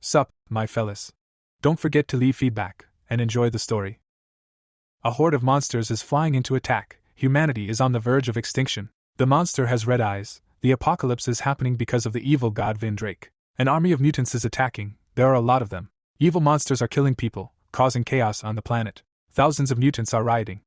Sup, my fellas. Don't forget to leave feedback, and enjoy the story. A horde of monsters is flying into attack. Humanity is on the verge of extinction. The monster has red eyes. The apocalypse is happening because of the evil god Vindrake. An army of mutants is attacking. There are a lot of them. Evil monsters are killing people, causing chaos on the planet. Thousands of mutants are rioting.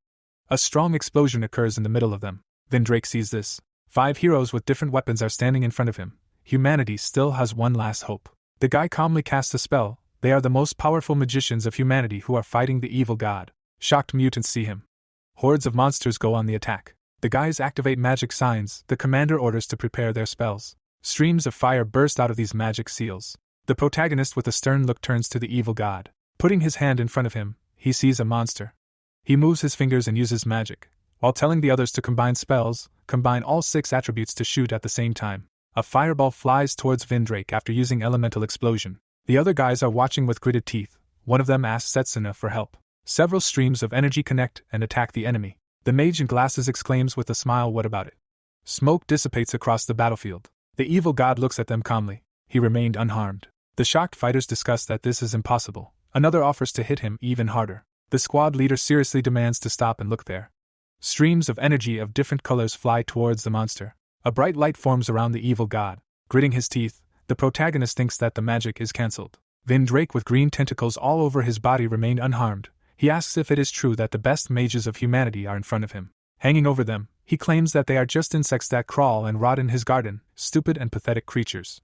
A strong explosion occurs in the middle of them. Vindrake sees this. 5 heroes with different weapons are standing in front of him. Humanity still has one last hope. The guy calmly casts a spell. They are the most powerful magicians of humanity who are fighting the evil god. Shocked mutants see him. Hordes of monsters go on the attack. The guys activate magic signs. The commander orders to prepare their spells. Streams of fire burst out of these magic seals. The protagonist with a stern look turns to the evil god. Putting his hand in front of him, he sees a monster. He moves his fingers and uses magic. While telling the others to combine spells, combine all 6 attributes to shoot at the same time. A fireball flies towards Vindrake after using elemental explosion. The other guys are watching with gritted teeth. One of them asks Setsuna for help. Several streams of energy connect and attack the enemy. The mage in glasses exclaims with a smile, "What about it?" Smoke dissipates across the battlefield. The evil god looks at them calmly. He remained unharmed. The shocked fighters discuss that this is impossible. Another offers to hit him even harder. The squad leader seriously demands to stop and look there. Streams of energy of different colors fly towards the monster. A bright light forms around the evil god. Gritting his teeth, the protagonist thinks that the magic is cancelled. Vindrake with green tentacles all over his body remained unharmed. He asks if it is true that the best mages of humanity are in front of him. Hanging over them, he claims that they are just insects that crawl and rot in his garden, stupid and pathetic creatures.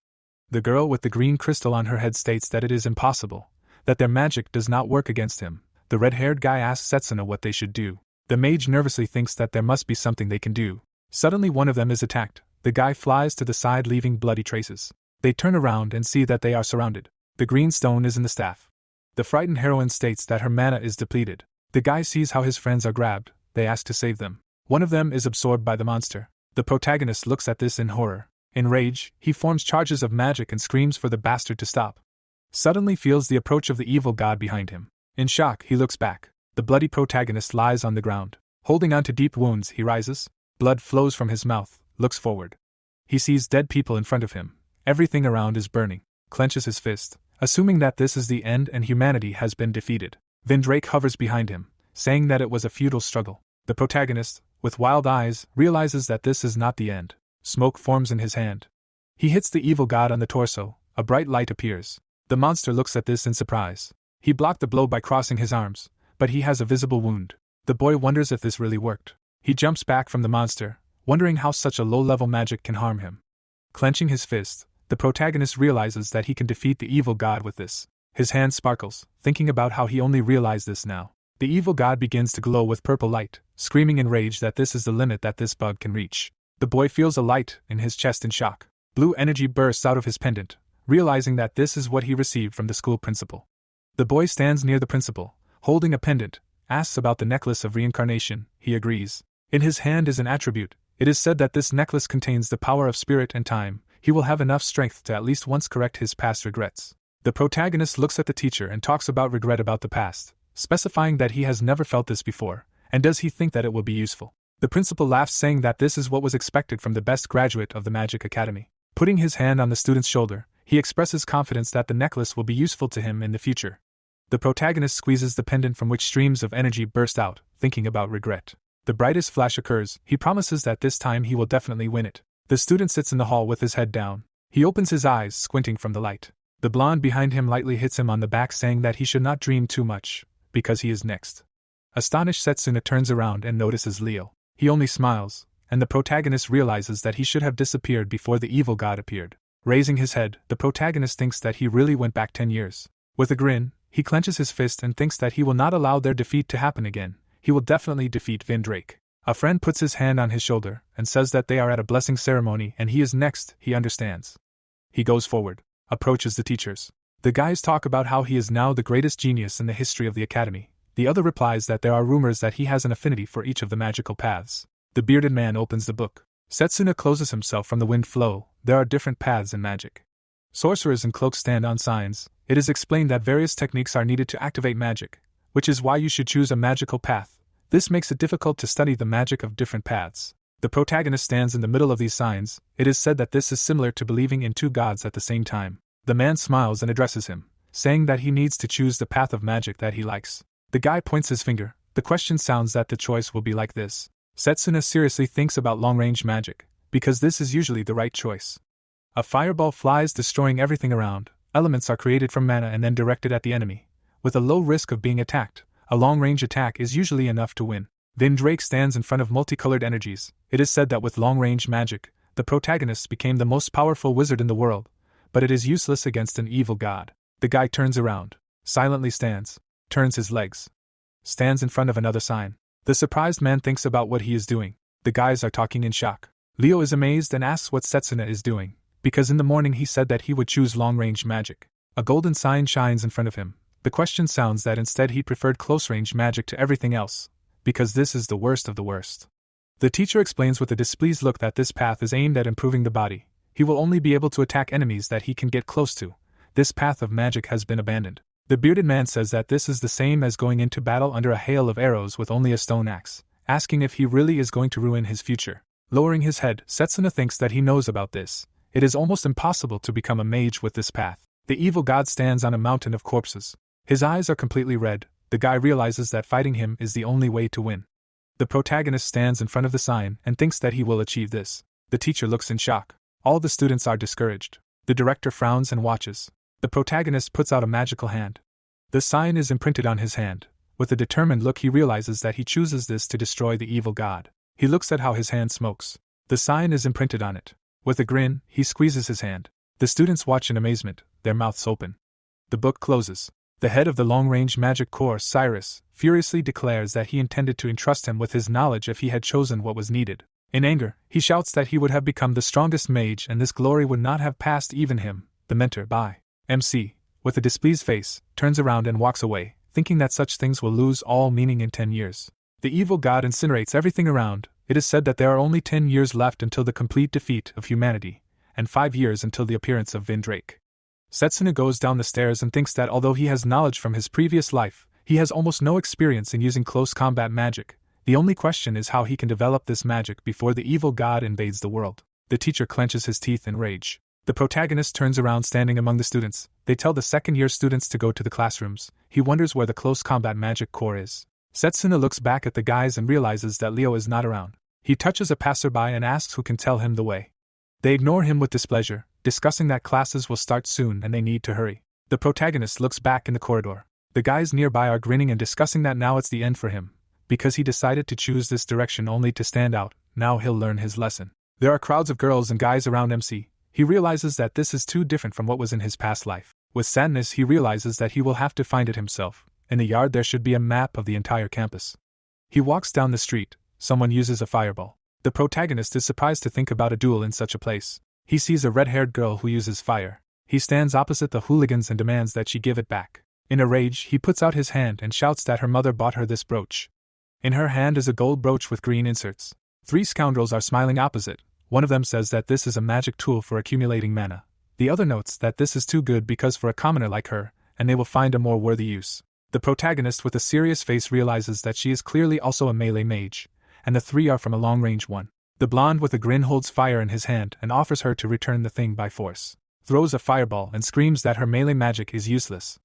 The girl with the green crystal on her head states that it is impossible, that their magic does not work against him. The red-haired guy asks Setsuna what they should do. The mage nervously thinks that there must be something they can do. Suddenly one of them is attacked. The guy flies to the side leaving bloody traces. They turn around and see that they are surrounded. The green stone is in the staff. The frightened heroine states that her mana is depleted. The guy sees how his friends are grabbed. They ask to save them. One of them is absorbed by the monster. The protagonist looks at this in horror. In rage, he forms charges of magic and screams for the bastard to stop. Suddenly feels the approach of the evil god behind him. In shock, he looks back. The bloody protagonist lies on the ground. Holding on to deep wounds, he rises. Blood flows from his mouth, looks forward. He sees dead people in front of him. Everything around is burning. Clenches his fist, assuming that this is the end and humanity has been defeated. Vindrake hovers behind him, saying that it was a futile struggle. The protagonist, with wild eyes, realizes that this is not the end. Smoke forms in his hand. He hits the evil god on the torso. A bright light appears. The monster looks at this in surprise. He blocked the blow by crossing his arms, but he has a visible wound. The boy wonders if this really worked. He jumps back from the monster, wondering how such a low-level magic can harm him. Clenching his fist, the protagonist realizes that he can defeat the evil god with this. His hand sparkles, thinking about how he only realized this now. The evil god begins to glow with purple light, screaming in rage that this is the limit that this bug can reach. The boy feels a light in his chest in shock. Blue energy bursts out of his pendant, realizing that this is what he received from the school principal. The boy stands near the principal, holding a pendant, asks about the necklace of reincarnation. He agrees. In his hand is an attribute. It is said that this necklace contains the power of spirit and time. He will have enough strength to at least once correct his past regrets. The protagonist looks at the teacher and talks about regret about the past, specifying that he has never felt this before, and does he think that it will be useful. The principal laughs, saying that this is what was expected from the best graduate of the Magic Academy. Putting his hand on the student's shoulder, he expresses confidence that the necklace will be useful to him in the future. The protagonist squeezes the pendant from which streams of energy burst out, thinking about regret. The brightest flash occurs. He promises that this time he will definitely win it. The student sits in the hall with his head down. He opens his eyes, squinting from the light. The blonde behind him lightly hits him on the back, saying that he should not dream too much, because he is next. Astonished, Setsuna turns around and notices Leo. He only smiles, and the protagonist realizes that he should have disappeared before the evil god appeared. Raising his head, the protagonist thinks that he really went back 10 years. With a grin, he clenches his fist and thinks that he will not allow their defeat to happen again. He will definitely defeat Vindrake. A friend puts his hand on his shoulder and says that they are at a blessing ceremony and he is next. He understands. He goes forward, approaches the teachers. The guys talk about how he is now the greatest genius in the history of the academy. The other replies that there are rumors that he has an affinity for each of the magical paths. The bearded man opens the book. Setsuna closes himself from the wind flow. There are different paths in magic. Sorcerers in cloaks stand on signs. It is explained that various techniques are needed to activate magic, which is why you should choose a magical path. This makes it difficult to study the magic of different paths. The protagonist stands in the middle of these signs. It is said that this is similar to believing in 2 gods at the same time. The man smiles and addresses him, saying that he needs to choose the path of magic that he likes. The guy points his finger. The question sounds that the choice will be like this. Setsuna seriously thinks about long-range magic, because this is usually the right choice. A fireball flies, destroying everything around. Elements are created from mana and then directed at the enemy. With a low risk of being attacked, a long-range attack is usually enough to win. Vindrake stands in front of multicolored energies. It is said that with long-range magic, the protagonist became the most powerful wizard in the world, but it is useless against an evil god. The guy turns around, silently stands, turns his legs, stands in front of another sign. The surprised man thinks about what he is doing. The guys are talking in shock. Leo is amazed and asks what Setsuna is doing, because in the morning he said that he would choose long-range magic. A golden sign shines in front of him. The question sounds that instead he preferred close-range magic to everything else, because this is the worst of the worst. The teacher explains with a displeased look that this path is aimed at improving the body. He will only be able to attack enemies that he can get close to. This path of magic has been abandoned. The bearded man says that this is the same as going into battle under a hail of arrows with only a stone axe, asking if he really is going to ruin his future. Lowering his head, Setsuna thinks that he knows about this. It is almost impossible to become a mage with this path. The evil god stands on a mountain of corpses. His eyes are completely red. The guy realizes that fighting him is the only way to win. The protagonist stands in front of the sign and thinks that he will achieve this. The teacher looks in shock. All the students are discouraged. The director frowns and watches. The protagonist puts out a magical hand. The sign is imprinted on his hand. With a determined look, he realizes that he chooses this to destroy the evil god. He looks at how his hand smokes. The sign is imprinted on it. With a grin, he squeezes his hand. The students watch in amazement, their mouths open. The book closes. The head of the long-range magic corps, Cyrus, furiously declares that he intended to entrust him with his knowledge if he had chosen what was needed. In anger, he shouts that he would have become the strongest mage and this glory would not have passed even him, the mentor, by. MC, with a displeased face, turns around and walks away, thinking that such things will lose all meaning in 10 years. The evil god incinerates everything around. It is said that there are only 10 years left until the complete defeat of humanity, and 5 years until the appearance of Vindrake. Setsuna goes down the stairs and thinks that although he has knowledge from his previous life, he has almost no experience in using close combat magic. The only question is how he can develop this magic before the evil god invades the world. The teacher clenches his teeth in rage. The protagonist turns around standing among the students. They tell the second-year students to go to the classrooms. He wonders where the close combat magic corps is. Setsuna looks back at the guys and realizes that Leo is not around. He touches a passerby and asks who can tell him the way. They ignore him with displeasure, discussing that classes will start soon and they need to hurry. The protagonist looks back in the corridor. The guys nearby are grinning and discussing that now it's the end for him. Because he decided to choose this direction only to stand out, now he'll learn his lesson. There are crowds of girls and guys around MC. He realizes that this is too different from what was in his past life. With sadness, he realizes that he will have to find it himself. In the yard there should be a map of the entire campus. He walks down the street. Someone uses a fireball. The protagonist is surprised to think about a duel in such a place. He sees a red-haired girl who uses fire. He stands opposite the hooligans and demands that she give it back. In a rage, he puts out his hand and shouts that her mother bought her this brooch. In her hand is a gold brooch with green inserts. 3 scoundrels are smiling opposite. One of them says that this is a magic tool for accumulating mana. The other notes that this is too good because for a commoner like her, and they will find a more worthy use. The protagonist with a serious face realizes that she is clearly also a melee mage, and the 3 are from a long-range one. The blonde with a grin holds fire in his hand and offers her to return the thing by force. Throws a fireball and screams that her melee magic is useless.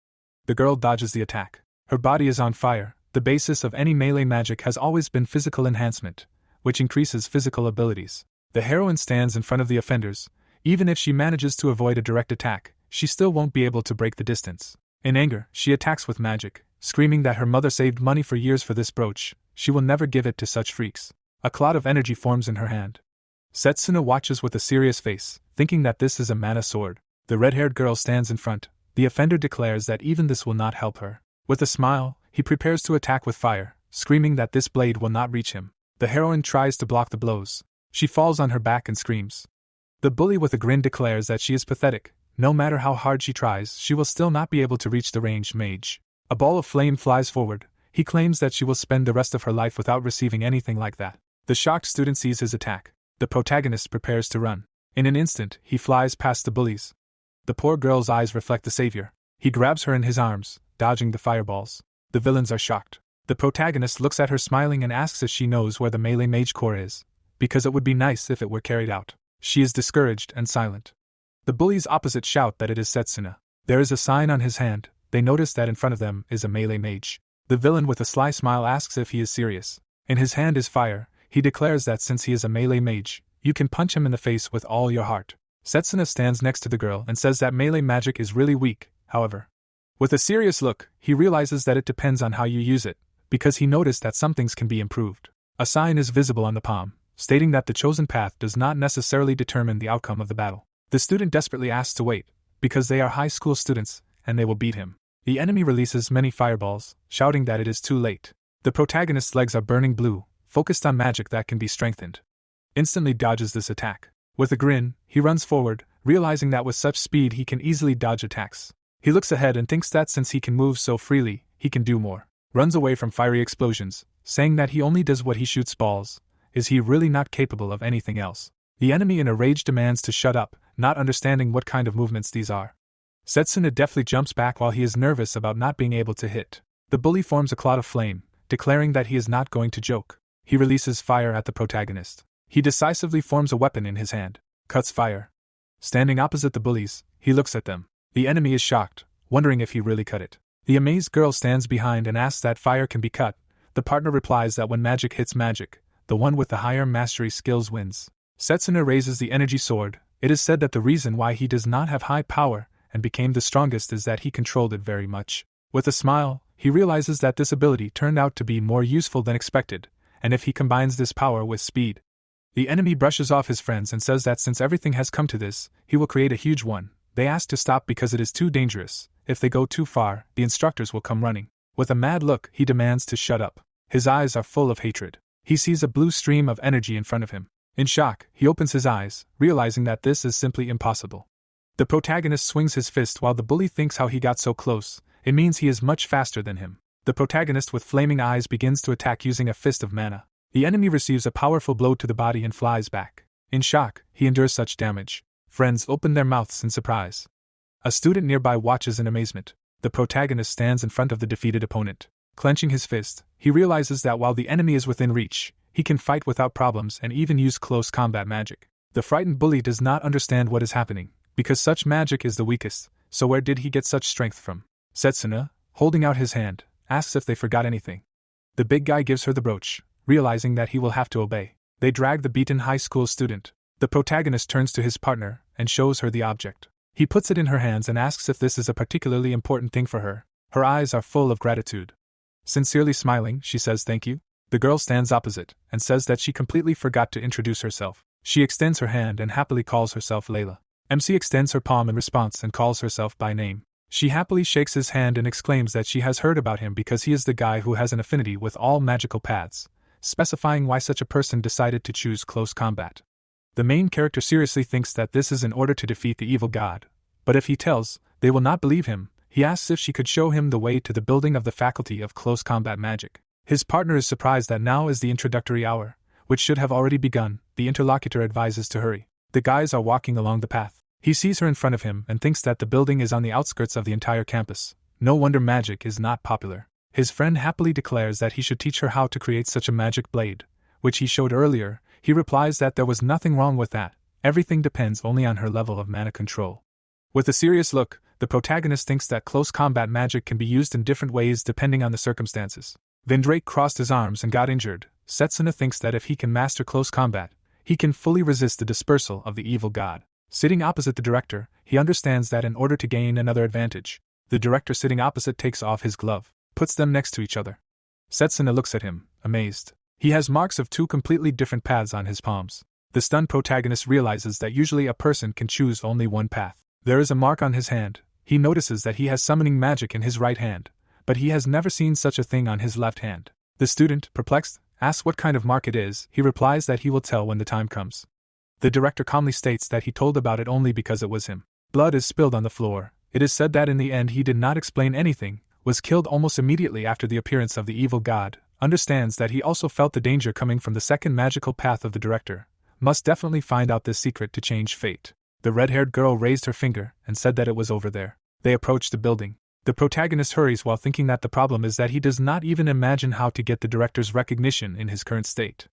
The girl dodges the attack. Her body is on fire. The basis of any melee magic has always been physical enhancement, which increases physical abilities. The heroine stands in front of the offenders. Even if she manages to avoid a direct attack, she still won't be able to break the distance. In anger, she attacks with magic, screaming that her mother saved money for years for this brooch. She will never give it to such freaks. A cloud of energy forms in her hand. Setsuna watches with a serious face, thinking that this is a mana sword. The red-haired girl stands in front. The offender declares that even this will not help her. With a smile, he prepares to attack with fire, screaming that this blade will not reach him. The heroine tries to block the blows. She falls on her back and screams. The bully with a grin declares that she is pathetic. No matter how hard she tries, she will still not be able to reach the ranged mage. A ball of flame flies forward. He claims that she will spend the rest of her life without receiving anything like that. The shocked student sees his attack. The protagonist prepares to run. In an instant, he flies past the bullies. The poor girl's eyes reflect the savior. He grabs her in his arms, dodging the fireballs. The villains are shocked. The protagonist looks at her smiling and asks if she knows where the melee mage core is, because it would be nice if it were carried out. She is discouraged and silent. The bullies opposite shout that it is Setsuna. There is a sign on his hand. They notice that in front of them is a melee mage. The villain with a sly smile asks if he is serious. In his hand is fire. He declares that since he is a melee mage, you can punch him in the face with all your heart. Setsuna stands next to the girl and says that melee magic is really weak, however. With a serious look, he realizes that it depends on how you use it, because he noticed that some things can be improved. A sign is visible on the palm, stating that the chosen path does not necessarily determine the outcome of the battle. The student desperately asks to wait, because they are high school students, and they will beat him. The enemy releases many fireballs, shouting that it is too late. The protagonist's legs are burning blue, focused on magic that can be strengthened. Instantly dodges this attack. With a grin, he runs forward, realizing that with such speed he can easily dodge attacks. He looks ahead and thinks that since he can move so freely, he can do more. Runs away from fiery explosions, saying that he only does what he shoots balls. Is he really not capable of anything else? The enemy in a rage demands to shut up, not understanding what kind of movements these are. Setsuna deftly jumps back while he is nervous about not being able to hit. The bully forms a cloud of flame, declaring that he is not going to joke. He releases fire at the protagonist. He decisively forms a weapon in his hand, cuts fire. Standing opposite the bullies, he looks at them. The enemy is shocked, wondering if he really cut it. The amazed girl stands behind and asks that fire can be cut. The partner replies that when magic hits magic, the one with the higher mastery skills wins. Setsuna raises the energy sword. It is said that the reason why he does not have high power and became the strongest is that he controlled it very much. With a smile, he realizes that this ability turned out to be more useful than expected, and if he combines this power with speed. The enemy brushes off his friends and says that since everything has come to this, he will create a huge one. They ask to stop because it is too dangerous. If they go too far, the instructors will come running. With a mad look, he demands to shut up. His eyes are full of hatred. He sees a blue stream of energy in front of him. In shock, he opens his eyes, realizing that this is simply impossible. The protagonist swings his fist while the bully thinks how he got so close. It means he is much faster than him. The protagonist with flaming eyes begins to attack using a fist of mana. The enemy receives a powerful blow to the body and flies back. In shock, he endures such damage. Friends open their mouths in surprise. A student nearby watches in amazement. The protagonist stands in front of the defeated opponent. Clenching his fist, he realizes that while the enemy is within reach, he can fight without problems and even use close combat magic. The frightened bully does not understand what is happening, because such magic is the weakest, so where did he get such strength from? Setsuna, holding out his hand, asks if they forgot anything. The big guy gives her the brooch, realizing that he will have to obey. They drag the beaten high school student. The protagonist turns to his partner and shows her the object. He puts it in her hands and asks if this is a particularly important thing for her. Her eyes are full of gratitude. Sincerely smiling, she says thank you. The girl stands opposite and says that she completely forgot to introduce herself. She extends her hand and happily calls herself Layla. MC extends her palm in response and calls herself by name. She happily shakes his hand and exclaims that she has heard about him because he is the guy who has an affinity with all magical paths, specifying why such a person decided to choose close combat. The main character seriously thinks that this is in order to defeat the evil god, but if he tells, they will not believe him. He asks if she could show him the way to the building of the faculty of close combat magic. His partner is surprised that now is the introductory hour, which should have already begun. The interlocutor advises to hurry. The guys are walking along the path. He sees her in front of him and thinks that the building is on the outskirts of the entire campus. No wonder magic is not popular. His friend happily declares that he should teach her how to create such a magic blade, which he showed earlier. He replies that there was nothing wrong with that. Everything depends only on her level of mana control. With a serious look, the protagonist thinks that close combat magic can be used in different ways depending on the circumstances. Vendrake crossed his arms and got injured. Setsuna thinks that if he can master close combat, he can fully resist the dispersal of the evil god. Sitting opposite the director, he understands that in order to gain another advantage, the director sitting opposite takes off his glove, puts them next to each other. Setsuna looks at him, amazed. He has marks of two completely different paths on his palms. The stunned protagonist realizes that usually a person can choose only one path. There is a mark on his hand. He notices that he has summoning magic in his right hand, but he has never seen such a thing on his left hand. The student, perplexed, asks what kind of mark it is. He replies that he will tell when the time comes. The director calmly states that he told about it only because it was him. Blood is spilled on the floor. It is said that in the end he did not explain anything, was killed almost immediately after the appearance of the evil god, understands that he also felt the danger coming from the second magical path of the director, must definitely find out this secret to change fate. The red-haired girl raised her finger and said that it was over there. They approached the building. The protagonist hurries while thinking that the problem is that he does not even imagine how to get the director's recognition in his current state.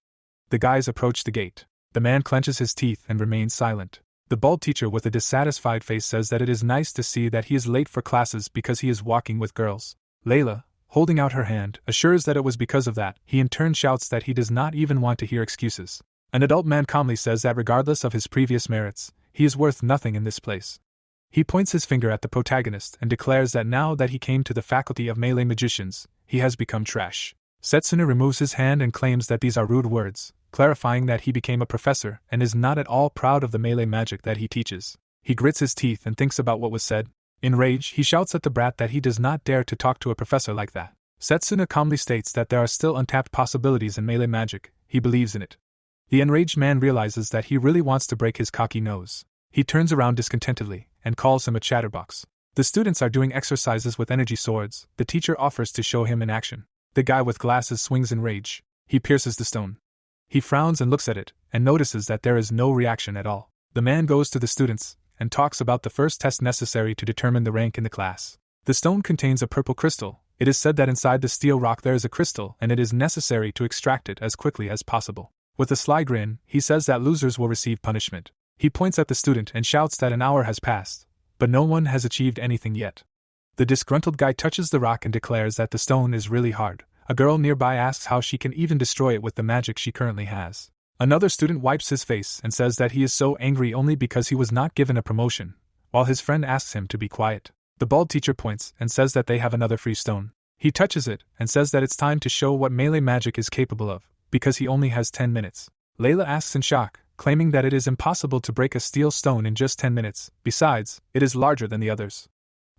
The guys approach the gate. The man clenches his teeth and remains silent. The bald teacher with a dissatisfied face says that it is nice to see that he is late for classes because he is walking with girls. Layla, holding out her hand, assures that it was because of that. He in turn shouts that he does not even want to hear excuses. An adult man calmly says that regardless of his previous merits, he is worth nothing in this place. He points his finger at the protagonist and declares that now that he came to the faculty of melee magicians, he has become trash. Setsuna removes his hand and claims that these are rude words, clarifying that he became a professor and is not at all proud of the melee magic that he teaches. He grits his teeth and thinks about what was said. In rage, he shouts at the brat that he does not dare to talk to a professor like that. Setsuna calmly states that there are still untapped possibilities in melee magic. He believes in it. The enraged man realizes that he really wants to break his cocky nose. He turns around discontentedly and calls him a chatterbox. The students are doing exercises with energy swords. The teacher offers to show him in action. The guy with glasses swings in rage. He pierces the stone. He frowns and looks at it, and notices that there is no reaction at all. The man goes to the students and talks about the first test necessary to determine the rank in the class. The stone contains a purple crystal. It is said that inside the steel rock there is a crystal, and it is necessary to extract it as quickly as possible. With a sly grin, he says that losers will receive punishment. He points at the student and shouts that an hour has passed, but no one has achieved anything yet. The disgruntled guy touches the rock and declares that the stone is really hard. A girl nearby asks how she can even destroy it with the magic she currently has. Another student wipes his face and says that he is so angry only because he was not given a promotion, while his friend asks him to be quiet. The bald teacher points and says that they have another free stone. He touches it and says that it's time to show what melee magic is capable of, because he only has 10 minutes. Layla asks in shock, claiming that it is impossible to break a steel stone in just 10 minutes. Besides, it is larger than the others.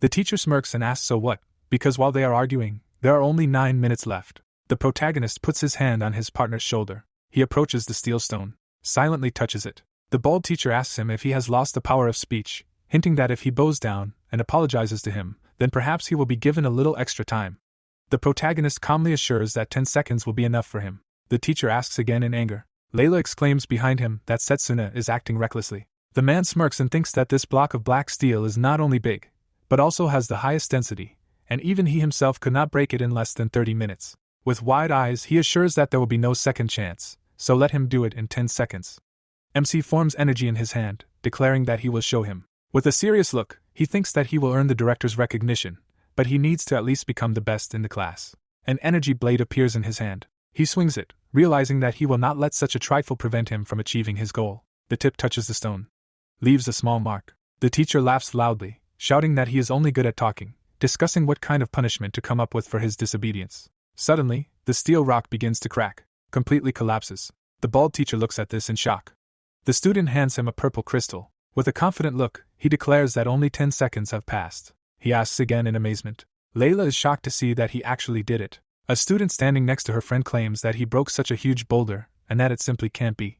The teacher smirks and asks so what, because while they are arguing, there are only 9 minutes left. The protagonist puts his hand on his partner's shoulder. He approaches the steel stone, silently touches it. The bald teacher asks him if he has lost the power of speech, hinting that if he bows down and apologizes to him, then perhaps he will be given a little extra time. The protagonist calmly assures that 10 seconds will be enough for him. The teacher asks again in anger. Layla exclaims behind him that Setsuna is acting recklessly. The man smirks and thinks that this block of black steel is not only big, but also has the highest density, and even he himself could not break it in less than 30 minutes. With wide eyes, he assures that there will be no second chance, so let him do it in 10 seconds. MC forms energy in his hand, declaring that he will show him. With a serious look, he thinks that he will earn the director's recognition, but he needs to at least become the best in the class. An energy blade appears in his hand. He swings it, realizing that he will not let such a trifle prevent him from achieving his goal. The tip touches the stone, leaves a small mark. The teacher laughs loudly, shouting that he is only good at talking, discussing what kind of punishment to come up with for his disobedience. Suddenly, the steel rock begins to crack, completely collapses. The bald teacher looks at this in shock. The student hands him a purple crystal. With a confident look, he declares that only 10 seconds have passed. He asks again in amazement. Layla is shocked to see that he actually did it. A student standing next to her friend claims that he broke such a huge boulder, and that it simply can't be.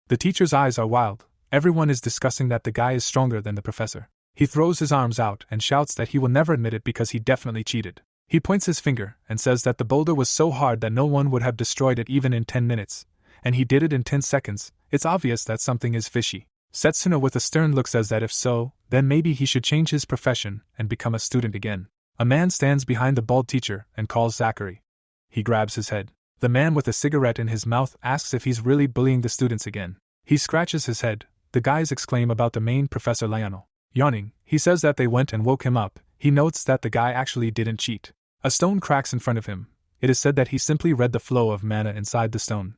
The teacher's eyes are wild. Everyone is discussing that the guy is stronger than the professor. He throws his arms out and shouts that he will never admit it because he definitely cheated. He points his finger and says that the boulder was so hard that no one would have destroyed it even in 10 minutes, and he did it in 10 seconds. It's obvious that something is fishy. Setsuna with a stern look says that if so, then maybe he should change his profession and become a student again. A man stands behind the bald teacher and calls Zachary. He grabs his head. The man with a cigarette in his mouth asks if he's really bullying the students again. He scratches his head. The guys exclaim about the main Professor Lionel. Yawning, he says that they went and woke him up. He notes that the guy actually didn't cheat. A stone cracks in front of him. It is said that he simply read the flow of mana inside the stone.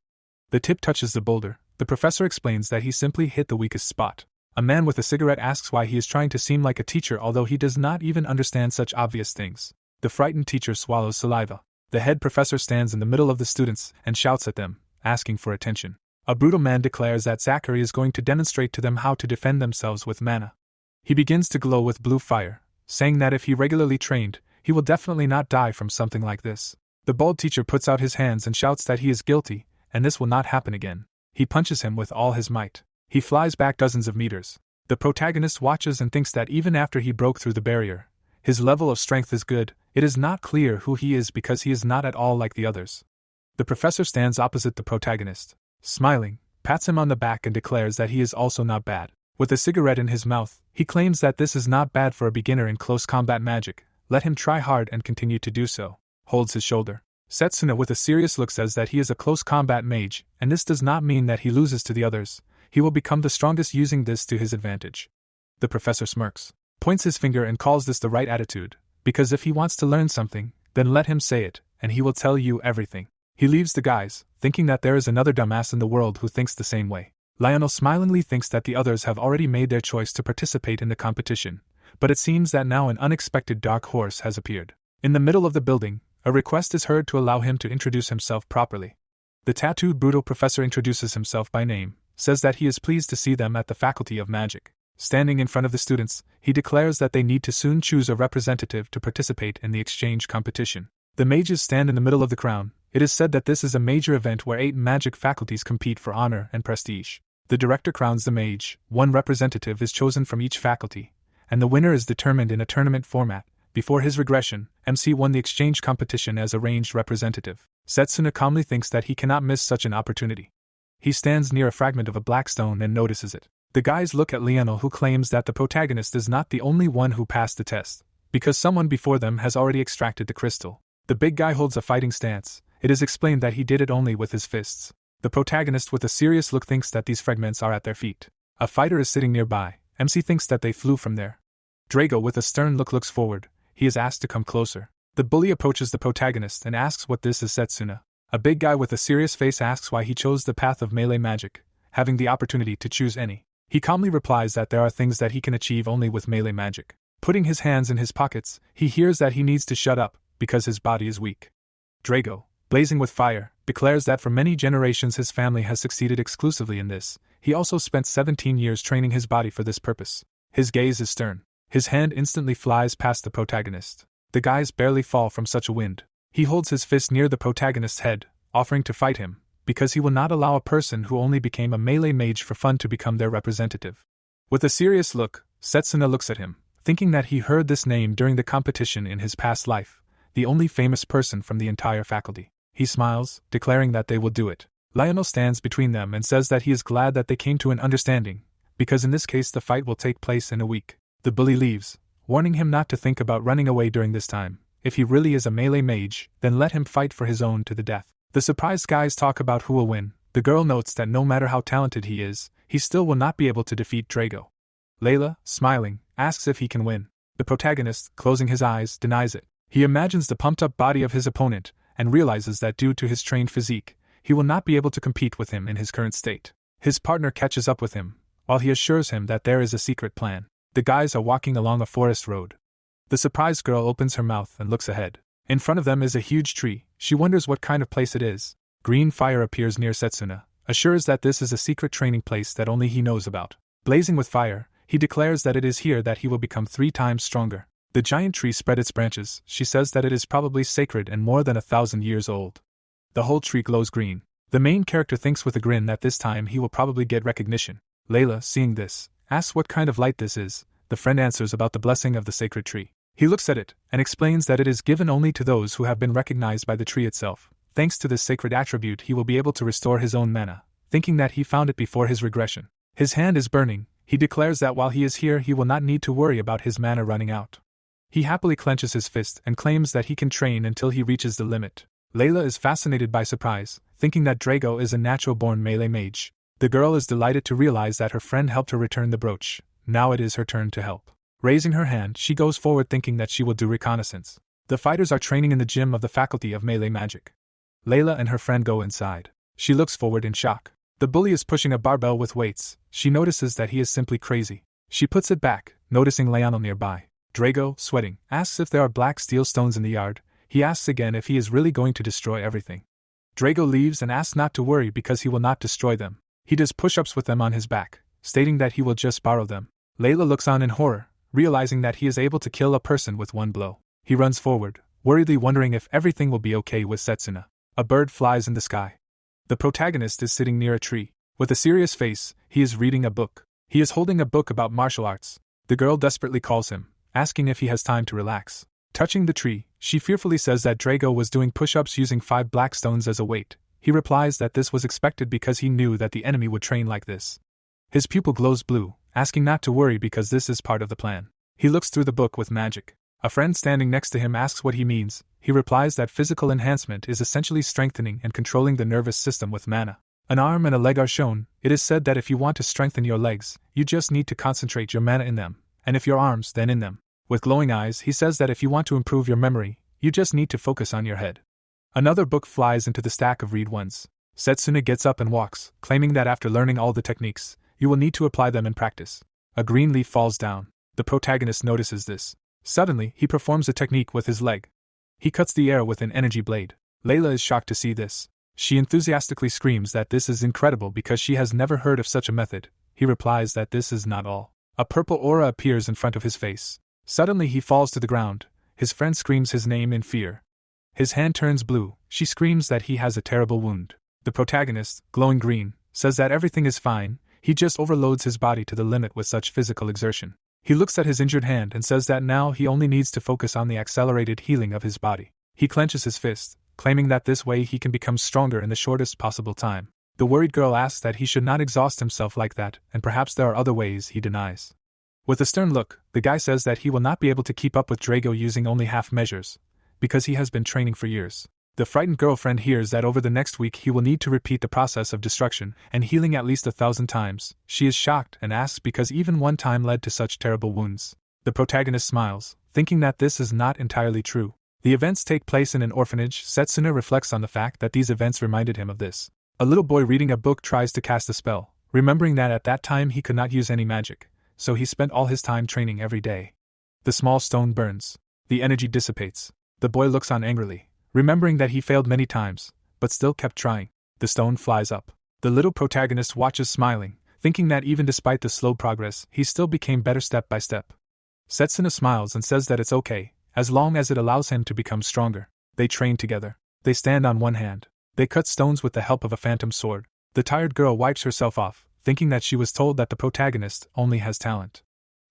The tip touches the boulder. The professor explains that he simply hit the weakest spot. A man with a cigarette asks why he is trying to seem like a teacher although he does not even understand such obvious things. The frightened teacher swallows saliva. The head professor stands in the middle of the students and shouts at them, asking for attention. A brutal man declares that Zachary is going to demonstrate to them how to defend themselves with mana. He begins to glow with blue fire, saying that if he regularly trained, he will definitely not die from something like this. The bald teacher puts out his hands and shouts that he is guilty, and this will not happen again. He punches him with all his might. He flies back dozens of meters. The protagonist watches and thinks that even after he broke through the barrier, his level of strength is good. It is not clear who he is because he is not at all like the others. The professor stands opposite the protagonist, smiling, pats him on the back and declares that he is also not bad. With a cigarette in his mouth, he claims that this is not bad for a beginner in close combat magic. Let him try hard and continue to do so. Holds his shoulder. Setsuna with a serious look says that he is a close combat mage, and this does not mean that he loses to the others. he will become the strongest using this to his advantage. The professor smirks, points his finger and calls this the right attitude, because if he wants to learn something, then let him say it, and he will tell you everything. He leaves the guys, thinking that there is another dumbass in the world who thinks the same way. Lionel smilingly thinks that the others have already made their choice to participate in the competition, but it seems that now an unexpected dark horse has appeared. In the middle of the building, a request is heard to allow him to introduce himself properly. The tattooed brutal professor introduces himself by name, says that he is pleased to see them at the Faculty of Magic. Standing in front of the students, he declares that they need to soon choose a representative to participate in the exchange competition. The mages stand in the middle of the crown. It is said that this is a major event where 8 magic faculties compete for honor and prestige. The director crowns the mage, 1 representative is chosen from each faculty, and the winner is determined in a tournament format. Before his regression, MC won the exchange competition as a ranged representative. Setsuna calmly thinks that he cannot miss such an opportunity. He stands near a fragment of a black stone and notices it. The guys look at Lionel, who claims that the protagonist is not the only one who passed the test, because someone before them has already extracted the crystal. The big guy holds a fighting stance. It is explained that he did it only with his fists. The protagonist with a serious look thinks that these fragments are at their feet. A fighter is sitting nearby. MC thinks that they flew from there. Drago with a stern look looks forward. He is asked to come closer. The bully approaches the protagonist and asks what this is. Setsuna. A big guy with a serious face asks why he chose the path of melee magic, having the opportunity to choose any. He calmly replies that there are things that he can achieve only with melee magic. Putting his hands in his pockets, he hears that he needs to shut up, because his body is weak. Drago, blazing with fire, declares that for many generations his family has succeeded exclusively in this. He also spent 17 years training his body for this purpose. His gaze is stern. His hand instantly flies past the protagonist. The guys barely fall from such a wind. He holds his fist near the protagonist's head, offering to fight him, because he will not allow a person who only became a melee mage for fun to become their representative. With a serious look, Setsuna looks at him, thinking that he heard this name during the competition in his past life, the only famous person from the entire faculty. He smiles, declaring that they will do it. Lionel stands between them and says that he is glad that they came to an understanding, because in this case the fight will take place in a week. The bully leaves, warning him not to think about running away during this time. If he really is a melee mage, then let him fight for his own to the death. The surprised guys talk about who will win. The girl notes that no matter how talented he is, he still will not be able to defeat Drago. Layla, smiling, asks if he can win. The protagonist, closing his eyes, denies it. He imagines the pumped-up body of his opponent, and realizes that due to his trained physique, he will not be able to compete with him in his current state. His partner catches up with him, while he assures him that there is a secret plan. The guys are walking along a forest road. The surprised girl opens her mouth and looks ahead. In front of them is a huge tree. She wonders what kind of place it is. Green fire appears near Setsuna, assures that this is a secret training place that only he knows about. Blazing with fire, he declares that it is here that he will become 3 times stronger. The giant tree spread its branches. She says that it is probably sacred and more than 1,000 years old. The whole tree glows green. The main character thinks with a grin that this time he will probably get recognition. Layla, seeing this, asks what kind of light this is. The friend answers about the blessing of the sacred tree. He looks at it, and explains that it is given only to those who have been recognized by the tree itself. Thanks to this sacred attribute he will be able to restore his own mana, thinking that he found it before his regression. His hand is burning. He declares that while he is here he will not need to worry about his mana running out. He happily clenches his fist and claims that he can train until he reaches the limit. Layla is fascinated by surprise, thinking that Drago is a natural-born melee mage. The girl is delighted to realize that her friend helped her return the brooch. Now it is her turn to help. Raising her hand, she goes forward thinking that she will do reconnaissance. The fighters are training in the gym of the Faculty of Melee Magic. Layla and her friend go inside. She looks forward in shock. The bully is pushing a barbell with weights. She notices that he is simply crazy. She puts it back, noticing Lionel nearby. Drago, sweating, asks if there are black steel stones in the yard. He asks again if he is really going to destroy everything. Drago leaves and asks not to worry because he will not destroy them. He does push-ups with them on his back, stating that he will just borrow them. Layla looks on in horror, realizing that he is able to kill a person with one blow. He runs forward, worriedly wondering if everything will be okay with Setsuna. A bird flies in the sky. The protagonist is sitting near a tree. With a serious face, he is reading a book. He is holding a book about martial arts. The girl desperately calls him, asking if he has time to relax. Touching the tree, she fearfully says that Drago was doing push-ups using 5 black stones as a weight. He replies that this was expected because he knew that the enemy would train like this. His pupil glows blue, asking not to worry because this is part of the plan. He looks through the book with magic. A friend standing next to him asks what he means. He replies that physical enhancement is essentially strengthening and controlling the nervous system with mana. An arm and a leg are shown. It is said that if you want to strengthen your legs, you just need to concentrate your mana in them, and if your arms, then in them. With glowing eyes, he says that if you want to improve your memory, you just need to focus on your head. Another book flies into the stack of read ones. Setsuna gets up and walks, claiming that after learning all the techniques, you will need to apply them in practice. A green leaf falls down. The protagonist notices this. Suddenly, he performs a technique with his leg. He cuts the air with an energy blade. Layla is shocked to see this. She enthusiastically screams that this is incredible because she has never heard of such a method. He replies that this is not all. A purple aura appears in front of his face. Suddenly he falls to the ground. His friend screams his name in fear. His hand turns blue. She screams that he has a terrible wound. The protagonist, glowing green, says that everything is fine. He just overloads his body to the limit with such physical exertion. He looks at his injured hand and says that now he only needs to focus on the accelerated healing of his body. He clenches his fist, claiming that this way he can become stronger in the shortest possible time. The worried girl asks that he should not exhaust himself like that, and perhaps there are other ways. He denies. With a stern look, the guy says that he will not be able to keep up with Drago using only half measures, because he has been training for years. The frightened girlfriend hears that over the next week he will need to repeat the process of destruction and healing at least 1,000 times. She is shocked and asks because even one time led to such terrible wounds. The protagonist smiles, thinking that this is not entirely true. The events take place in an orphanage. Setsuna reflects on the fact that these events reminded him of this. A little boy reading a book tries to cast a spell, remembering that at that time he could not use any magic, so he spent all his time training every day. The small stone burns. The energy dissipates. The boy looks on angrily, remembering that he failed many times, but still kept trying. The stone flies up. The little protagonist watches smiling, thinking that even despite the slow progress, he still became better step by step. Setsuna smiles and says that it's okay, as long as it allows him to become stronger. They train together. They stand on one hand. They cut stones with the help of a phantom sword. The tired girl wipes herself off, thinking that she was told that the protagonist only has talent.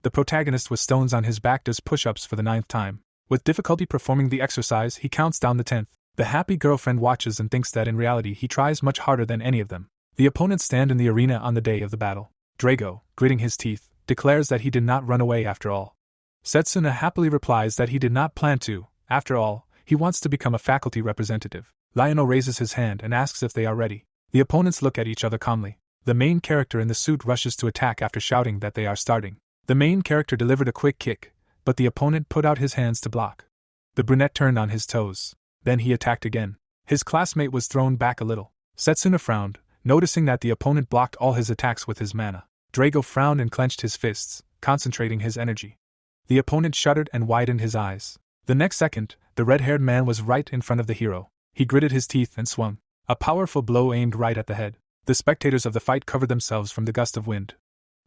The protagonist with stones on his back does push-ups for the 9th time. With difficulty performing the exercise, he counts down the 10th. The happy girlfriend watches and thinks that in reality he tries much harder than any of them. The opponents stand in the arena on the day of the battle. Drago, gritting his teeth, declares that he did not run away after all. Setsuna happily replies that he did not plan to. After all, he wants to become a faculty representative. Lionel raises his hand and asks if they are ready. The opponents look at each other calmly. The main character in the suit rushes to attack after shouting that they are starting. The main character delivered a quick kick, but the opponent put out his hands to block. The brunette turned on his toes. Then he attacked again. His classmate was thrown back a little. Setsuna frowned, noticing that the opponent blocked all his attacks with his mana. Drago frowned and clenched his fists, concentrating his energy. The opponent shuddered and widened his eyes. The next second, the red-haired man was right in front of the hero. He gritted his teeth and swung. A powerful blow aimed right at the head. The spectators of the fight covered themselves from the gust of wind.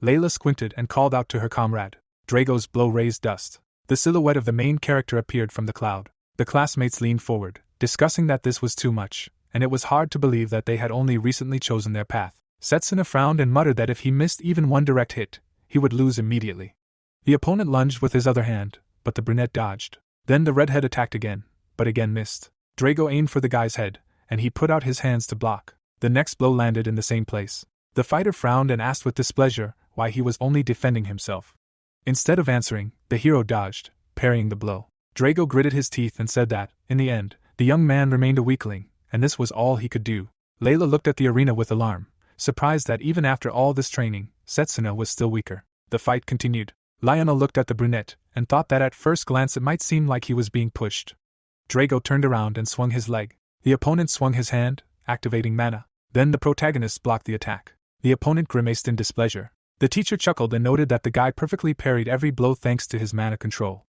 Layla squinted and called out to her comrade. Drago's blow raised dust. The silhouette of the main character appeared from the cloud. The classmates leaned forward, discussing that this was too much, and it was hard to believe that they had only recently chosen their path. Setsuna frowned and muttered that if he missed even one direct hit, he would lose immediately. The opponent lunged with his other hand, but the brunette dodged. Then the redhead attacked again, but again missed. Drago aimed for the guy's head, and he put out his hands to block. The next blow landed in the same place. The fighter frowned and asked with displeasure why he was only defending himself. Instead of answering, the hero dodged, parrying the blow. Drago gritted his teeth and said that, in the end, the young man remained a weakling, and this was all he could do. Layla looked at the arena with alarm, surprised that even after all this training, Setsuna was still weaker. The fight continued. Lionel looked at the brunette, and thought that at first glance it might seem like he was being pushed. Drago turned around and swung his leg. The opponent swung his hand, activating mana. Then the protagonist blocked the attack. The opponent grimaced in displeasure. The teacher chuckled and noted that the guy perfectly parried every blow thanks to his mana control.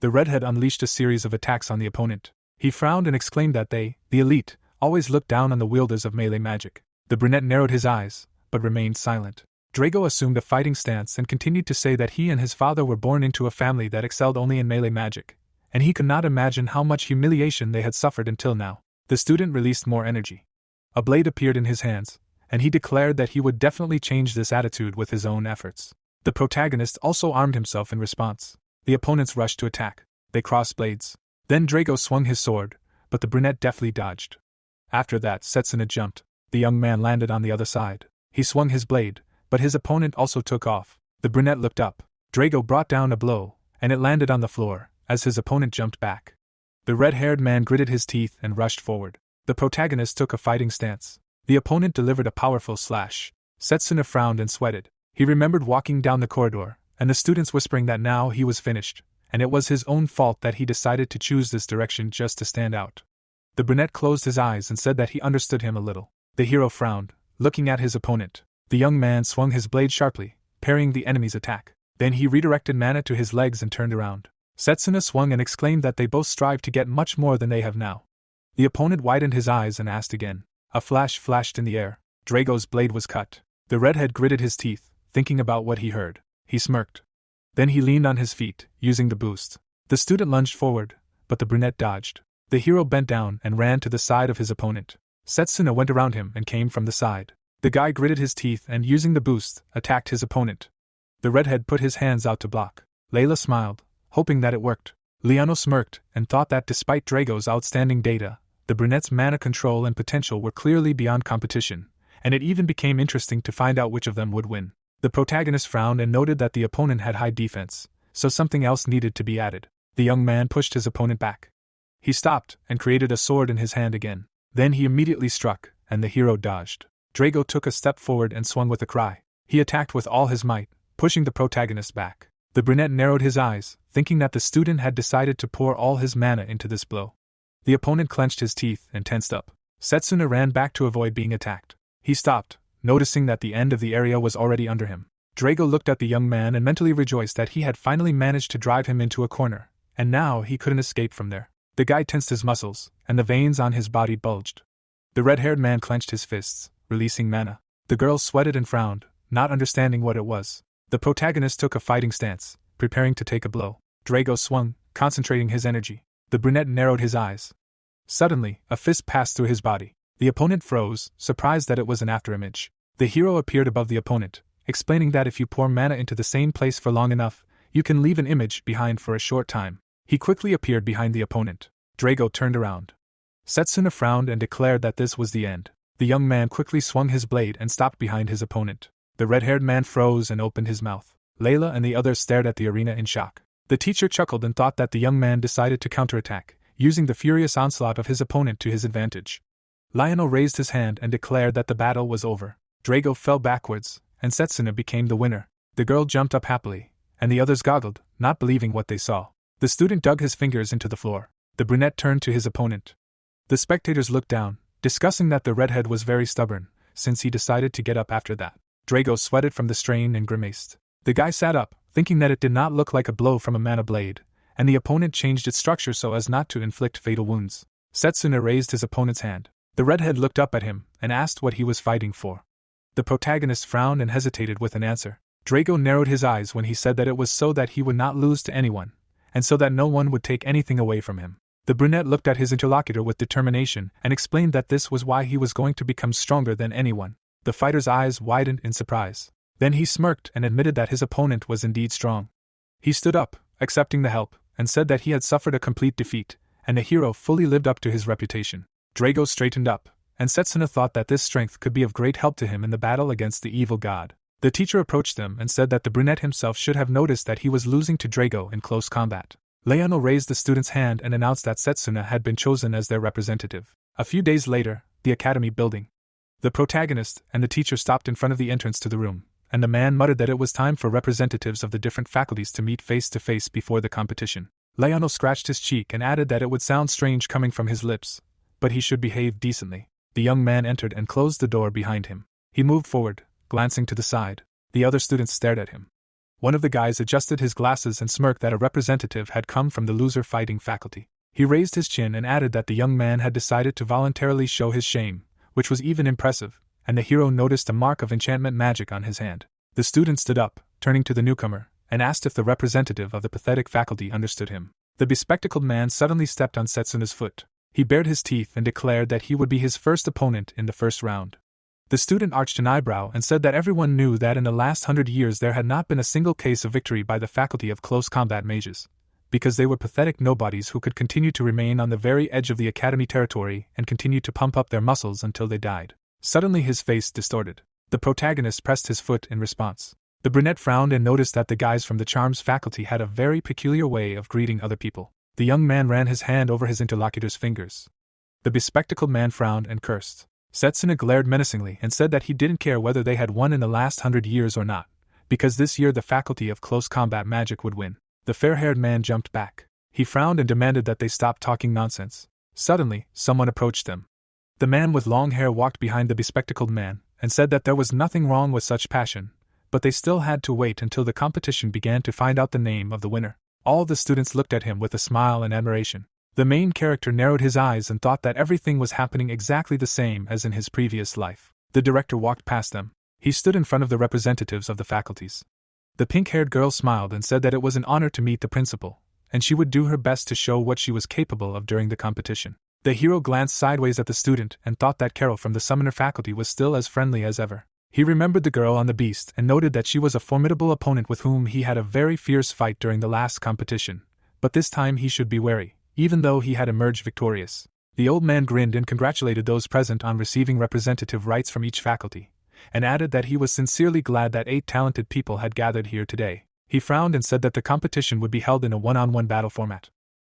The redhead unleashed a series of attacks on the opponent. He frowned and exclaimed that they, the elite, always looked down on the wielders of melee magic. The brunette narrowed his eyes, but remained silent. Drago assumed a fighting stance and continued to say that he and his father were born into a family that excelled only in melee magic, and he could not imagine how much humiliation they had suffered until now. The student released more energy. A blade appeared in his hands, and he declared that he would definitely change this attitude with his own efforts. The protagonist also armed himself in response. The opponents rushed to attack. They crossed blades. Then Drago swung his sword, but the brunette deftly dodged. After that, Setsuna jumped. The young man landed on the other side. He swung his blade, but his opponent also took off. The brunette looked up. Drago brought down a blow, and it landed on the floor, as his opponent jumped back. The red-haired man gritted his teeth and rushed forward. The protagonist took a fighting stance. The opponent delivered a powerful slash. Setsuna frowned and sweated. He remembered walking down the corridor, and the students whispering that now he was finished, and it was his own fault that he decided to choose this direction just to stand out. The brunette closed his eyes and said that he understood him a little. The hero frowned, looking at his opponent. The young man swung his blade sharply, parrying the enemy's attack. Then he redirected mana to his legs and turned around. Setsuna swung and exclaimed that they both strive to get much more than they have now. The opponent widened his eyes and asked again. A flash flashed in the air. Drago's blade was cut. The redhead gritted his teeth, thinking about what he heard. He smirked. Then he leaned on his feet, using the boost. The student lunged forward, but the brunette dodged. The hero bent down and ran to the side of his opponent. Setsuna went around him and came from the side. The guy gritted his teeth and, using the boost, attacked his opponent. The redhead put his hands out to block. Layla smiled, hoping that it worked. Liano smirked and thought that despite Drago's outstanding data, the brunette's mana control and potential were clearly beyond competition, and it even became interesting to find out which of them would win. The protagonist frowned and noted that the opponent had high defense, so something else needed to be added. The young man pushed his opponent back. He stopped and created a sword in his hand again. Then he immediately struck, and the hero dodged. Drago took a step forward and swung with a cry. He attacked with all his might, pushing the protagonist back. The brunette narrowed his eyes, thinking that the student had decided to pour all his mana into this blow. The opponent clenched his teeth and tensed up. Setsuna ran back to avoid being attacked. He stopped, noticing that the end of the area was already under him. Drago looked at the young man and mentally rejoiced that he had finally managed to drive him into a corner, and now he couldn't escape from there. The guy tensed his muscles, and the veins on his body bulged. The red-haired man clenched his fists, releasing mana. The girl sweated and frowned, not understanding what it was. The protagonist took a fighting stance, preparing to take a blow. Drago swung, concentrating his energy. The brunette narrowed his eyes. Suddenly, a fist passed through his body. The opponent froze, surprised that it was an afterimage. The hero appeared above the opponent, explaining that if you pour mana into the same place for long enough, you can leave an image behind for a short time. He quickly appeared behind the opponent. Drago turned around. Setsuna frowned and declared that this was the end. The young man quickly swung his blade and stopped behind his opponent. The red-haired man froze and opened his mouth. Layla and the others stared at the arena in shock. The teacher chuckled and thought that the young man decided to counterattack, using the furious onslaught of his opponent to his advantage. Lionel raised his hand and declared that the battle was over. Drago fell backwards, and Setsuna became the winner. The girl jumped up happily, and the others goggled, not believing what they saw. The student dug his fingers into the floor. The brunette turned to his opponent. The spectators looked down, discussing that the redhead was very stubborn, since he decided to get up after that. Drago sweated from the strain and grimaced. The guy sat up, thinking that it did not look like a blow from a mana blade, and the opponent changed its structure so as not to inflict fatal wounds. Setsuna raised his opponent's hand. The redhead looked up at him and asked what he was fighting for. The protagonist frowned and hesitated with an answer. Drago narrowed his eyes when he said that it was so that he would not lose to anyone, and so that no one would take anything away from him. The brunette looked at his interlocutor with determination and explained that this was why he was going to become stronger than anyone. The fighter's eyes widened in surprise. Then he smirked and admitted that his opponent was indeed strong. He stood up, accepting the help, and said that he had suffered a complete defeat, and the hero fully lived up to his reputation. Drago straightened up, and Setsuna thought that this strength could be of great help to him in the battle against the evil god. The teacher approached them and said that the brunette himself should have noticed that he was losing to Drago in close combat. Leano raised the student's hand and announced that Setsuna had been chosen as their representative. A few days later, the academy building. The protagonist and the teacher stopped in front of the entrance to the room, and the man muttered that it was time for representatives of the different faculties to meet face to face before the competition. Leano scratched his cheek and added that it would sound strange coming from his lips, but he should behave decently. The young man entered and closed the door behind him. He moved forward, glancing to the side. The other students stared at him. One of the guys adjusted his glasses and smirked that a representative had come from the loser fighting faculty. He raised his chin and added that the young man had decided to voluntarily show his shame, which was even impressive, and the hero noticed a mark of enchantment magic on his hand. The student stood up, turning to the newcomer, and asked if the representative of the pathetic faculty understood him. The bespectacled man suddenly stepped on Setsuna's foot. He bared his teeth and declared that he would be his first opponent in the first round. The student arched an eyebrow and said that everyone knew that in the last 100 years there had not been a single case of victory by the faculty of close combat mages, because they were pathetic nobodies who could continue to remain on the very edge of the academy territory and continue to pump up their muscles until they died. Suddenly his face distorted. The protagonist pressed his foot in response. The brunette frowned and noticed that the guys from the charms faculty had a very peculiar way of greeting other people. The young man ran his hand over his interlocutor's fingers. The bespectacled man frowned and cursed. Setsuna glared menacingly and said that he didn't care whether they had won in the last 100 years or not, because this year the faculty of close combat magic would win. The fair-haired man jumped back. He frowned and demanded that they stop talking nonsense. Suddenly, someone approached them. The man with long hair walked behind the bespectacled man and said that there was nothing wrong with such passion, but they still had to wait until the competition began to find out the name of the winner. All the students looked at him with a smile and admiration. The main character narrowed his eyes and thought that everything was happening exactly the same as in his previous life. The director walked past them. He stood in front of the representatives of the faculties. The pink-haired girl smiled and said that it was an honor to meet the principal, and she would do her best to show what she was capable of during the competition. The hero glanced sideways at the student and thought that Carol from the summoner faculty was still as friendly as ever. He remembered the girl on the beast and noted that she was a formidable opponent with whom he had a very fierce fight during the last competition, but this time he should be wary, even though he had emerged victorious. The old man grinned and congratulated those present on receiving representative rights from each faculty, and added that he was sincerely glad that 8 talented people had gathered here today. He frowned and said that the competition would be held in a one-on-one battle format.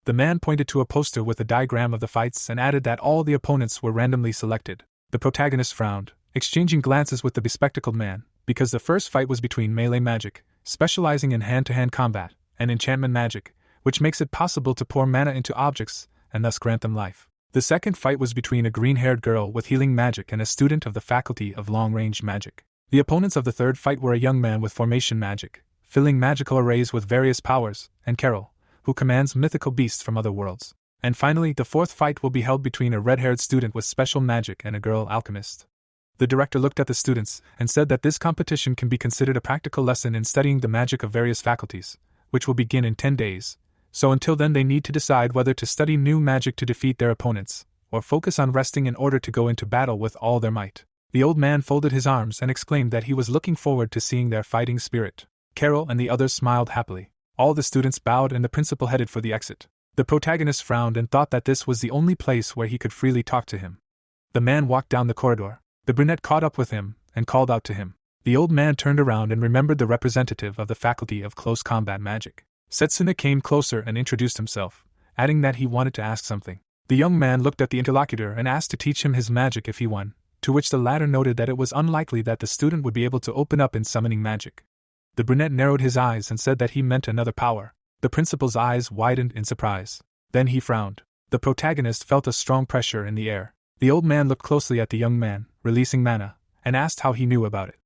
The man pointed to a poster with a diagram of the fights and added that all the opponents were randomly selected. The protagonist frowned, exchanging glances with the bespectacled man, because the first fight was between melee magic, specializing in hand-to-hand combat, and enchantment magic, which makes it possible to pour mana into objects and thus grant them life. The second fight was between a green-haired girl with healing magic and a student of the faculty of long-range magic. The opponents of the third fight were a young man with formation magic, filling magical arrays with various powers, and Carol, who commands mythical beasts from other worlds. And finally, the fourth fight will be held between a red-haired student with special magic and a girl alchemist. The director looked at the students and said that this competition can be considered a practical lesson in studying the magic of various faculties, which will begin in 10 days. So until then they need to decide whether to study new magic to defeat their opponents, or focus on resting in order to go into battle with all their might. The old man folded his arms and exclaimed that he was looking forward to seeing their fighting spirit. Carol and the others smiled happily. All the students bowed and the principal headed for the exit. The protagonist frowned and thought that this was the only place where he could freely talk to him. The man walked down the corridor. The brunette caught up with him and called out to him. The old man turned around and remembered the representative of the faculty of close combat magic. Setsuna came closer and introduced himself, adding that he wanted to ask something. The young man looked at the interlocutor and asked to teach him his magic if he won, to which the latter noted that it was unlikely that the student would be able to open up in summoning magic. The brunette narrowed his eyes and said that he meant another power. The principal's eyes widened in surprise. Then he frowned. The protagonist felt a strong pressure in the air. The old man looked closely at the young man, releasing mana, and asked how he knew about it.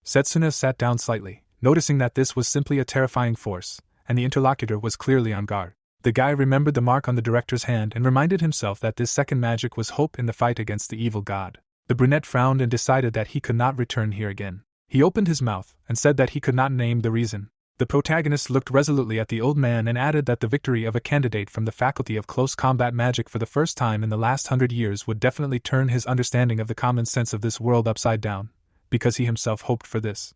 Setsuna sat down slightly, noticing that this was simply a terrifying force, and the interlocutor was clearly on guard. The guy remembered the mark on the director's hand and reminded himself that this second magic was hope in the fight against the evil god. The brunette frowned and decided that he could not return here again. He opened his mouth and said that he could not name the reason. The protagonist looked resolutely at the old man and added that the victory of a candidate from the faculty of close combat magic for the first time in the last 100 years would definitely turn his understanding of the common sense of this world upside down, because he himself hoped for this.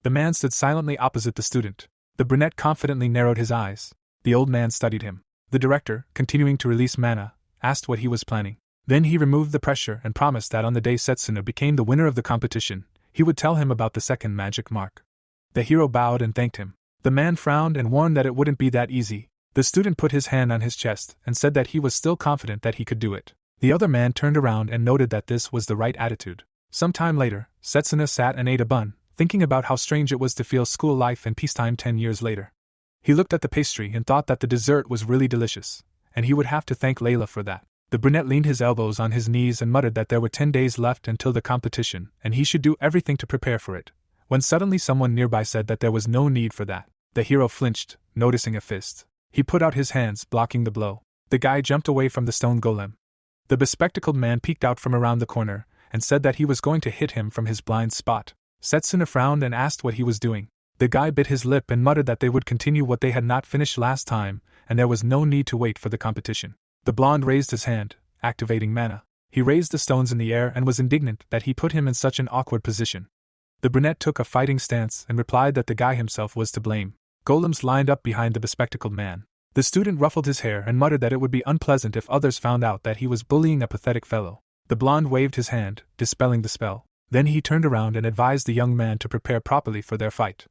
The man stood silently opposite the student. The brunette confidently narrowed his eyes. The old man studied him. The director, continuing to release mana, asked what he was planning. Then he removed the pressure and promised that on the day Setsuna became the winner of the competition, he would tell him about the second magic mark. The hero bowed and thanked him. The man frowned and warned that it wouldn't be that easy. The student put his hand on his chest and said that he was still confident that he could do it. The other man turned around and noted that this was the right attitude. Some time later, Setsuna sat and ate a bun, thinking about how strange it was to feel school life and peacetime 10 years later. He looked at the pastry and thought that the dessert was really delicious, and he would have to thank Layla for that. The brunette leaned his elbows on his knees and muttered that there were 10 days left until the competition, and he should do everything to prepare for it, when suddenly someone nearby said that there was no need for that. The hero flinched, noticing a fist. He put out his hands, blocking the blow. The guy jumped away from the stone golem. The bespectacled man peeked out from around the corner, and said that he was going to hit him from his blind spot. Setsuna frowned and asked what he was doing. The guy bit his lip and muttered that they would continue what they had not finished last time, and there was no need to wait for the competition. The blonde raised his hand, activating mana. He raised the stones in the air and was indignant that he put him in such an awkward position. The brunette took a fighting stance and replied that the guy himself was to blame. Golems lined up behind the bespectacled man. The student ruffled his hair and muttered that it would be unpleasant if others found out that he was bullying a pathetic fellow. The blonde waved his hand, dispelling the spell. Then he turned around and advised the young man to prepare properly for their fight.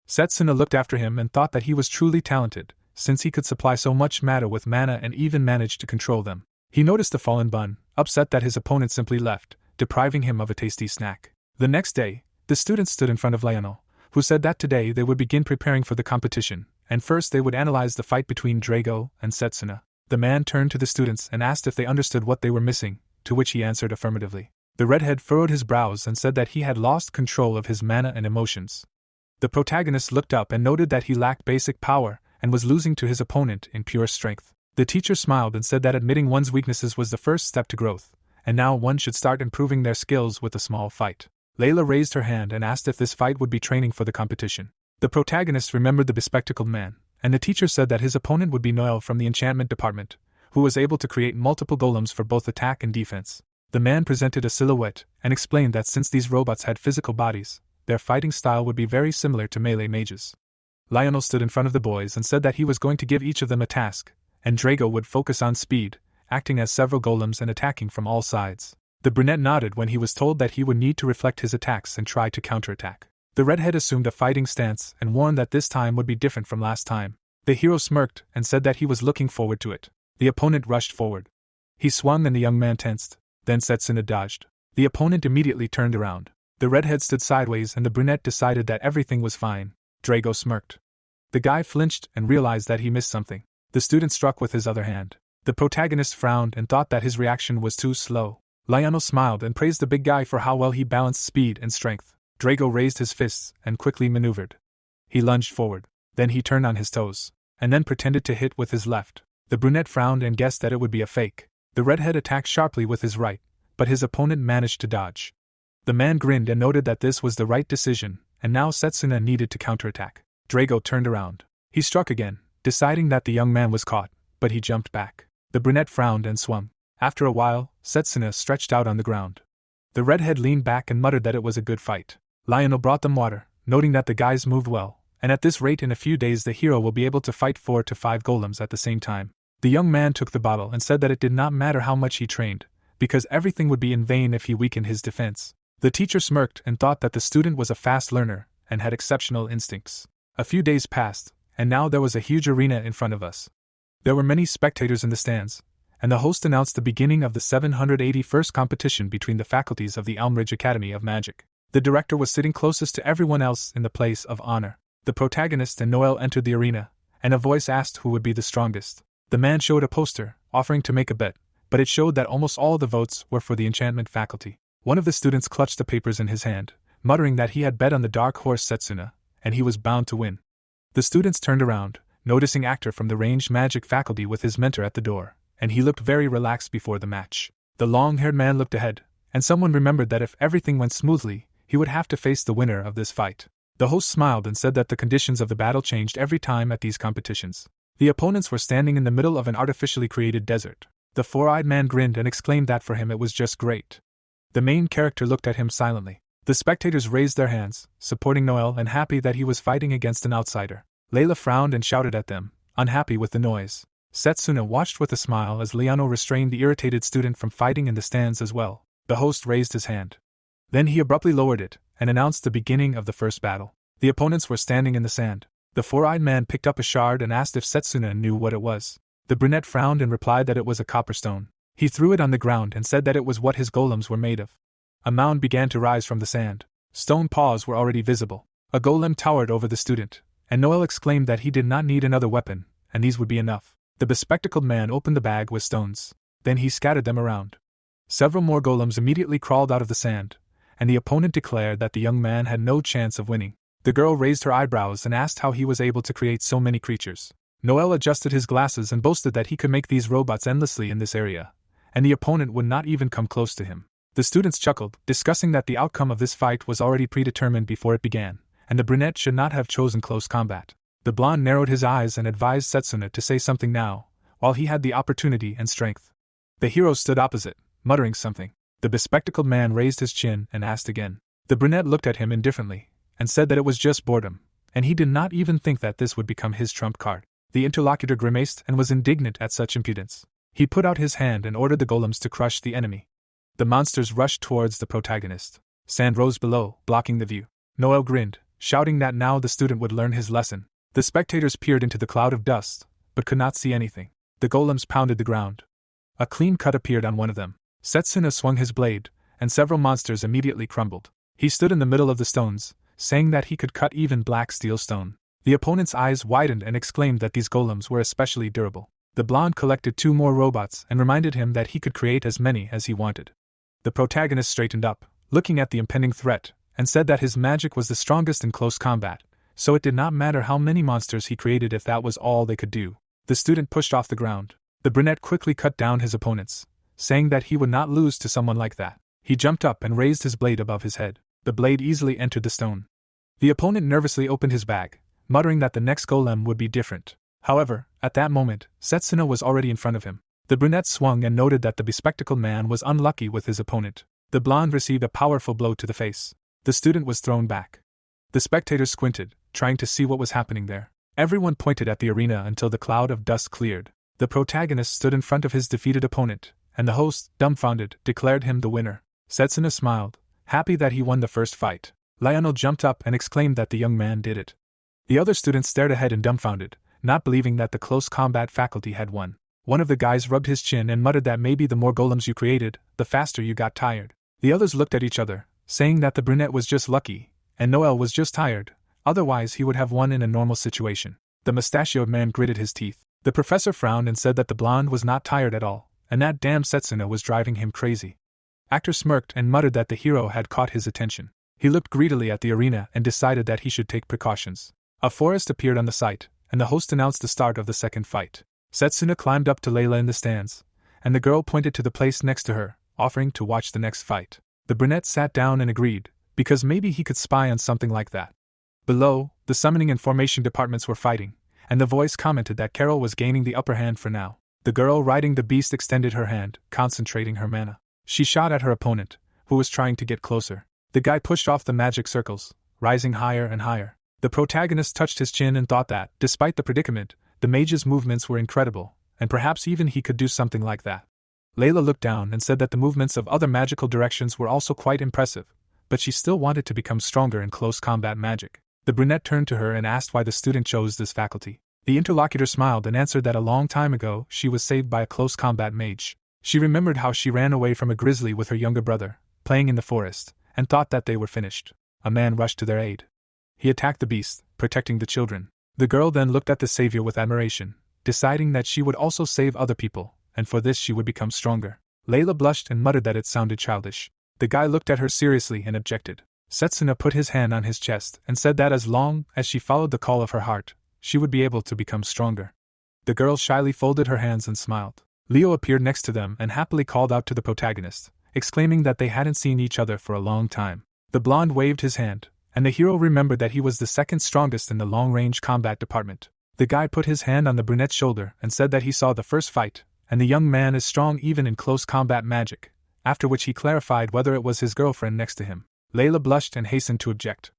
Setsuna looked after him and thought that he was truly talented, since he could supply so much matter with mana and even managed to control them. He noticed the fallen bun, upset that his opponent simply left, depriving him of a tasty snack. The next day, the students stood in front of Lionel, who said that today they would begin preparing for the competition, and first they would analyze the fight between Drago and Setsuna. The man turned to the students and asked if they understood what they were missing, to which he answered affirmatively. The redhead furrowed his brows and said that he had lost control of his mana and emotions. The protagonist looked up and noted that he lacked basic power and was losing to his opponent in pure strength. The teacher smiled and said that admitting one's weaknesses was the first step to growth, and now one should start improving their skills with a small fight. Layla raised her hand and asked if this fight would be training for the competition. The protagonist remembered the bespectacled man, and the teacher said that his opponent would be Noel from the enchantment department, who was able to create multiple golems for both attack and defense. The man presented a silhouette and explained that since these robots had physical bodies, their fighting style would be very similar to melee mages. Lionel stood in front of the boys and said that he was going to give each of them a task, and Drago would focus on speed, acting as several golems and attacking from all sides. The brunette nodded when he was told that he would need to reflect his attacks and try to counterattack. The redhead assumed a fighting stance and warned that this time would be different from last time. The hero smirked and said that he was looking forward to it. The opponent rushed forward. He swung and the young man tensed, then Setsuna dodged. The opponent immediately turned around. The redhead stood sideways and the brunette decided that everything was fine. Drago smirked. The guy flinched and realized that he missed something. The student struck with his other hand. The protagonist frowned and thought that his reaction was too slow. Lionel smiled and praised the big guy for how well he balanced speed and strength. Drago raised his fists and quickly maneuvered. He lunged forward. Then he turned on his toes, and then pretended to hit with his left. The brunette frowned and guessed that it would be a fake. The redhead attacked sharply with his right, but his opponent managed to dodge. The man grinned and noted that this was the right decision, and now Setsuna needed to counterattack. Drago turned around. He struck again, deciding that the young man was caught, but he jumped back. The brunette frowned and swung. After a while, Setsuna stretched out on the ground. The redhead leaned back and muttered that it was a good fight. Lionel brought them water, noting that the guys moved well, and at this rate in a few days the hero will be able to fight 4 to 5 golems at the same time. The young man took the bottle and said that it did not matter how much he trained, because everything would be in vain if he weakened his defense. The teacher smirked and thought that the student was a fast learner and had exceptional instincts. A few days passed, and now there was a huge arena in front of us. There were many spectators in the stands, and the host announced the beginning of the 781st competition between the faculties of the Elmridge Academy of Magic. The director was sitting closest to everyone else in the place of honor. The protagonist and Noel entered the arena, and a voice asked who would be the strongest. The man showed a poster, offering to make a bet, but it showed that almost all the votes were for the enchantment faculty. One of the students clutched the papers in his hand, muttering that he had bet on the dark horse Setsuna, and he was bound to win. The students turned around, noticing actor from the ranged magic faculty with his mentor at the door, and he looked very relaxed before the match. The long-haired man looked ahead, and someone remembered that if everything went smoothly, he would have to face the winner of this fight. The host smiled and said that the conditions of the battle changed every time at these competitions. The opponents were standing in the middle of an artificially created desert. The four-eyed man grinned and exclaimed that for him it was just great. The main character looked at him silently. The spectators raised their hands, supporting Noel and happy that he was fighting against an outsider. Layla frowned and shouted at them, unhappy with the noise. Setsuna watched with a smile as Liano restrained the irritated student from fighting in the stands as well. The host raised his hand. Then he abruptly lowered it, and announced the beginning of the first battle. The opponents were standing in the sand. The four-eyed man picked up a shard and asked if Setsuna knew what it was. The brunette frowned and replied that it was a copper stone. He threw it on the ground and said that it was what his golems were made of. A mound began to rise from the sand. Stone paws were already visible. A golem towered over the student, and Noel exclaimed that he did not need another weapon, and these would be enough. The bespectacled man opened the bag with stones. Then he scattered them around. Several more golems immediately crawled out of the sand, and the opponent declared that the young man had no chance of winning. The girl raised her eyebrows and asked how he was able to create so many creatures. Noel adjusted his glasses and boasted that he could make these robots endlessly in this area, and the opponent would not even come close to him. The students chuckled, discussing that the outcome of this fight was already predetermined before it began, and the brunette should not have chosen close combat. The blonde narrowed his eyes and advised Setsuna to say something now, while he had the opportunity and strength. The hero stood opposite, muttering something. The bespectacled man raised his chin and asked again. The brunette looked at him indifferently, and said that it was just boredom, and he did not even think that this would become his trump card. The interlocutor grimaced and was indignant at such impudence. He put out his hand and ordered the golems to crush the enemy. The monsters rushed towards the protagonist. Sand rose below, blocking the view. Noel grinned, shouting that now the student would learn his lesson. The spectators peered into the cloud of dust, but could not see anything. The golems pounded the ground. A clean cut appeared on one of them. Setsuna swung his blade, and several monsters immediately crumbled. He stood in the middle of the stones, saying that he could cut even black steel stone. The opponent's eyes widened and exclaimed that these golems were especially durable. The blonde collected 2 more robots and reminded him that he could create as many as he wanted. The protagonist straightened up, looking at the impending threat, and said that his magic was the strongest in close combat, so it did not matter how many monsters he created if that was all they could do. The student pushed off the ground. The brunette quickly cut down his opponents, saying that he would not lose to someone like that. He jumped up and raised his blade above his head. The blade easily entered the stone. The opponent nervously opened his bag, muttering that the next golem would be different. However, at that moment, Setsuna was already in front of him. The brunette swung and noted that the bespectacled man was unlucky with his opponent. The blonde received a powerful blow to the face. The student was thrown back. The spectators squinted, trying to see what was happening there. Everyone pointed at the arena until the cloud of dust cleared. The protagonist stood in front of his defeated opponent, and the host, dumbfounded, declared him the winner. Setsuna smiled, happy that he won the first fight. Lionel jumped up and exclaimed that the young man did it. The other students stared ahead and dumbfounded, not believing that the close combat faculty had won. One of the guys rubbed his chin and muttered that maybe the more golems you created, the faster you got tired. The others looked at each other, saying that the brunette was just lucky, and Noel was just tired, otherwise he would have won in a normal situation. The mustachioed man gritted his teeth. The professor frowned and said that the blonde was not tired at all, and that damn Setsuna was driving him crazy. Actor smirked and muttered that the hero had caught his attention. He looked greedily at the arena and decided that he should take precautions. A forest appeared on the site, and the host announced the start of the second fight. Setsuna climbed up to Layla in the stands, and the girl pointed to the place next to her, offering to watch the next fight. The brunette sat down and agreed, because maybe he could spy on something like that. Below, the summoning and formation departments were fighting, and the voice commented that Carol was gaining the upper hand for now. The girl riding the beast extended her hand, concentrating her mana. She shot at her opponent, who was trying to get closer. The guy pushed off the magic circles, rising higher and higher. The protagonist touched his chin and thought that, despite the predicament, the mage's movements were incredible, and perhaps even he could do something like that. Layla looked down and said that the movements of other magical directions were also quite impressive, but she still wanted to become stronger in close combat magic. The brunette turned to her and asked why the student chose this faculty. The interlocutor smiled and answered that a long time ago she was saved by a close combat mage. She remembered how she ran away from a grizzly with her younger brother, playing in the forest, and thought that they were finished. A man rushed to their aid. He attacked the beast, protecting the children. The girl then looked at the savior with admiration, deciding that she would also save other people, and for this she would become stronger. Layla blushed and muttered that it sounded childish. The guy looked at her seriously and objected. Setsuna put his hand on his chest and said that as long as she followed the call of her heart, she would be able to become stronger. The girl shyly folded her hands and smiled. Leo appeared next to them and happily called out to the protagonist, exclaiming that they hadn't seen each other for a long time. The blonde waved his hand, and the hero remembered that he was the second strongest in the long-range combat department. The guy put his hand on the brunette's shoulder and said that he saw the first fight, and the young man is strong even in close combat magic, after which he clarified whether it was his girlfriend next to him. Layla blushed and hastened to object.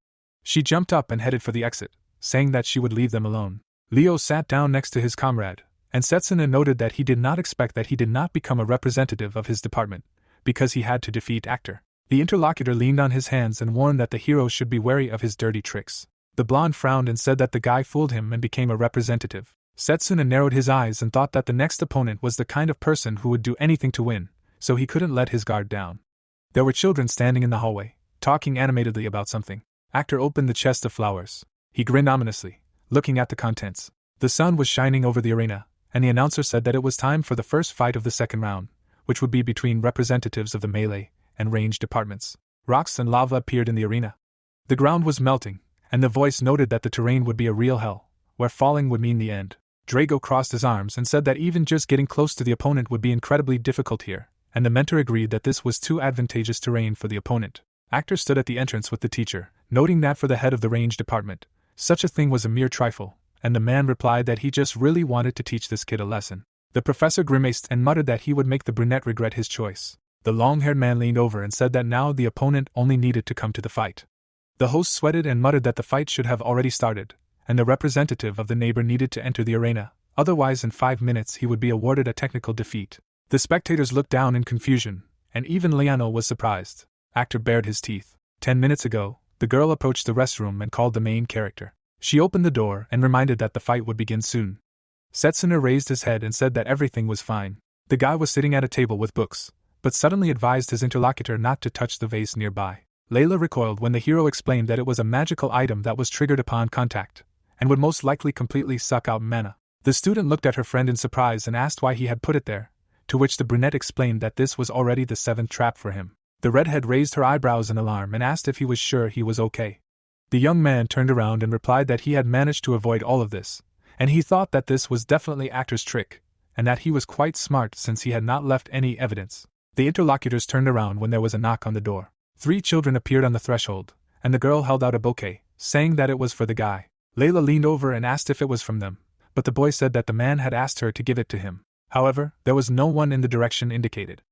She jumped up and headed for the exit, saying that she would leave them alone. Leo sat down next to his comrade, and Setsuna noted that he did not expect that he did not become a representative of his department, because he had to defeat Actor. The interlocutor leaned on his hands and warned that the hero should be wary of his dirty tricks. The blonde frowned and said that the guy fooled him and became a representative. Setsuna narrowed his eyes and thought that the next opponent was the kind of person who would do anything to win, so he couldn't let his guard down. There were children standing in the hallway, talking animatedly about something. Actor opened the chest of flowers. He grinned ominously, looking at the contents. The sun was shining over the arena, and the announcer said that it was time for the first fight of the second round, which would be between representatives of the melee and range departments. Rocks and lava appeared in the arena. The ground was melting, and the voice noted that the terrain would be a real hell, where falling would mean the end. Drago crossed his arms and said that even just getting close to the opponent would be incredibly difficult here, and the mentor agreed that this was too advantageous terrain for the opponent. Actor stood at the entrance with the teacher, noting that for the head of the range department, such a thing was a mere trifle, and the man replied that he just really wanted to teach this kid a lesson. The professor grimaced and muttered that he would make the brunette regret his choice. The long-haired man leaned over and said that now the opponent only needed to come to the fight. The host sweated and muttered that the fight should have already started, and the representative of the neighbor needed to enter the arena, otherwise in 5 minutes he would be awarded a technical defeat. The spectators looked down in confusion, and even Lionel was surprised. Actor bared his teeth. 10 minutes ago, the girl approached the restroom and called the main character. She opened the door and reminded that the fight would begin soon. Setsuna raised his head and said that everything was fine. The guy was sitting at a table with books, but suddenly advised his interlocutor not to touch the vase nearby. Layla recoiled when the hero explained that it was a magical item that was triggered upon contact, and would most likely completely suck out mana. The student looked at her friend in surprise and asked why he had put it there, to which the brunette explained that this was already the 7th trap for him. The redhead raised her eyebrows in alarm and asked if he was sure he was okay. The young man turned around and replied that he had managed to avoid all of this, and he thought that this was definitely actor's trick, and that he was quite smart since he had not left any evidence. The interlocutors turned around when there was a knock on the door. 3 children appeared on the threshold, and the girl held out a bouquet, saying that it was for the guy. Layla leaned over and asked if it was from them, but the boy said that the man had asked her to give it to him. However, there was no one in the direction indicated.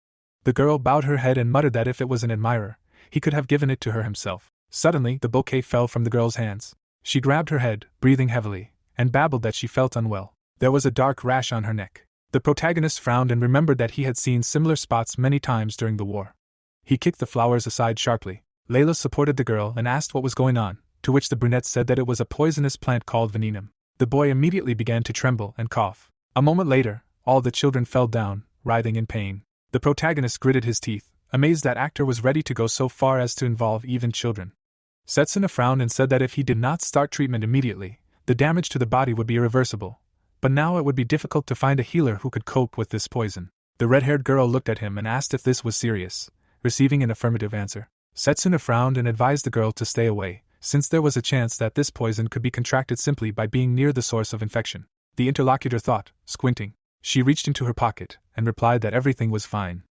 The girl bowed her head and muttered that if it was an admirer, he could have given it to her himself. Suddenly, the bouquet fell from the girl's hands. She grabbed her head, breathing heavily, and babbled that she felt unwell. There was a dark rash on her neck. The protagonist frowned and remembered that he had seen similar spots many times during the war. He kicked the flowers aside sharply. Layla supported the girl and asked what was going on, to which the brunette said that it was a poisonous plant called venenum. The boy immediately began to tremble and cough. A moment later, all the children fell down, writhing in pain. The protagonist gritted his teeth, amazed that actor was ready to go so far as to involve even children. Setsuna frowned and said that if he did not start treatment immediately, the damage to the body would be irreversible, but now it would be difficult to find a healer who could cope with this poison. The red-haired girl looked at him and asked if this was serious, receiving an affirmative answer. Setsuna frowned and advised the girl to stay away, since there was a chance that this poison could be contracted simply by being near the source of infection. The interlocutor thought, squinting. She reached into her pocket and replied that everything was fine.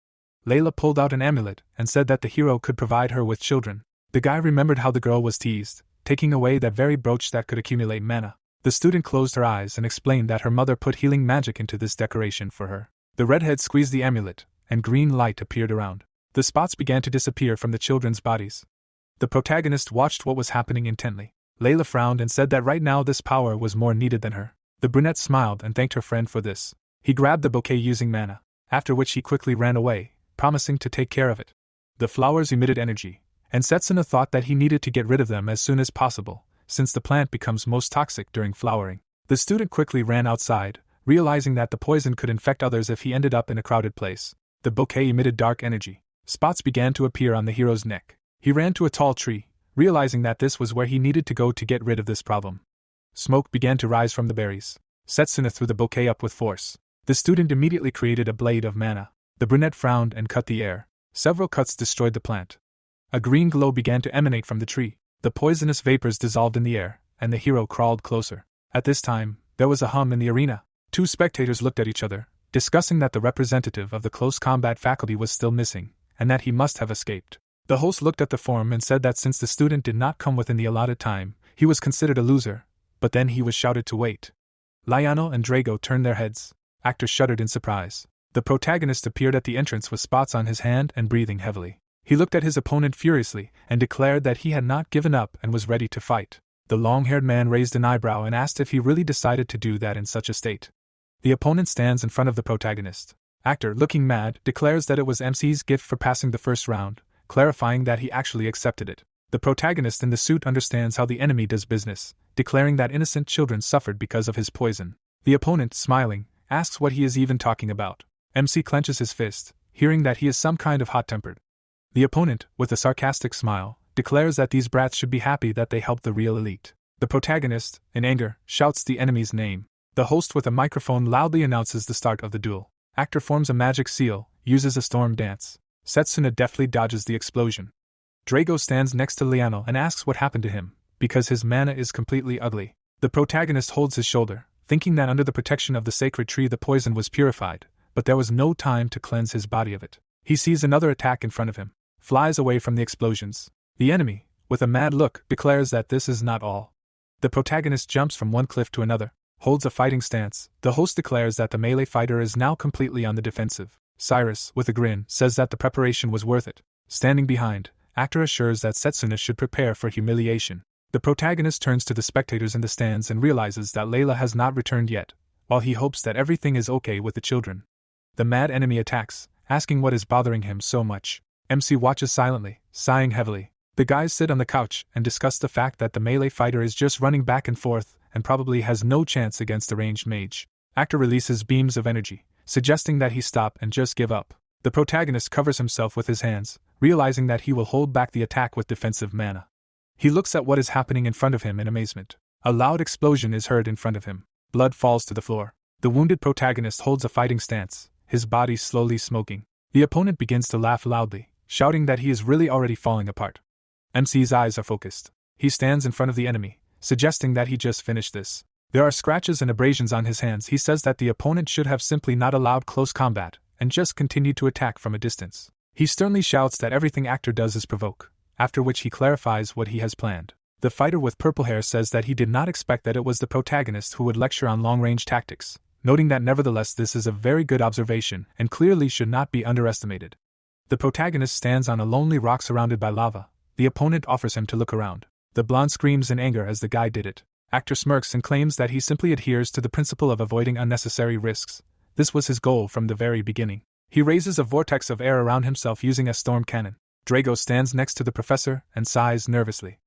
Layla pulled out an amulet and said that the hero could provide her with children. The guy remembered how the girl was teased, taking away that very brooch that could accumulate mana. The student closed her eyes and explained that her mother put healing magic into this decoration for her. The redhead squeezed the amulet, and green light appeared around. The spots began to disappear from the children's bodies. The protagonist watched what was happening intently. Layla frowned and said that right now this power was more needed than her. The brunette smiled and thanked her friend for this. He grabbed the bouquet using mana, after which he quickly ran away, promising to take care of it. The flowers emitted energy, and Setsuna thought that he needed to get rid of them as soon as possible, since the plant becomes most toxic during flowering. The student quickly ran outside, realizing that the poison could infect others if he ended up in a crowded place. The bouquet emitted dark energy. Spots began to appear on the hero's neck. He ran to a tall tree, realizing that this was where he needed to go to get rid of this problem. Smoke began to rise from the berries. Setsuna threw the bouquet up with force. The student immediately created a blade of mana. The brunette frowned and cut the air. Several cuts destroyed the plant. A green glow began to emanate from the tree. The poisonous vapors dissolved in the air, and the hero crawled closer. At this time, there was a hum in the arena. 2 spectators looked at each other, discussing that the representative of the close combat faculty was still missing, and that he must have escaped. The host looked at the form and said that since the student did not come within the allotted time, he was considered a loser, but then he was shouted to wait. Lionel and Drago turned their heads. Actor shuddered in surprise. The protagonist appeared at the entrance with spots on his hand and breathing heavily. He looked at his opponent furiously and declared that he had not given up and was ready to fight. The long-haired man raised an eyebrow and asked if he really decided to do that in such a state. The opponent stands in front of the protagonist. Actor, looking mad, declares that it was MC's gift for passing the first round, clarifying that he actually accepted it. The protagonist in the suit understands how the enemy does business, declaring that innocent children suffered because of his poison. The opponent, smiling, asks what he is even talking about. MC clenches his fist, hearing that he is some kind of hot-tempered. The opponent, with a sarcastic smile, declares that these brats should be happy that they helped the real elite. The protagonist, in anger, shouts the enemy's name. The host with a microphone loudly announces the start of the duel. Actor forms a magic seal, uses a storm dance. Setsuna deftly dodges the explosion. Drago stands next to Lionel and asks what happened to him, because his mana is completely ugly. The protagonist holds his shoulder, thinking that under the protection of the sacred tree the poison was purified, but there was no time to cleanse his body of it. He sees another attack in front of him, flies away from the explosions. The enemy, with a mad look, declares that this is not all. The protagonist jumps from one cliff to another, holds a fighting stance. The host declares that the melee fighter is now completely on the defensive. Cyrus, with a grin, says that the preparation was worth it. Standing behind, actor assures that Setsuna should prepare for humiliation. The protagonist turns to the spectators in the stands and realizes that Layla has not returned yet, while he hopes that everything is okay with the children. The mad enemy attacks, asking what is bothering him so much. MC watches silently, sighing heavily. The guys sit on the couch and discuss the fact that the melee fighter is just running back and forth and probably has no chance against the ranged mage. Actor releases beams of energy, suggesting that he stop and just give up. The protagonist covers himself with his hands, realizing that he will hold back the attack with defensive mana. He looks at what is happening in front of him in amazement. A loud explosion is heard in front of him. Blood falls to the floor. The wounded protagonist holds a fighting stance, his body slowly smoking. The opponent begins to laugh loudly, shouting that he is really already falling apart. MC's eyes are focused. He stands in front of the enemy, suggesting that he just finished this. There are scratches and abrasions on his hands. He says that the opponent should have simply not allowed close combat, and just continued to attack from a distance. He sternly shouts that everything actor does is provoke, after which he clarifies what he has planned. The fighter with purple hair says that he did not expect that it was the protagonist who would lecture on long-range tactics, noting that nevertheless this is a very good observation and clearly should not be underestimated. The protagonist stands on a lonely rock surrounded by lava. The opponent offers him to look around. The blonde screams in anger as the guy did it. Actor smirks and claims that he simply adheres to the principle of avoiding unnecessary risks. This was his goal from the very beginning. He raises a vortex of air around himself using a storm cannon. Drago stands next to the professor and sighs nervously.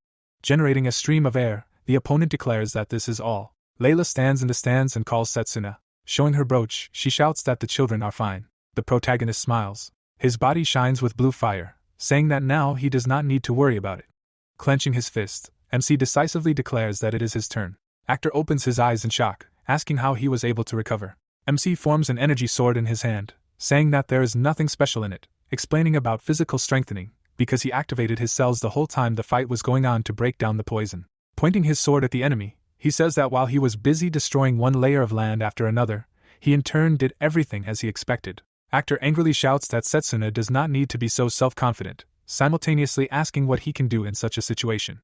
Generating a stream of air, the opponent declares that this is all. Layla stands in the stands and calls Setsuna. Showing her brooch, she shouts that the children are fine. The protagonist smiles. His body shines with blue fire, saying that now he does not need to worry about it. Clenching his fist, MC decisively declares that it is his turn. Actor opens his eyes in shock, asking how he was able to recover. MC forms an energy sword in his hand, saying that there is nothing special in it, explaining about physical strengthening, because he activated his cells the whole time the fight was going on to break down the poison. Pointing his sword at the enemy, he says that while he was busy destroying one layer of land after another, he in turn did everything as he expected. Actor angrily shouts that Setsuna does not need to be so self-confident, simultaneously asking what he can do in such a situation.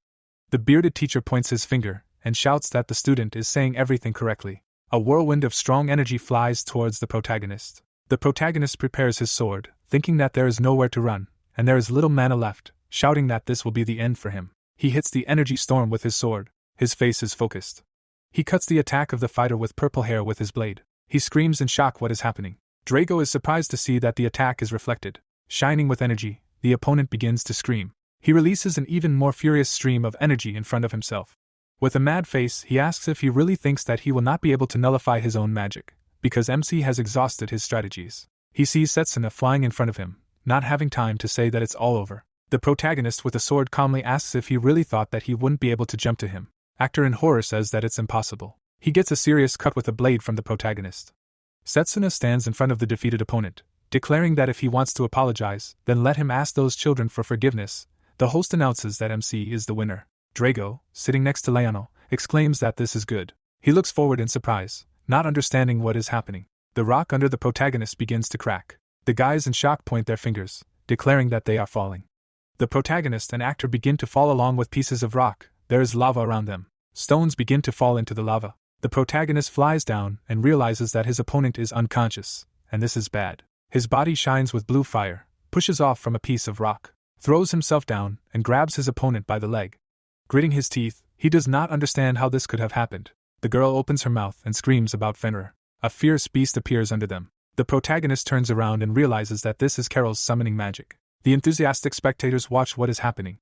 The bearded teacher points his finger and shouts that the student is saying everything correctly. A whirlwind of strong energy flies towards the protagonist. The protagonist prepares his sword, thinking that there is nowhere to run, and there is little mana left, shouting that this will be the end for him. He hits the energy storm with his sword. His face is focused. He cuts the attack of the fighter with purple hair with his blade. He screams in shock what is happening. Drago is surprised to see that the attack is reflected. Shining with energy, the opponent begins to scream. He releases an even more furious stream of energy in front of himself. With a mad face, he asks if he really thinks that he will not be able to nullify his own magic, because MC has exhausted his strategies. He sees Setsuna flying in front of him, not having time to say that it's all over. The protagonist with the sword calmly asks if he really thought that he wouldn't be able to jump to him. Actor in horror says that it's impossible. He gets a serious cut with a blade from the protagonist. Setsuna stands in front of the defeated opponent, declaring that if he wants to apologize, then let him ask those children for forgiveness. The host announces that MC is the winner. Drago, sitting next to Leonel, exclaims that this is good. He looks forward in surprise, not understanding what is happening. The rock under the protagonist begins to crack. The guys in shock point their fingers, declaring that they are falling. The protagonist and actor begin to fall along with pieces of rock. There is lava around them. Stones begin to fall into the lava. The protagonist flies down and realizes that his opponent is unconscious, and this is bad. His body shines with blue fire, pushes off from a piece of rock, throws himself down, and grabs his opponent by the leg. Gritting his teeth, he does not understand how this could have happened. The girl opens her mouth and screams about Fenrir. A fierce beast appears under them. The protagonist turns around and realizes that this is Carol's summoning magic. The enthusiastic spectators watch what is happening.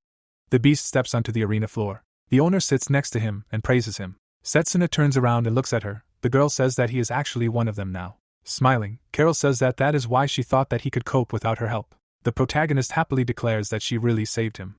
The beast steps onto the arena floor. The owner sits next to him and praises him. Setsuna turns around and looks at her. The girl says that he is actually one of them now. Smiling, Carol says that that is why she thought that he could cope without her help. The protagonist happily declares that she really saved him.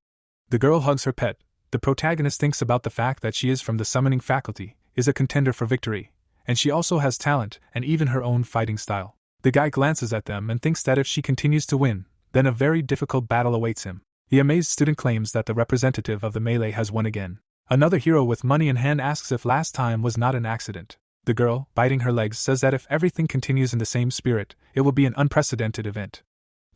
The girl hugs her pet. The protagonist thinks about the fact that she is from the summoning faculty, is a contender for victory, and she also has talent and even her own fighting style. The guy glances at them and thinks that if she continues to win, then a very difficult battle awaits him. The amazed student claims that the representative of the melee has won again. Another hero with money in hand asks if last time was not an accident. The girl, biting her legs, says that if everything continues in the same spirit, it will be an unprecedented event.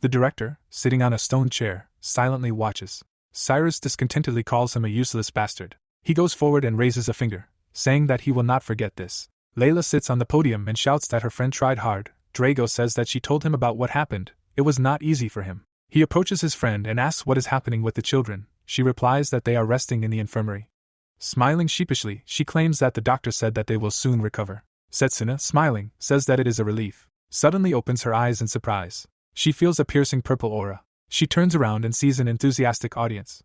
The director, sitting on a stone chair, silently watches. Cyrus discontentedly calls him a useless bastard. He goes forward and raises a finger, saying that he will not forget this. Layla sits on the podium and shouts that her friend tried hard. Drago says that she told him about what happened. It was not easy for him. He approaches his friend and asks what is happening with the children. She replies that they are resting in the infirmary. Smiling sheepishly, she claims that the doctor said that they will soon recover. Setsuna, smiling, says that it is a relief. Suddenly opens her eyes in surprise. She feels a piercing purple aura. She turns around and sees an enthusiastic audience.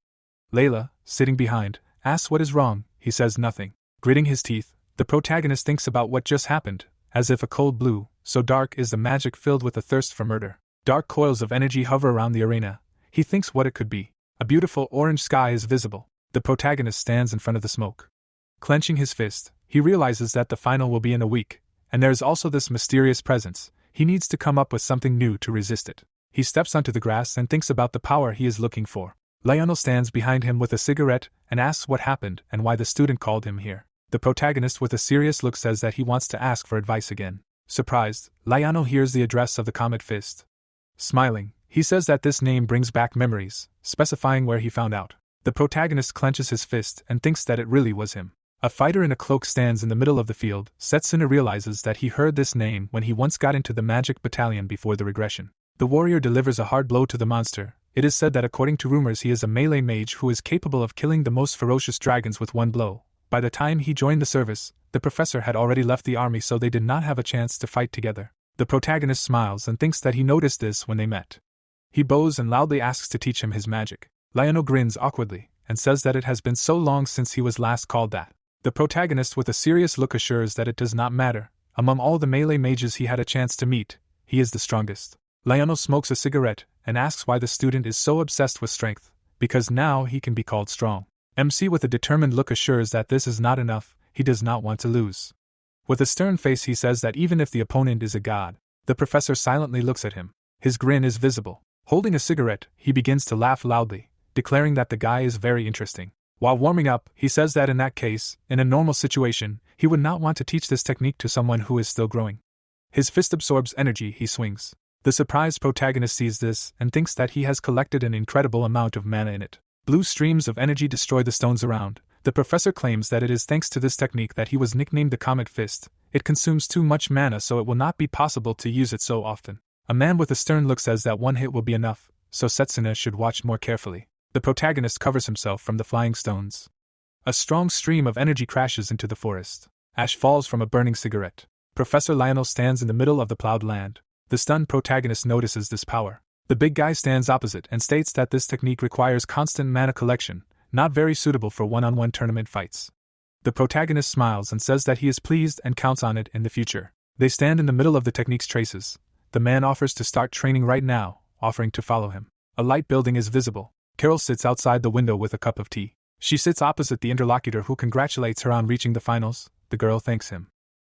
Layla, sitting behind, asks what is wrong. He says nothing. Gritting his teeth, the protagonist thinks about what just happened, as if a cold blue, so dark is the magic filled with a thirst for murder. Dark coils of energy hover around the arena. He thinks what it could be. A beautiful orange sky is visible. The protagonist stands in front of the smoke. Clenching his fist, he realizes that the final will be in a week, and there is also this mysterious presence. He needs to come up with something new to resist it. He steps onto the grass and thinks about the power he is looking for. Lionel stands behind him with a cigarette and asks what happened and why the student called him here. The protagonist with a serious look says that he wants to ask for advice again. Surprised, Lionel hears the address of the Comet Fist. Smiling, he says that this name brings back memories, specifying where he found out. The protagonist clenches his fist and thinks that it really was him. A fighter in a cloak stands in the middle of the field. Setsuna realizes that he heard this name when he once got into the magic battalion before the regression. The warrior delivers a hard blow to the monster. It is said that according to rumors he is a melee mage who is capable of killing the most ferocious dragons with one blow. By the time he joined the service, the professor had already left the army, so they did not have a chance to fight together. The protagonist smiles and thinks that he noticed this when they met. He bows and loudly asks to teach him his magic. Lionel grins awkwardly and says that it has been so long since he was last called that. The protagonist with a serious look assures that it does not matter. Among all the melee mages he had a chance to meet, he is the strongest. Lionel smokes a cigarette and asks why the student is so obsessed with strength, because now he can be called strong. MC with a determined look assures that this is not enough, he does not want to lose. With a stern face he says that even if the opponent is a god, the professor silently looks at him. His grin is visible. Holding a cigarette, he begins to laugh loudly, declaring that the guy is very interesting. While warming up, he says that in that case, in a normal situation, he would not want to teach this technique to someone who is still growing. His fist absorbs energy he swings. The surprised protagonist sees this and thinks that he has collected an incredible amount of mana in it. Blue streams of energy destroy the stones around. The professor claims that it is thanks to this technique that he was nicknamed the Comet Fist. It consumes too much mana, so it will not be possible to use it so often. A man with a stern look says that one hit will be enough, so Setsuna should watch more carefully. The protagonist covers himself from the flying stones. A strong stream of energy crashes into the forest. Ash falls from a burning cigarette. Professor Lionel stands in the middle of the plowed land. The stunned protagonist notices this power. The big guy stands opposite and states that this technique requires constant mana collection, not very suitable for one-on-one tournament fights. The protagonist smiles and says that he is pleased and counts on it in the future. They stand in the middle of the technique's traces. The man offers to start training right now, offering to follow him. A light building is visible. Carol sits outside the window with a cup of tea. She sits opposite the interlocutor who congratulates her on reaching the finals. The girl thanks him.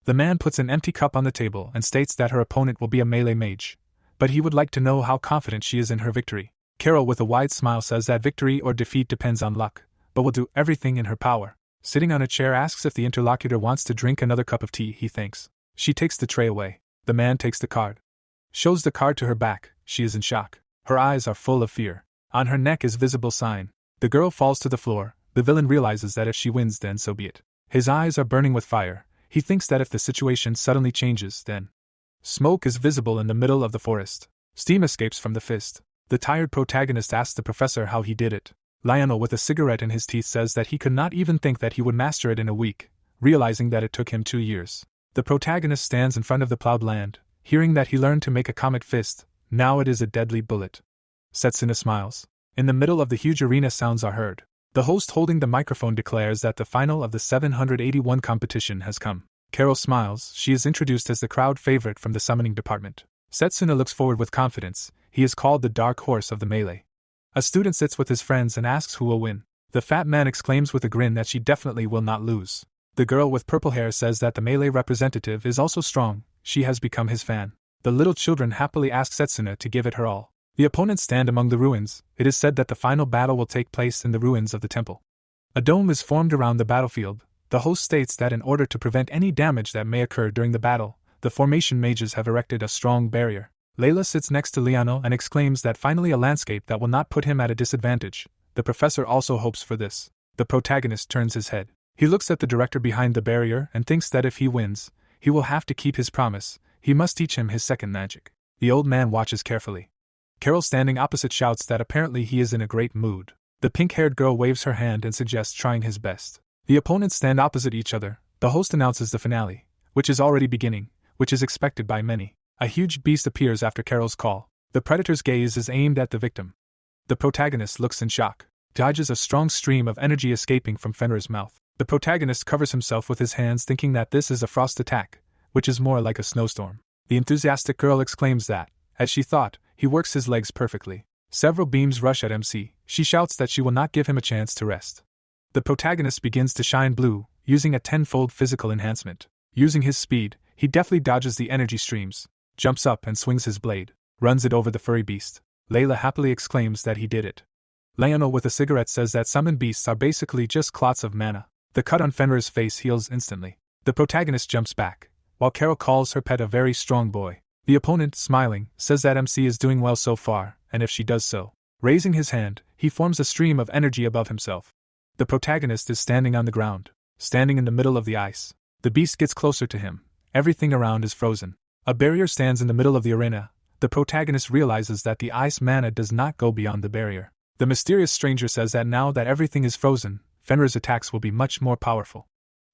The man puts an empty cup on the table and states that her opponent will be a melee mage, but he would like to know how confident she is in her victory. Carol with a wide smile says that victory or defeat depends on luck, but will do everything in her power. Sitting on a chair asks if the interlocutor wants to drink another cup of tea. He thanks. She takes the tray away. The man takes the card. Shows the card to her back. She is in shock. Her eyes are full of fear. On her neck is visible sign. The girl falls to the floor. The villain realizes that if she wins, then so be it. His eyes are burning with fire. He thinks that if the situation suddenly changes, then smoke is visible in the middle of the forest. Steam escapes from the fist. The tired protagonist asks the professor how he did it. Lionel with a cigarette in his teeth says that he could not even think that he would master it in a week, realizing that it took him 2 years. The protagonist stands in front of the plowed land, hearing that he learned to make a comet fist. Now it is a deadly bullet. Setsuna smiles. In the middle of the huge arena sounds are heard. The host holding the microphone declares that the final of the 781 competition has come. Carol smiles. She is introduced as the crowd favorite from the summoning department. Setsuna looks forward with confidence. He is called the dark horse of the melee. A student sits with his friends and asks who will win. The fat man exclaims with a grin that she definitely will not lose. The girl with purple hair says that the melee representative is also strong. She has become his fan. The little children happily ask Setsuna to give it her all. The opponents stand among the ruins. It is said that the final battle will take place in the ruins of the temple. A dome is formed around the battlefield. The host states that in order to prevent any damage that may occur during the battle, the formation mages have erected a strong barrier. Layla sits next to Lionel and exclaims that finally a landscape that will not put him at a disadvantage. The professor also hopes for this. The protagonist turns his head. He looks at the director behind the barrier and thinks that if he wins, he will have to keep his promise. He must teach him his second magic. The old man watches carefully. Carol standing opposite shouts that apparently he is in a great mood. The pink-haired girl waves her hand and suggests trying his best. The opponents stand opposite each other. The host announces the finale, which is already beginning, which is expected by many. A huge beast appears after Carol's call. The predator's gaze is aimed at the victim. The protagonist looks in shock, dodges a strong stream of energy escaping from Fenrir's mouth. The protagonist covers himself with his hands thinking that this is a frost attack, which is more like a snowstorm. The enthusiastic girl exclaims that, as she thought, he works his legs perfectly. Several beams rush at MC. She shouts that she will not give him a chance to rest. The protagonist begins to shine blue, using a tenfold physical enhancement. Using his speed, he deftly dodges the energy streams, jumps up and swings his blade, runs it over the furry beast. Layla happily exclaims that he did it. Lionel with a cigarette says that summoned beasts are basically just clots of mana. The cut on Fenrir's face heals instantly. The protagonist jumps back, while Carol calls her pet a very strong boy. The opponent, smiling, says that MC is doing well so far, and if she does so. Raising his hand, he forms a stream of energy above himself. The protagonist is standing on the ground, standing in the middle of the ice. The beast gets closer to him. Everything around is frozen. A barrier stands in the middle of the arena. The protagonist realizes that the ice mana does not go beyond the barrier. The mysterious stranger says that now that everything is frozen, Fenrir's attacks will be much more powerful.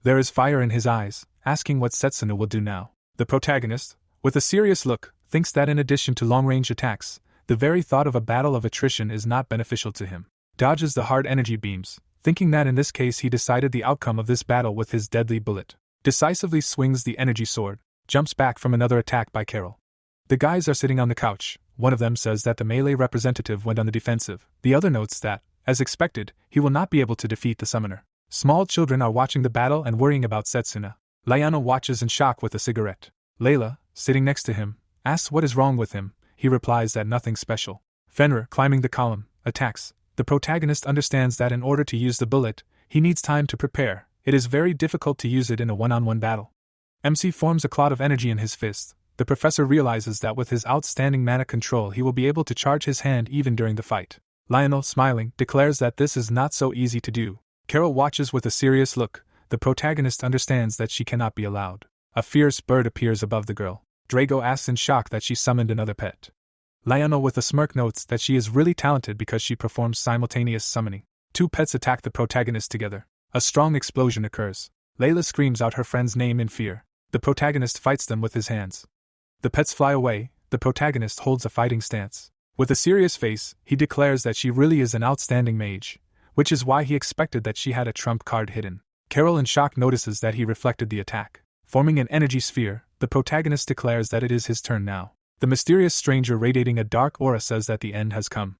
There is fire in his eyes, asking what Setsuna will do now. The protagonist, with a serious look, thinks that in addition to long-range attacks, the very thought of a battle of attrition is not beneficial to him. Dodges the hard energy beams, thinking that in this case he decided the outcome of this battle with his deadly bullet. Decisively swings the energy sword, jumps back from another attack by Carol. The guys are sitting on the couch. One of them says that the melee representative went on the defensive. The other notes that, as expected, he will not be able to defeat the summoner. Small children are watching the battle and worrying about Setsuna. Lionel watches in shock with a cigarette. Layla, sitting next to him, asks what is wrong with him. He replies that nothing special. Fenrir, climbing the column, attacks. The protagonist understands that in order to use the bullet, he needs time to prepare. It is very difficult to use it in a one-on-one battle. MC forms a cloud of energy in his fist. The professor realizes that with his outstanding mana control he will be able to charge his hand even during the fight. Lionel, smiling, declares that this is not so easy to do. Carol watches with a serious look. The protagonist understands that she cannot be allowed. A fierce bird appears above the girl. Drago asks in shock that she summoned another pet. Lionel with a smirk notes that she is really talented because she performs simultaneous summoning. Two pets attack the protagonist together. A strong explosion occurs. Layla screams out her friend's name in fear. The protagonist fights them with his hands. The pets fly away. The protagonist holds a fighting stance. With a serious face, he declares that she really is an outstanding mage, which is why he expected that she had a trump card hidden. Carol in shock notices that he reflected the attack. Forming an energy sphere, the protagonist declares that it is his turn now. The mysterious stranger radiating a dark aura says that the end has come.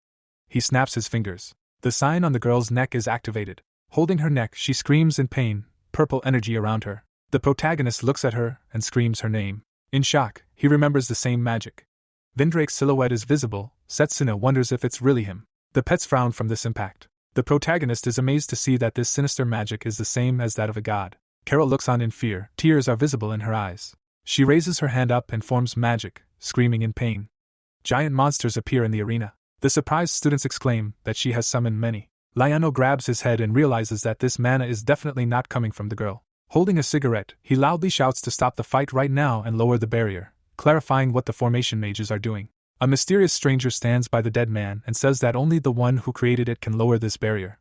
He snaps his fingers. The sign on the girl's neck is activated. Holding her neck, she screams in pain, purple energy around her. The protagonist looks at her and screams her name. In shock, he remembers the same magic. Vindrake's silhouette is visible. Setsuna wonders if it's really him. The pets frown from this impact. The protagonist is amazed to see that this sinister magic is the same as that of a god. Carol looks on in fear. Tears are visible in her eyes. She raises her hand up and forms magic, screaming in pain. Giant monsters appear in the arena. The surprised students exclaim that she has summoned many. Lionel grabs his head and realizes that this mana is definitely not coming from the girl. Holding a cigarette, he loudly shouts to stop the fight right now and lower the barrier, clarifying what the formation mages are doing. A mysterious stranger stands by the dead man and says that only the one who created it can lower this barrier.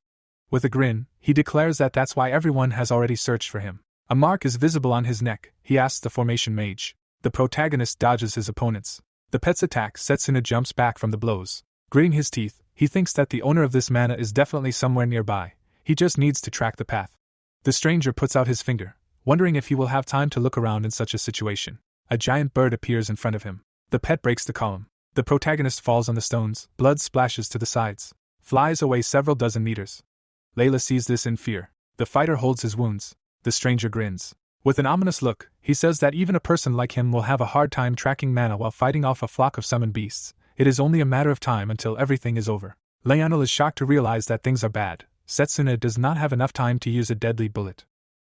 With a grin, he declares that that's why everyone has already searched for him. A mark is visible on his neck. He asks the formation mage. The protagonist dodges his opponents. The pet's attack. Setsuna jumps back from the blows. Gritting his teeth, he thinks that the owner of this mana is definitely somewhere nearby. He just needs to track the path. The stranger puts out his finger, wondering if he will have time to look around in such a situation. A giant bird appears in front of him. The pet breaks the column. The protagonist falls on the stones. Blood splashes to the sides. Flies away several dozen meters. Layla sees this in fear. The fighter holds his wounds. The stranger grins. With an ominous look, he says that even a person like him will have a hard time tracking mana while fighting off a flock of summoned beasts. It is only a matter of time until everything is over. Lionel is shocked to realize that things are bad. Setsuna does not have enough time to use a deadly bullet.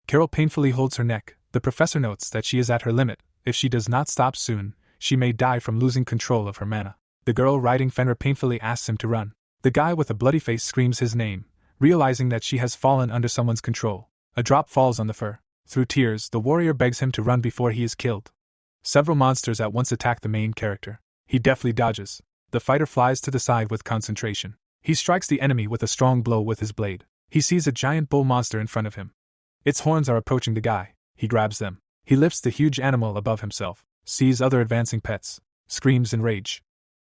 Carol painfully holds her neck. The professor notes that she is at her limit. If she does not stop soon, she may die from losing control of her mana. The girl riding Fenrir painfully asks him to run. The guy with a bloody face screams his name, realizing that she has fallen under someone's control. A drop falls on the fur. Through tears, the warrior begs him to run before he is killed. Several monsters at once attack the main character. He deftly dodges. The fighter flies to the side with concentration. He strikes the enemy with a strong blow with his blade. He sees a giant bull monster in front of him. Its horns are approaching the guy. He grabs them. He lifts the huge animal above himself, sees other advancing pets, screams in rage,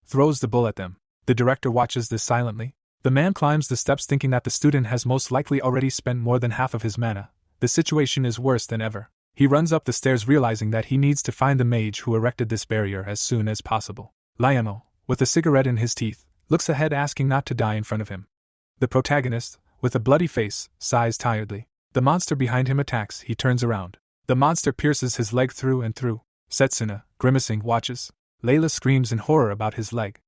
throws the bull at them. The director watches this silently. The man climbs the steps thinking that the student has most likely already spent more than half of his mana. The situation is worse than ever. He runs up the stairs realizing that he needs to find the mage who erected this barrier as soon as possible. Lionel, with a cigarette in his teeth, looks ahead asking not to die in front of him. The protagonist, with a bloody face, sighs tiredly. The monster behind him attacks. He turns around. The monster pierces his leg through and through. Setsuna, grimacing, watches. Layla screams in horror about his leg.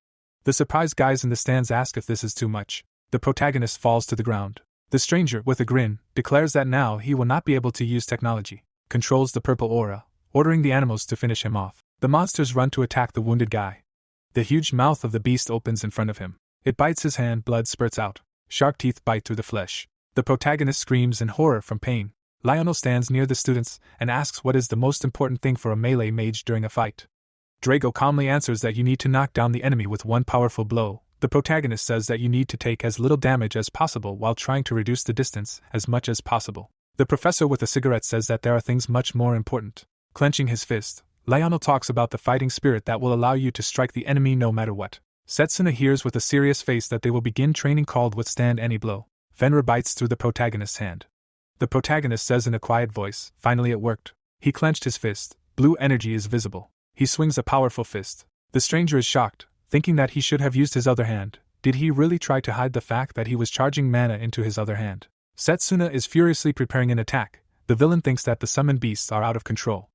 The surprised guys in the stands ask if this is too much. The protagonist falls to the ground. The stranger, with a grin, declares that now he will not be able to use technology. Controls the purple aura, ordering the animals to finish him off. The monsters run to attack the wounded guy. The huge mouth of the beast opens in front of him. It bites his hand, blood spurts out. Sharp teeth bite through the flesh. The protagonist screams in horror from pain. Lionel stands near the students and asks what is the most important thing for a melee mage during a fight. Drago calmly answers that you need to knock down the enemy with one powerful blow. The protagonist says that you need to take as little damage as possible while trying to reduce the distance as much as possible. The professor with a cigarette says that there are things much more important. Clenching his fist, Lionel talks about the fighting spirit that will allow you to strike the enemy no matter what. Setsuna hears with a serious face that they will begin training called Withstand Any Blow. Fenrir bites through the protagonist's hand. The protagonist says in a quiet voice, finally it worked. He clenched his fist. Blue energy is visible. He swings a powerful fist. The stranger is shocked, thinking that he should have used his other hand. Did he really try to hide the fact that he was charging mana into his other hand? Setsuna is furiously preparing an attack. The villain thinks that the summoned beasts are out of control.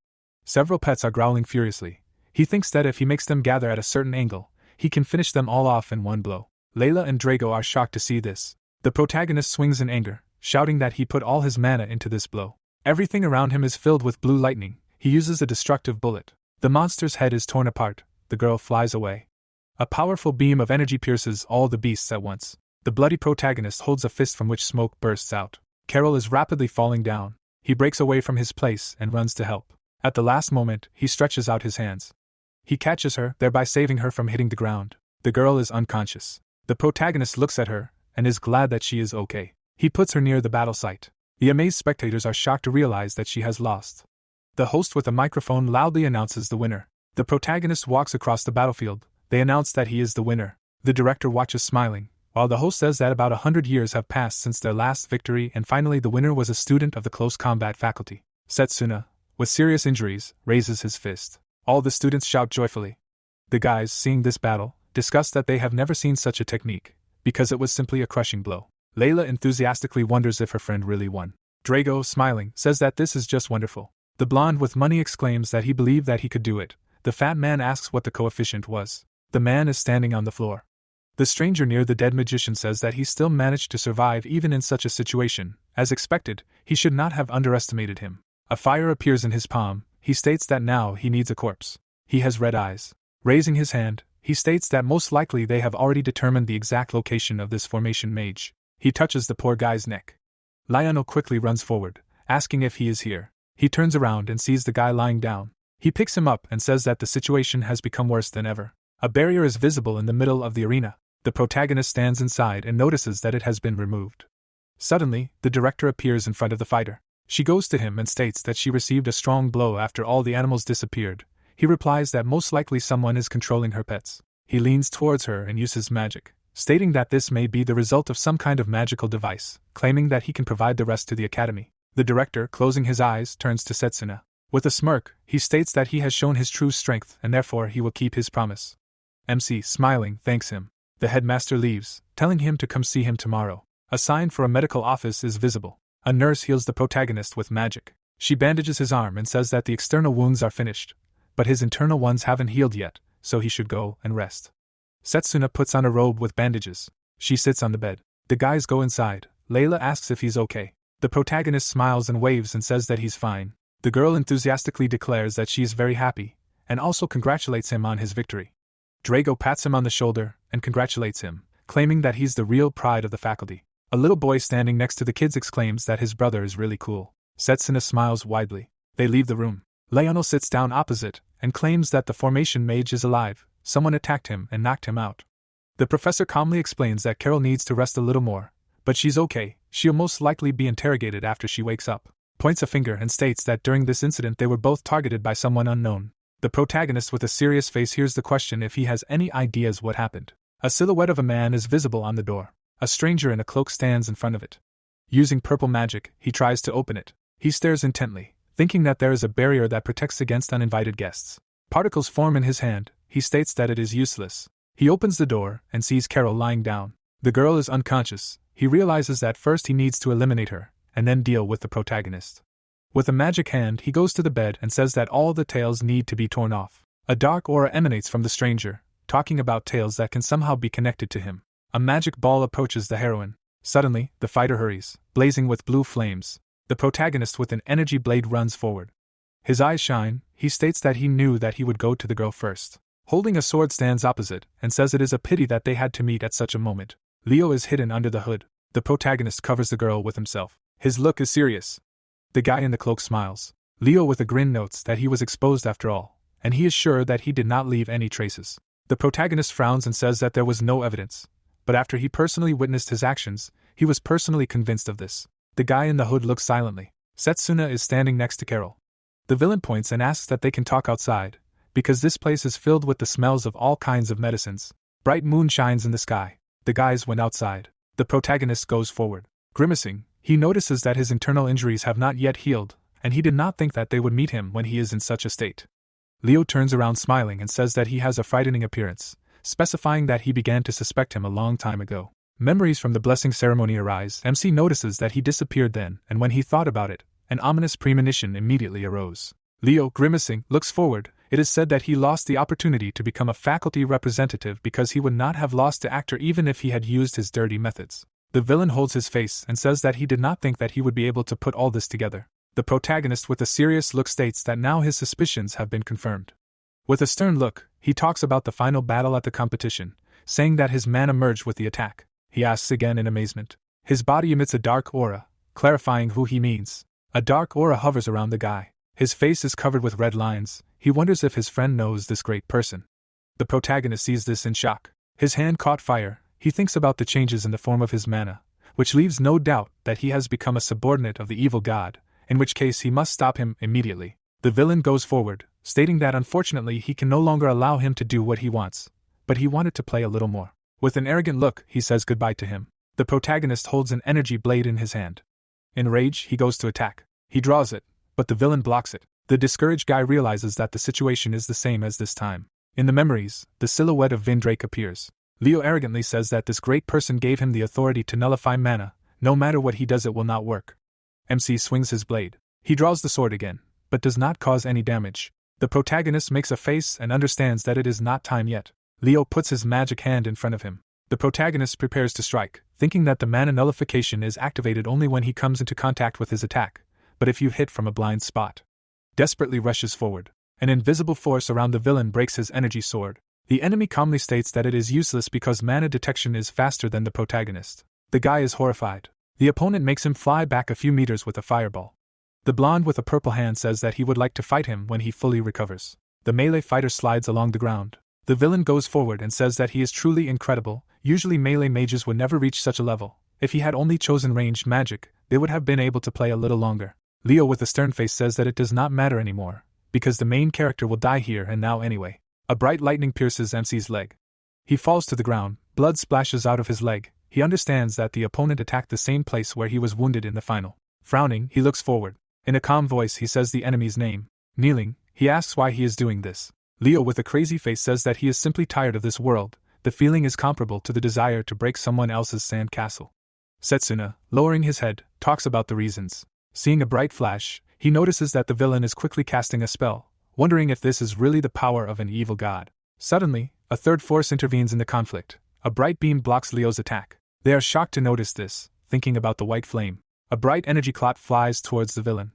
Several pets are growling furiously. He thinks that if he makes them gather at a certain angle, he can finish them all off in one blow. Layla and Drago are shocked to see this. The protagonist swings in anger, shouting that he put all his mana into this blow. Everything around him is filled with blue lightning. He uses a destructive bullet. The monster's head is torn apart. The girl flies away. A powerful beam of energy pierces all the beasts at once. The bloody protagonist holds a fist from which smoke bursts out. Carol is rapidly falling down. He breaks away from his place and runs to help. At the last moment, he stretches out his hands. He catches her, thereby saving her from hitting the ground. The girl is unconscious. The protagonist looks at her and is glad that she is okay. He puts her near the battle site. The amazed spectators are shocked to realize that she has lost. The host with a microphone loudly announces the winner. The protagonist walks across the battlefield. They announce that he is the winner. The director watches smiling, while the host says that about 100 years have passed since their last victory and finally the winner was a student of the close combat faculty. Setsuna, with serious injuries, raises his fist. All the students shout joyfully. The guys, seeing this battle, discuss that they have never seen such a technique, because it was simply a crushing blow. Layla enthusiastically wonders if her friend really won. Drago, smiling, says that this is just wonderful. The blonde with money exclaims that he believed that he could do it. The fat man asks what the coefficient was. The man is standing on the floor. The stranger near the dead magician says that he still managed to survive even in such a situation. As expected, he should not have underestimated him. A fire appears in his palm. He states that now he needs a corpse. He has red eyes. Raising his hand, he states that most likely they have already determined the exact location of this formation mage. He touches the poor guy's neck. Lionel quickly runs forward, asking if he is here. He turns around and sees the guy lying down. He picks him up and says that the situation has become worse than ever. A barrier is visible in the middle of the arena. The protagonist stands inside and notices that it has been removed. Suddenly, the director appears in front of the fighter. She goes to him and states that she received a strong blow after all the animals disappeared. He replies that most likely someone is controlling her pets. He leans towards her and uses magic, stating that this may be the result of some kind of magical device, claiming that he can provide the rest to the academy. The director, closing his eyes, turns to Setsuna. With a smirk, he states that he has shown his true strength and therefore he will keep his promise. MC, smiling, thanks him. The headmaster leaves, telling him to come see him tomorrow. A sign for a medical office is visible. A nurse heals the protagonist with magic. She bandages his arm and says that the external wounds are finished, but his internal ones haven't healed yet, so he should go and rest. Setsuna puts on a robe with bandages. She sits on the bed. The guys go inside. Layla asks if he's okay. The protagonist smiles and waves and says that he's fine. The girl enthusiastically declares that she is very happy, and also congratulates him on his victory. Drago pats him on the shoulder and congratulates him, claiming that he's the real pride of the faculty. A little boy standing next to the kids exclaims that his brother is really cool. Setsuna smiles widely. They leave the room. Lionel sits down opposite and claims that the formation mage is alive. Someone attacked him and knocked him out. The professor calmly explains that Carol needs to rest a little more, but she's okay. She'll most likely be interrogated after she wakes up. Points a finger and states that during this incident they were both targeted by someone unknown. The protagonist with a serious face hears the question if he has any ideas what happened. A silhouette of a man is visible on the door. A stranger in a cloak stands in front of it. Using purple magic, he tries to open it. He stares intently, thinking that there is a barrier that protects against uninvited guests. Particles form in his hand. He states that it is useless. He opens the door and sees Carol lying down. The girl is unconscious. He realizes that first he needs to eliminate her, and then deal with the protagonist. With a magic hand, he goes to the bed and says that all the tails need to be torn off. A dark aura emanates from the stranger, talking about tails that can somehow be connected to him. A magic ball approaches the heroine. Suddenly, the fighter hurries, blazing with blue flames. The protagonist with an energy blade runs forward. His eyes shine. He states that he knew that he would go to the girl first. Holding a sword stands opposite, and says it is a pity that they had to meet at such a moment. Leo is hidden under the hood. The protagonist covers the girl with himself. His look is serious. The guy in the cloak smiles. Leo with a grin notes that he was exposed after all, and he is sure that he did not leave any traces. The protagonist frowns and says that there was no evidence, but after he personally witnessed his actions, he was personally convinced of this. The guy in the hood looks silently. Setsuna is standing next to Carol. The villain points and asks that they can talk outside, because this place is filled with the smells of all kinds of medicines. Bright moon shines in the sky. The guys went outside. The protagonist goes forward. Grimacing, he notices that his internal injuries have not yet healed, and he did not think that they would meet him when he is in such a state. Leo turns around smiling and says that he has a frightening appearance, specifying that he began to suspect him a long time ago. Memories from the blessing ceremony arise. MC notices that he disappeared then, and when he thought about it, an ominous premonition immediately arose. Leo, grimacing, looks forward. It is said that he lost the opportunity to become a faculty representative because he would not have lost the actor even if he had used his dirty methods. The villain holds his face and says that he did not think that he would be able to put all this together. The protagonist with a serious look states that now his suspicions have been confirmed. With a stern look, he talks about the final battle at the competition, saying that his mana merged with the attack. He asks again in amazement. His body emits a dark aura, clarifying who he means. A dark aura hovers around the guy. His face is covered with red lines. He wonders if his friend knows this great person. The protagonist sees this in shock. His hand caught fire. He thinks about the changes in the form of his mana, which leaves no doubt that he has become a subordinate of the evil god, in which case he must stop him immediately. The villain goes forward, stating that unfortunately he can no longer allow him to do what he wants, but he wanted to play a little more. With an arrogant look, he says goodbye to him. The protagonist holds an energy blade in his hand. In rage, he goes to attack. He draws it, but the villain blocks it. The discouraged guy realizes that the situation is the same as this time. In the memories, the silhouette of Vindrake appears. Leo arrogantly says that this great person gave him the authority to nullify mana. No matter what he does, it will not work. MC swings his blade. He draws the sword again, but does not cause any damage. The protagonist makes a face and understands that it is not time yet. Leo puts his magic hand in front of him. The protagonist prepares to strike, thinking that the mana nullification is activated only when he comes into contact with his attack, but if you hit from a blind spot. Desperately rushes forward. An invisible force around the villain breaks his energy sword. The enemy calmly states that it is useless because mana detection is faster than the protagonist. The guy is horrified. The opponent makes him fly back a few meters with a fireball. The blonde with a purple hand says that he would like to fight him when he fully recovers. The melee fighter slides along the ground. The villain goes forward and says that he is truly incredible. Usually melee mages would never reach such a level. If he had only chosen ranged magic, they would have been able to play a little longer. Leo with a stern face says that it does not matter anymore, because the main character will die here and now anyway. A bright lightning pierces MC's leg. He falls to the ground, blood splashes out of his leg. He understands that the opponent attacked the same place where he was wounded in the final. Frowning, he looks forward. In a calm voice he says the enemy's name. Kneeling, he asks why he is doing this. Leo with a crazy face says that he is simply tired of this world. The feeling is comparable to the desire to break someone else's sand castle. Setsuna, lowering his head, talks about the reasons. Seeing a bright flash, he notices that the villain is quickly casting a spell, wondering if this is really the power of an evil god. Suddenly, a third force intervenes in the conflict. A bright beam blocks Leo's attack. They are shocked to notice this, thinking about the white flame. A bright energy clot flies towards the villain.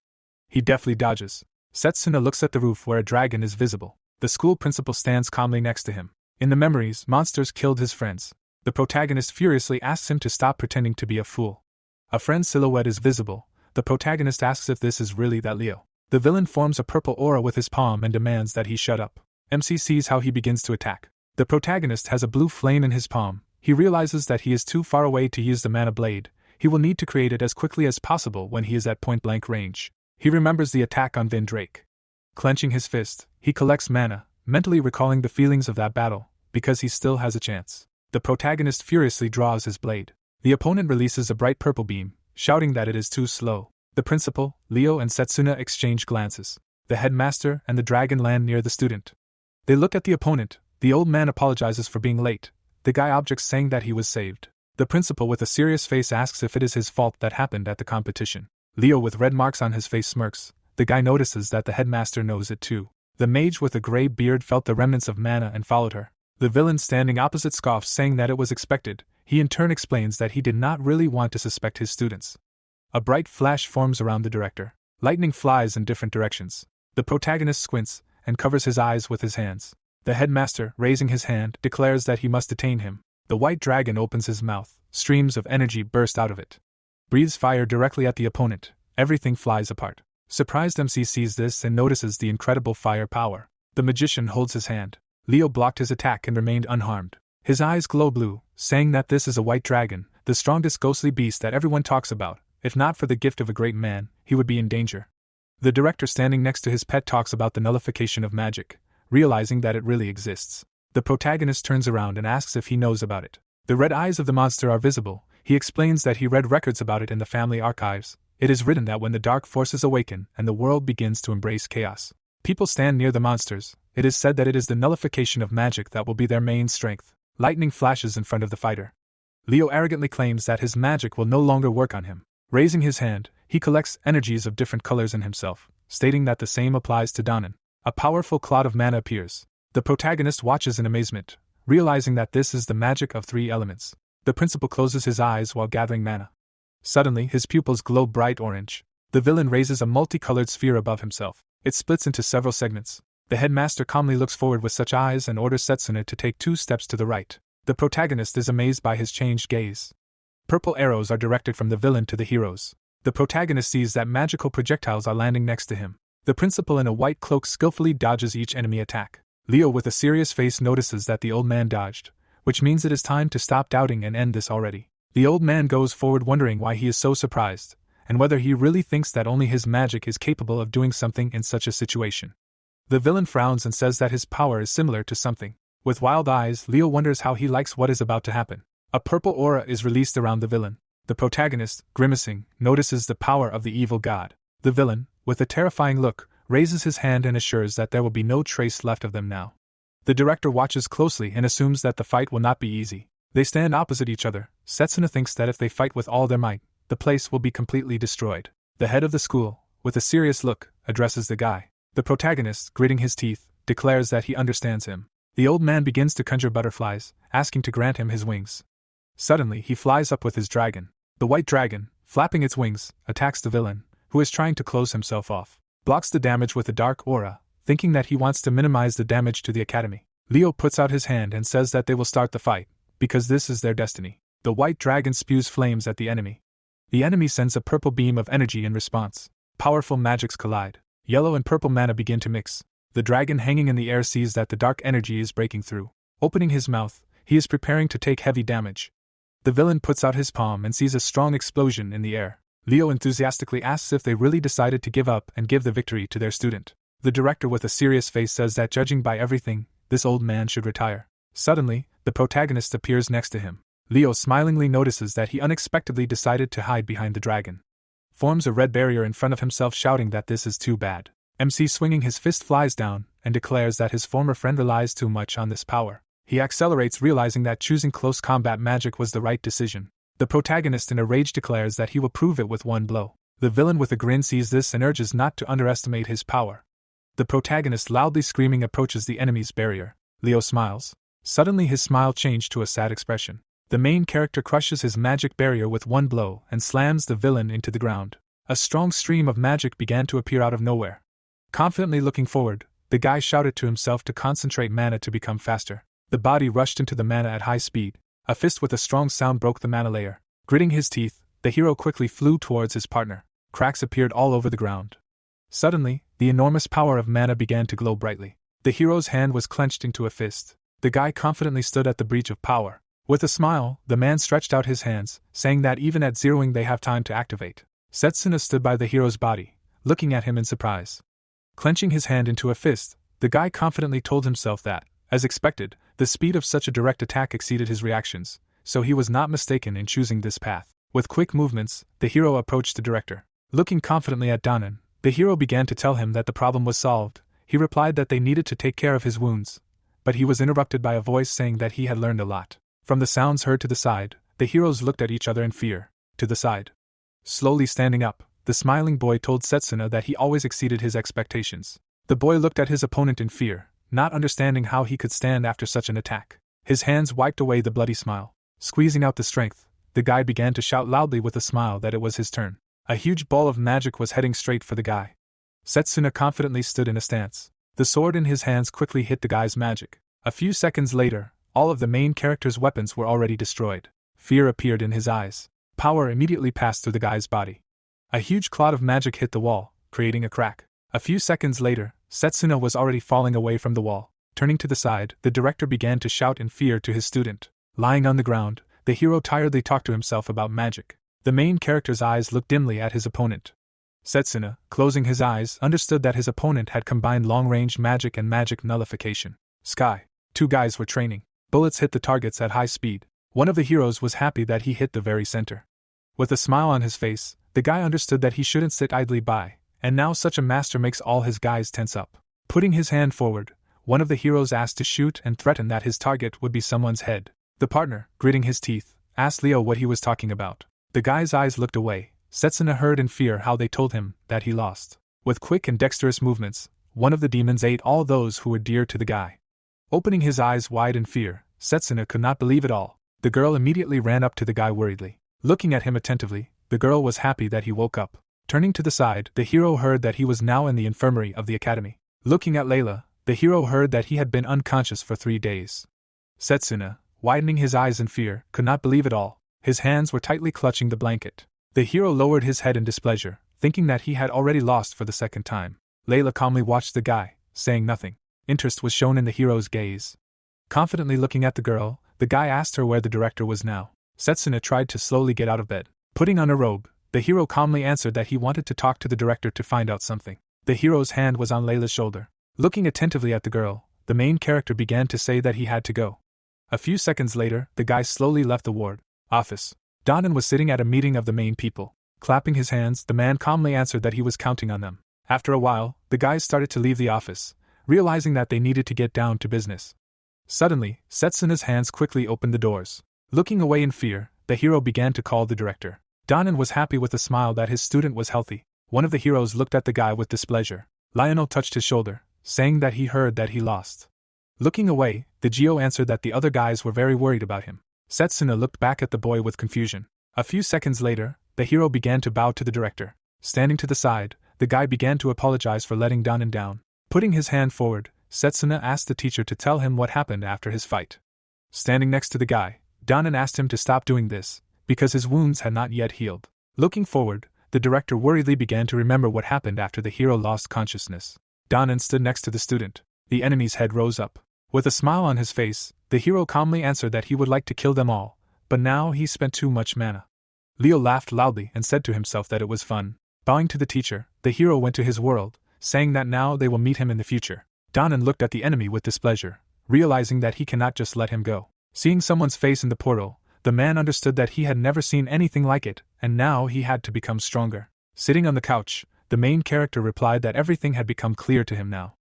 He deftly dodges. Setsuna looks at the roof where a dragon is visible. The school principal stands calmly next to him. In the memories, monsters killed his friends. The protagonist furiously asks him to stop pretending to be a fool. A friend's silhouette is visible. The protagonist asks if this is really that Leo. The villain forms a purple aura with his palm and demands that he shut up. MC sees how he begins to attack. The protagonist has a blue flame in his palm. He realizes that he is too far away to use the mana blade. He will need to create it as quickly as possible when he is at point-blank range. He remembers the attack on Vindrake. Clenching his fist, he collects mana, mentally recalling the feelings of that battle, because he still has a chance. The protagonist furiously draws his blade. The opponent releases a bright purple beam, shouting that it is too slow. The principal, Leo and Setsuna exchange glances. The headmaster and the dragon land near the student. They look at the opponent, The old man apologizes for being late, the guy objects saying that he was saved. The principal with a serious face asks if it is his fault that happened at the competition. Leo with red marks on his face smirks, the guy notices that the headmaster knows it too. The mage with a gray beard felt the remnants of mana and followed her. The villain standing opposite scoffs, saying that it was expected. He in turn explains that he did not really want to suspect his students. A bright flash forms around the director. Lightning flies in different directions. The protagonist squints and covers his eyes with his hands. The headmaster, raising his hand, declares that he must detain him. The white dragon opens his mouth. Streams of energy burst out of it. Breathes fire directly at the opponent. Everything flies apart. Surprised MC sees this and notices the incredible fire power. The magician holds his hand. Leo blocked his attack and remained unharmed. His eyes glow blue, saying that this is a white dragon, the strongest ghostly beast that everyone talks about. If not for the gift of a great man, he would be in danger. The director standing next to his pet talks about the nullification of magic, realizing that it really exists. The protagonist turns around and asks if he knows about it. The red eyes of the monster are visible. He explains that he read records about it in the family archives. It is written that when the dark forces awaken and the world begins to embrace chaos, people stand near the monsters. It is said that it is the nullification of magic that will be their main strength. Lightning flashes in front of the fighter. Leo arrogantly claims that his magic will no longer work on him. Raising his hand, he collects energies of different colors in himself, stating that the same applies to Danon. A powerful cloud of mana appears. The protagonist watches in amazement, realizing that this is the magic of 3 elements. The principal closes his eyes while gathering mana. Suddenly, his pupils glow bright orange. The villain raises a multicolored sphere above himself. It splits into several segments. The headmaster calmly looks forward with such eyes and orders Setsuna to take 2 steps to the right. The protagonist is amazed by his changed gaze. Purple arrows are directed from the villain to the heroes. The protagonist sees that magical projectiles are landing next to him. The principal in a white cloak skillfully dodges each enemy attack. Leo with a serious face notices that the old man dodged, which means it is time to stop doubting and end this already. The old man goes forward wondering why he is so surprised, and whether he really thinks that only his magic is capable of doing something in such a situation. The villain frowns and says that his power is similar to something. With wild eyes, Leo wonders how he likes what is about to happen. A purple aura is released around the villain. The protagonist, grimacing, notices the power of the evil god. The villain, with a terrifying look, raises his hand and assures that there will be no trace left of them now. The director watches closely and assumes that the fight will not be easy. They stand opposite each other. Setsuna thinks that if they fight with all their might, the place will be completely destroyed. The head of the school, with a serious look, addresses the guy. The protagonist, gritting his teeth, declares that he understands him. The old man begins to conjure butterflies, asking to grant him his wings. Suddenly, he flies up with his dragon. The white dragon, flapping its wings, attacks the villain, who is trying to close himself off. Blocks the damage with a dark aura, thinking that he wants to minimize the damage to the academy. Leo puts out his hand and says that they will start the fight, because this is their destiny. The white dragon spews flames at the enemy. The enemy sends a purple beam of energy in response. Powerful magics collide. Yellow and purple mana begin to mix. The dragon hanging in the air sees that the dark energy is breaking through. Opening his mouth, he is preparing to take heavy damage. The villain puts out his palm and sees a strong explosion in the air. Leo enthusiastically asks if they really decided to give up and give the victory to their student. The director with a serious face says that judging by everything, this old man should retire. Suddenly, the protagonist appears next to him. Leo smilingly notices that he unexpectedly decided to hide behind the dragon. Forms a red barrier in front of himself, shouting that this is too bad. MC swinging his fist flies down and declares that his former friend relies too much on this power. He accelerates, realizing that choosing close combat magic was the right decision. The protagonist in a rage declares that he will prove it with one blow. The villain with a grin sees this and urges not to underestimate his power. The protagonist, loudly screaming, approaches the enemy's barrier. Leo smiles. Suddenly his smile changed to a sad expression. The main character crushes his magic barrier with one blow and slams the villain into the ground. A strong stream of magic began to appear out of nowhere. Confidently looking forward, the guy shouted to himself to concentrate mana to become faster. The body rushed into the mana at high speed. A fist with a strong sound broke the mana layer. Gritting his teeth, the hero quickly flew towards his partner. Cracks appeared all over the ground. Suddenly, the enormous power of mana began to glow brightly. The hero's hand was clenched into a fist. The guy confidently stood at the breach of power. With a smile, the man stretched out his hands, saying that even at zeroing they have time to activate. Setsuna stood by the hero's body, looking at him in surprise. Clenching his hand into a fist, the guy confidently told himself that, as expected, the speed of such a direct attack exceeded his reactions, so he was not mistaken in choosing this path. With quick movements, the hero approached the director. Looking confidently at Danon, the hero began to tell him that the problem was solved. He replied that they needed to take care of his wounds, but he was interrupted by a voice saying that he had learned a lot. From the sounds heard to the side, the heroes looked at each other in fear. To the side. Slowly standing up, the smiling boy told Setsuna that he always exceeded his expectations. The boy looked at his opponent in fear, not understanding how he could stand after such an attack. His hands wiped away the bloody smile. Squeezing out the strength, the guy began to shout loudly with a smile that it was his turn. A huge ball of magic was heading straight for the guy. Setsuna confidently stood in a stance. The sword in his hands quickly hit the guy's magic. A few seconds later, all of the main character's weapons were already destroyed. Fear appeared in his eyes. Power immediately passed through the guy's body. A huge cloud of magic hit the wall, creating a crack. A few seconds later, Setsuna was already falling away from the wall. Turning to the side, the director began to shout in fear to his student. Lying on the ground, the hero tiredly talked to himself about magic. The main character's eyes looked dimly at his opponent. Setsuna, closing his eyes, understood that his opponent had combined long-range magic and magic nullification. Sky. 2 guys were training. Bullets hit the targets at high speed. One of the heroes was happy that he hit the very center. With a smile on his face, the guy understood that he shouldn't sit idly by, and now such a master makes all his guys tense up. Putting his hand forward, one of the heroes asked to shoot and threatened that his target would be someone's head. The partner, gritting his teeth, asked Leo what he was talking about. The guy's eyes looked away. Setsuna heard in fear how they told him that he lost. With quick and dexterous movements, one of the demons ate all those who were dear to the guy. Opening his eyes wide in fear, Setsuna could not believe it all. The girl immediately ran up to the guy worriedly. Looking at him attentively, the girl was happy that he woke up. Turning to the side, the hero heard that he was now in the infirmary of the academy. Looking at Layla, the hero heard that he had been unconscious for 3 days. Setsuna, widening his eyes in fear, could not believe it all. His hands were tightly clutching the blanket. The hero lowered his head in displeasure, thinking that he had already lost for the second time. Layla calmly watched the guy, saying nothing. Interest was shown in the hero's gaze. Confidently looking at the girl, the guy asked her where the director was now. Setsuna tried to slowly get out of bed. Putting on a robe, the hero calmly answered that he wanted to talk to the director to find out something. The hero's hand was on Layla's shoulder. Looking attentively at the girl, the main character began to say that he had to go. A few seconds later, the guy slowly left the ward office. Donan was sitting at a meeting of the main people. Clapping his hands, the man calmly answered that he was counting on them. After a while, the guys started to leave the office, realizing that they needed to get down to business. Suddenly, Setsuna's hands quickly opened the doors. Looking away in fear, the hero began to call the director. Donan was happy with a smile that his student was healthy. One of the heroes looked at the guy with displeasure. Lionel touched his shoulder, saying that he heard that he lost. Looking away, the Geo answered that the other guys were very worried about him. Setsuna looked back at the boy with confusion. A few seconds later, the hero began to bow to the director. Standing to the side, the guy began to apologize for letting Donan down. Putting his hand forward, Setsuna asked the teacher to tell him what happened after his fight. Standing next to the guy, Donan asked him to stop doing this, because his wounds had not yet healed. Looking forward, the director worriedly began to remember what happened after the hero lost consciousness. Donan stood next to the student. The enemy's head rose up. With a smile on his face, the hero calmly answered that he would like to kill them all, but now he spent too much mana. Leo laughed loudly and said to himself that it was fun. Bowing to the teacher, the hero went to his world, saying that now they will meet him in the future. Donan looked at the enemy with displeasure, realizing that he cannot just let him go. Seeing someone's face in the portal, the man understood that he had never seen anything like it, and now he had to become stronger. Sitting on the couch, the main character replied that everything had become clear to him now.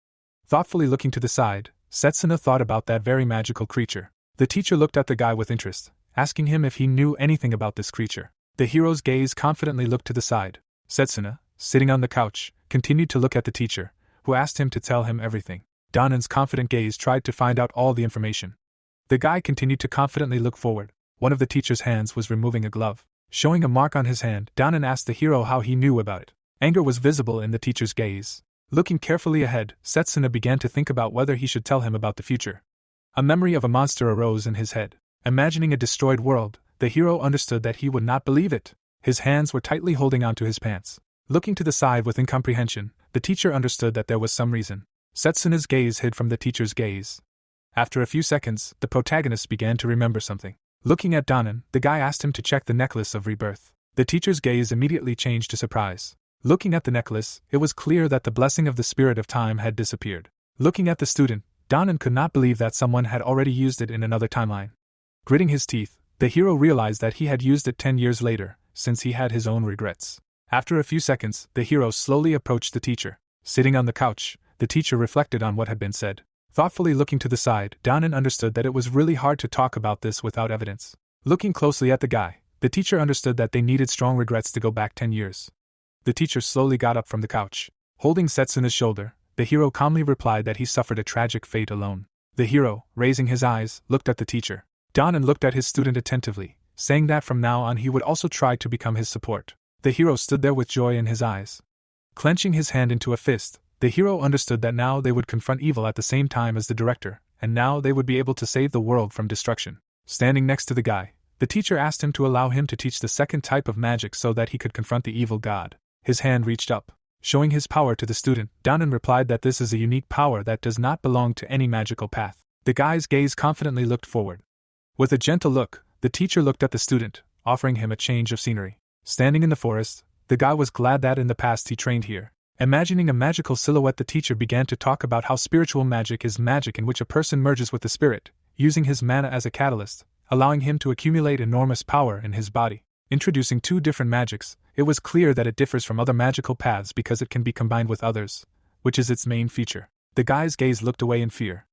Thoughtfully looking to the side, Setsuna thought about that very magical creature. The teacher looked at the guy with interest, asking him if he knew anything about this creature. The hero's gaze confidently looked to the side. Setsuna, sitting on the couch, continued to look at the teacher, who asked him to tell him everything. Donan's confident gaze tried to find out all the information. The guy continued to confidently look forward. One of the teacher's hands was removing a glove. Showing a mark on his hand, Donan asked the hero how he knew about it. Anger was visible in the teacher's gaze. Looking carefully ahead, Setsuna began to think about whether he should tell him about the future. A memory of a monster arose in his head. Imagining a destroyed world, the hero understood that he would not believe it. His hands were tightly holding onto his pants. Looking to the side with incomprehension, the teacher understood that there was some reason. Setsuna's gaze hid from the teacher's gaze. After a few seconds, the protagonist began to remember something. Looking at Donan, the guy asked him to check the necklace of rebirth. The teacher's gaze immediately changed to surprise. Looking at the necklace, it was clear that the blessing of the spirit of time had disappeared. Looking at the student, Donan could not believe that someone had already used it in another timeline. Gritting his teeth, the hero realized that he had used it 10 years later, since he had his own regrets. After a few seconds, the hero slowly approached the teacher. Sitting on the couch, the teacher reflected on what had been said. Thoughtfully looking to the side, Danan understood that it was really hard to talk about this without evidence. Looking closely at the guy, the teacher understood that they needed strong regrets to go back 10 years. The teacher slowly got up from the couch. Holding Setsuna's shoulder, the hero calmly replied that he suffered a tragic fate alone. The hero, raising his eyes, looked at the teacher. Danan looked at his student attentively, saying that from now on he would also try to become his support. The hero stood there with joy in his eyes. Clenching his hand into a fist, the hero understood that now they would confront evil at the same time as the director, and now they would be able to save the world from destruction. Standing next to the guy, the teacher asked him to allow him to teach the second type of magic so that he could confront the evil god. His hand reached up, showing his power to the student. Danan replied that this is a unique power that does not belong to any magical path. The guy's gaze confidently looked forward. With a gentle look, the teacher looked at the student, offering him a change of scenery. Standing in the forest, the guy was glad that in the past he trained here. Imagining a magical silhouette, the teacher began to talk about how spiritual magic is magic in which a person merges with the spirit, using his mana as a catalyst, allowing him to accumulate enormous power in his body. Introducing two different magics, it was clear that it differs from other magical paths because it can be combined with others, which is its main feature. The guy's gaze looked away in fear.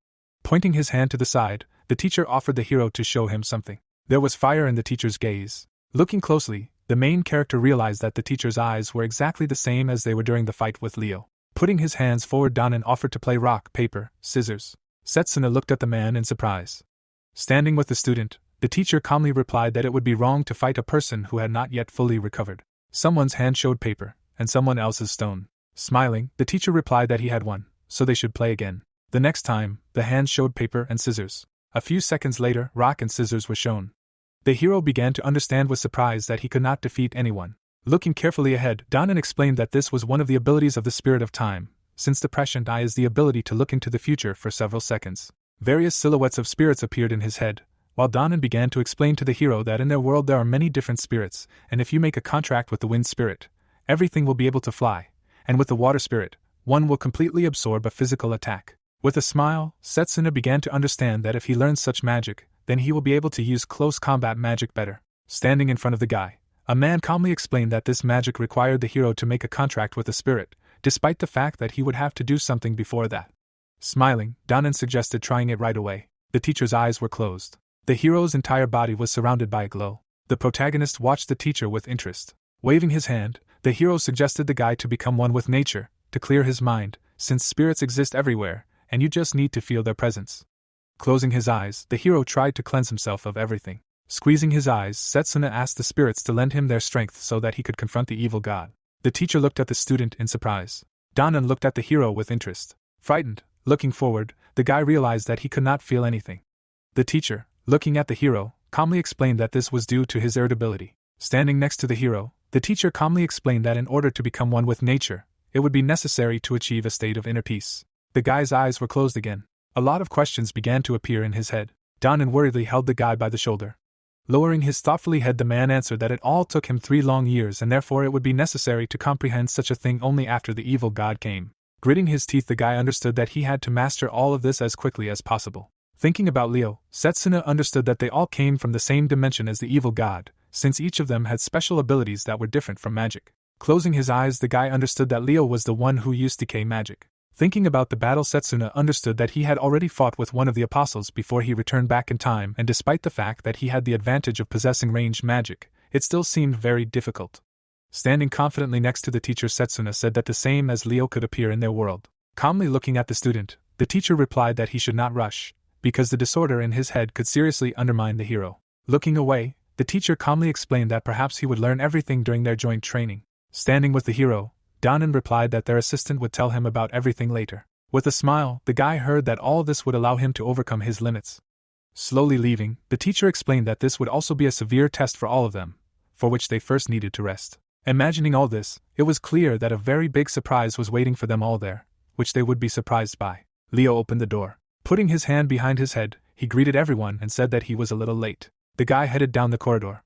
Pointing his hand to the side, the teacher offered the hero to show him something. There was fire in the teacher's gaze. Looking closely, the main character realized that the teacher's eyes were exactly the same as they were during the fight with Leo. Putting his hands forward, Danan offered to play rock, paper, scissors. Setsuna looked at the man in surprise. Standing with the student, the teacher calmly replied that it would be wrong to fight a person who had not yet fully recovered. Someone's hand showed paper, and someone else's stone. Smiling, the teacher replied that he had won, so they should play again. The next time, the hands showed paper and scissors. A few seconds later, rock and scissors were shown. The hero began to understand with surprise that he could not defeat anyone. Looking carefully ahead, Danan explained that this was one of the abilities of the spirit of time, since the prescient eye is the ability to look into the future for several seconds. Various silhouettes of spirits appeared in his head, while Danan began to explain to the hero that in their world there are many different spirits, and if you make a contract with the wind spirit, everything will be able to fly, and with the water spirit, one will completely absorb a physical attack. With a smile, Setsuna began to understand that if he learns such magic, then he will be able to use close combat magic better. Standing in front of the guy, a man calmly explained that this magic required the hero to make a contract with the spirit, despite the fact that he would have to do something before that. Smiling, Danan suggested trying it right away. The teacher's eyes were closed. The hero's entire body was surrounded by a glow. The protagonist watched the teacher with interest. Waving his hand, the hero suggested the guy to become one with nature, to clear his mind, since spirits exist everywhere, and you just need to feel their presence. Closing his eyes, the hero tried to cleanse himself of everything. Squeezing his eyes, Setsuna asked the spirits to lend him their strength so that he could confront the evil god. The teacher looked at the student in surprise. Danan looked at the hero with interest. Frightened, looking forward, the guy realized that he could not feel anything. The teacher, looking at the hero, calmly explained that this was due to his irritability. Standing next to the hero, the teacher calmly explained that in order to become one with nature, it would be necessary to achieve a state of inner peace. The guy's eyes were closed again. A lot of questions began to appear in his head. Danan worriedly held the guy by the shoulder. Lowering his thoughtfully head, the man answered that it all took him 3 long years and therefore it would be necessary to comprehend such a thing only after the evil god came. Gritting his teeth, the guy understood that he had to master all of this as quickly as possible. Thinking about Leo, Setsuna understood that they all came from the same dimension as the evil god, since each of them had special abilities that were different from magic. Closing his eyes, the guy understood that Leo was the one who used decay magic. Thinking about the battle, Setsuna understood that he had already fought with one of the apostles before he returned back in time, and despite the fact that he had the advantage of possessing ranged magic, it still seemed very difficult. Standing confidently next to the teacher, Setsuna said that the same as Leo could appear in their world. Calmly looking at the student, the teacher replied that he should not rush, because the disorder in his head could seriously undermine the hero. Looking away, the teacher calmly explained that perhaps he would learn everything during their joint training. Standing with the hero, Danan replied that their assistant would tell him about everything later. With a smile, the guy heard that all this would allow him to overcome his limits. Slowly leaving, the teacher explained that this would also be a severe test for all of them, for which they first needed to rest. Imagining all this, it was clear that a very big surprise was waiting for them all there, which they would be surprised by. Leo opened the door. Putting his hand behind his head, he greeted everyone and said that he was a little late. The guy headed down the corridor.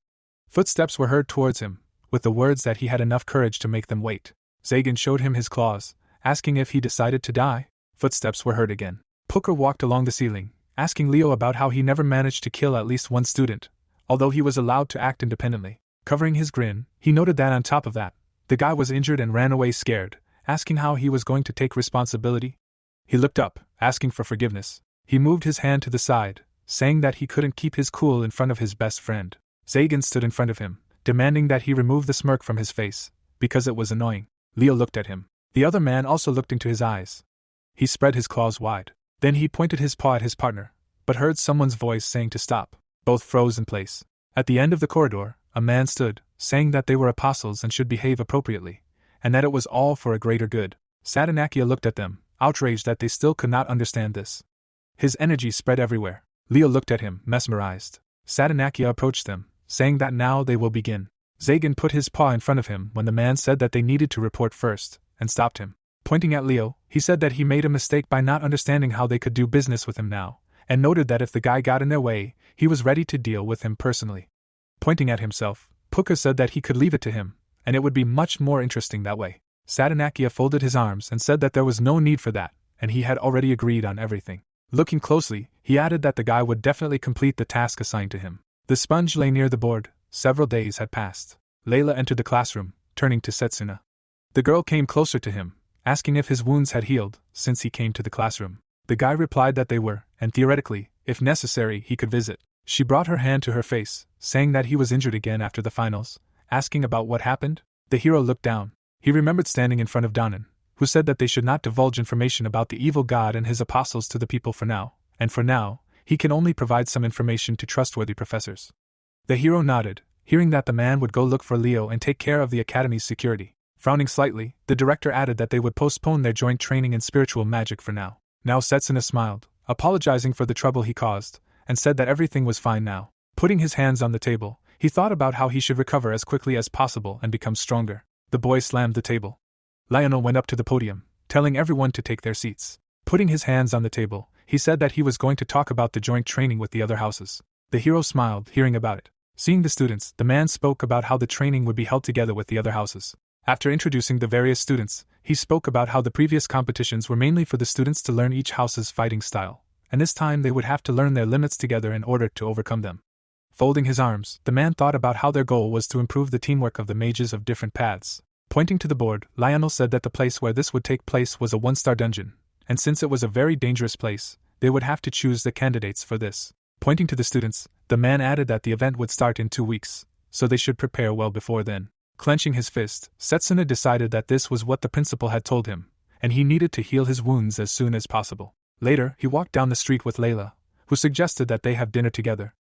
Footsteps were heard towards him, with the words that he had enough courage to make them wait. Zagan showed him his claws, asking if he decided to die. Footsteps were heard again. Pucker walked along the ceiling, asking Leo about how he never managed to kill at least one student, although he was allowed to act independently. Covering his grin, he noted that on top of that, the guy was injured and ran away scared, asking how he was going to take responsibility. He looked up, asking for forgiveness. He moved his hand to the side, saying that he couldn't keep his cool in front of his best friend. Zagan stood in front of him, demanding that he remove the smirk from his face, because it was annoying. Leo looked at him. The other man also looked into his eyes. He spread his claws wide. Then he pointed his paw at his partner, but heard someone's voice saying to stop. Both froze in place. At the end of the corridor, a man stood, saying that they were apostles and should behave appropriately, and that it was all for a greater good. Satanakia looked at them, outraged that they still could not understand this. His energy spread everywhere. Leo looked at him, mesmerized. Satanakia approached them, saying that now they will begin. Zagan put his paw in front of him when the man said that they needed to report first, and stopped him. Pointing at Leo, he said that he made a mistake by not understanding how they could do business with him now, and noted that if the guy got in their way, he was ready to deal with him personally. Pointing at himself, Puka said that he could leave it to him, and it would be much more interesting that way. Satanakia folded his arms and said that there was no need for that, and he had already agreed on everything. Looking closely, he added that the guy would definitely complete the task assigned to him. The sponge lay near the board. Several days had passed. Layla entered the classroom, turning to Setsuna. The girl came closer to him, asking if his wounds had healed since he came to the classroom. The guy replied that they were, and theoretically, if necessary, he could visit. She brought her hand to her face, saying that he was injured again after the finals, asking about what happened. The hero looked down. He remembered standing in front of Danan, who said that they should not divulge information about the evil god and his apostles to the people for now, and for now, he can only provide some information to trustworthy professors. The hero nodded, hearing that the man would go look for Leo and take care of the academy's security. Frowning slightly, the director added that they would postpone their joint training in spiritual magic for now. Now Setsuna smiled, apologizing for the trouble he caused, and said that everything was fine now. Putting his hands on the table, he thought about how he should recover as quickly as possible and become stronger. The boy slammed the table. Lionel went up to the podium, telling everyone to take their seats. Putting his hands on the table, he said that he was going to talk about the joint training with the other houses. The hero smiled, hearing about it. Seeing the students, the man spoke about how the training would be held together with the other houses. After introducing the various students, he spoke about how the previous competitions were mainly for the students to learn each house's fighting style, and this time they would have to learn their limits together in order to overcome them. Folding his arms, the man thought about how their goal was to improve the teamwork of the mages of different paths. Pointing to the board, Lionel said that the place where this would take place was a one-star dungeon, and since it was a very dangerous place, they would have to choose the candidates for this. Pointing to the students, the man added that the event would start in 2 weeks, so they should prepare well before then. Clenching his fist, Setsuna decided that this was what the principal had told him, and he needed to heal his wounds as soon as possible. Later, he walked down the street with Layla, who suggested that they have dinner together.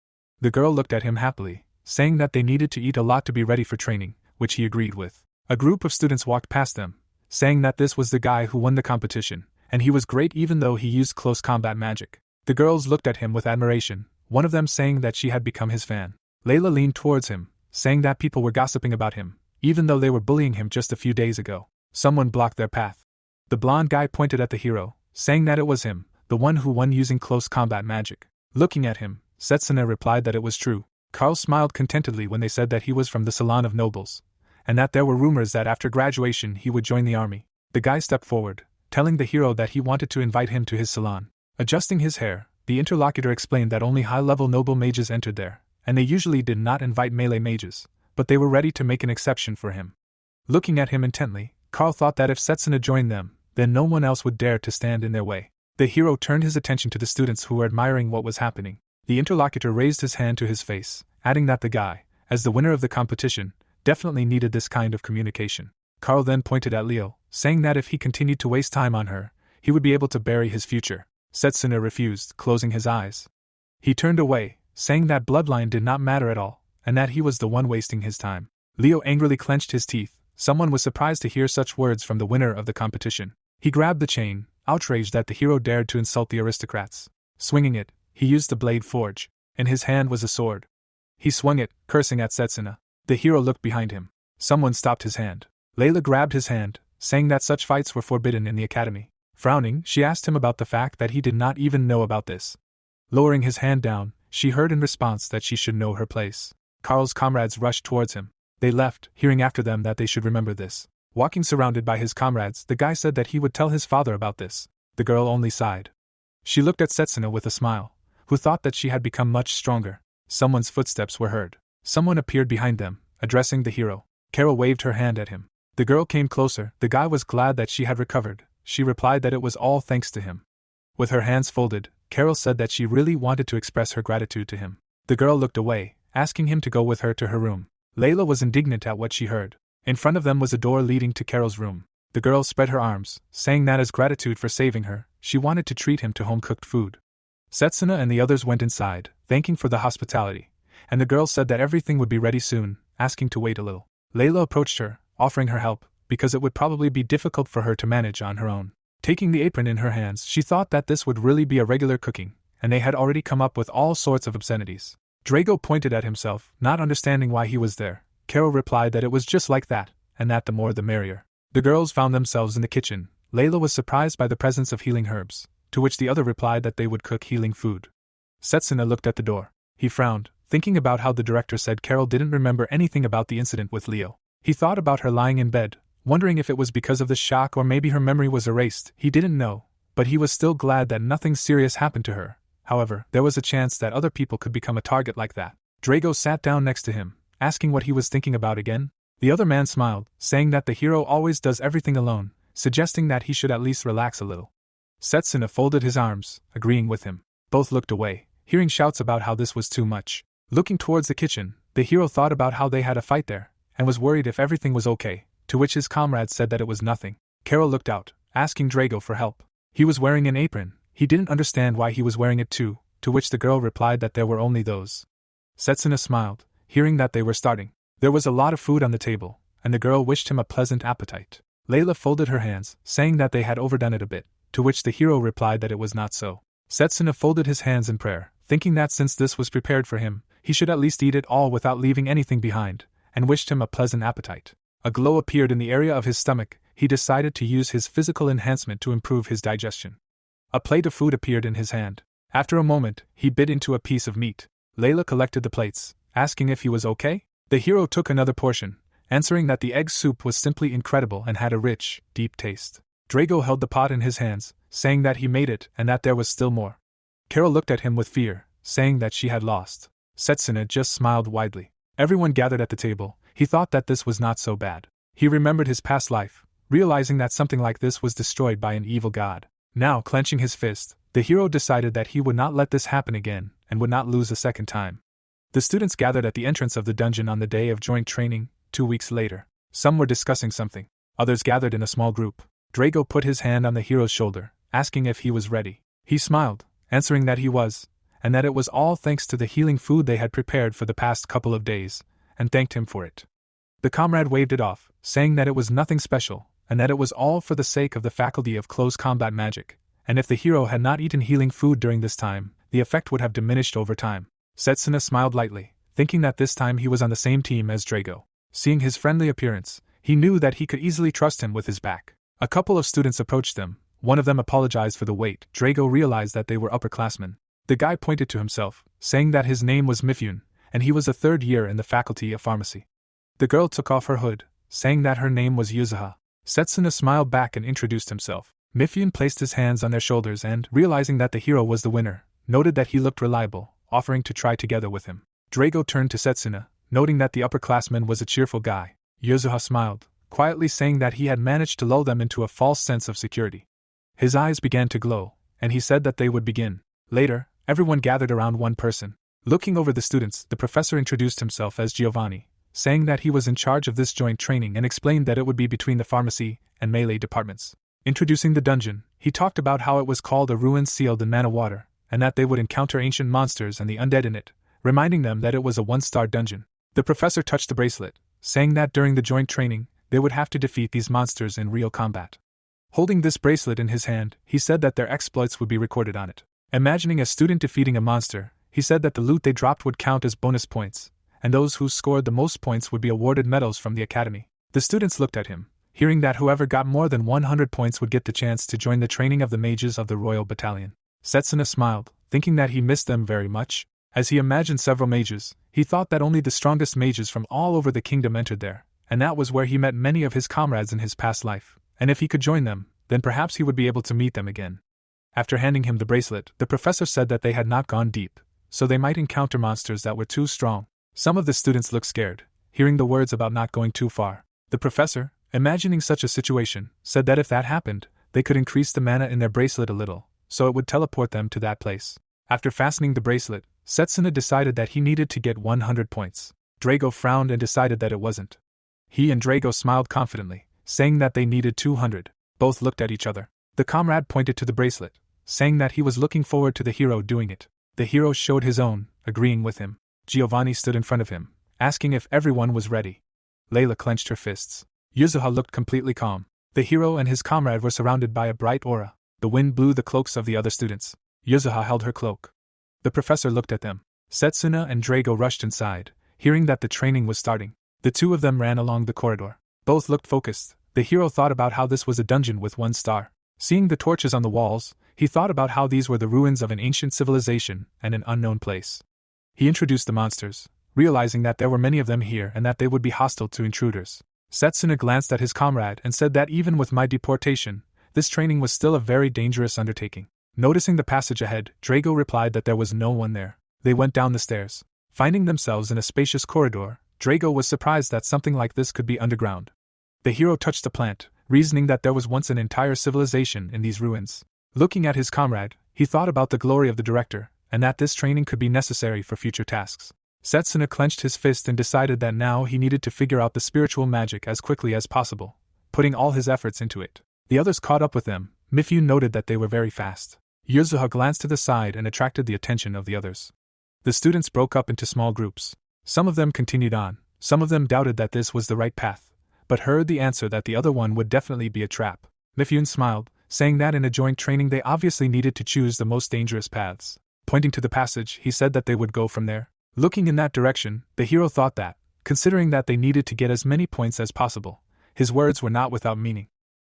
The girl looked at him happily, saying that they needed to eat a lot to be ready for training, which he agreed with. A group of students walked past them, saying that this was the guy who won the competition, and he was great even though he used close combat magic. The girls looked at him with admiration, one of them saying that she had become his fan. Layla leaned towards him, saying that people were gossiping about him, even though they were bullying him just a few days ago. Someone blocked their path. The blonde guy pointed at the hero, saying that it was him, the one who won using close combat magic. Looking at him, Setsuna replied that it was true. Carl smiled contentedly when they said that he was from the Salon of Nobles, and that there were rumors that after graduation he would join the army. The guy stepped forward, telling the hero that he wanted to invite him to his salon. Adjusting his hair, the interlocutor explained that only high-level noble mages entered there, and they usually did not invite melee mages, but they were ready to make an exception for him. Looking at him intently, Carl thought that if Setsuna joined them, then no one else would dare to stand in their way. The hero turned his attention to the students who were admiring what was happening. The interlocutor raised his hand to his face, adding that the guy, as the winner of the competition, definitely needed this kind of communication. Carl then pointed at Leo, saying that if he continued to waste time on her, he would be able to bury his future. Setsuna refused, closing his eyes. He turned away, saying that bloodline did not matter at all, and that he was the one wasting his time. Leo angrily clenched his teeth. Someone was surprised to hear such words from the winner of the competition. He grabbed the chain, outraged that the hero dared to insult the aristocrats. Swinging it, he used the blade forge. In his hand was a sword. He swung it, cursing at Setsuna. The hero looked behind him. Someone stopped his hand. Layla grabbed his hand, saying that such fights were forbidden in the academy. Frowning, she asked him about the fact that he did not even know about this. Lowering his hand down, she heard in response that she should know her place. Carl's comrades rushed towards him. They left, hearing after them that they should remember this. Walking surrounded by his comrades, the guy said that he would tell his father about this. The girl only sighed. She looked at Setsuna with a smile, who thought that she had become much stronger. Someone's footsteps were heard. Someone appeared behind them, addressing the hero. Carol waved her hand at him. The girl came closer. The guy was glad that she had recovered. She replied that it was all thanks to him. With her hands folded, Carol said that she really wanted to express her gratitude to him. The girl looked away, asking him to go with her to her room. Layla was indignant at what she heard. In front of them was a door leading to Carol's room. The girl spread her arms, saying that as gratitude for saving her, she wanted to treat him to home-cooked food. Setsuna and the others went inside, thanking for the hospitality, and the girl said that everything would be ready soon, asking to wait a little. Layla approached her, offering her help, because it would probably be difficult for her to manage on her own. Taking the apron in her hands, she thought that this would really be a regular cooking, and they had already come up with all sorts of obscenities. Drago pointed at himself, not understanding why he was there. Carol replied that it was just like that, and that the more the merrier. The girls found themselves in the kitchen. Layla was surprised by the presence of healing herbs, to which the other replied that they would cook healing food. Setsuna looked at the door. He frowned, thinking about how the director said Carol didn't remember anything about the incident with Leo. He thought about her lying in bed, wondering if it was because of the shock or maybe her memory was erased. He didn't know, but he was still glad that nothing serious happened to her. However, there was a chance that other people could become a target like that. Drago sat down next to him, asking what he was thinking about again. The other man smiled, saying that the hero always does everything alone, suggesting that he should at least relax a little. Setsuna folded his arms, agreeing with him. Both looked away, hearing shouts about how this was too much. Looking towards the kitchen, the hero thought about how they had a fight there, and was worried if everything was okay, to which his comrades said that it was nothing. Carol looked out, asking Drago for help. He was wearing an apron. He didn't understand why he was wearing it too, to which the girl replied that there were only those. Setsuna smiled, hearing that they were starting. There was a lot of food on the table, and the girl wished him a pleasant appetite. Layla folded her hands, saying that they had overdone it a bit, to which the hero replied that it was not so. Setsuna folded his hands in prayer, thinking that since this was prepared for him, he should at least eat it all without leaving anything behind, and wished him a pleasant appetite. A glow appeared in the area of his stomach. He decided to use his physical enhancement to improve his digestion. A plate of food appeared in his hand. After a moment, he bit into a piece of meat. Layla collected the plates, asking if he was okay. The hero took another portion, answering that the egg soup was simply incredible and had a rich, deep taste. Drago held the pot in his hands, saying that he made it and that there was still more. Carol looked at him with fear, saying that she had lost. Setsuna just smiled widely. Everyone gathered at the table. He thought that this was not so bad. He remembered his past life, realizing that something like this was destroyed by an evil god. Now, clenching his fist, the hero decided that he would not let this happen again, and would not lose a second time. The students gathered at the entrance of the dungeon on the day of joint training, 2 weeks later. Some were discussing something. Others gathered in a small group. Drago put his hand on the hero's shoulder, asking if he was ready. He smiled, answering that he was, and that it was all thanks to the healing food they had prepared for the past couple of days, and thanked him for it. The comrade waved it off, saying that it was nothing special, and that it was all for the sake of the faculty of close combat magic, and if the hero had not eaten healing food during this time, the effect would have diminished over time. Setsuna smiled lightly, thinking that this time he was on the same team as Drago. Seeing his friendly appearance, he knew that he could easily trust him with his back. A couple of students approached them. One of them apologized for the wait. Drago realized that they were upperclassmen. The guy pointed to himself, saying that his name was Mifune, and he was a third year in the faculty of pharmacy. The girl took off her hood, saying that her name was Yuzuha. Setsuna smiled back and introduced himself. Mifune placed his hands on their shoulders and, realizing that the hero was the winner, noted that he looked reliable, offering to try together with him. Drago turned to Setsuna, noting that the upperclassman was a cheerful guy. Yuzuha smiled, quietly saying that he had managed to lull them into a false sense of security. His eyes began to glow, and he said that they would begin. Later, everyone gathered around one person. Looking over the students, the professor introduced himself as Giovanni, saying that he was in charge of this joint training and explained that it would be between the pharmacy and melee departments. Introducing the dungeon, he talked about how it was called a ruin sealed in mana water, and that they would encounter ancient monsters and the undead in it, reminding them that it was a 1-star dungeon. The professor touched the bracelet, saying that during the joint training, they would have to defeat these monsters in real combat. Holding this bracelet in his hand, he said that their exploits would be recorded on it. Imagining a student defeating a monster, he said that the loot they dropped would count as bonus points, and those who scored the most points would be awarded medals from the academy. The students looked at him, hearing that whoever got more than 100 points would get the chance to join the training of the mages of the Royal Battalion. Setsuna smiled, thinking that he missed them very much. As he imagined several mages, he thought that only the strongest mages from all over the kingdom entered there, and that was where he met many of his comrades in his past life, and if he could join them, then perhaps he would be able to meet them again. After handing him the bracelet, the professor said that they had not gone deep, so they might encounter monsters that were too strong. Some of the students looked scared, hearing the words about not going too far. The professor, imagining such a situation, said that if that happened, they could increase the mana in their bracelet a little, so it would teleport them to that place. After fastening the bracelet, Setsuna decided that he needed to get 100 points. Drago frowned and decided that it wasn't. He and Drago smiled confidently, saying that they needed 200. Both looked at each other. The comrade pointed to the bracelet, saying that he was looking forward to the hero doing it. The hero showed his own, agreeing with him. Giovanni stood in front of him, asking if everyone was ready. Layla clenched her fists. Yuzuha looked completely calm. The hero and his comrade were surrounded by a bright aura. The wind blew the cloaks of the other students. Yuzuha held her cloak. The professor looked at them. Setsuna and Drago rushed inside, hearing that the training was starting. The two of them ran along the corridor. Both looked focused. The hero thought about how this was a dungeon with 1 star. Seeing the torches on the walls, he thought about how these were the ruins of an ancient civilization and an unknown place. He introduced the monsters, realizing that there were many of them here and that they would be hostile to intruders. Setsuna glanced at his comrade and said that even with my deportation, this training was still a very dangerous undertaking. Noticing the passage ahead, Drago replied that there was no one there. They went down the stairs. Finding themselves in a spacious corridor, Drago was surprised that something like this could be underground. The hero touched the plant, reasoning that there was once an entire civilization in these ruins. Looking at his comrade, he thought about the glory of the director, and that this training could be necessary for future tasks. Setsuna clenched his fist and decided that now he needed to figure out the spiritual magic as quickly as possible, putting all his efforts into it. The others caught up with them. Mifune noted that they were very fast. Yuzuha glanced to the side and attracted the attention of the others. The students broke up into small groups. Some of them continued on, some of them doubted that this was the right path, but heard the answer that the other one would definitely be a trap. Mifune smiled, saying that in a joint training they obviously needed to choose the most dangerous paths. Pointing to the passage, he said that they would go from there. Looking in that direction, the hero thought that, considering that they needed to get as many points as possible, his words were not without meaning.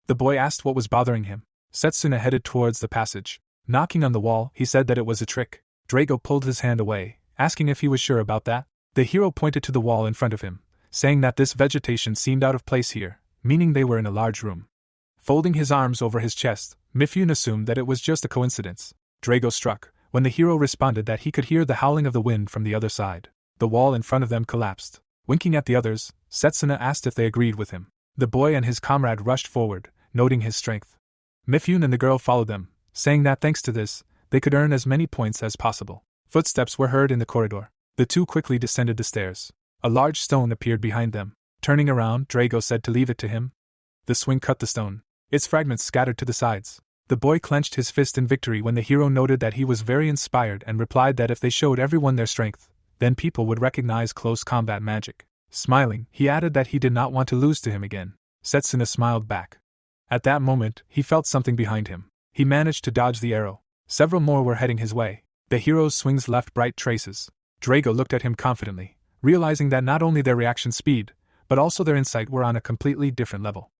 The boy asked what was bothering him. Setsuna headed towards the passage. Knocking on the wall, he said that it was a trick. Drago pulled his hand away, asking if he was sure about that. The hero pointed to the wall in front of him, saying that this vegetation seemed out of place here, meaning they were in a large room. Folding his arms over his chest, Mifune assumed that it was just a coincidence. Drago struck, when the hero responded that he could hear the howling of the wind from the other side. The wall in front of them collapsed. Winking at the others, Setsuna asked if they agreed with him. The boy and his comrade rushed forward, noting his strength. Mifune and the girl followed them, saying that thanks to this, they could earn as many points as possible. Footsteps were heard in the corridor. The two quickly descended the stairs. A large stone appeared behind them. Turning around, Drago said to leave it to him. The swing cut the stone. Its fragments scattered to the sides. The boy clenched his fist in victory when the hero noted that he was very inspired and replied that if they showed everyone their strength, then people would recognize close combat magic. Smiling, he added that he did not want to lose to him again. Setsuna smiled back. At that moment, he felt something behind him. He managed to dodge the arrow. Several more were heading his way. The hero's swings left bright traces. Drago looked at him confidently, realizing that not only their reaction speed, but also their insight were on a completely different level.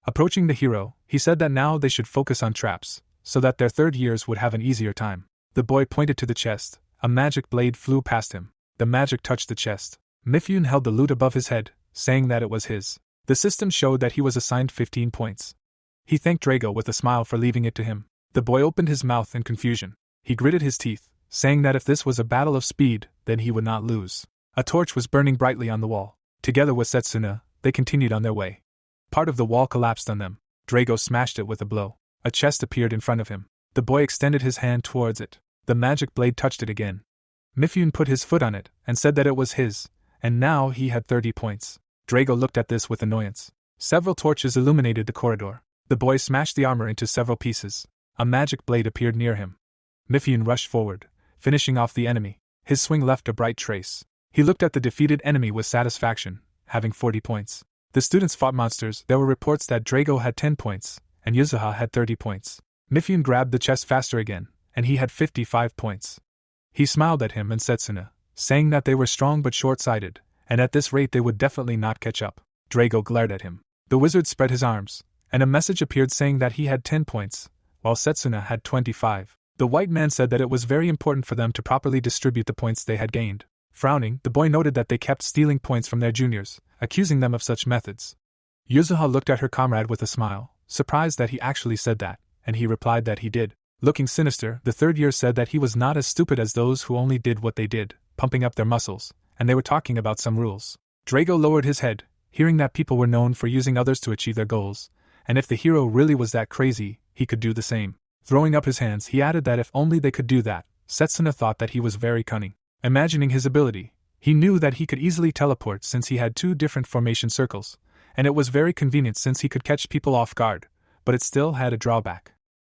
Approaching the hero, he said that now they should focus on traps, so that their third years would have an easier time. The boy pointed to the chest. A magic blade flew past him. The magic touched the chest. Mifune held the loot above his head, saying that it was his. The system showed that he was assigned 15 points. He thanked Drago with a smile for leaving it to him. The boy opened his mouth in confusion. He gritted his teeth, saying that if this was a battle of speed, then he would not lose. A torch was burning brightly on the wall. Together with Setsuna, they continued on their way. Part of the wall collapsed on them. Drago smashed it with a blow. A chest appeared in front of him. The boy extended his hand towards it. The magic blade touched it again. Mifune put his foot on it and said that it was his, and now he had 30 points. Drago looked at this with annoyance. Several torches illuminated the corridor. The boy smashed the armor into several pieces. A magic blade appeared near him. Mifune rushed forward, finishing off the enemy. His swing left a bright trace. He looked at the defeated enemy with satisfaction, having 40 points. The students fought monsters. There were reports that Drago had 10 points, and Yuzuha had 30 points. Mifune grabbed the chest faster again, and he had 55 points. He smiled at him and Setsuna, saying that they were strong but short-sighted, and at this rate they would definitely not catch up. Drago glared at him. The wizard spread his arms, and a message appeared saying that he had 10 points, while Setsuna had 25. The white man said that it was very important for them to properly distribute the points they had gained. Frowning, the boy noted that they kept stealing points from their juniors, accusing them of such methods. Yuzuha looked at her comrade with a smile, surprised that he actually said that, and he replied that he did. Looking sinister, the third year said that he was not as stupid as those who only did what they did, pumping up their muscles, and they were talking about some rules. Drago lowered his head, hearing that people were known for using others to achieve their goals, and if the hero really was that crazy, he could do the same. Throwing up his hands, he added that if only they could do that. Setsuna thought that he was very cunning. Imagining his ability, he knew that he could easily teleport since he had 2 different formation circles, and it was very convenient since he could catch people off guard, but it still had a drawback.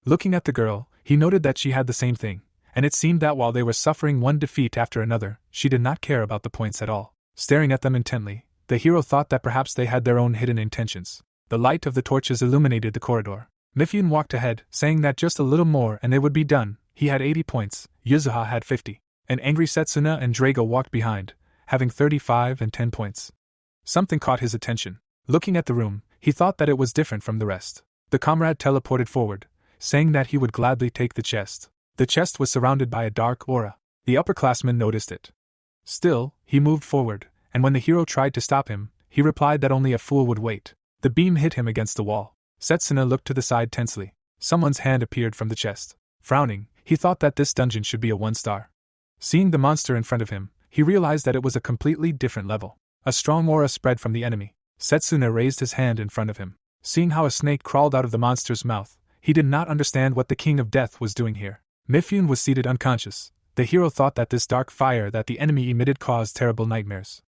Looking at the girl, he noted that she had the same thing, and it seemed that while they were suffering one defeat after another, she did not care about the points at all. Staring at them intently, the hero thought that perhaps they had their own hidden intentions. The light of the torches illuminated the corridor. Mifune walked ahead, saying that just a little more and they would be done. He had 80 points, Yuzuha had 50. An angry Setsuna and Drago walked behind, having 35 and 10 points. Something caught his attention. Looking at the room, he thought that it was different from the rest. The comrade teleported forward, saying that he would gladly take the chest. The chest was surrounded by a dark aura. The upperclassman noticed it. Still, he moved forward, and when the hero tried to stop him, he replied that only a fool would wait. The beam hit him against the wall. Setsuna looked to the side tensely. Someone's hand appeared from the chest. Frowning, he thought that this dungeon should be a 1-star. Seeing the monster in front of him, he realized that it was a completely different level. A strong aura spread from the enemy. Setsuna raised his hand in front of him. Seeing how a snake crawled out of the monster's mouth, he did not understand what the King of Death was doing here. Mifune was seated unconscious. The hero thought that this dark fire that the enemy emitted caused terrible nightmares.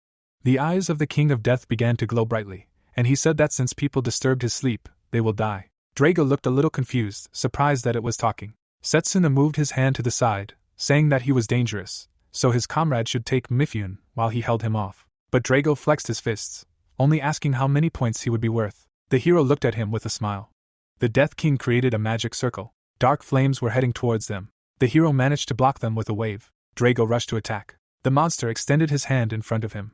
The eyes of the King of Death began to glow brightly, and he said that since people disturbed his sleep, they will die. Drago looked a little confused, surprised that it was talking. Setsuna moved his hand to the side, saying that he was dangerous, so his comrade should take Mifune while he held him off. But Drago flexed his fists, only asking how many points he would be worth. The hero looked at him with a smile. The Death King created a magic circle. Dark flames were heading towards them. The hero managed to block them with a wave. Drago rushed to attack. The monster extended his hand in front of him.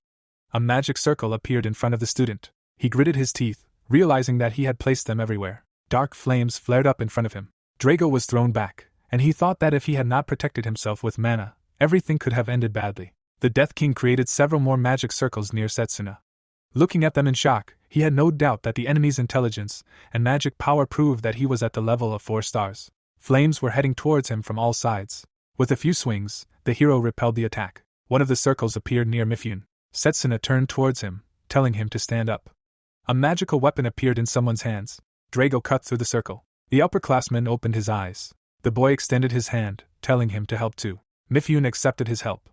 A magic circle appeared in front of the student. He gritted his teeth, realizing that he had placed them everywhere. Dark flames flared up in front of him. Drago was thrown back, and he thought that if he had not protected himself with mana, everything could have ended badly. The Death King created several more magic circles near Setsuna. Looking at them in shock, he had no doubt that the enemy's intelligence and magic power proved that he was at the level of 4 stars. Flames were heading towards him from all sides. With a few swings, the hero repelled the attack. One of the circles appeared near Mifune. Setsuna turned towards him, telling him to stand up. A magical weapon appeared in someone's hands. Drago cut through the circle. The upperclassman opened his eyes. The boy extended his hand, telling him to help too. Mifune accepted his help.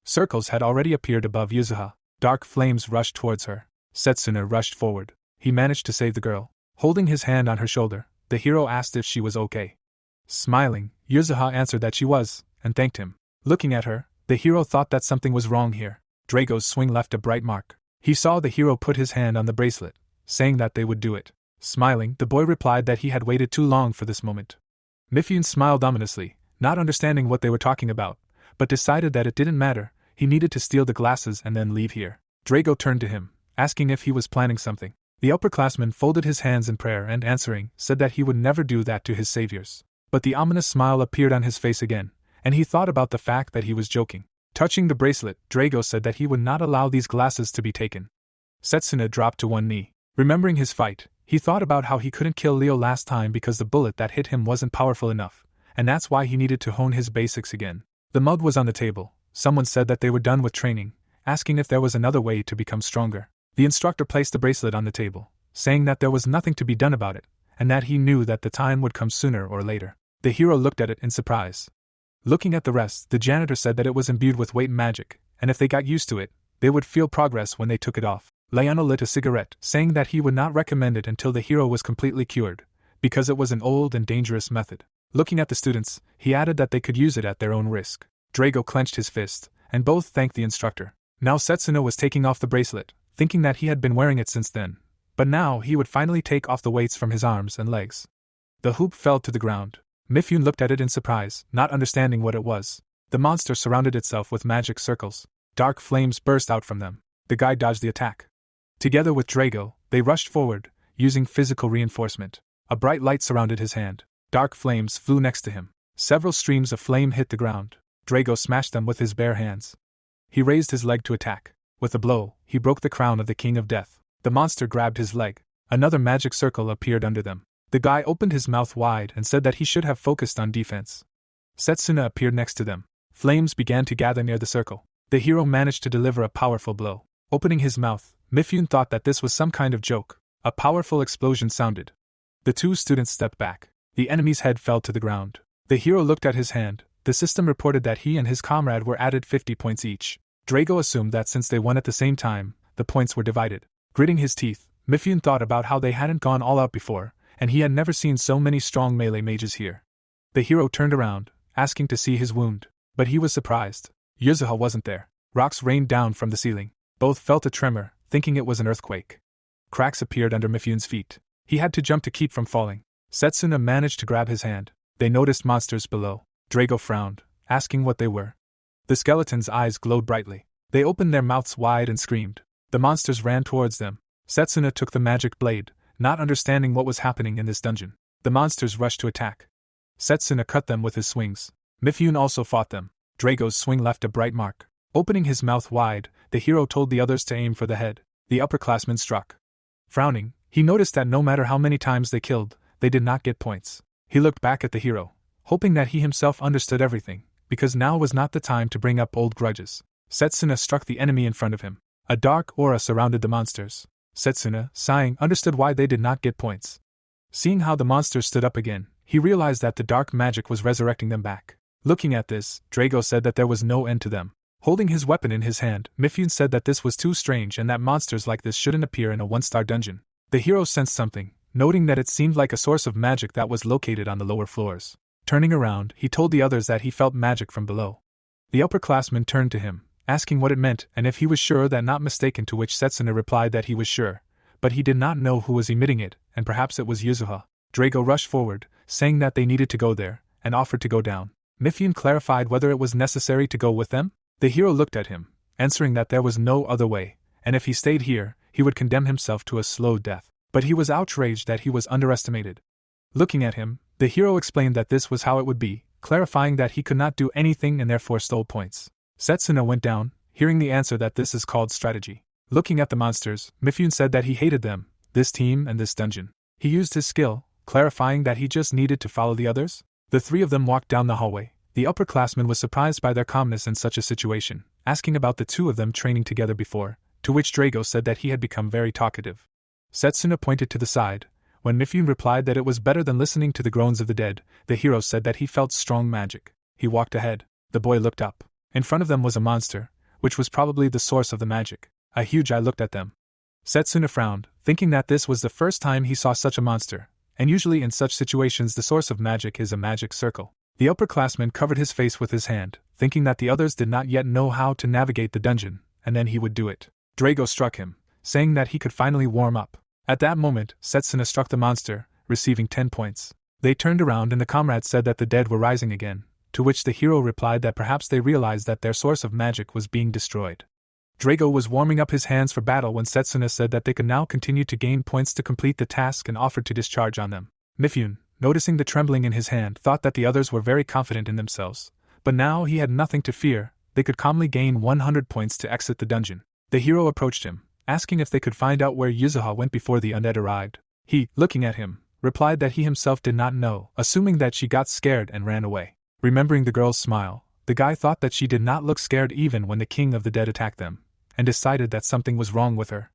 Circles had already appeared above Yuzuha. Dark flames rushed towards her. Setsuna rushed forward. He managed to save the girl. Holding his hand on her shoulder, the hero asked if she was okay. Smiling, Yuzuha answered that she was, and thanked him. Looking at her, the hero thought that something was wrong here. Drago's swing left a bright mark. He saw the hero put his hand on the bracelet, saying that they would do it. Smiling, the boy replied that he had waited too long for this moment. Mifune smiled ominously, not understanding what they were talking about, but decided that it didn't matter. He needed to steal the glasses and then leave here. Drago turned to him, asking if he was planning something. The upperclassman folded his hands in prayer and answering, said that he would never do that to his saviors. But the ominous smile appeared on his face again, and he thought about the fact that he was joking. Touching the bracelet, Drago said that he would not allow these glasses to be taken. Setsuna dropped to one knee. Remembering his fight, he thought about how he couldn't kill Leo last time because the bullet that hit him wasn't powerful enough, and that's why he needed to hone his basics again. The mug was on the table. Someone said that they were done with training, asking if there was another way to become stronger. The instructor placed the bracelet on the table, saying that there was nothing to be done about it, and that he knew that the time would come sooner or later. The hero looked at it in surprise. Looking at the rest, the janitor said that it was imbued with weight magic, and if they got used to it, they would feel progress when they took it off. Leona lit a cigarette, saying that he would not recommend it until the hero was completely cured, because it was an old and dangerous method. Looking at the students, he added that they could use it at their own risk. Drago clenched his fist, and both thanked the instructor. Now Setsuna was taking off the bracelet, thinking that he had been wearing it since then, but now he would finally take off the weights from his arms and legs. The hoop fell to the ground. Mifune looked at it in surprise, not understanding what it was. The monster surrounded itself with magic circles. Dark flames burst out from them. The guy dodged the attack. Together with Drago, they rushed forward, using physical reinforcement. A bright light surrounded his hand. Dark flames flew next to him. Several streams of flame hit the ground. Drago smashed them with his bare hands. He raised his leg to attack. With a blow, he broke the crown of the King of Death. The monster grabbed his leg. Another magic circle appeared under them. The guy opened his mouth wide and said that he should have focused on defense. Setsuna appeared next to them. Flames began to gather near the circle. The hero managed to deliver a powerful blow. Opening his mouth, Mifune thought that this was some kind of joke. A powerful explosion sounded. The two students stepped back. The enemy's head fell to the ground. The hero looked at his hand. The system reported that he and his comrade were added 50 points each. Drago assumed that since they won at the same time, the points were divided. Gritting his teeth, Mifune thought about how they hadn't gone all out before, and he had never seen so many strong melee mages here. The hero turned around, asking to see his wound, but he was surprised. Yuzuha wasn't there. Rocks rained down from the ceiling. Both felt a tremor, thinking it was an earthquake. Cracks appeared under Mifune's feet. He had to jump to keep from falling. Setsuna managed to grab his hand. They noticed monsters below. Drago frowned, asking what they were. The skeletons' eyes glowed brightly. They opened their mouths wide and screamed. The monsters ran towards them. Setsuna took the magic blade, not understanding what was happening in this dungeon. The monsters rushed to attack. Setsuna cut them with his swings. Mifune also fought them. Drago's swing left a bright mark. Opening his mouth wide, the hero told the others to aim for the head. The upperclassman struck. Frowning, he noticed that no matter how many times they killed, they did not get points. He looked back at the hero, hoping that he himself understood everything, because now was not the time to bring up old grudges. Setsuna struck the enemy in front of him. A dark aura surrounded the monsters. Setsuna, sighing, understood why they did not get points. Seeing how the monsters stood up again, he realized that the dark magic was resurrecting them back. Looking at this, Drago said that there was no end to them. Holding his weapon in his hand, Mifune said that this was too strange and that monsters like this shouldn't appear in a one-star dungeon. The hero sensed something, noting that it seemed like a source of magic that was located on the lower floors. Turning around, he told the others that he felt magic from below. The upperclassman turned to him, asking what it meant and if he was sure that not mistaken, to which Setsuna replied that he was sure, but he did not know who was emitting it, and perhaps it was Yuzuha. Drago rushed forward, saying that they needed to go there, and offered to go down. Mifune clarified whether it was necessary to go with them. The hero looked at him, answering that there was no other way, and if he stayed here, he would condemn himself to a slow death. But he was outraged that he was underestimated. Looking at him, the hero explained that this was how it would be, clarifying that he could not do anything and therefore stole points. Setsuna went down, hearing the answer that this is called strategy. Looking at the monsters, Mifune said that he hated them, this team and this dungeon. He used his skill, clarifying that he just needed to follow the others. The three of them walked down the hallway. The upperclassman was surprised by their calmness in such a situation, asking about the two of them training together before, to which Drago said that he had become very talkative. Setsuna pointed to the side. When Mifune replied that it was better than listening to the groans of the dead, the hero said that he felt strong magic. He walked ahead. The boy looked up. In front of them was a monster, which was probably the source of the magic. A huge eye looked at them. Setsuna frowned, thinking that this was the first time he saw such a monster, and usually in such situations the source of magic is a magic circle. The upperclassman covered his face with his hand, thinking that the others did not yet know how to navigate the dungeon, and then he would do it. Drago struck him, saying that he could finally warm up. At that moment, Setsuna struck the monster, receiving 10 points. They turned around and the comrades said that the dead were rising again, to which the hero replied that perhaps they realized that their source of magic was being destroyed. Drago was warming up his hands for battle when Setsuna said that they could now continue to gain points to complete the task and offered to discharge on them. Mifune, noticing the trembling in his hand, thought that the others were very confident in themselves, but now he had nothing to fear. They could calmly gain 100 points to exit the dungeon. The hero approached him, asking if they could find out where Yuzuha went before the undead arrived. He, looking at him, replied that he himself did not know, assuming that she got scared and ran away. Remembering the girl's smile, the guy thought that she did not look scared even when the king of the dead attacked them, and decided that something was wrong with her.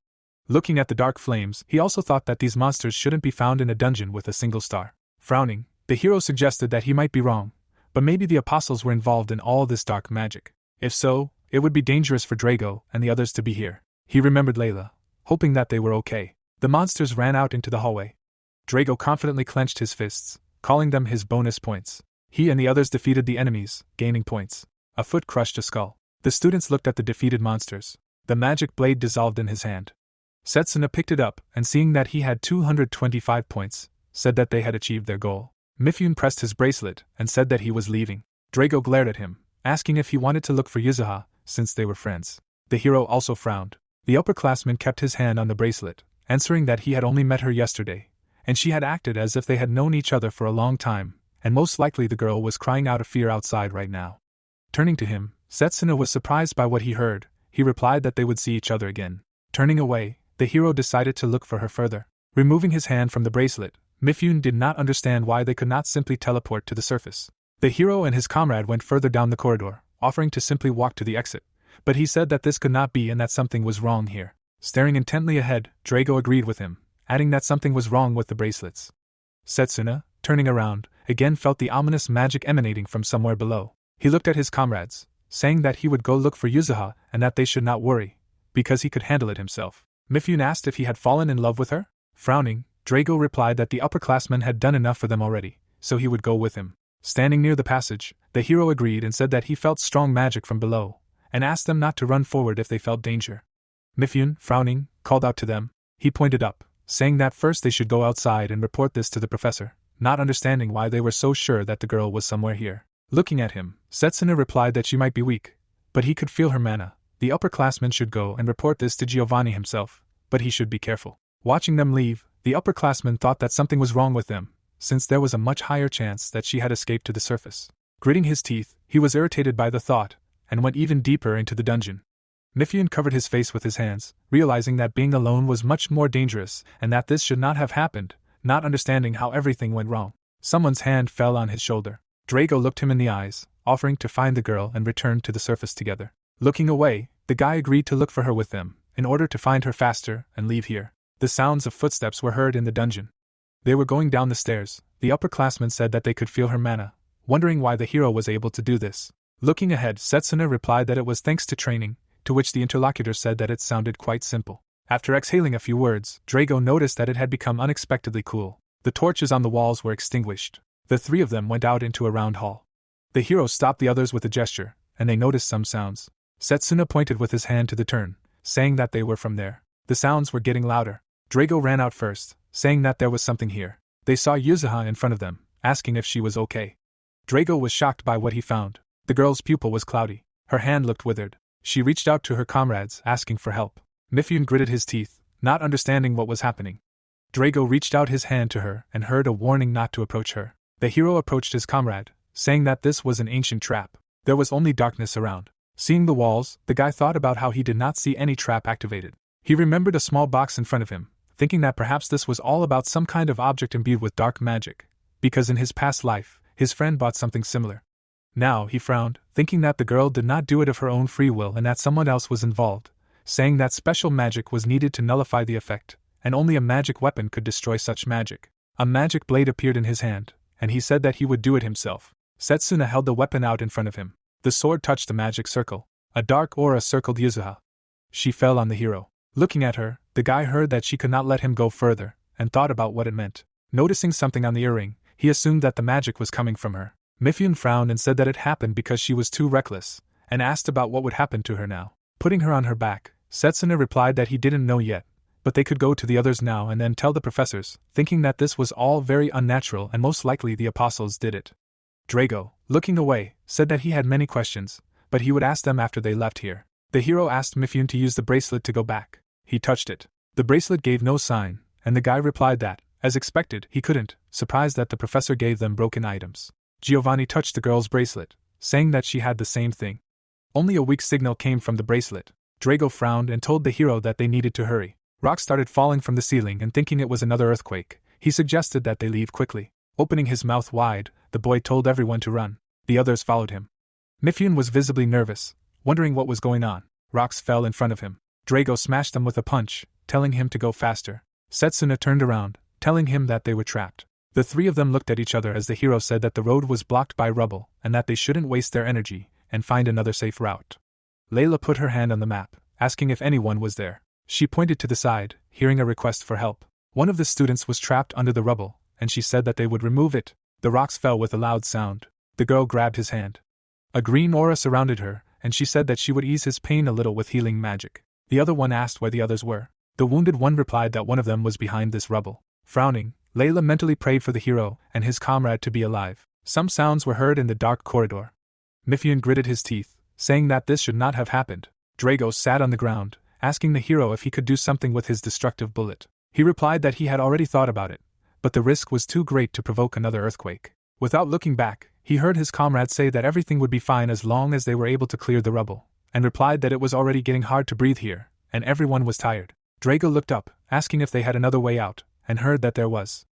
Looking at the dark flames, he also thought that these monsters shouldn't be found in a dungeon with a single star. Frowning, the hero suggested that he might be wrong, but maybe the apostles were involved in all this dark magic. If so, it would be dangerous for Drago and the others to be here. He remembered Layla, hoping that they were okay. The monsters ran out into the hallway. Drago confidently clenched his fists, calling them his bonus points. He and the others defeated the enemies, gaining points. A foot crushed a skull. The students looked at the defeated monsters. The magic blade dissolved in his hand. Setsuna picked it up and, seeing that he had 225 points, said that they had achieved their goal. Mifune pressed his bracelet and said that he was leaving. Drago glared at him, asking if he wanted to look for Yuzuha, since they were friends. The hero also frowned. The upperclassman kept his hand on the bracelet, answering that he had only met her yesterday, and she had acted as if they had known each other for a long time, and most likely the girl was crying out of fear outside right now. Turning to him, Setsuna was surprised by what he heard. He replied that they would see each other again. Turning away, the hero decided to look for her further. Removing his hand from the bracelet, Mifune did not understand why they could not simply teleport to the surface. The hero and his comrade went further down the corridor, offering to simply walk to the exit, but he said that this could not be and that something was wrong here. Staring intently ahead, Drago agreed with him, adding that something was wrong with the bracelets. Setsuna, turning around, again felt the ominous magic emanating from somewhere below. He looked at his comrades, saying that he would go look for Yuzuha and that they should not worry, because he could handle it himself. Mifune asked if he had fallen in love with her. Frowning, Drago replied that the upperclassman had done enough for them already, so he would go with him. Standing near the passage, the hero agreed and said that he felt strong magic from below, and asked them not to run forward if they felt danger. Mifune, frowning, called out to them. He pointed up, saying that first they should go outside and report this to the professor, not understanding why they were so sure that the girl was somewhere here. Looking at him, Setsuna replied that she might be weak, but he could feel her mana. The upperclassman should go and report this to Giovanni himself, but he should be careful. Watching them leave, the upperclassman thought that something was wrong with them, since there was a much higher chance that she had escaped to the surface. Gritting his teeth, he was irritated by the thought, and went even deeper into the dungeon. Mifune covered his face with his hands, realizing that being alone was much more dangerous and that this should not have happened, not understanding how everything went wrong. Someone's hand fell on his shoulder. Drago looked him in the eyes, offering to find the girl and return to the surface together. Looking away, the guy agreed to look for her with them, in order to find her faster and leave here. The sounds of footsteps were heard in the dungeon. They were going down the stairs. The upperclassmen said that they could feel her mana, wondering why the hero was able to do this. Looking ahead, Setsuna replied that it was thanks to training, to which the interlocutor said that it sounded quite simple. After exhaling a few words, Drago noticed that it had become unexpectedly cool. The torches on the walls were extinguished. The three of them went out into a round hall. The hero stopped the others with a gesture, and they noticed some sounds. Setsuna pointed with his hand to the turn, saying that they were from there. The sounds were getting louder. Drago ran out first, saying that there was something here. They saw Yuzuha in front of them, asking if she was okay. Drago was shocked by what he found. The girl's pupil was cloudy. Her hand looked withered. She reached out to her comrades, asking for help. Mifune gritted his teeth, not understanding what was happening. Drago reached out his hand to her and heard a warning not to approach her. The hero approached his comrade, saying that this was an ancient trap. There was only darkness around. Seeing the walls, the guy thought about how he did not see any trap activated. He remembered a small box in front of him, thinking that perhaps this was all about some kind of object imbued with dark magic, because in his past life, his friend bought something similar. Now he frowned, thinking that the girl did not do it of her own free will and that someone else was involved, saying that special magic was needed to nullify the effect, and only a magic weapon could destroy such magic. A magic blade appeared in his hand, and he said that he would do it himself. Setsuna held the weapon out in front of him. The sword touched the magic circle. A dark aura circled Yuzuha. She fell on the hero. Looking at her, the guy heard that she could not let him go further, and thought about what it meant. Noticing something on the earring, he assumed that the magic was coming from her. Mifune frowned and said that it happened because she was too reckless, and asked about what would happen to her now. Putting her on her back, Setsuna replied that he didn't know yet, but they could go to the others now and then tell the professors, thinking that this was all very unnatural and most likely the apostles did it. Drago, looking away, said that he had many questions, but he would ask them after they left here. The hero asked Mifune to use the bracelet to go back. He touched it. The bracelet gave no sign, and the guy replied that, as expected, he couldn't, surprised that the professor gave them broken items. Giovanni touched the girl's bracelet, saying that she had the same thing. Only a weak signal came from the bracelet. Drago frowned and told the hero that they needed to hurry. Rocks started falling from the ceiling, and thinking it was another earthquake, he suggested that they leave quickly. Opening his mouth wide, the boy told everyone to run. The others followed him. Mifune was visibly nervous, wondering what was going on. Rocks fell in front of him. Drago smashed them with a punch, telling him to go faster. Setsuna turned around, telling him that they were trapped. The three of them looked at each other as the hero said that the road was blocked by rubble, and that they shouldn't waste their energy, and find another safe route. Layla put her hand on the map, asking if anyone was there. She pointed to the side, hearing a request for help. One of the students was trapped under the rubble, and she said that they would remove it. The rocks fell with a loud sound. The girl grabbed his hand. A green aura surrounded her, and she said that she would ease his pain a little with healing magic. The other one asked where the others were. The wounded one replied that one of them was behind this rubble. Frowning, Layla mentally prayed for the hero and his comrade to be alive. Some sounds were heard in the dark corridor. Mifune gritted his teeth, saying that this should not have happened. Drago sat on the ground, asking the hero if he could do something with his destructive bullet. He replied that he had already thought about it, but the risk was too great to provoke another earthquake. Without looking back, he heard his comrade say that everything would be fine as long as they were able to clear the rubble, and replied that it was already getting hard to breathe here, and everyone was tired. Drago looked up, asking if they had another way out, and heard that there was.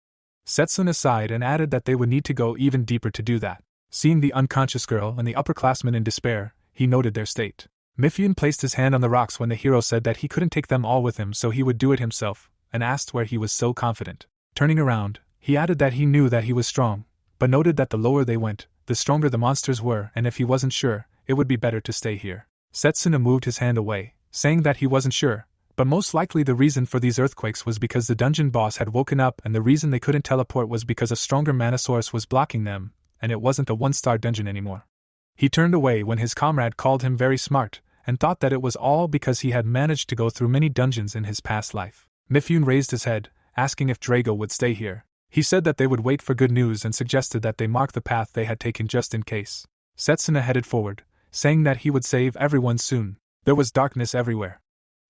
Setsuna sighed and added that they would need to go even deeper to do that. Seeing the unconscious girl and the upperclassmen in despair, he noted their state. Mifune placed his hand on the rocks when the hero said that he couldn't take them all with him, so he would do it himself, and asked where he was so confident. Turning around, He added that he knew that he was strong, but noted that the lower they went, the stronger the monsters were, and if he wasn't sure, it would be better to stay here. Setsuna moved his hand away, saying that he wasn't sure, but most likely the reason for these earthquakes was because the dungeon boss had woken up, and the reason they couldn't teleport was because a stronger mana source was blocking them, and it wasn't a one-star dungeon anymore. He turned away when his comrade called him very smart, and thought that it was all because he had managed to go through many dungeons in his past life. Mifune raised his head, asking if Drago would stay here. He said that they would wait for good news and suggested that they mark the path they had taken just in case. Setsuna headed forward, saying that he would save everyone soon. There was darkness everywhere.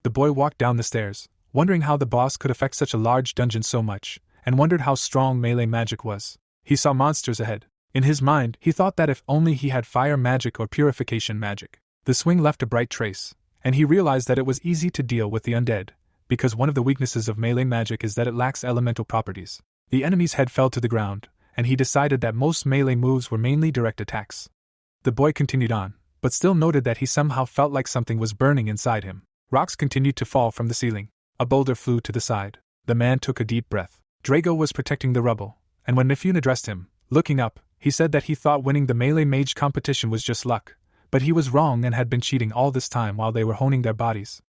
The boy walked down the stairs, wondering how the boss could affect such a large dungeon so much, and wondered how strong melee magic was. He saw monsters ahead. In his mind, he thought that if only he had fire magic or purification magic. The swing left a bright trace, and he realized that it was easy to deal with the undead, because one of the weaknesses of melee magic is that it lacks elemental properties. The enemy's head fell to the ground, and he decided that most melee moves were mainly direct attacks. The boy continued on, but still noted that he somehow felt like something was burning inside him. Rocks continued to fall from the ceiling. A boulder flew to the side. The man took a deep breath. Drago was protecting the rubble, and when Mifune addressed him, looking up, he said that he thought winning the melee mage competition was just luck, but he was wrong and had been cheating all this time while they were honing their bodies.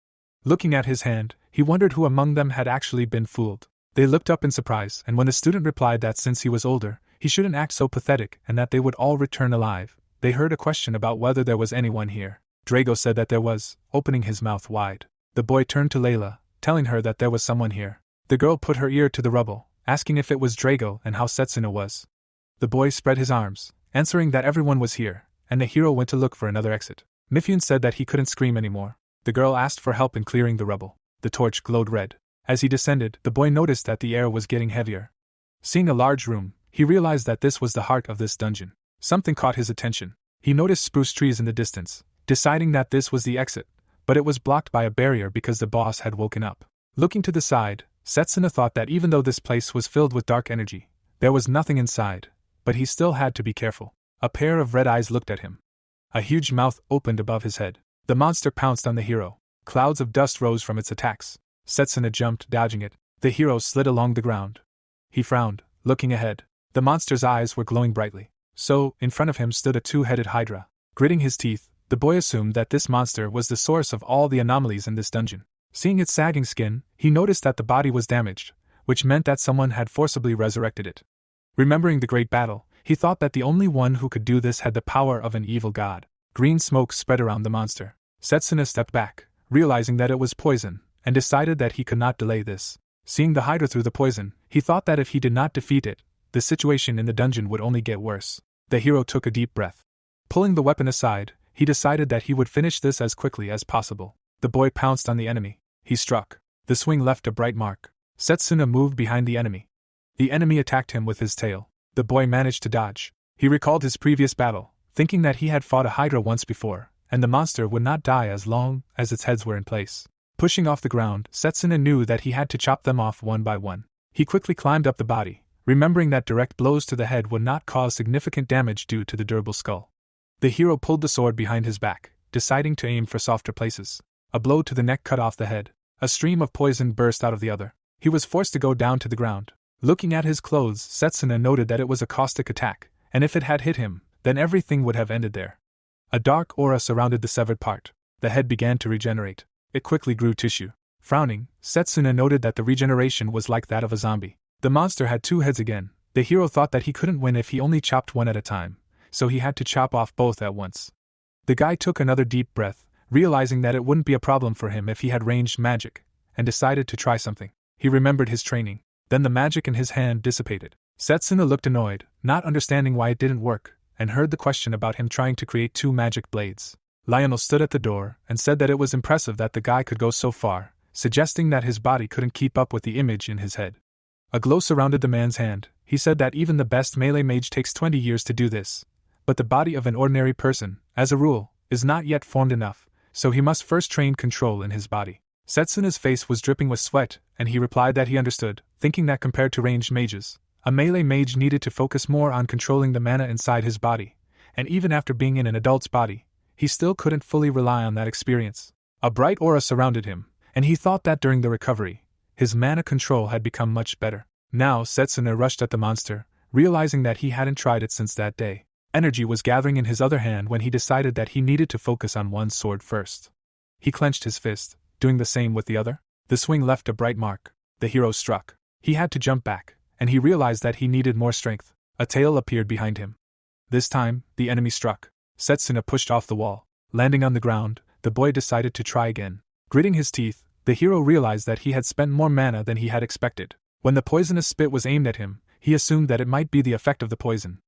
Looking at his hand, he wondered who among them had actually been fooled. They looked up in surprise, and when the student replied that since he was older, he shouldn't act so pathetic and that they would all return alive, they heard a question about whether there was anyone here. Drago said that there was, opening his mouth wide. The boy turned to Layla, telling her that there was someone here. The girl put her ear to the rubble, asking if it was Drago and how Setsuna was. The boy spread his arms, answering that everyone was here, and the hero went to look for another exit. Mifune said that he couldn't scream anymore. The girl asked for help in clearing the rubble. The torch glowed red. As he descended, the boy noticed that the air was getting heavier. Seeing a large room, he realized that this was the heart of this dungeon. Something caught his attention. He noticed spruce trees in the distance, deciding that this was the exit, but it was blocked by a barrier because the boss had woken up. Looking to the side, Setsuna thought that even though this place was filled with dark energy, there was nothing inside, but he still had to be careful. A pair of red eyes looked at him. A huge mouth opened above his head. The monster pounced on the hero. Clouds of dust rose from its attacks. Setsuna jumped, dodging it. The hero slid along the ground. He frowned, looking ahead. The monster's eyes were glowing brightly. So, in front of him stood a two-headed hydra. Gritting his teeth, the boy assumed that this monster was the source of all the anomalies in this dungeon. Seeing its sagging skin, he noticed that the body was damaged, which meant that someone had forcibly resurrected it. Remembering the great battle, he thought that the only one who could do this had the power of an evil god. Green smoke spread around the monster. Setsuna stepped back, realizing that it was poison, and decided that he could not delay this. Seeing the hydra through the poison, he thought that if he did not defeat it, the situation in the dungeon would only get worse. The hero took a deep breath. Pulling the weapon aside, he decided that he would finish this as quickly as possible. The boy pounced on the enemy. He struck. The swing left a bright mark. Setsuna moved behind the enemy. The enemy attacked him with his tail. The boy managed to dodge. He recalled his previous battle, thinking that he had fought a hydra once before, and the monster would not die as long as its heads were in place. Pushing off the ground, Setsuna knew that he had to chop them off one by one. He quickly climbed up the body, remembering that direct blows to the head would not cause significant damage due to the durable skull. The hero pulled the sword behind his back, deciding to aim for softer places. A blow to the neck cut off the head. A stream of poison burst out of the other. He was forced to go down to the ground. Looking at his clothes, Setsuna noted that it was a caustic attack, and if it had hit him, then everything would have ended there. A dark aura surrounded the severed part. The head began to regenerate. It quickly grew tissue. Frowning, Setsuna noted that the regeneration was like that of a zombie. The monster had two heads again. The hero thought that he couldn't win if he only chopped one at a time, so he had to chop off both at once. The guy took another deep breath, realizing that it wouldn't be a problem for him if he had ranged magic, and decided to try something. He remembered his training. Then the magic in his hand dissipated. Setsuna looked annoyed, not understanding why it didn't work, and heard the question about him trying to create two magic blades. Lionel stood at the door and said that it was impressive that the guy could go so far, suggesting that his body couldn't keep up with the image in his head. A glow surrounded the man's hand. He said that even the best melee mage takes 20 years to do this, but the body of an ordinary person, as a rule, is not yet formed enough, so he must first train control in his body. Setsuna's face was dripping with sweat, and he replied that he understood, thinking that compared to ranged mages, a melee mage needed to focus more on controlling the mana inside his body, and even after being in an adult's body, he still couldn't fully rely on that experience. A bright aura surrounded him, and he thought that during the recovery, his mana control had become much better. Now Setsuna rushed at the monster, realizing that he hadn't tried it since that day. Energy was gathering in his other hand when he decided that he needed to focus on one sword first. He clenched his fist, doing the same with the other. The swing left a bright mark. The hero struck. He had to jump back, and he realized that he needed more strength. A tail appeared behind him. This time, the enemy struck. Setsuna pushed off the wall. Landing on the ground, the boy decided to try again. Gritting his teeth, the hero realized that he had spent more mana than he had expected. When the poisonous spit was aimed at him, he assumed that it might be the effect of the poison.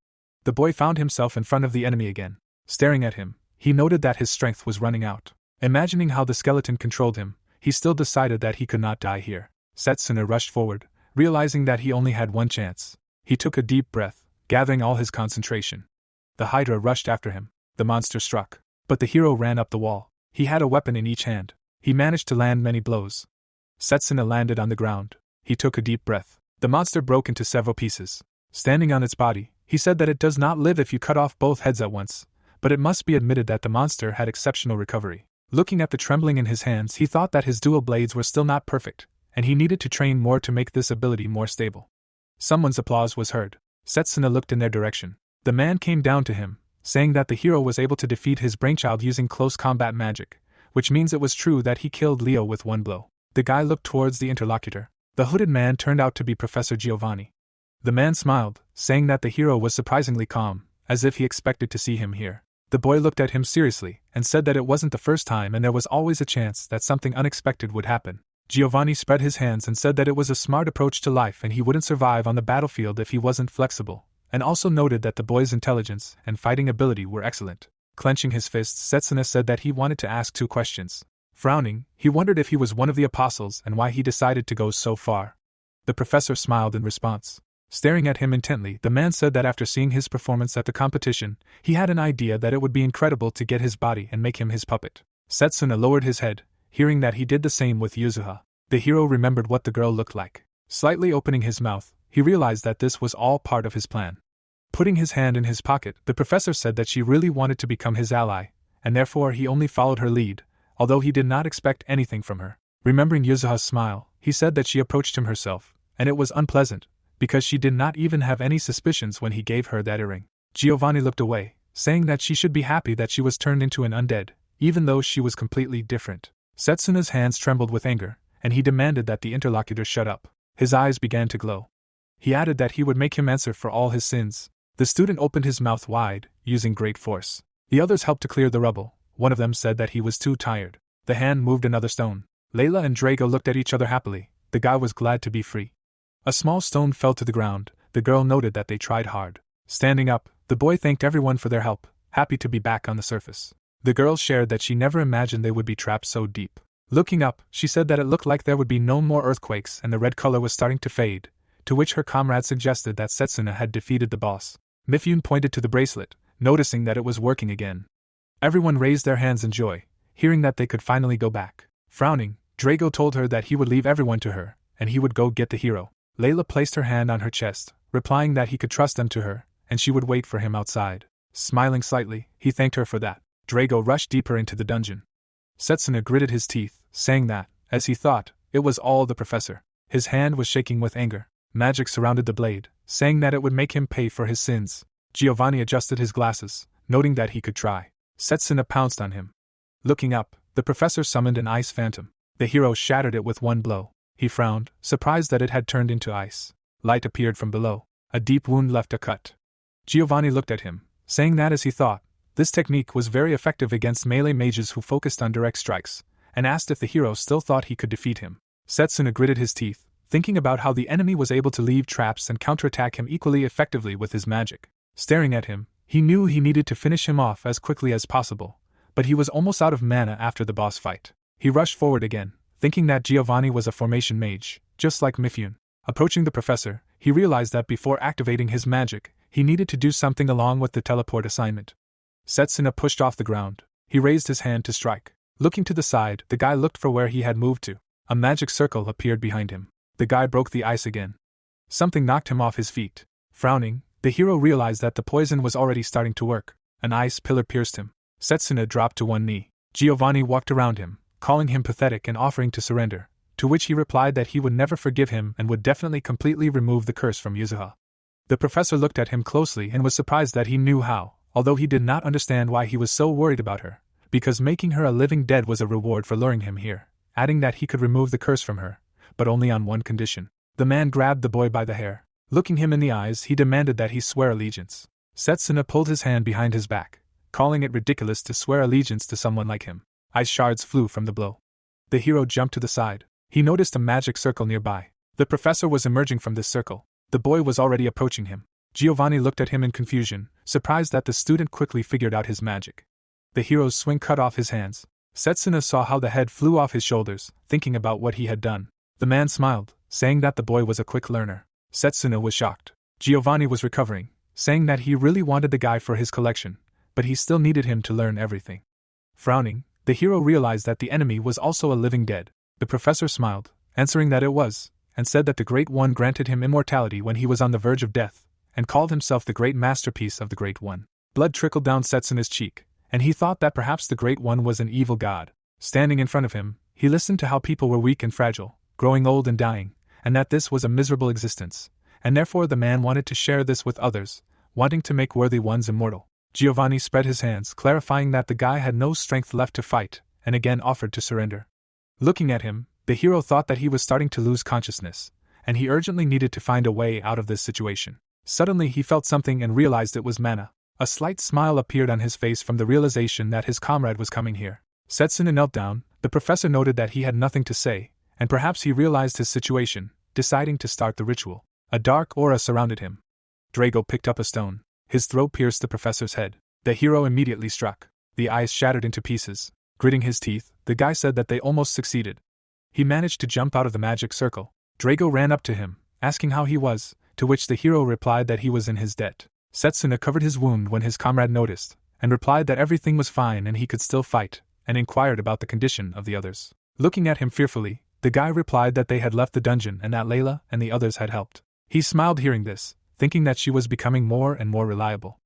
The boy found himself in front of the enemy again. Staring at him, he noted that his strength was running out. Imagining how the skeleton controlled him, he still decided that he could not die here. Setsuna rushed forward, realizing that he only had one chance. He took a deep breath, gathering all his concentration. The Hydra rushed after him. The monster struck. But the hero ran up the wall. He had a weapon in each hand. He managed to land many blows. Setsuna landed on the ground. He took a deep breath. The monster broke into several pieces. Standing on its body, he said that it does not live if you cut off both heads at once, but it must be admitted that the monster had exceptional recovery. Looking at the trembling in his hands, he thought that his dual blades were still not perfect, and he needed to train more to make this ability more stable. Someone's applause was heard. Setsuna looked in their direction. The man came down to him, saying that the hero was able to defeat his brainchild using close combat magic, which means it was true that he killed Leo with one blow. The guy looked towards the interlocutor. The hooded man turned out to be Professor Giovanni. The man smiled, saying that the hero was surprisingly calm, as if he expected to see him here. The boy looked at him seriously, and said that it wasn't the first time and there was always a chance that something unexpected would happen. Giovanni spread his hands and said that it was a smart approach to life and he wouldn't survive on the battlefield if he wasn't flexible, and also noted that the boy's intelligence and fighting ability were excellent. Clenching his fists, Setsuna said that he wanted to ask 2 questions. Frowning, he wondered if he was one of the apostles and why he decided to go so far. The professor smiled in response. Staring at him intently, the man said that after seeing his performance at the competition, he had an idea that it would be incredible to get his body and make him his puppet. Setsuna lowered his head, hearing that he did the same with Yuzuha. The hero remembered what the girl looked like. Slightly opening his mouth, he realized that this was all part of his plan. Putting his hand in his pocket, the professor said that she really wanted to become his ally, and therefore he only followed her lead, although he did not expect anything from her. Remembering Yuzuha's smile, he said that she approached him herself, and it was unpleasant, because she did not even have any suspicions when he gave her that earring. Giovanni looked away, saying that she should be happy that she was turned into an undead, even though she was completely different. Setsuna's hands trembled with anger, and he demanded that the interlocutor shut up. His eyes began to glow. He added that he would make him answer for all his sins. The student opened his mouth wide, using great force. The others helped to clear the rubble. One of them said that he was too tired. The hand moved another stone. Layla and Drago looked at each other happily. The guy was glad to be free. A small stone fell to the ground. The girl noted that they tried hard. Standing up, the boy thanked everyone for their help, happy to be back on the surface. The girl shared that she never imagined they would be trapped so deep. Looking up, she said that it looked like there would be no more earthquakes and the red color was starting to fade, to which her comrade suggested that Setsuna had defeated the boss. Mifune pointed to the bracelet, noticing that it was working again. Everyone raised their hands in joy, hearing that they could finally go back. Frowning, Drago told her that he would leave everyone to her, and he would go get the hero. Layla placed her hand on her chest, replying that he could trust them to her, and she would wait for him outside. Smiling slightly, he thanked her for that. Drago rushed deeper into the dungeon. Setsuna gritted his teeth, saying that, as he thought, it was all the professor. His hand was shaking with anger. Magic surrounded the blade, saying that it would make him pay for his sins. Giovanni adjusted his glasses, noting that he could try. Setsuna pounced on him. Looking up, the professor summoned an ice phantom. The hero shattered it with one blow. He frowned, surprised that it had turned into ice. Light appeared from below. A deep wound left a cut. Giovanni looked at him, saying that as he thought, this technique was very effective against melee mages who focused on direct strikes, and asked if the hero still thought he could defeat him. Setsuna gritted his teeth, thinking about how the enemy was able to leave traps and counterattack him equally effectively with his magic. Staring at him, he knew he needed to finish him off as quickly as possible, but he was almost out of mana after the boss fight. He rushed forward again, thinking that Giovanni was a formation mage, just like Mifune. Approaching the professor, he realized that before activating his magic, he needed to do something along with the teleport assignment. Setsuna pushed off the ground. He raised his hand to strike. Looking to the side, the guy looked for where he had moved to. A magic circle appeared behind him. The guy broke the ice again. Something knocked him off his feet. Frowning, the hero realized that the poison was already starting to work. An ice pillar pierced him. Setsuna dropped to one knee. Giovanni walked around him, calling him pathetic and offering to surrender, to which he replied that he would never forgive him and would definitely completely remove the curse from Yuzuha. The professor looked at him closely and was surprised that he knew how, although he did not understand why he was so worried about her, because making her a living dead was a reward for luring him here, adding that he could remove the curse from her, but only on one condition. The man grabbed the boy by the hair. Looking him in the eyes, he demanded that he swear allegiance. Setsuna pulled his hand behind his back, calling it ridiculous to swear allegiance to someone like him. Ice shards flew from the blow. The hero jumped to the side. He noticed a magic circle nearby. The professor was emerging from this circle. The boy was already approaching him. Giovanni looked at him in confusion, surprised that the student quickly figured out his magic. The hero's swing cut off his hands. Setsuna saw how the head flew off his shoulders, thinking about what he had done. The man smiled, saying that the boy was a quick learner. Setsuna was shocked. Giovanni was recovering, saying that he really wanted the guy for his collection, but he still needed him to learn everything. Frowning, the hero realized that the enemy was also a living dead. The professor smiled, answering that it was, and said that the Great One granted him immortality when he was on the verge of death, and called himself the great masterpiece of the Great One. Blood trickled down Setsuna's cheek, and he thought that perhaps the Great One was an evil god. Standing in front of him, he listened to how people were weak and fragile, growing old and dying, and that this was a miserable existence, and therefore the man wanted to share this with others, wanting to make worthy ones immortal. Giovanni spread his hands, clarifying that the guy had no strength left to fight, and again offered to surrender. Looking at him, the hero thought that he was starting to lose consciousness, and he urgently needed to find a way out of this situation. Suddenly he felt something and realized it was mana. A slight smile appeared on his face from the realization that his comrade was coming here. Setsuna knelt down. The professor noted that he had nothing to say, and perhaps he realized his situation, deciding to start the ritual. A dark aura surrounded him. Drago picked up a stone. His throw pierced the professor's head. The hero immediately struck. The ice shattered into pieces. Gritting his teeth, the guy said that they almost succeeded. He managed to jump out of the magic circle. Drago ran up to him, asking how he was, to which the hero replied that he was in his debt. Setsuna covered his wound when his comrade noticed, and replied that everything was fine and he could still fight, and inquired about the condition of the others. Looking at him fearfully, the guy replied that they had left the dungeon and that Layla and the others had helped. He smiled hearing this, thinking that she was becoming more and more reliable.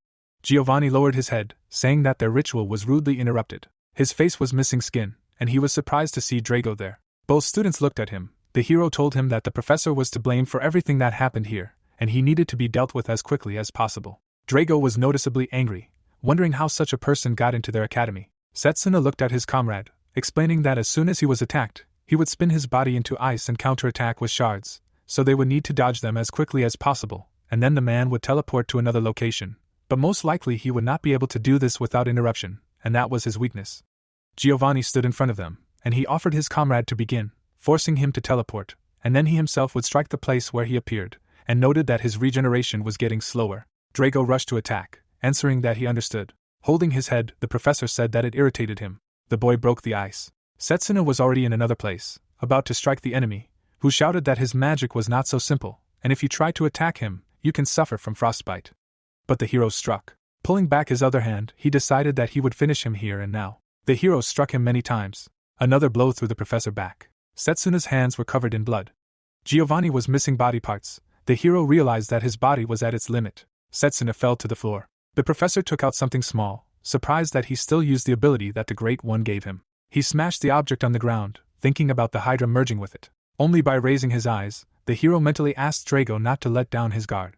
Giovanni lowered his head, saying that their ritual was rudely interrupted. His face was missing skin, and he was surprised to see Drago there. Both students looked at him. The hero told him that the professor was to blame for everything that happened here, and he needed to be dealt with as quickly as possible. Drago was noticeably angry, wondering how such a person got into their academy. Setsuna looked at his comrade, explaining that as soon as he was attacked, he would spin his body into ice and counterattack with shards, so they would need to dodge them as quickly as possible, and then the man would teleport to another location. But most likely he would not be able to do this without interruption, and that was his weakness. Giovanni stood in front of them, and he offered his comrade to begin, forcing him to teleport, and then he himself would strike the place where he appeared, and noted that his regeneration was getting slower. Drago rushed to attack, answering that he understood. Holding his head, the professor said that it irritated him. The boy broke the ice. Setsuna was already in another place, about to strike the enemy, who shouted that his magic was not so simple, and if you try to attack him, you can suffer from frostbite. But the hero struck. Pulling back his other hand, he decided that he would finish him here and now. The hero struck him many times. Another blow threw the professor back. Setsuna's hands were covered in blood. Giovanni was missing body parts. The hero realized that his body was at its limit. Setsuna fell to the floor. The professor took out something small, surprised that he still used the ability that the Great One gave him. He smashed the object on the ground, thinking about the Hydra merging with it. Only by raising his eyes, the hero mentally asked Drago not to let down his guard.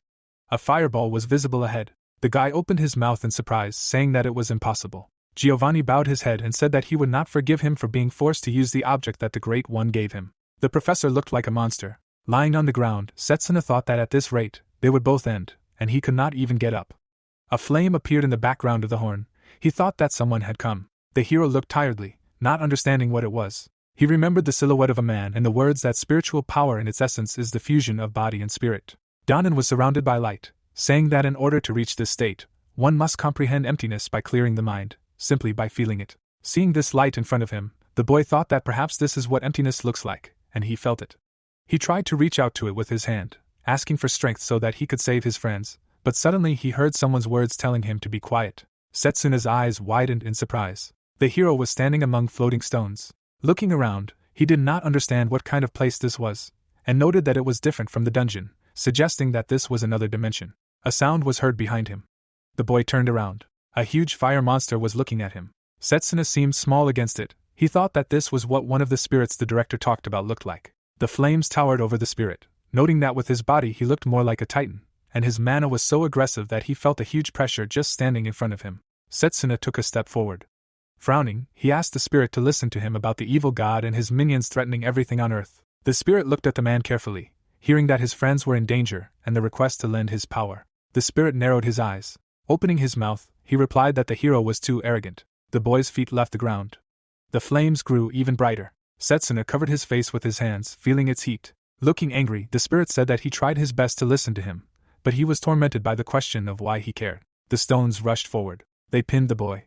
A fireball was visible ahead. The guy opened his mouth in surprise, saying that it was impossible. Giovanni bowed his head and said that he would not forgive him for being forced to use the object that the Great One gave him. The professor looked like a monster. Lying on the ground, Setsuna thought that at this rate, they would both end, and he could not even get up. A flame appeared in the background of the horn. He thought that someone had come. The hero looked tiredly, not understanding what it was. He remembered the silhouette of a man and the words that spiritual power in its essence is the fusion of body and spirit. Danon was surrounded by light, saying that in order to reach this state, one must comprehend emptiness by clearing the mind, simply by feeling it. Seeing this light in front of him, the boy thought that perhaps this is what emptiness looks like, and he felt it. He tried to reach out to it with his hand, asking for strength so that he could save his friends, but suddenly he heard someone's words telling him to be quiet. Setsuna's eyes widened in surprise. The hero was standing among floating stones. Looking around, he did not understand what kind of place this was, and noted that it was different from the dungeon, suggesting that this was another dimension. A sound was heard behind him. The boy turned around. A huge fire monster was looking at him. Setsuna seemed small against it. He thought that this was what one of the spirits the director talked about looked like. The flames towered over the spirit, noting that with his body he looked more like a titan, and his mana was so aggressive that he felt a huge pressure just standing in front of him. Setsuna took a step forward. Frowning, he asked the spirit to listen to him about the evil god and his minions threatening everything on earth. The spirit looked at the man carefully, hearing that his friends were in danger and the request to lend his power. The spirit narrowed his eyes. Opening his mouth, he replied that the hero was too arrogant. The boy's feet left the ground. The flames grew even brighter. Setsuna covered his face with his hands, feeling its heat. Looking angry, the spirit said that he tried his best to listen to him, but he was tormented by the question of why he cared. The stones rushed forward. They pinned the boy.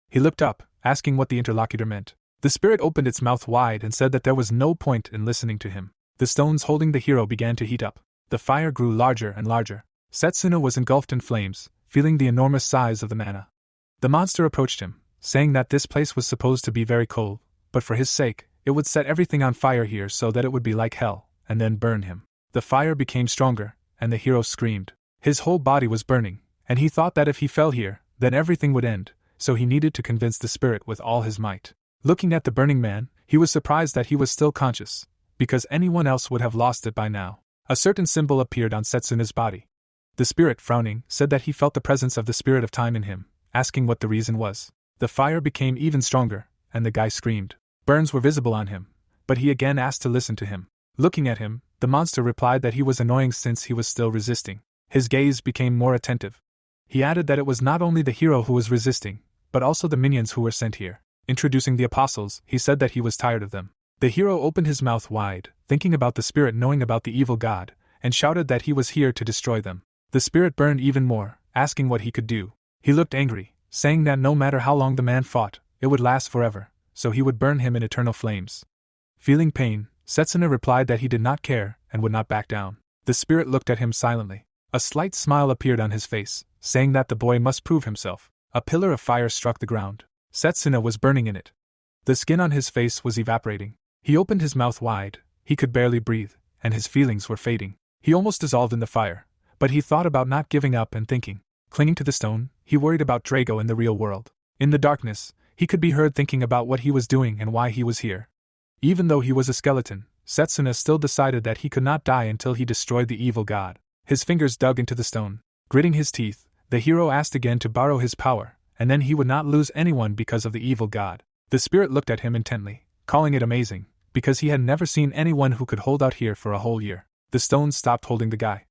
He looked up, asking what the interlocutor meant. The spirit opened its mouth wide and said that there was no point in listening to him. The stones holding the hero began to heat up. The fire grew larger and larger. Setsuna was engulfed in flames, feeling the enormous size of the mana. The monster approached him, saying that this place was supposed to be very cold, but for his sake, it would set everything on fire here so that it would be like hell, and then burn him. The fire became stronger, and the hero screamed. His whole body was burning, and he thought that if he fell here, then everything would end, so he needed to convince the spirit with all his might. Looking at the burning man, he was surprised that he was still conscious, because anyone else would have lost it by now. A certain symbol appeared on Setsuna's body. The spirit, frowning, said that he felt the presence of the spirit of time in him, asking what the reason was. The fire became even stronger, and the guy screamed. Burns were visible on him, but he again asked to listen to him. Looking at him, the monster replied that he was annoying since he was still resisting. His gaze became more attentive. He added that it was not only the hero who was resisting, but also the minions who were sent here. Introducing the apostles, he said that he was tired of them. The hero opened his mouth wide, thinking about the spirit knowing about the evil god, and shouted that he was here to destroy them. The spirit burned even more, asking what he could do. He looked angry, saying that no matter how long the man fought, it would last forever, so he would burn him in eternal flames. Feeling pain, Setsuna replied that he did not care and would not back down. The spirit looked at him silently. A slight smile appeared on his face, saying that the boy must prove himself. A pillar of fire struck the ground. Setsuna was burning in it. The skin on his face was evaporating. He opened his mouth wide, he could barely breathe, and his feelings were fading. He almost dissolved in the fire, but he thought about not giving up and thinking. Clinging to the stone, he worried about Drago in the real world. In the darkness, he could be heard thinking about what he was doing and why he was here. Even though he was a skeleton, Setsuna still decided that he could not die until he destroyed the evil god. His fingers dug into the stone. Gritting his teeth, the hero asked again to borrow his power, and then he would not lose anyone because of the evil god. The spirit looked at him intently, calling it amazing, because he had never seen anyone who could hold out here for a whole year. The stone stopped holding the guy.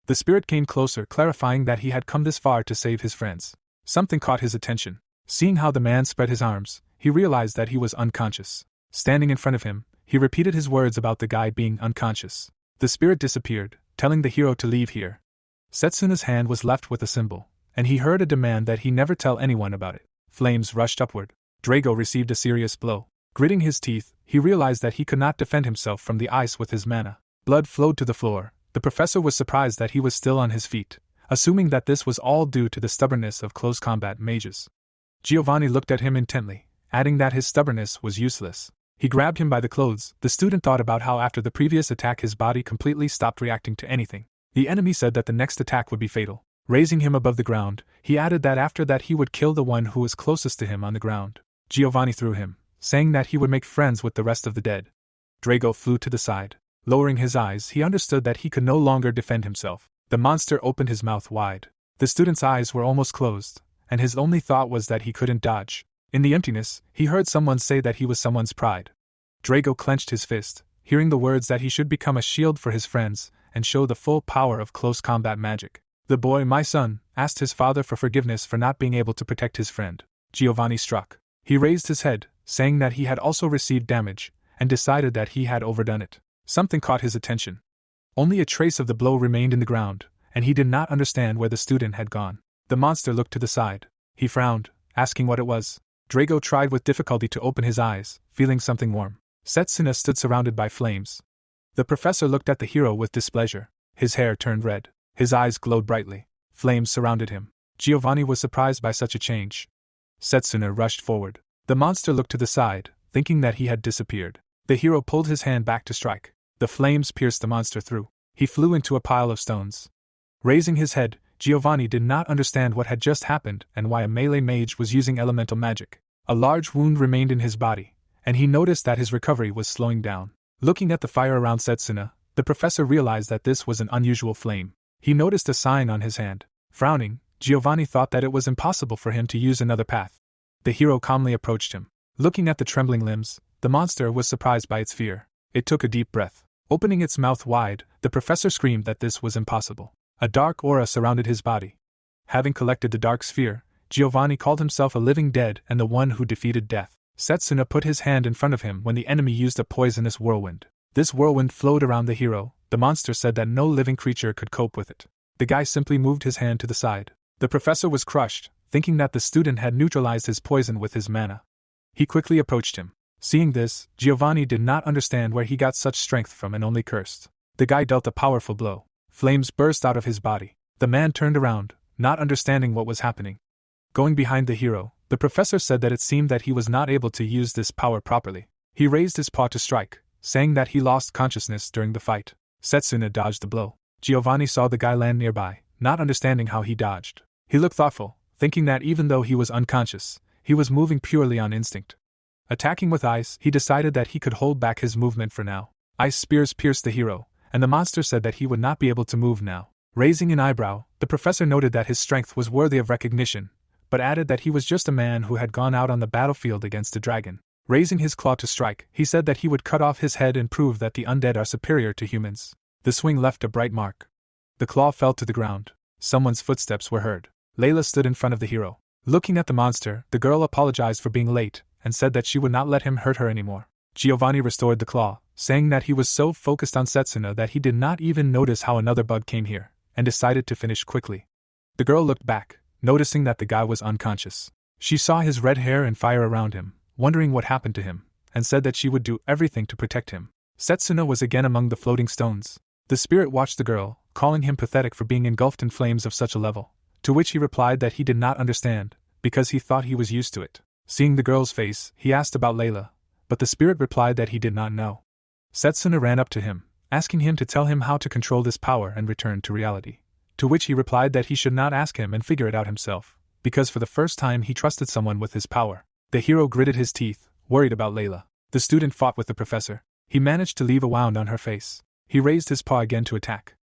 The spirit came closer, clarifying that he had come this far to save his friends. Something caught his attention. Seeing how the man spread his arms, he realized that he was unconscious. Standing in front of him, he repeated his words about the guy being unconscious. The spirit disappeared, telling the hero to leave here. Setsuna's hand was left with a symbol, and he heard a demand that he never tell anyone about it. Flames rushed upward. Drago received a serious blow. Gritting his teeth, he realized that he could not defend himself from the ice with his mana. Blood flowed to the floor. The professor was surprised that he was still on his feet, assuming that this was all due to the stubbornness of close combat mages. Giovanni looked at him intently, adding that his stubbornness was useless. He grabbed him by the clothes. The student thought about how after the previous attack his body completely stopped reacting to anything. The enemy said that the next attack would be fatal. Raising him above the ground, he added that after that he would kill the one who was closest to him on the ground. Giovanni threw him, saying that he would make friends with the rest of the dead. Drago flew to the side. Lowering his eyes, he understood that he could no longer defend himself. The monster opened his mouth wide. The student's eyes were almost closed, and his only thought was that he couldn't dodge. In the emptiness, he heard someone say that he was someone's pride. Drago clenched his fist, hearing the words that he should become a shield for his friends and show the full power of close combat magic. The boy, my son, asked his father for forgiveness for not being able to protect his friend. Giovanni struck. He raised his head, saying that he had also received damage, and decided that he had overdone it. Something caught his attention. Only a trace of the blow remained in the ground, and he did not understand where the student had gone. The monster looked to the side. He frowned, asking what it was. Drago tried with difficulty to open his eyes, feeling something warm. Setsuna stood surrounded by flames. The professor looked at the hero with displeasure. His hair turned red. His eyes glowed brightly. Flames surrounded him. Giovanni was surprised by such a change. Setsuna rushed forward. The monster looked to the side, thinking that he had disappeared. The hero pulled his hand back to strike. The flames pierced the monster through. He flew into a pile of stones. Raising his head, Giovanni did not understand what had just happened and why a melee mage was using elemental magic. A large wound remained in his body, and he noticed that his recovery was slowing down. Looking at the fire around Setsuna, the professor realized that this was an unusual flame. He noticed a sign on his hand. Frowning, Giovanni thought that it was impossible for him to use another path. The hero calmly approached him. Looking at the trembling limbs, the monster was surprised by its fear. It took a deep breath. Opening its mouth wide, the professor screamed that this was impossible. A dark aura surrounded his body. Having collected the dark sphere, Giovanni called himself a living dead and the one who defeated death. Setsuna put his hand in front of him when the enemy used a poisonous whirlwind. This whirlwind flowed around the hero. The monster said that no living creature could cope with it. The guy simply moved his hand to the side. The professor was crushed, thinking that the student had neutralized his poison with his mana. He quickly approached him. Seeing this, Giovanni did not understand where he got such strength from and only cursed. The guy dealt a powerful blow. Flames burst out of his body. The man turned around, not understanding what was happening. Going behind the hero, the professor said that it seemed that he was not able to use this power properly. He raised his paw to strike, saying that he lost consciousness during the fight. Setsuna dodged the blow. Giovanni saw the guy land nearby, not understanding how he dodged. He looked thoughtful, thinking that even though he was unconscious, he was moving purely on instinct. Attacking with ice, he decided that he could hold back his movement for now. Ice spears pierced the hero, and the monster said that he would not be able to move now. Raising an eyebrow, the professor noted that his strength was worthy of recognition, but added that he was just a man who had gone out on the battlefield against a dragon. Raising his claw to strike, he said that he would cut off his head and prove that the undead are superior to humans. The swing left a bright mark. The claw fell to the ground. Someone's footsteps were heard. Layla stood in front of the hero. Looking at the monster, the girl apologized for being late, and said that she would not let him hurt her anymore. Giovanni restored the claw, saying that he was so focused on Setsuna that he did not even notice how another bug came here, and decided to finish quickly. The girl looked back, noticing that the guy was unconscious. She saw his red hair and fire around him, wondering what happened to him, and said that she would do everything to protect him. Setsuna was again among the floating stones. The spirit watched the girl, calling him pathetic for being engulfed in flames of such a level, to which he replied that he did not understand, because he thought he was used to it. Seeing the girl's face, he asked about Layla, but the spirit replied that he did not know. Setsuna ran up to him, asking him to tell him how to control this power and return to reality, to which he replied that he should not ask him and figure it out himself, because for the first time he trusted someone with his power. The hero gritted his teeth, worried about Layla. The student fought with the professor. He managed to leave a wound on her face. He raised his paw again to attack.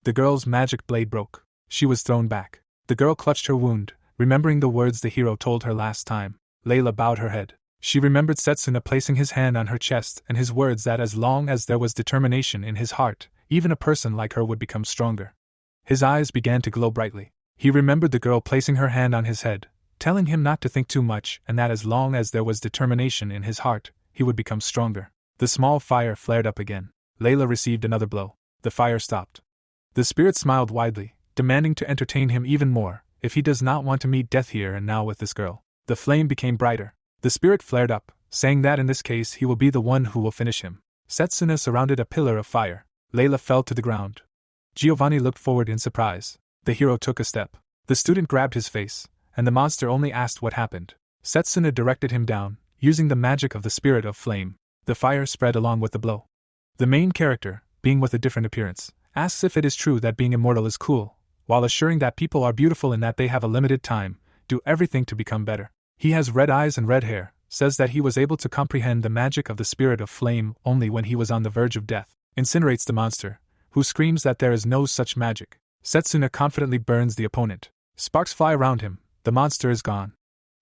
The girl's magic blade broke. She was thrown back. The girl clutched her wound, remembering the words the hero told her last time. Layla bowed her head. She remembered Setsuna placing his hand on her chest and his words that as long as there was determination in his heart, even a person like her would become stronger. His eyes began to glow brightly. He remembered the girl placing her hand on his head, telling him not to think too much and that as long as there was determination in his heart, he would become stronger. The small fire flared up again. Layla received another blow. The fire stopped. The spirit smiled widely, demanding to entertain him even more, if he does not want to meet death here and now with this girl. The flame became brighter. The spirit flared up, saying that in this case he will be the one who will finish him. Setsuna surrounded a pillar of fire. Layla fell to the ground. Giovanni looked forward in surprise. The hero took a step. The student grabbed his face, and the monster only asked what happened. Setsuna directed him down, using the magic of the spirit of flame. The fire spread along with the blow. The main character, being with a different appearance, asks if it is true that being immortal is cool, while assuring that people are beautiful and that they have a limited time, do everything to become better. He has red eyes and red hair, says that he was able to comprehend the magic of the spirit of flame only when he was on the verge of death. Incinerates the monster, who screams that there is no such magic. Setsuna confidently burns the opponent. Sparks fly around him. The monster is gone.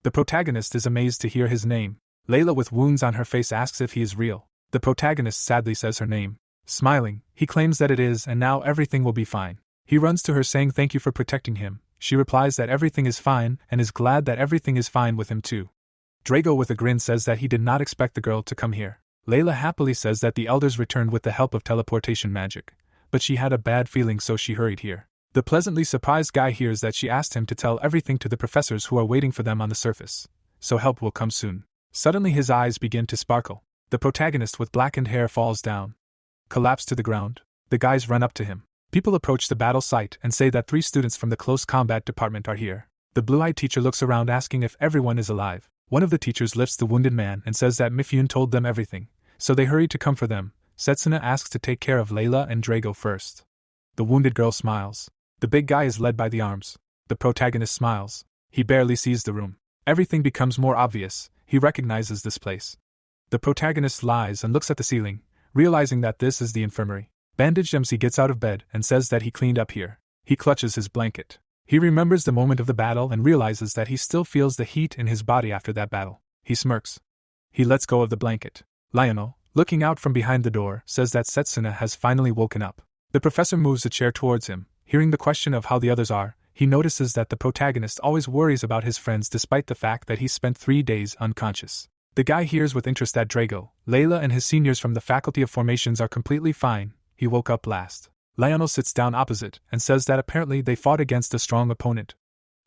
The protagonist is amazed to hear his name. Layla with wounds on her face asks if he is real. The protagonist sadly says her name. Smiling, he claims that it is and now everything will be fine. He runs to her saying thank you for protecting him. She replies that everything is fine and is glad that everything is fine with him too. Drago with a grin says that he did not expect the girl to come here. Layla happily says that the elders returned with the help of teleportation magic, but she had a bad feeling so she hurried here. The pleasantly surprised guy hears that she asked him to tell everything to the professors who are waiting for them on the surface, so help will come soon. Suddenly his eyes begin to sparkle. The protagonist with blackened hair falls down. Collapsed to the ground. The guys run up to him. People approach the battle site and say that 3 students from the close combat department are here. The blue-eyed teacher looks around asking if everyone is alive. One of the teachers lifts the wounded man and says that Mifune told them everything, so they hurry to come for them. Setsuna asks to take care of Layla and Drago first. The wounded girl smiles. The big guy is led by the arms. The protagonist smiles. He barely sees the room. Everything becomes more obvious. He recognizes this place. The protagonist lies and looks at the ceiling, Realizing that this is the infirmary, bandaged MC gets out of bed and says that he cleaned up here. He clutches his blanket. He remembers the moment of the battle and realizes that he still feels the heat in his body after that battle. He smirks. He lets go of the blanket. Lionel, looking out from behind the door, says that Setsuna has finally woken up. The professor moves a chair towards him. Hearing the question of how the others are, he notices that the protagonist always worries about his friends despite the fact that he spent 3 days unconscious. The guy hears with interest that Drago, Layla and his seniors from the Faculty of Formations are completely fine. He woke up last. Lionel sits down opposite and says that apparently they fought against a strong opponent.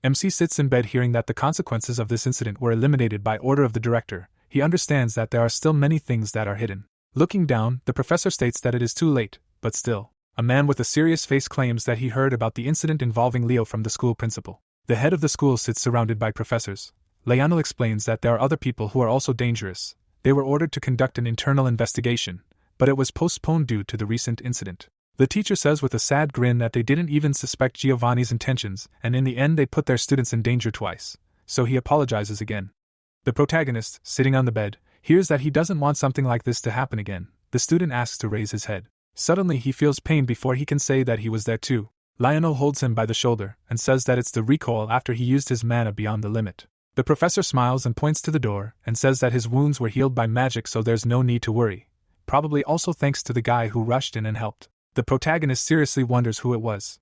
MC sits in bed hearing that the consequences of this incident were eliminated by order of the director. He understands that there are still many things that are hidden. Looking down, the professor states that it is too late, but still. A man with a serious face claims that he heard about the incident involving Leo from the school principal. The head of the school sits surrounded by professors. Lionel explains that there are other people who are also dangerous. They were ordered to conduct an internal investigation, but it was postponed due to the recent incident. The teacher says with a sad grin that they didn't even suspect Giovanni's intentions, and in the end they put their students in danger twice, so he apologizes again. The protagonist, sitting on the bed, hears that he doesn't want something like this to happen again. The student asks to raise his head. Suddenly he feels pain before he can say that he was there too. Lionel holds him by the shoulder and says that it's the recoil after he used his mana beyond the limit. The professor smiles and points to the door and says that his wounds were healed by magic, so there's no need to worry. Probably also thanks to the guy who rushed in and helped. The protagonist seriously wonders who it was.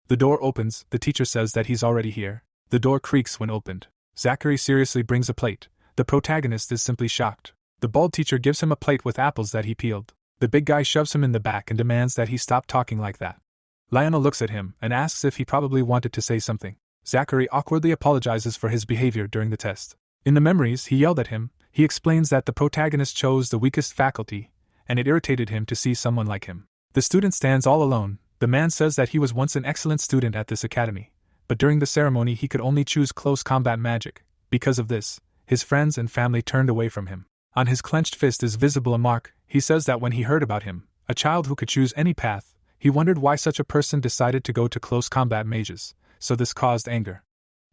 The door opens, the teacher says that he's already here. The door creaks when opened. Zachary seriously brings a plate. The protagonist is simply shocked. The bald teacher gives him a plate with apples that he peeled. The big guy shoves him in the back and demands that he stop talking like that. Lionel looks at him and asks if he probably wanted to say something. Zachary awkwardly apologizes for his behavior during the test. In the memories he yelled at him. He explains that the protagonist chose the weakest faculty, and it irritated him to see someone like him. The student stands all alone. The man says that he was once an excellent student at this academy, but during the ceremony he could only choose close combat magic. Because of this, his friends and family turned away from him. On his clenched fist is visible a mark. He says that when he heard about him, a child who could choose any path, he wondered why such a person decided to go to close combat mages, so this caused anger.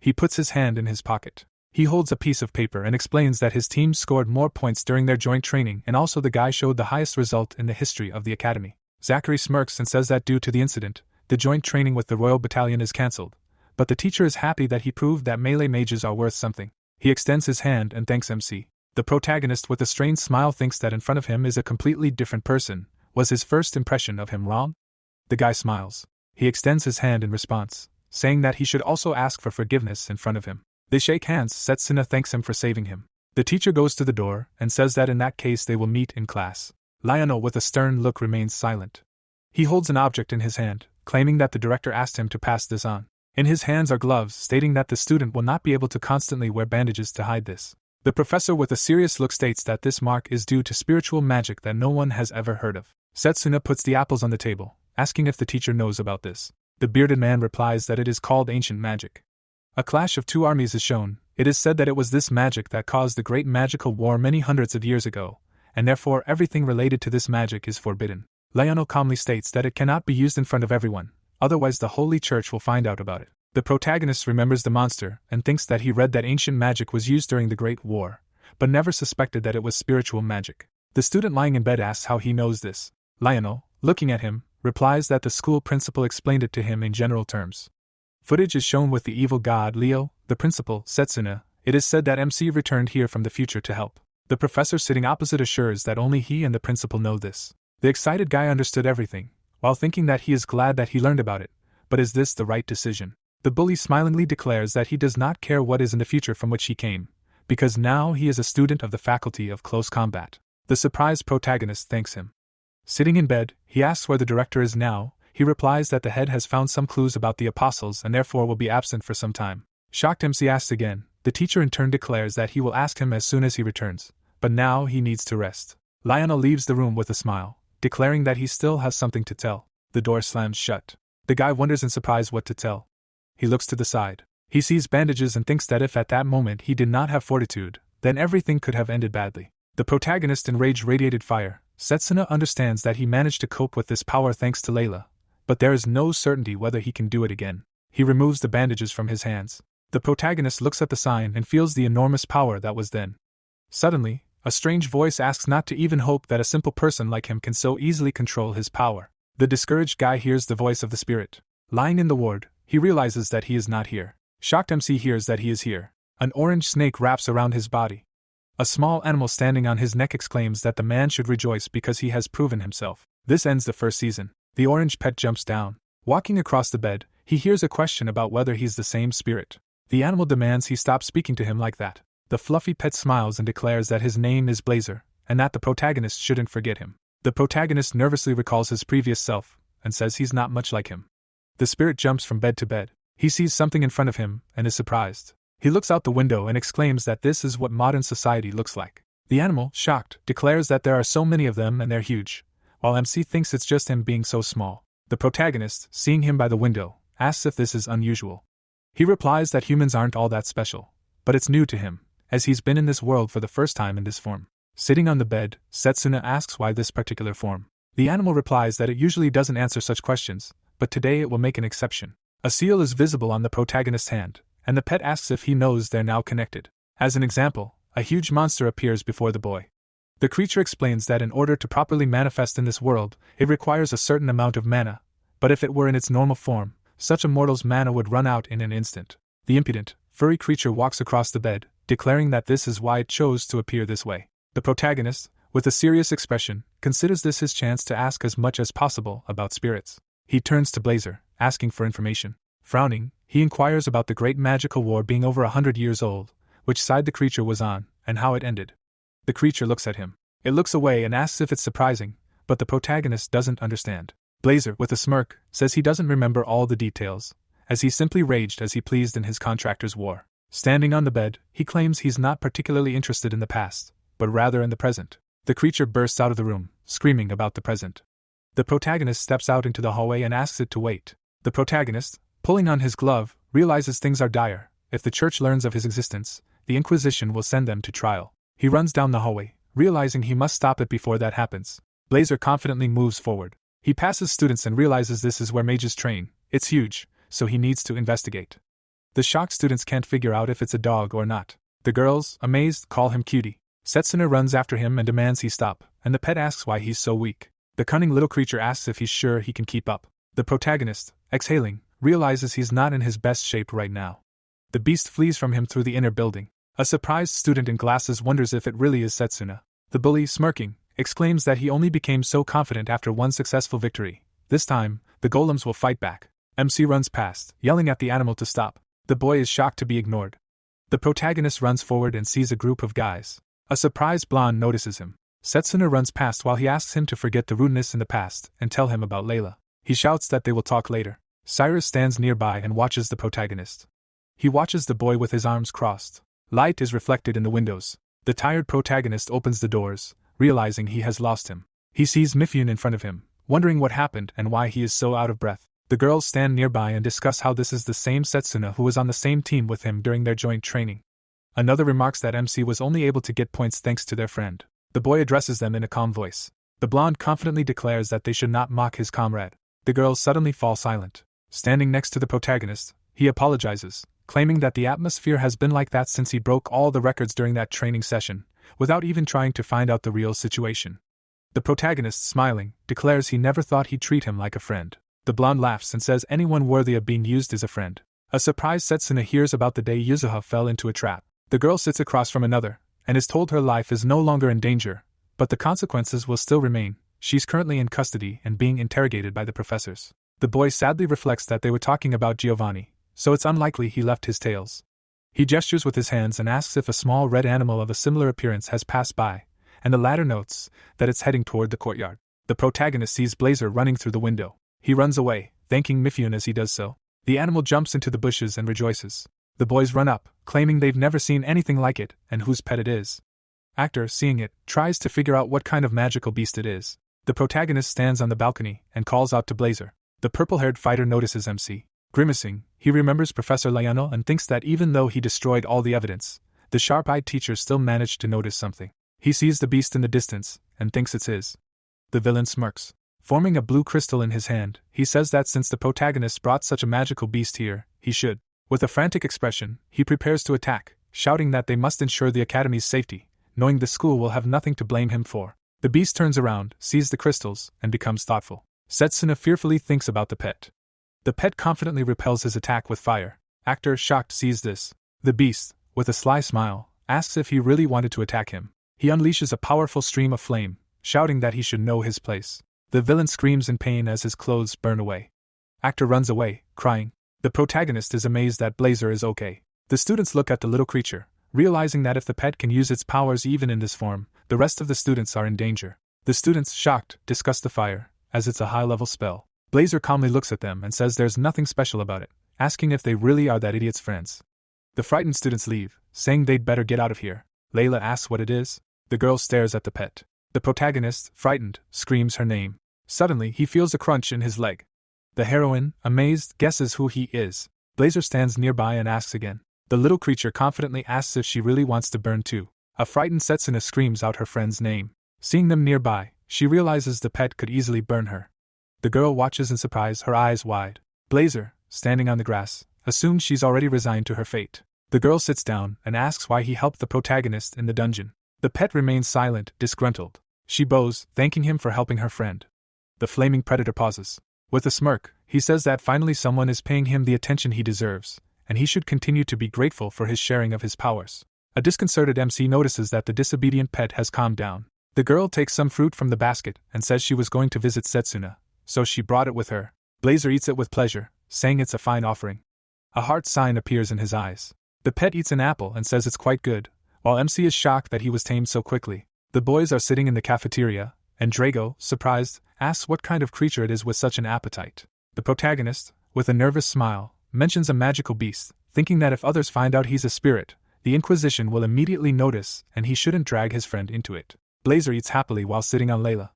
He puts his hand in his pocket. He holds a piece of paper and explains that his team scored more points during their joint training, and also the guy showed the highest result in the history of the academy. Zachary smirks and says that due to the incident, the joint training with the Royal Battalion is cancelled, but the teacher is happy that he proved that melee mages are worth something. He extends his hand and thanks MC. The protagonist with a strange smile thinks that in front of him is a completely different person. Was his first impression of him wrong? The guy smiles. He extends his hand in response, saying that he should also ask for forgiveness in front of him. They shake hands. Setsuna thanks him for saving him. The teacher goes to the door and says that in that case they will meet in class. Lionel with a stern look remains silent. He holds an object in his hand, claiming that the director asked him to pass this on. In his hands are gloves, stating that the student will not be able to constantly wear bandages to hide this. The professor with a serious look states that this mark is due to spiritual magic that no one has ever heard of. Setsuna puts the apples on the table, asking if the teacher knows about this. The bearded man replies that it is called ancient magic. A clash of two armies is shown. It is said that it was this magic that caused the great magical war many hundreds of years ago, and therefore everything related to this magic is forbidden. Lionel calmly states that it cannot be used in front of everyone, otherwise the Holy Church will find out about it. The protagonist remembers the monster and thinks that he read that ancient magic was used during the Great War, but never suspected that it was spiritual magic. The student lying in bed asks how he knows this. Lionel, looking at him, replies that the school principal explained it to him in general terms. Footage is shown with the evil god Leo, the principal, Setsuna. It is said that MC returned here from the future to help. The professor sitting opposite assures that only he and the principal know this. The excited guy understood everything, while thinking that he is glad that he learned about it, but is this the right decision? The bully smilingly declares that he does not care what is in the future from which he came, because now he is a student of the Faculty of Close Combat. The surprised protagonist thanks him. Sitting in bed, he asks where the director is now. He replies that the head has found some clues about the apostles and therefore will be absent for some time. Shocked MC asks again. The teacher in turn declares that he will ask him as soon as he returns, but now he needs to rest. Lionel leaves the room with a smile, declaring that he still has something to tell. The door slams shut. The guy wonders in surprise what to tell. He looks to the side. He sees bandages and thinks that if at that moment he did not have fortitude, then everything could have ended badly. The protagonist in rage radiated fire. Setsuna understands that he managed to cope with this power thanks to Layla, but there is no certainty whether he can do it again. He removes the bandages from his hands. The protagonist looks at the sign and feels the enormous power that was then. Suddenly, A strange voice asks not to even hope that a simple person like him can so easily control his power. The discouraged guy hears the voice of the spirit. Lying in the ward, he realizes that he is not here. Shocked MC hears that he is here. An orange snake wraps around his body. A small animal standing on his neck exclaims that the man should rejoice because he has proven himself. This ends the first season. The orange pet jumps down. Walking across the bed, he hears a question about whether he's the same spirit. The animal demands he stop speaking to him like that. The fluffy pet smiles and declares that his name is Blazer, and that the protagonist shouldn't forget him. The protagonist nervously recalls his previous self, and says he's not much like him. The spirit jumps from bed to bed. He sees something in front of him, and is surprised. He looks out the window and exclaims that this is what modern society looks like. The animal, shocked, declares that there are so many of them and they're huge, while MC thinks it's just him being so small. The protagonist, seeing him by the window, asks if this is unusual. He replies that humans aren't all that special, but it's new to him, as he's been in this world for the first time in this form. Sitting on the bed, Setsuna asks why this particular form. The animal replies that it usually doesn't answer such questions, but today it will make an exception. A seal is visible on the protagonist's hand, and the pet asks if he knows they're now connected. As an example, a huge monster appears before the boy. The creature explains that in order to properly manifest in this world, it requires a certain amount of mana, but if it were in its normal form, such a mortal's mana would run out in an instant. The impudent, furry creature walks across the bed, declaring that this is why it chose to appear this way. The protagonist, with a serious expression, considers this his chance to ask as much as possible about spirits. He turns to Blazer, asking for information. Frowning, he inquires about the great magical war being over 100 years old, which side the creature was on, and how it ended. The creature looks at him. It looks away and asks if it's surprising, but the protagonist doesn't understand. Blazer, with a smirk, says he doesn't remember all the details, as he simply raged as he pleased in his contractor's war. Standing on the bed, he claims he's not particularly interested in the past, but rather in the present. The creature bursts out of the room, screaming about the present. The protagonist steps out into the hallway and asks it to wait. The protagonist, pulling on his glove, realizes things are dire. If the church learns of his existence, the Inquisition will send them to trial. He runs down the hallway, realizing he must stop it before that happens. Blazer confidently moves forward. He passes students and realizes this is where mages train. It's huge, so he needs to investigate. The shocked students can't figure out if it's a dog or not. The girls, amazed, call him Cutie. Setsuna runs after him and demands he stop, and the pet asks why he's so weak. The cunning little creature asks if he's sure he can keep up. The protagonist, exhaling, realizes he's not in his best shape right now. The beast flees from him through the inner building. A surprised student in glasses wonders if it really is Setsuna. The bully, smirking, exclaims that he only became so confident after one successful victory. This time, the golems will fight back. MC runs past, yelling at the animal to stop. The boy is shocked to be ignored. The protagonist runs forward and sees a group of guys. A surprised blonde notices him. Setsuna runs past while he asks him to forget the rudeness in the past and tell him about Layla. He shouts that they will talk later. Cyrus stands nearby and watches the protagonist. He watches the boy with his arms crossed. Light is reflected in the windows. The tired protagonist opens the doors, realizing he has lost him. He sees Mifune in front of him, wondering what happened and why he is so out of breath. The girls stand nearby and discuss how this is the same Setsuna who was on the same team with him during their joint training. Another remarks that MC was only able to get points thanks to their friend. The boy addresses them in a calm voice. The blonde confidently declares that they should not mock his comrade. The girls suddenly fall silent. Standing next to the protagonist, he apologizes, claiming that the atmosphere has been like that since he broke all the records during that training session, without even trying to find out the real situation. The protagonist, smiling, declares he never thought he'd treat him like a friend. The blonde laughs and says anyone worthy of being used is a friend. A surprised Setsuna hears about the day Yuzuha fell into a trap. The girl sits across from another, and is told her life is no longer in danger, but the consequences will still remain. She's currently in custody and being interrogated by the professors. The boy sadly reflects that they were talking about Giovanni, so it's unlikely he left his tales. He gestures with his hands and asks if a small red animal of a similar appearance has passed by, and the latter notes that it's heading toward the courtyard. The protagonist sees Blazer running through the window. He runs away, thanking Mifune as he does so. The animal jumps into the bushes and rejoices. The boys run up, claiming they've never seen anything like it and whose pet it is. Actor, seeing it, tries to figure out what kind of magical beast it is. The protagonist stands on the balcony and calls out to Blazer. The purple-haired fighter notices MC. Grimacing, he remembers Professor Lionel and thinks that even though he destroyed all the evidence, the sharp-eyed teacher still managed to notice something. He sees the beast in the distance and thinks it's his. The villain smirks. Forming a blue crystal in his hand, he says that since the protagonist brought such a magical beast here, he should. With a frantic expression, he prepares to attack, shouting that they must ensure the Academy's safety, knowing the school will have nothing to blame him for. The beast turns around, sees the crystals, and becomes thoughtful. Setsuna fearfully thinks about the pet. The pet confidently repels his attack with fire. Actor, shocked, sees this. The beast, with a sly smile, asks if he really wanted to attack him. He unleashes a powerful stream of flame, shouting that he should know his place. The villain screams in pain as his clothes burn away. Actor runs away, crying. The protagonist is amazed that Blazer is okay. The students look at the little creature, realizing that if the pet can use its powers even in this form, the rest of the students are in danger. The students, shocked, discuss the fire, as it's a high-level spell. Blazer calmly looks at them and says there's nothing special about it, asking if they really are that idiot's friends. The frightened students leave, saying they'd better get out of here. Layla asks what it is. The girl stares at the pet. The protagonist, frightened, screams her name. Suddenly, he feels a crunch in his leg. The heroine, amazed, guesses who he is. Blazer stands nearby and asks again. The little creature confidently asks if she really wants to burn too. A frightened Setsuna screams out her friend's name. Seeing them nearby, she realizes the pet could easily burn her. The girl watches in surprise, her eyes wide. Blazer, standing on the grass, assumes she's already resigned to her fate. The girl sits down and asks why he helped the protagonist in the dungeon. The pet remains silent, disgruntled. She bows, thanking him for helping her friend. The flaming predator pauses. With a smirk, he says that finally someone is paying him the attention he deserves, and he should continue to be grateful for his sharing of his powers. A disconcerted MC notices that the disobedient pet has calmed down. The girl takes some fruit from the basket and says she was going to visit Setsuna, so she brought it with her. Blazer eats it with pleasure, saying it's a fine offering. A heart sign appears in his eyes. The pet eats an apple and says it's quite good, while MC is shocked that he was tamed so quickly. The boys are sitting in the cafeteria, and Drago, surprised, asks what kind of creature it is with such an appetite. The protagonist, with a nervous smile, mentions a magical beast, thinking that if others find out he's a spirit, the Inquisition will immediately notice and he shouldn't drag his friend into it. Blazer eats happily while sitting on Layla.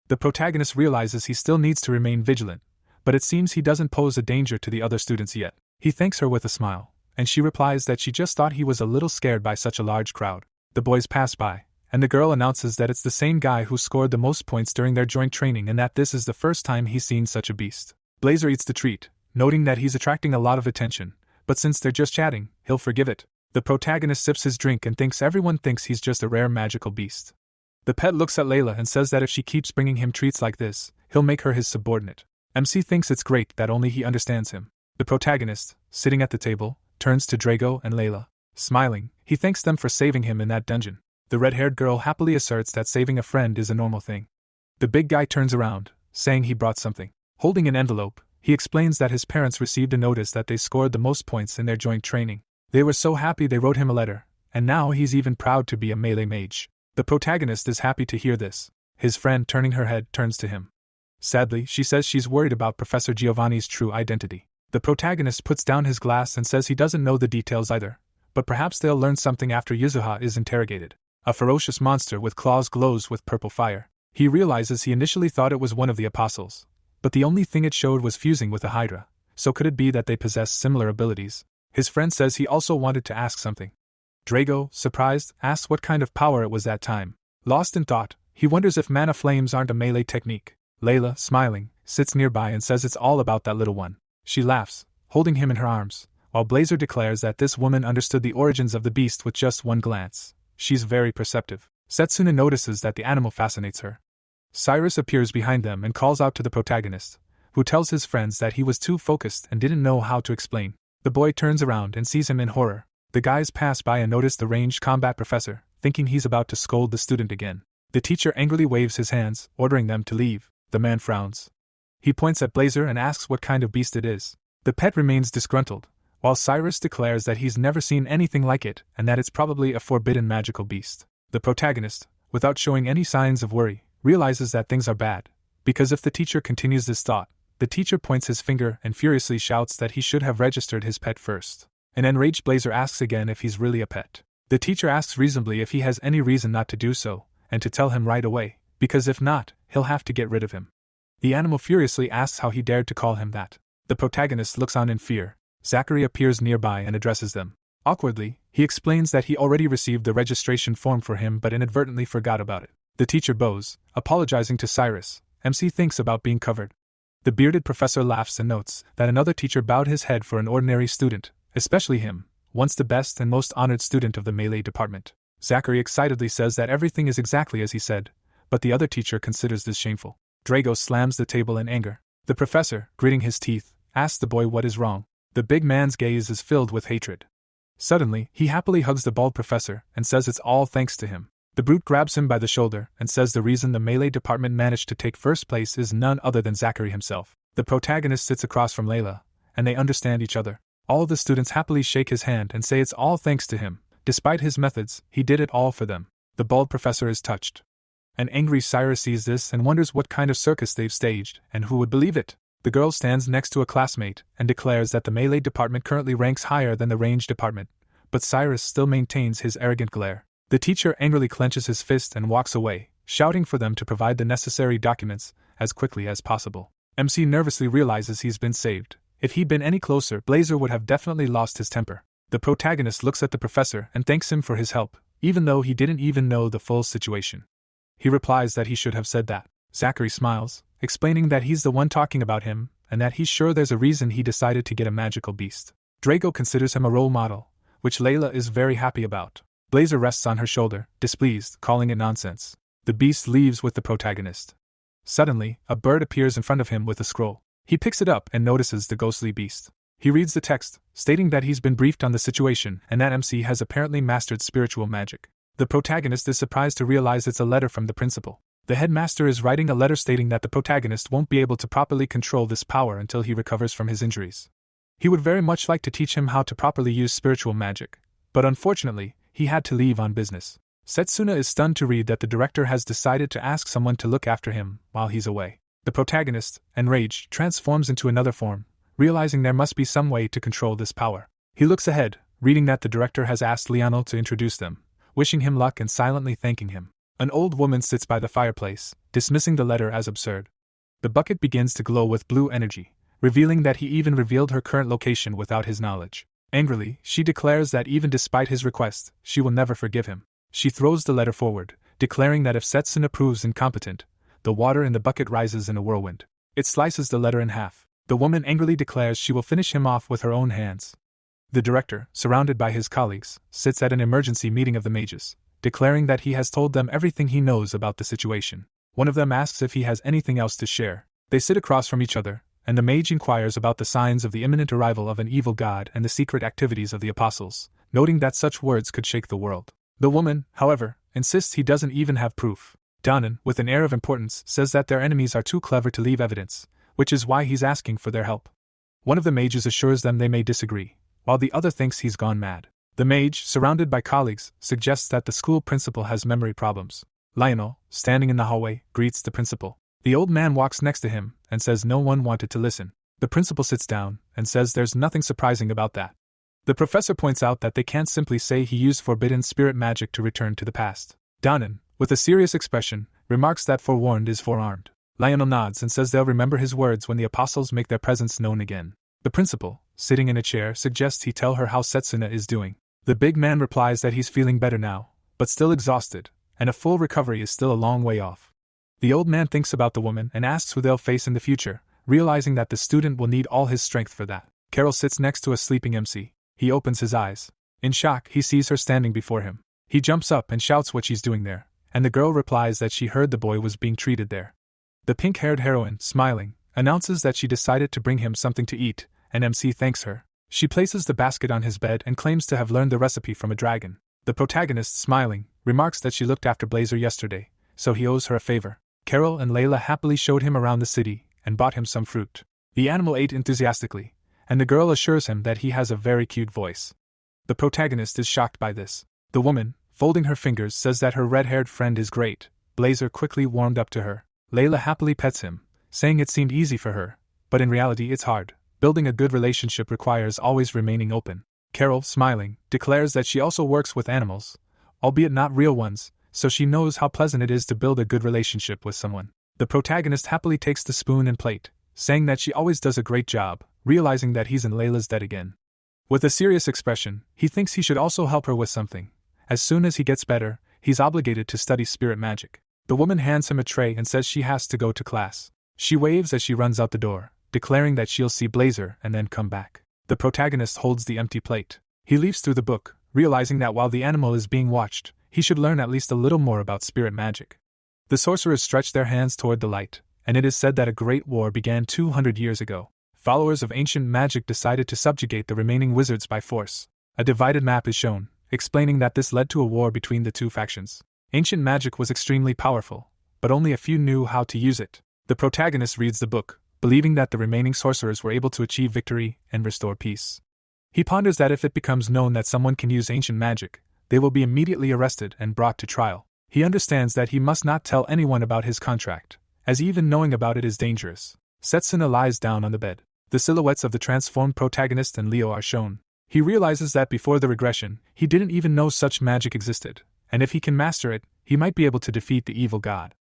The protagonist realizes he still needs to remain vigilant, but it seems he doesn't pose a danger to the other students yet. He thanks her with a smile, and she replies that she just thought he was a little scared by such a large crowd. The boys pass by, and the girl announces that it's the same guy who scored the most points during their joint training and that this is the first time he's seen such a beast. Blazer eats the treat, noting that he's attracting a lot of attention, but since they're just chatting, he'll forgive it. The protagonist sips his drink and thinks everyone thinks he's just a rare magical beast. The pet looks at Layla and says that if she keeps bringing him treats like this, he'll make her his subordinate. MC thinks it's great that only he understands him. The protagonist, sitting at the table, turns to Drago and Layla. Smiling, he thanks them for saving him in that dungeon. The red-haired girl happily asserts that saving a friend is a normal thing. The big guy turns around, saying he brought something. Holding an envelope, he explains that his parents received a notice that they scored the most points in their joint training. They were so happy they wrote him a letter, and now he's even proud to be a melee mage. The protagonist is happy to hear this. His friend, turning her head, turns to him. Sadly, she says she's worried about Professor Giovanni's true identity. The protagonist puts down his glass and says he doesn't know the details either, but perhaps they'll learn something after Yuzuha is interrogated. A ferocious monster with claws glows with purple fire. He realizes he initially thought it was one of the apostles, but the only thing it showed was fusing with a hydra, so could it be that they possess similar abilities? His friend says he also wanted to ask something. Drago, surprised, asks what kind of power it was that time. Lost in thought, he wonders if mana flames aren't a melee technique. Layla, smiling, sits nearby and says it's all about that little one. She laughs, holding him in her arms, while Blazer declares that this woman understood the origins of the beast with just one glance. She's very perceptive. Setsuna notices that the animal fascinates her. Cyrus appears behind them and calls out to the protagonist, who tells his friends that he was too focused and didn't know how to explain. The boy turns around and sees him in horror. The guys pass by and notice the ranged combat professor, thinking he's about to scold the student again. The teacher angrily waves his hands, ordering them to leave. The man frowns. He points at Blazer and asks what kind of beast it is. The pet remains disgruntled, while Cyrus declares that he's never seen anything like it and that it's probably a forbidden magical beast. The protagonist, without showing any signs of worry, realizes that things are bad, because if the teacher continues this thought, the teacher points his finger and furiously shouts that he should have registered his pet first. An enraged Blazer asks again if he's really a pet. The teacher asks reasonably if he has any reason not to do so, and to tell him right away, because if not, he'll have to get rid of him. The animal furiously asks how he dared to call him that. The protagonist looks on in fear. Zachary appears nearby and addresses them. Awkwardly, he explains that he already received the registration form for him but inadvertently forgot about it. The teacher bows, apologizing to Cyrus. MC thinks about being covered. The bearded professor laughs and notes that another teacher bowed his head for an ordinary student, especially him, once the best and most honored student of the melee department. Zachary excitedly says that everything is exactly as he said, but the other teacher considers this shameful. Drago slams the table in anger. The professor, gritting his teeth, asks the boy what is wrong. The big man's gaze is filled with hatred. Suddenly, he happily hugs the bald professor and says it's all thanks to him. The brute grabs him by the shoulder and says the reason the melee department managed to take first place is none other than Zachary himself. The protagonist sits across from Layla, and they understand each other. All the students happily shake his hand and say it's all thanks to him. Despite his methods, he did it all for them. The bald professor is touched. An angry Cyrus sees this and wonders what kind of circus they've staged, and who would believe it. The girl stands next to a classmate and declares that the melee department currently ranks higher than the range department, but Cyrus still maintains his arrogant glare. The teacher angrily clenches his fist and walks away, shouting for them to provide the necessary documents as quickly as possible. MC nervously realizes he's been saved. If he'd been any closer, Blazer would have definitely lost his temper. The protagonist looks at the professor and thanks him for his help, even though he didn't even know the full situation. He replies that he should have said that. Zachary smiles, explaining that he's the one talking about him, and that he's sure there's a reason he decided to get a magical beast. Drago considers him a role model, which Layla is very happy about. Blazer rests on her shoulder, displeased, calling it nonsense. The beast leaves with the protagonist. Suddenly, a bird appears in front of him with a scroll. He picks it up and notices the ghostly beast. He reads the text, stating that he's been briefed on the situation and that MC has apparently mastered spiritual magic. The protagonist is surprised to realize it's a letter from the principal. The headmaster is writing a letter stating that the protagonist won't be able to properly control this power until he recovers from his injuries. He would very much like to teach him how to properly use spiritual magic, but unfortunately, he had to leave on business. Setsuna is stunned to read that the director has decided to ask someone to look after him while he's away. The protagonist, enraged, transforms into another form, realizing there must be some way to control this power. He looks ahead, reading that the director has asked Lionel to introduce them, wishing him luck and silently thanking him. An old woman sits by the fireplace, dismissing the letter as absurd. The bucket begins to glow with blue energy, revealing that he even revealed her current location without his knowledge. Angrily, she declares that even despite his request, she will never forgive him. She throws the letter forward, declaring that if Setsuna proves incompetent, the water in the bucket rises in a whirlwind. It slices the letter in half. The woman angrily declares she will finish him off with her own hands. The director, surrounded by his colleagues, sits at an emergency meeting of the mages, declaring that he has told them everything he knows about the situation. One of them asks if he has anything else to share. They sit across from each other, and the mage inquires about the signs of the imminent arrival of an evil god and the secret activities of the apostles, noting that such words could shake the world. The woman, however, insists he doesn't even have proof. Danan, with an air of importance, says that their enemies are too clever to leave evidence, which is why he's asking for their help. One of the mages assures them they may disagree, while the other thinks he's gone mad. The mage, surrounded by colleagues, suggests that the school principal has memory problems. Lionel, standing in the hallway, greets the principal. The old man walks next to him and says no one wanted to listen. The principal sits down and says there's nothing surprising about that. The professor points out that they can't simply say he used forbidden spirit magic to return to the past. Danan, with a serious expression, remarks that forewarned is forearmed. Lionel nods and says they'll remember his words when the apostles make their presence known again. The principal, sitting in a chair, suggests he tell her how Setsuna is doing. The big man replies that he's feeling better now, but still exhausted, and a full recovery is still a long way off. The old man thinks about the woman and asks who they'll face in the future, realizing that the student will need all his strength for that. Carol sits next to a sleeping MC. He opens his eyes. In shock, he sees her standing before him. He jumps up and shouts what she's doing there, and the girl replies that she heard the boy was being treated there. The pink-haired heroine, smiling, announces that she decided to bring him something to eat, and MC thanks her. She places the basket on his bed and claims to have learned the recipe from a dragon. The protagonist, smiling, remarks that she looked after Blazer yesterday, so he owes her a favor. Carol and Layla happily showed him around the city and bought him some fruit. The animal ate enthusiastically, and the girl assures him that he has a very cute voice. The protagonist is shocked by this. The woman, folding her fingers, says that her red-haired friend is great. Blazer quickly warmed up to her. Layla happily pets him, saying it seemed easy for her, but in reality it's hard. Building a good relationship requires always remaining open. Carol, smiling, declares that she also works with animals, albeit not real ones, so she knows how pleasant it is to build a good relationship with someone. The protagonist happily takes the spoon and plate, saying that she always does a great job, realizing that he's in Layla's debt again. With a serious expression, he thinks he should also help her with something. As soon as he gets better, he's obligated to study spirit magic. The woman hands him a tray and says she has to go to class. She waves as she runs out the door, declaring that she'll see Blazer and then come back. The protagonist holds the empty plate. He leaves through the book, realizing that while the animal is being watched, He should learn at least a little more about spirit magic. The sorcerers stretch their hands toward the light, and it is said that a great war began 200 years ago. Followers of ancient magic decided to subjugate the remaining wizards by force. A divided map is shown, explaining that this led to a war between the two factions. Ancient magic was extremely powerful, but only a few knew how to use it. The protagonist reads the book, believing that the remaining sorcerers were able to achieve victory and restore peace. He ponders that if it becomes known that someone can use ancient magic, they will be immediately arrested and brought to trial. He understands that he must not tell anyone about his contract, as even knowing about it is dangerous. Setsuna lies down on the bed. The silhouettes of the transformed protagonist and Leo are shown. He realizes that before the regression, he didn't even know such magic existed, and if he can master it, he might be able to defeat the evil god.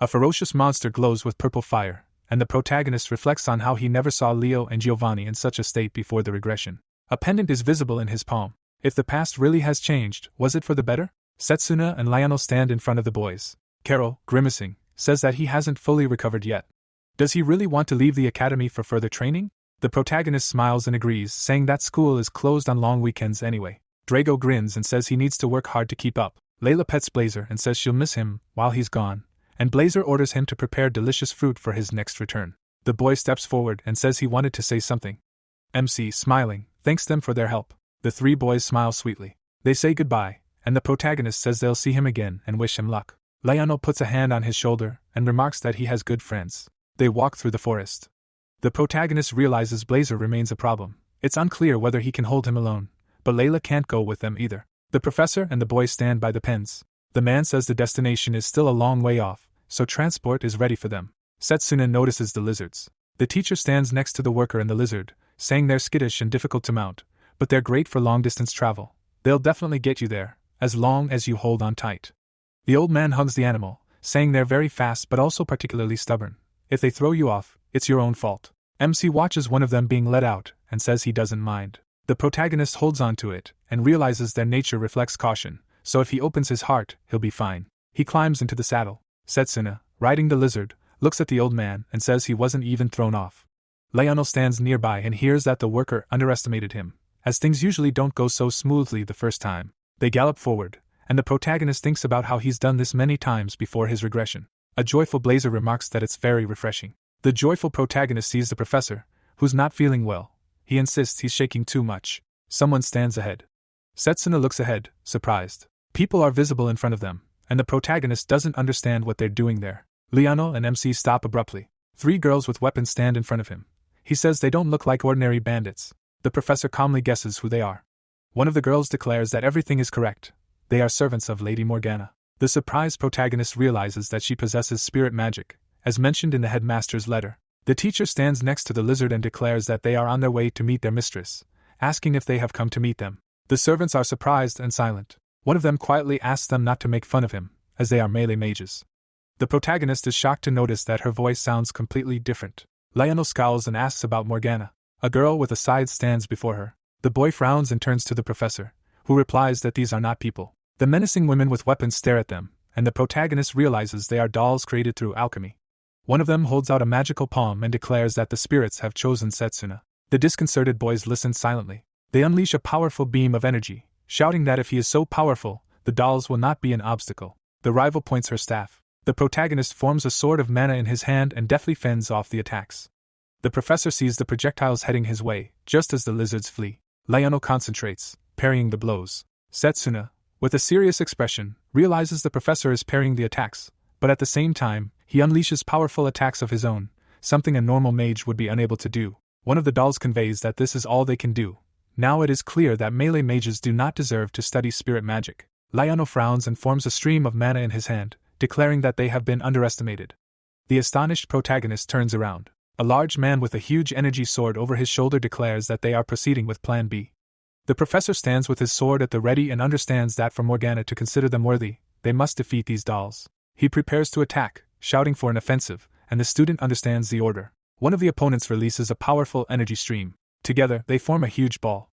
A ferocious monster glows with purple fire, and the protagonist reflects on how he never saw Leo and Giovanni in such a state before the regression. A pendant is visible in his palm. If the past really has changed, was it for the better? Setsuna and Lionel stand in front of the boys. Carol, grimacing, says that he hasn't fully recovered yet. Does he really want to leave the academy for further training? The protagonist smiles and agrees, saying that school is closed on long weekends anyway. Drago grins and says he needs to work hard to keep up. Layla pets Blazer and says she'll miss him while he's gone, and Blazer orders him to prepare delicious fruit for his next return. The boy steps forward and says he wanted to say something. MC, smiling, thanks them for their help. The three boys smile sweetly. They say goodbye, and the protagonist says they'll see him again and wish him luck. Lionel puts a hand on his shoulder and remarks that he has good friends. They walk through the forest. The protagonist realizes Blazer remains a problem. It's unclear whether he can hold him alone, but Layla can't go with them either. The professor and the boys stand by the pens. The man says the destination is still a long way off, so transport is ready for them. Setsuna notices the lizards. The teacher stands next to the worker and the lizard, saying they're skittish and difficult to mount, but they're great for long-distance travel. They'll definitely get you there, as long as you hold on tight. The old man hugs the animal, saying they're very fast but also particularly stubborn. If they throw you off, it's your own fault. MC watches one of them being let out and says he doesn't mind. The protagonist holds on to it and realizes their nature reflects caution, so if he opens his heart, he'll be fine. He climbs into the saddle. Setsuna, riding the lizard, looks at the old man and says he wasn't even thrown off. Lionel stands nearby and hears that the worker underestimated him, as things usually don't go so smoothly the first time. They gallop forward, and the protagonist thinks about how he's done this many times before his regression. A joyful Blazer remarks that it's very refreshing. The joyful protagonist sees the professor, who's not feeling well. He insists he's shaking too much. Someone stands ahead. Setsuna looks ahead, surprised. People are visible in front of them, and the protagonist doesn't understand what they're doing there. Lionel and MC stop abruptly. Three girls with weapons stand in front of him. He says they don't look like ordinary bandits. The professor calmly guesses who they are. One of the girls declares that everything is correct. They are servants of Lady Morgana. The surprised protagonist realizes that she possesses spirit magic, as mentioned in the headmaster's letter. The teacher stands next to the lizard and declares that they are on their way to meet their mistress, asking if they have come to meet them. The servants are surprised and silent. One of them quietly asks them not to make fun of him, as they are melee mages. The protagonist is shocked to notice that her voice sounds completely different. Lionel scowls and asks about Morgana. A girl with a scythe stands before her. The boy frowns and turns to the professor, who replies that these are not people. The menacing women with weapons stare at them, and the protagonist realizes they are dolls created through alchemy. One of them holds out a magical palm and declares that the spirits have chosen Setsuna. The disconcerted boys listen silently. They unleash a powerful beam of energy, shouting that if he is so powerful, the dolls will not be an obstacle. The rival points her staff. The protagonist forms a sword of mana in his hand and deftly fends off the attacks. The professor sees the projectiles heading his way, just as the lizards flee. Lionel concentrates, parrying the blows. Setsuna, with a serious expression, realizes the professor is parrying the attacks, but at the same time, he unleashes powerful attacks of his own, something a normal mage would be unable to do. One of the dolls conveys that this is all they can do. Now it is clear that melee mages do not deserve to study spirit magic. Lionel frowns and forms a stream of mana in his hand, declaring that they have been underestimated. The astonished protagonist turns around. A large man with a huge energy sword over his shoulder declares that they are proceeding with Plan B. The professor stands with his sword at the ready and understands that for Morgana to consider them worthy, they must defeat these dolls. He prepares to attack, shouting for an offensive, and the student understands the order. One of the opponents releases a powerful energy stream. Together, they form a huge ball.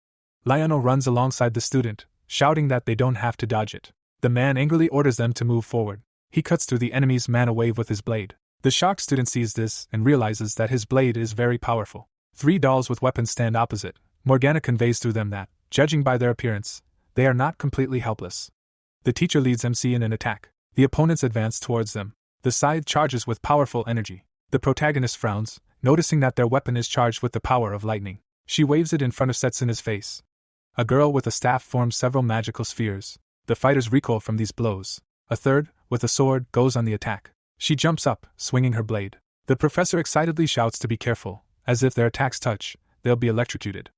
Lionel runs alongside the student, shouting that they don't have to dodge it. The man angrily orders them to move forward. He cuts through the enemy's mana wave with his blade. The shocked student sees this and realizes that his blade is very powerful. Three dolls with weapons stand opposite. Morgana conveys through them that, judging by their appearance, they are not completely helpless. The teacher leads MC in an attack. The opponents advance towards them. The scythe charges with powerful energy. The protagonist frowns, noticing that their weapon is charged with the power of lightning. She waves it in front of Setsuna's face. A girl with a staff forms several magical spheres. The fighters recoil from these blows. A third, with a sword, goes on the attack. She jumps up, swinging her blade. The professor excitedly shouts to be careful, as if their attacks touch, they'll be electrocuted.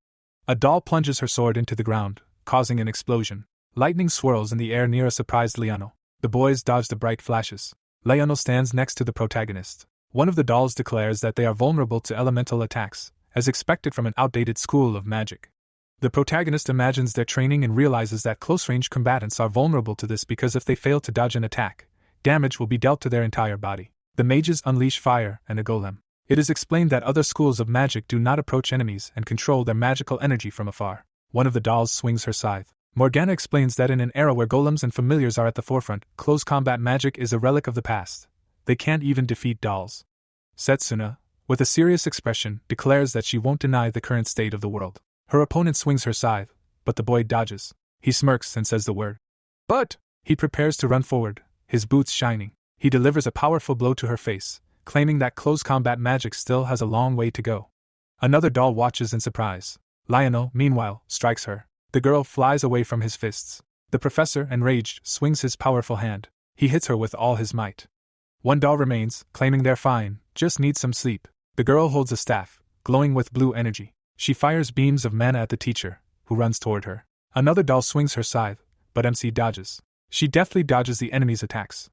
A doll plunges her sword into the ground, causing an explosion. Lightning swirls in the air near a surprised Leonel. The boys dodge the bright flashes. Leonel stands next to the protagonist. One of the dolls declares that they are vulnerable to elemental attacks, as expected from an outdated school of magic. The protagonist imagines their training and realizes that close-range combatants are vulnerable to this because if they fail to dodge an attack, damage will be dealt to their entire body. The mages unleash fire and a golem. It is explained that other schools of magic do not approach enemies and control their magical energy from afar. One of the dolls swings her scythe. Morgana explains that in an era where golems and familiars are at the forefront, close combat magic is a relic of the past. They can't even defeat dolls. Setsuna, with a serious expression, declares that she won't deny the current state of the world. Her opponent swings her scythe, but the boy dodges. He smirks and says the word. But! He prepares to run forward, his boots shining. He delivers a powerful blow to her face, claiming that close combat magic still has a long way to go. Another doll watches in surprise. Lionel, meanwhile, strikes her. The girl flies away from his fists. The professor, enraged, swings his powerful hand. He hits her with all his might. One doll remains, claiming they're fine, just need some sleep. The girl holds a staff, glowing with blue energy. She fires beams of mana at the teacher, who runs toward her. Another doll swings her scythe, but MC dodges. She deftly dodges the enemy's attacks.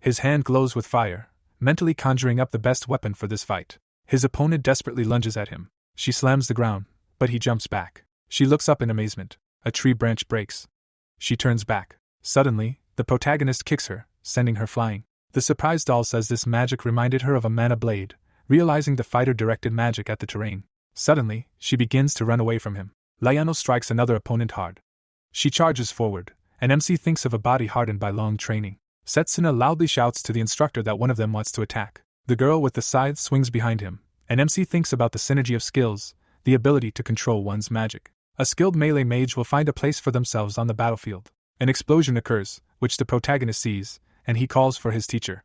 His hand glows with fire, mentally conjuring up the best weapon for this fight. His opponent desperately lunges at him. She slams the ground, but he jumps back. She looks up in amazement. A tree branch breaks. She turns back. Suddenly, the protagonist kicks her, sending her flying. The surprised doll says this magic reminded her of a mana blade, realizing the fighter directed magic at the terrain. Suddenly, she begins to run away from him. Lionel strikes another opponent hard. She charges forward, and MC thinks of a body hardened by long training. Setsuna loudly shouts to the instructor that one of them wants to attack. The girl with the scythe swings behind him, and MC thinks about the synergy of skills, the ability to control one's magic. A skilled melee mage will find a place for themselves on the battlefield. An explosion occurs, which the protagonist sees, and he calls for his teacher.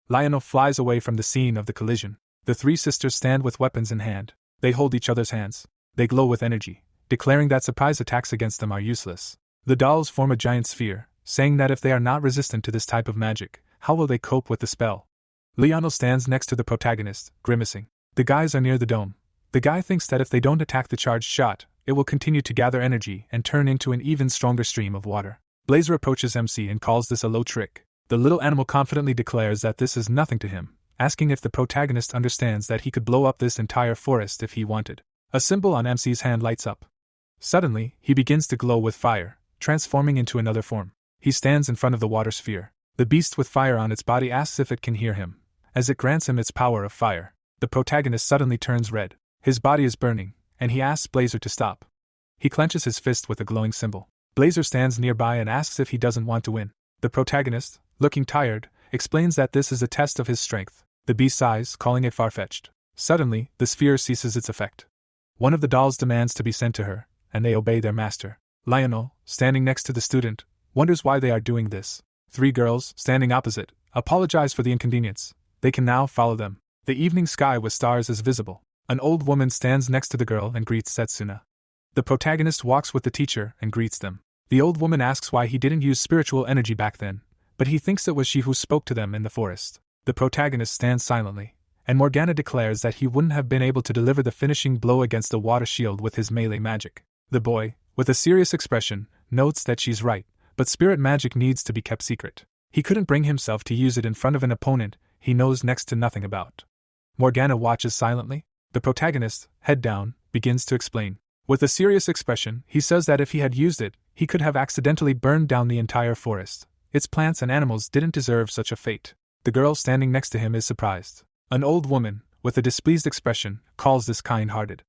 Lionel flies away from the scene of the collision. The three sisters stand with weapons in hand. They hold each other's hands. They glow with energy, declaring that surprise attacks against them are useless. The dolls form a giant sphere, saying that if they are not resistant to this type of magic, how will they cope with the spell? Lionel stands next to the protagonist, grimacing. The guys are near the dome. The guy thinks that if they don't attack the charged shot, it will continue to gather energy and turn into an even stronger stream of water. Blazer approaches MC and calls this a low trick. The little animal confidently declares that this is nothing to him, asking if the protagonist understands that he could blow up this entire forest if he wanted. A symbol on MC's hand lights up. Suddenly, he begins to glow with fire, transforming into another form. He stands in front of the water sphere. The beast with fire on its body asks if it can hear him, as it grants him its power of fire. The protagonist suddenly turns red. His body is burning, and he asks Blazer to stop. He clenches his fist with a glowing symbol. Blazer stands nearby and asks if he doesn't want to win. The protagonist, looking tired, explains that this is a test of his strength. The beast sighs, calling it far-fetched. Suddenly, the sphere ceases its effect. One of the dolls demands to be sent to her, and they obey their master. Lionel, standing next to the student, wonders why they are doing this. Three girls, standing opposite, apologize for the inconvenience. They can now follow them. The evening sky with stars is visible. An old woman stands next to the girl and greets Setsuna. The protagonist walks with the teacher and greets them. The old woman asks why he didn't use spiritual energy back then, but he thinks it was she who spoke to them in the forest. The protagonist stands silently, and Morgana declares that he wouldn't have been able to deliver the finishing blow against the water shield with his melee magic. The boy, with a serious expression, notes that she's right, but spirit magic needs to be kept secret. He couldn't bring himself to use it in front of an opponent he knows next to nothing about. Morgana watches silently. The protagonist, head down, begins to explain. With a serious expression, he says that if he had used it, he could have accidentally burned down the entire forest. Its plants and animals didn't deserve such a fate. The girl standing next to him is surprised. An old woman, with a displeased expression, calls this kind-hearted.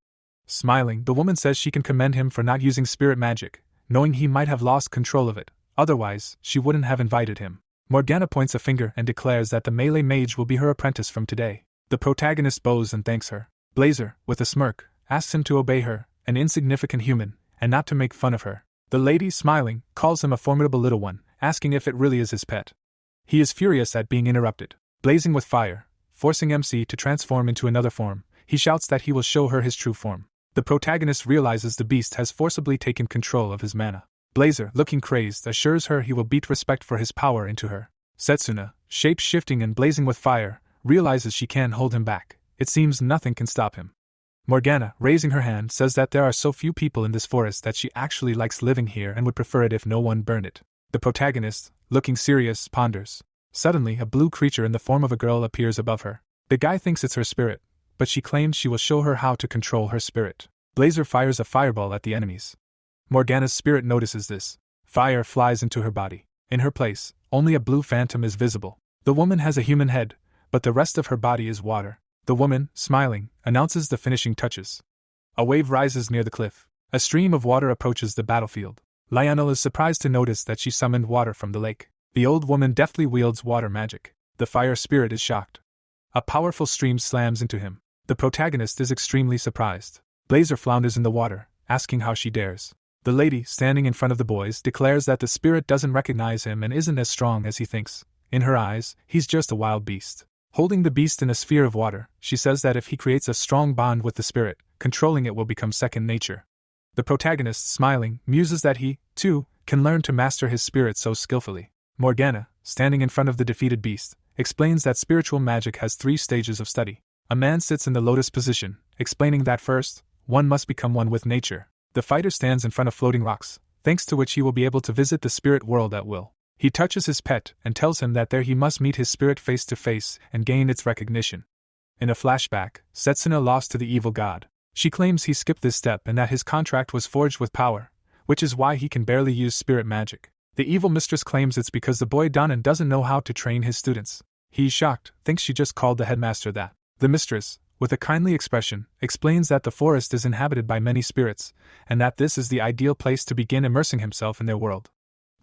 Smiling, the woman says she can commend him for not using spirit magic, knowing he might have lost control of it. Otherwise, she wouldn't have invited him. Morgana points a finger and declares that the melee mage will be her apprentice from today. The protagonist bows and thanks her. Blazer, with a smirk, asks him to obey her, an insignificant human, and not to make fun of her. The lady, smiling, calls him a formidable little one, asking if it really is his pet. He is furious at being interrupted. Blazing with fire, forcing MC to transform into another form, he shouts that he will show her his true form. The protagonist realizes the beast has forcibly taken control of his mana. Blazer, looking crazed, assures her he will beat respect for his power into her. Setsuna, shape-shifting and blazing with fire, realizes she can't hold him back. It seems nothing can stop him. Morgana, raising her hand, says that there are so few people in this forest that she actually likes living here and would prefer it if no one burned it. The protagonist, looking serious, ponders. Suddenly, a blue creature in the form of a girl appears above her. The guy thinks it's her spirit, but she claims she will show her how to control her spirit. Blazer fires a fireball at the enemies. Morgana's spirit notices this. Fire flies into her body. In her place, only a blue phantom is visible. The woman has a human head, but the rest of her body is water. The woman, smiling, announces the finishing touches. A wave rises near the cliff. A stream of water approaches the battlefield. Lionel is surprised to notice that she summoned water from the lake. The old woman deftly wields water magic. The fire spirit is shocked. A powerful stream slams into him. The protagonist is extremely surprised. Blazer flounders in the water, asking how she dares. The lady, standing in front of the boys, declares that the spirit doesn't recognize him and isn't as strong as he thinks. In her eyes, he's just a wild beast. Holding the beast in a sphere of water, she says that if he creates a strong bond with the spirit, controlling it will become second nature. The protagonist, smiling, muses that he, too, can learn to master his spirit so skillfully. Morgana, standing in front of the defeated beast, explains that spiritual magic has 3 stages of study. A man sits in the lotus position, explaining that first, one must become one with nature. The fighter stands in front of floating rocks, thanks to which he will be able to visit the spirit world at will. He touches his pet and tells him that there he must meet his spirit face to face and gain its recognition. In a flashback, Setsuna lost to the evil god. She claims he skipped this step and that his contract was forged with power, which is why he can barely use spirit magic. The evil mistress claims it's because the boy Donan doesn't know how to train his students. He's shocked, thinks she just called the headmaster that. The mistress, with a kindly expression, explains that the forest is inhabited by many spirits, and that this is the ideal place to begin immersing himself in their world.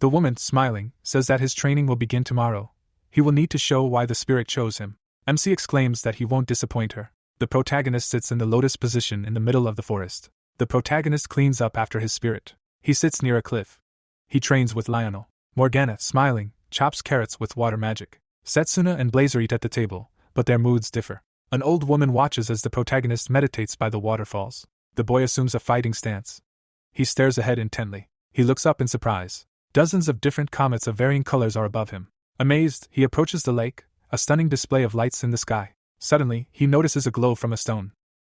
The woman, smiling, says that his training will begin tomorrow. He will need to show why the spirit chose him. MC exclaims that he won't disappoint her. The protagonist sits in the lotus position in the middle of the forest. The protagonist cleans up after his spirit. He sits near a cliff. He trains with Lionel. Morgana, smiling, chops carrots with water magic. Setsuna and Blazer eat at the table, but their moods differ. An old woman watches as the protagonist meditates by the waterfalls. The boy assumes a fighting stance. He stares ahead intently. He looks up in surprise. Dozens of different comets of varying colors are above him. Amazed, he approaches the lake, a stunning display of lights in the sky. Suddenly, he notices a glow from a stone.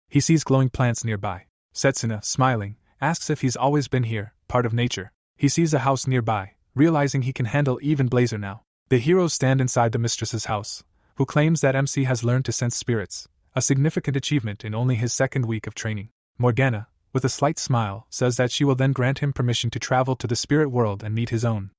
He sees glowing plants nearby. Setsuna, smiling, asks if he's always been here, part of nature. He sees a house nearby, realizing he can handle even Blazer now. The heroes stand inside the mistress's house, who claims that MC has learned to sense spirits, a significant achievement in only his 2nd week of training. Morgana, with a slight smile, says that she will then grant him permission to travel to the spirit world and meet his own.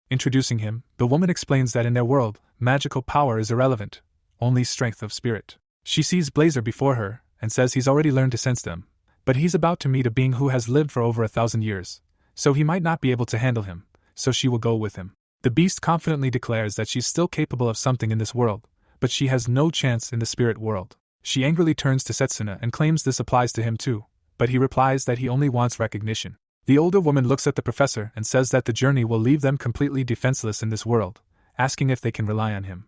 Introducing him, the woman explains that in their world, magical power is irrelevant, only strength of spirit. She sees Blazer before her, and says he's already learned to sense them, but he's about to meet a being who has lived for over 1,000 years, so he might not be able to handle him, so she will go with him. The beast confidently declares that she's still capable of something in this world, but she has no chance in the spirit world. She angrily turns to Setsuna and claims this applies to him too, but he replies that he only wants recognition. The older woman looks at the professor and says that the journey will leave them completely defenseless in this world, asking if they can rely on him.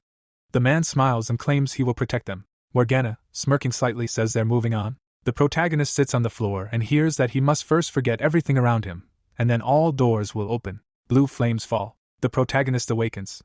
The man smiles and claims he will protect them. Morgana, smirking slightly, says they're moving on. The protagonist sits on the floor and hears that he must first forget everything around him, and then all doors will open. Blue flames fall. The protagonist awakens.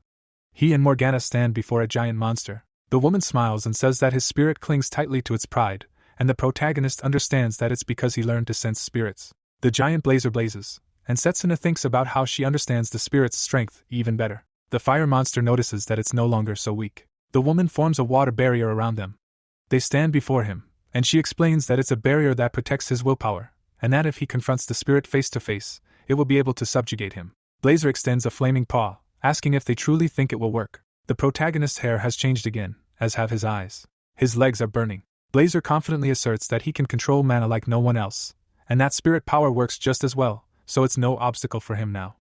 He and Morgana stand before a giant monster. The woman smiles and says that his spirit clings tightly to its pride, and the protagonist understands that it's because he learned to sense spirits. The giant Blazer blazes, and Setsuna thinks about how she understands the spirit's strength even better. The fire monster notices that it's no longer so weak. The woman forms a water barrier around them. They stand before him, and she explains that it's a barrier that protects his willpower, and that if he confronts the spirit face to face, it will be able to subjugate him. Blazer extends a flaming paw, asking if they truly think it will work. The protagonist's hair has changed again, as have his eyes. His legs are burning. Blazer confidently asserts that he can control mana like no one else, and that spirit power works just as well, so it's no obstacle for him now.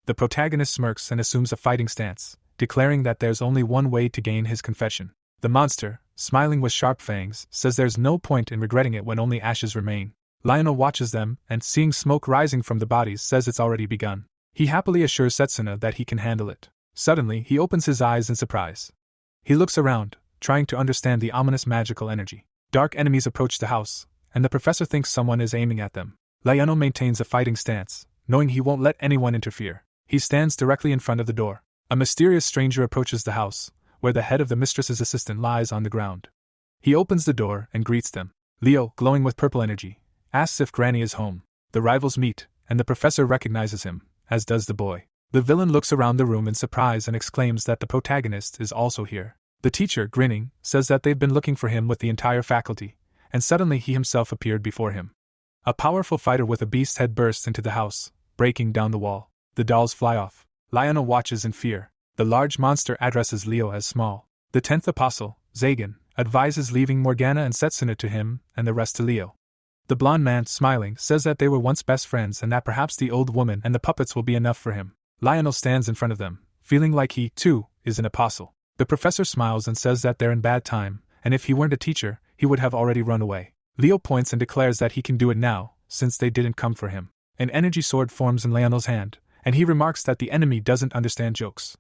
The protagonist smirks and assumes a fighting stance, declaring that there's only one way to gain his confession. The monster, smiling with sharp fangs, says there's no point in regretting it when only ashes remain. Lionel watches them, and seeing smoke rising from the bodies says it's already begun. He happily assures Setsuna that he can handle it. Suddenly, he opens his eyes in surprise. He looks around, trying to understand the ominous magical energy. Dark enemies approach the house, and the professor thinks someone is aiming at them. Lionel maintains a fighting stance, knowing he won't let anyone interfere. He stands directly in front of the door. A mysterious stranger approaches the house, where the head of the mistress's assistant lies on the ground. He opens the door and greets them. Leo, glowing with purple energy, asks if Granny is home. The rivals meet, and the professor recognizes him, as does the boy. The villain looks around the room in surprise and exclaims that the protagonist is also here. The teacher, grinning, says that they've been looking for him with the entire faculty, and suddenly he himself appeared before him. A powerful fighter with a beast head bursts into the house, breaking down the wall. The dolls fly off. Lionel watches in fear. The large monster addresses Leo as small. The 10th apostle, Zagan, advises leaving Morgana and Setsuna to him and the rest to Leo. The blonde man, smiling, says that they were once best friends and that perhaps the old woman and the puppets will be enough for him. Lionel stands in front of them, feeling like he, too, is an apostle. The professor smiles and says that they're in bad time, and if he weren't a teacher, he would have already run away. Leo points and declares that he can do it now, since they didn't come for him. An energy sword forms in Lionel's hand, and he remarks that the enemy doesn't understand jokes.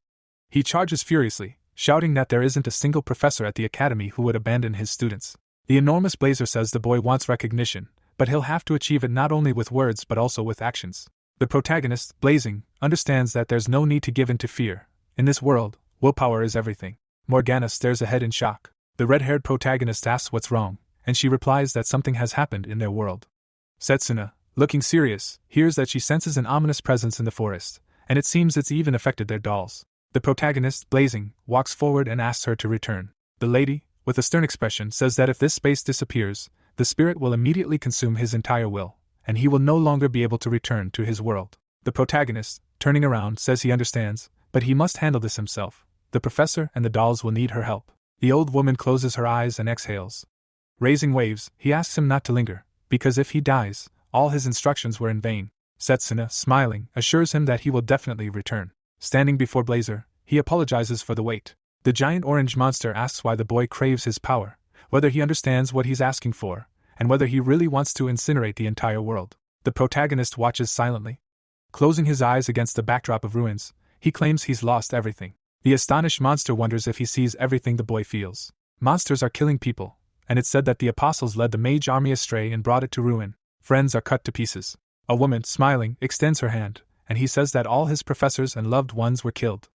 He charges furiously, shouting that there isn't a single professor at the academy who would abandon his students. The enormous Blazer says the boy wants recognition, but he'll have to achieve it not only with words but also with actions. The protagonist, Blazing, understands that there's no need to give in to fear. In this world, willpower is everything. Morgana stares ahead in shock. The red-haired protagonist asks what's wrong, and she replies that something has happened in their world. Setsuna, looking serious, hears that she senses an ominous presence in the forest, and it seems it's even affected their dolls. The protagonist, Blazing, walks forward and asks her to return. The lady, with a stern expression, says that if this space disappears, the spirit will immediately consume his entire will, and he will no longer be able to return to his world. The protagonist, turning around, says he understands, but he must handle this himself. The professor and the dolls will need her help. The old woman closes her eyes and exhales. Raising waves, he asks him not to linger, because if he dies, all his instructions were in vain. Setsuna, smiling, assures him that he will definitely return. Standing before Blazer, he apologizes for the wait. The giant orange monster asks why the boy craves his power, whether he understands what he's asking for, and whether he really wants to incinerate the entire world. The protagonist watches silently. Closing his eyes against the backdrop of ruins, he claims he's lost everything. The astonished monster wonders if he sees everything the boy feels. Monsters are killing people, and it's said that the apostles led the Mage army astray and brought it to ruin. Friends are cut to pieces. A woman, smiling, extends her hand, and he says that all his professors and loved ones were killed.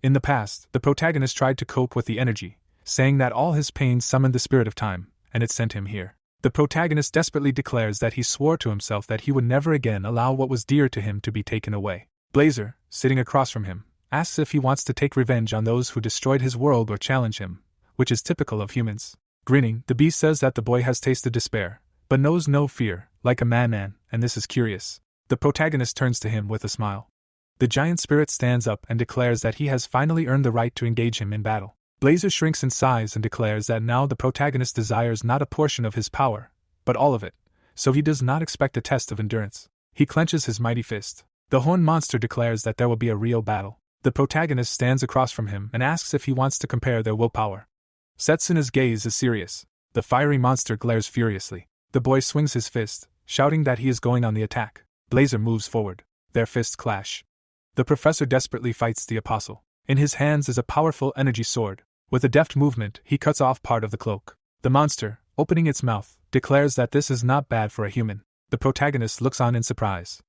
In the past, the protagonist tried to cope with the energy, saying that all his pain summoned the spirit of time, and it sent him here. The protagonist desperately declares that he swore to himself that he would never again allow what was dear to him to be taken away. Blazer, sitting across from him, asks if he wants to take revenge on those who destroyed his world or challenge him, which is typical of humans. Grinning, the beast says that the boy has tasted despair, but knows no fear, like a madman, and this is curious. The protagonist turns to him with a smile. The giant spirit stands up and declares that he has finally earned the right to engage him in battle. Blazer shrinks in size and declares that now the protagonist desires not a portion of his power, but all of it, so he does not expect a test of endurance. He clenches his mighty fist. The horned monster declares that there will be a real battle. The protagonist stands across from him and asks if he wants to compare their willpower. Setsuna's gaze is serious. The fiery monster glares furiously. The boy swings his fist, shouting that he is going on the attack. Blazer moves forward. Their fists clash. The professor desperately fights the apostle. In his hands is a powerful energy sword. With a deft movement, he cuts off part of the cloak. The monster, opening its mouth, declares that this is not bad for a human. The protagonist looks on in surprise.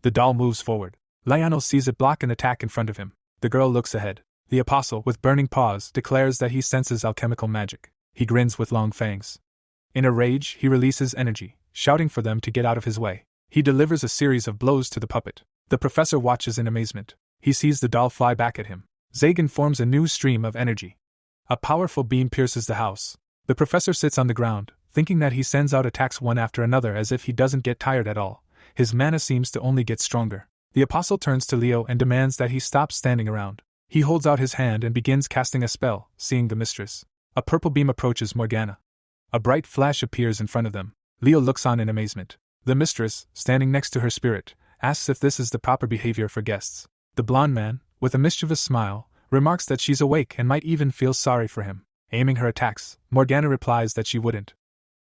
The doll moves forward. Lionel sees it block an attack in front of him. The girl looks ahead. The apostle, with burning paws, declares that he senses alchemical magic. He grins with long fangs. In a rage, he releases energy, shouting for them to get out of his way. He delivers a series of blows to the puppet. The professor watches in amazement. He sees the doll fly back at him. Zagan forms a new stream of energy. A powerful beam pierces the house. The professor sits on the ground, thinking that he sends out attacks one after another as if he doesn't get tired at all. His mana seems to only get stronger. The apostle turns to Leo and demands that he stop standing around. He holds out his hand and begins casting a spell, seeing the mistress. A purple beam approaches Morgana. A bright flash appears in front of them. Leo looks on in amazement. The mistress, standing next to her spirit, asks if this is the proper behavior for guests. The blonde man, with a mischievous smile, remarks that she's awake and might even feel sorry for him. Aiming her attacks, Morgana replies that she wouldn't.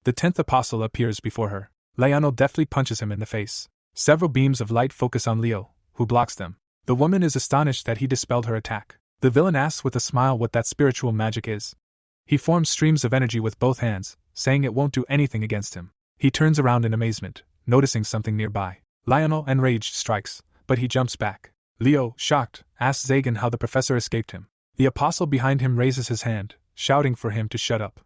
The 10th apostle appears before her. Lionel deftly punches him in the face. Several beams of light focus on Leo, who blocks them. The woman is astonished that he dispelled her attack. The villain asks with a smile what that spiritual magic is. He forms streams of energy with both hands, saying it won't do anything against him. He turns around in amazement, noticing something nearby. Lionel, enraged, strikes, but he jumps back. Leo, shocked, asks Zagan how the professor escaped him. The apostle behind him raises his hand, shouting for him to shut up.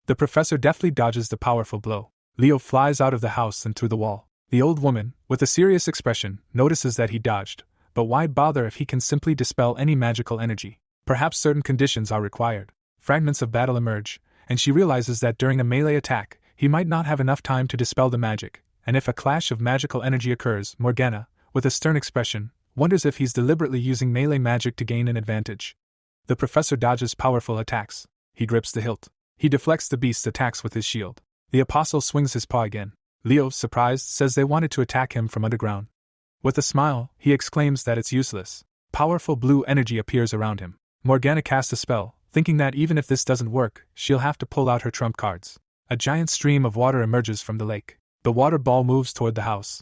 The professor deftly dodges the powerful blow. Leo flies out of the house and through the wall. The old woman, with a serious expression, notices that he dodged, but why bother if he can simply dispel any magical energy? Perhaps certain conditions are required. Fragments of battle emerge, and she realizes that during a melee attack, he might not have enough time to dispel the magic, and if a clash of magical energy occurs, Morgana, with a stern expression, wonders if he's deliberately using melee magic to gain an advantage. The professor dodges powerful attacks. He grips the hilt. He deflects the beast's attacks with his shield. The apostle swings his paw again. Leo, surprised, says they wanted to attack him from underground. With a smile, he exclaims that it's useless. Powerful blue energy appears around him. Morgana casts a spell, thinking that even if this doesn't work, she'll have to pull out her trump cards. A giant stream of water emerges from the lake. The water ball moves toward the house.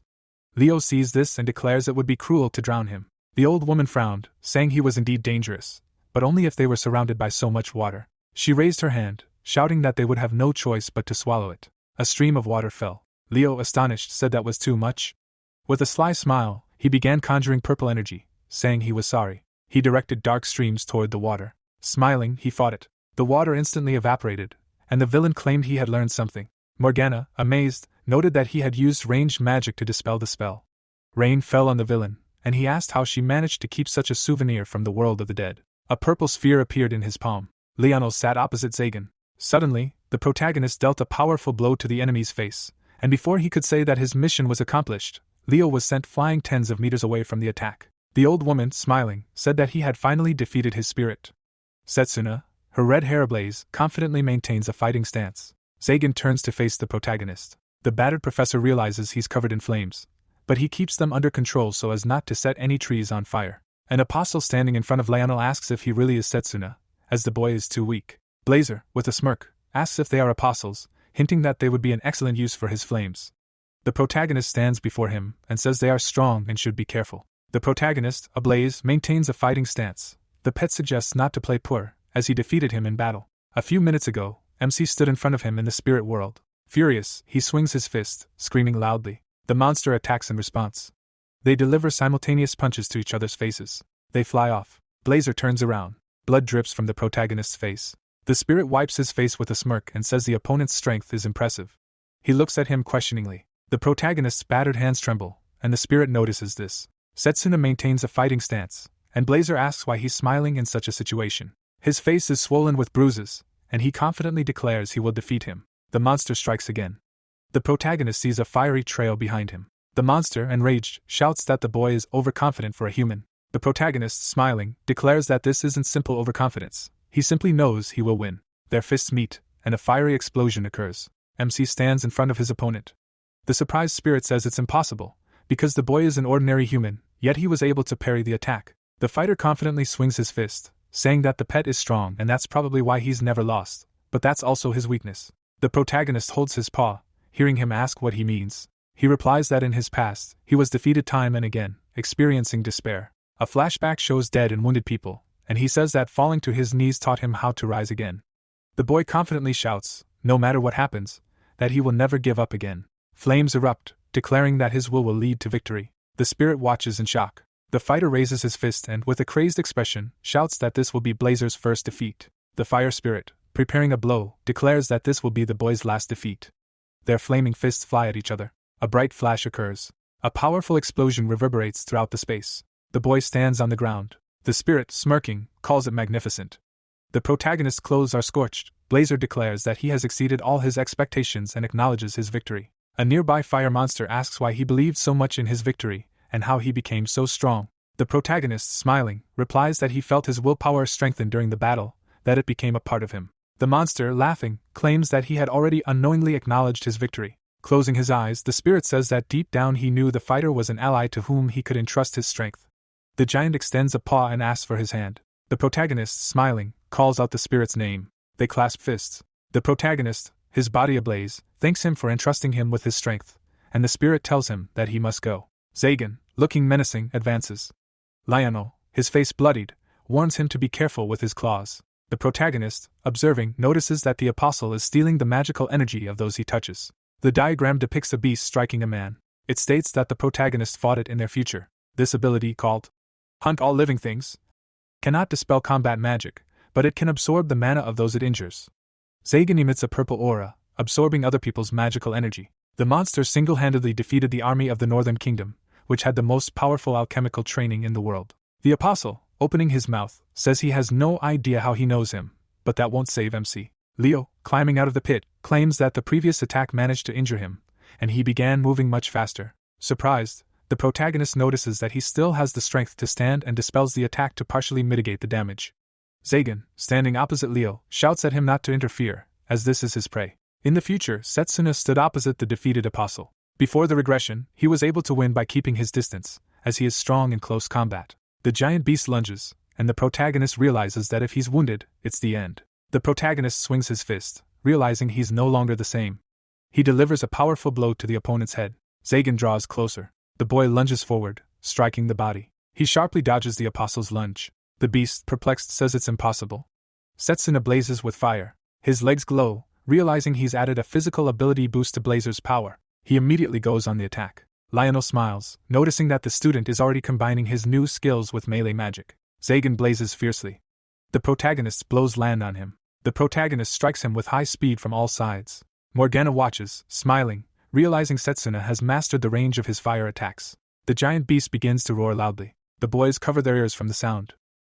Leo sees this and declares it would be cruel to drown him. The old woman frowned, saying he was indeed dangerous, but only if they were surrounded by so much water. She raised her hand, shouting that they would have no choice but to swallow it. A stream of water fell. Leo, astonished, said that was too much. With a sly smile, he began conjuring purple energy, saying he was sorry. He directed dark streams toward the water. Smiling, he fought it. The water instantly evaporated, and the villain claimed he had learned something. Morgana, amazed, noted that he had used ranged magic to dispel the spell. Rain fell on the villain, and he asked how she managed to keep such a souvenir from the world of the dead. A purple sphere appeared in his palm. Lionel sat opposite Zagan. Suddenly, the protagonist dealt a powerful blow to the enemy's face, and before he could say that his mission was accomplished, Leo was sent flying tens of meters away from the attack. The old woman, smiling, said that he had finally defeated his spirit. Setsuna, her red hair ablaze, confidently maintains a fighting stance. Zagan turns to face the protagonist. The battered professor realizes he's covered in flames, but he keeps them under control so as not to set any trees on fire. An apostle standing in front of Lionel asks if he really is Setsuna, as the boy is too weak. Blazer, with a smirk, asks if they are apostles, hinting that they would be an excellent use for his flames. The protagonist stands before him and says they are strong and should be careful. The protagonist, ablaze, maintains a fighting stance. The pet suggests not to play poor, as he defeated him in battle. A few minutes ago, MC stood in front of him in the spirit world. Furious, he swings his fist, screaming loudly. The monster attacks in response. They deliver simultaneous punches to each other's faces. They fly off. Blazer turns around. Blood drips from the protagonist's face. The spirit wipes his face with a smirk and says the opponent's strength is impressive. He looks at him questioningly. The protagonist's battered hands tremble, and the spirit notices this. Setsuna maintains a fighting stance, and Blazer asks why he's smiling in such a situation. His face is swollen with bruises, and he confidently declares he will defeat him. The monster strikes again. The protagonist sees a fiery trail behind him. The monster, enraged, shouts that the boy is overconfident for a human. The protagonist, smiling, declares that this isn't simple overconfidence. He simply knows he will win. Their fists meet, and a fiery explosion occurs. MC stands in front of his opponent. The surprised spirit says it's impossible, because the boy is an ordinary human, yet he was able to parry the attack. The fighter confidently swings his fist, saying that the pet is strong and that's probably why he's never lost, but that's also his weakness. The protagonist holds his paw, hearing him ask what he means. He replies that in his past, he was defeated time and again, experiencing despair. A flashback shows dead and wounded people, and he says that falling to his knees taught him how to rise again. The boy confidently shouts, no matter what happens, that he will never give up again. Flames erupt, declaring that his will lead to victory. The spirit watches in shock. The fighter raises his fist and, with a crazed expression, shouts that this will be Blazer's first defeat. The fire spirit, preparing a blow, declares that this will be the boy's last defeat. Their flaming fists fly at each other. A bright flash occurs. A powerful explosion reverberates throughout the space. The boy stands on the ground. The spirit, smirking, calls it magnificent. The protagonist's clothes are scorched. Blazer declares that he has exceeded all his expectations and acknowledges his victory. A nearby fire monster asks why he believed so much in his victory, and how he became so strong. The protagonist, smiling, replies that he felt his willpower strengthen during the battle, that it became a part of him. The monster, laughing, claims that he had already unknowingly acknowledged his victory. Closing his eyes, the spirit says that deep down he knew the fighter was an ally to whom he could entrust his strength. The giant extends a paw and asks for his hand. The protagonist, smiling, calls out the spirit's name. They clasp fists. The protagonist, his body ablaze, thanks him for entrusting him with his strength, and the spirit tells him that he must go. Zagan, looking menacing, advances. Lionel, his face bloodied, warns him to be careful with his claws. The protagonist, observing, notices that the apostle is stealing the magical energy of those he touches. The diagram depicts a beast striking a man. It states that the protagonist fought it in their future. This ability, called Hunt All Living Things, cannot dispel combat magic, but it can absorb the mana of those it injures. Zagan emits a purple aura, absorbing other people's magical energy. The monster single-handedly defeated the army of the Northern Kingdom, which had the most powerful alchemical training in the world. The apostle, opening his mouth, says he has no idea how he knows him, but that won't save MC. Leo, climbing out of the pit, claims that the previous attack managed to injure him, and he began moving much faster. Surprised, the protagonist notices that he still has the strength to stand and dispels the attack to partially mitigate the damage. Zagan, standing opposite Leo, shouts at him not to interfere, as this is his prey. In the future, Setsuna stood opposite the defeated apostle. Before the regression, he was able to win by keeping his distance, as he is strong in close combat. The giant beast lunges, and the protagonist realizes that if he's wounded, it's the end. The protagonist swings his fist, realizing he's no longer the same. He delivers a powerful blow to the opponent's head. Zagan draws closer. The boy lunges forward, striking the body. He sharply dodges the apostle's lunge. The beast, perplexed, says it's impossible. Setsuna blazes with fire. His legs glow, realizing he's added a physical ability boost to Blazer's power. He immediately goes on the attack. Lionel smiles, noticing that the student is already combining his new skills with melee magic. Zagan blazes fiercely. The protagonist's blows land on him. The protagonist strikes him with high speed from all sides. Morgana watches, smiling, realizing Setsuna has mastered the range of his fire attacks. The giant beast begins to roar loudly. The boys cover their ears from the sound.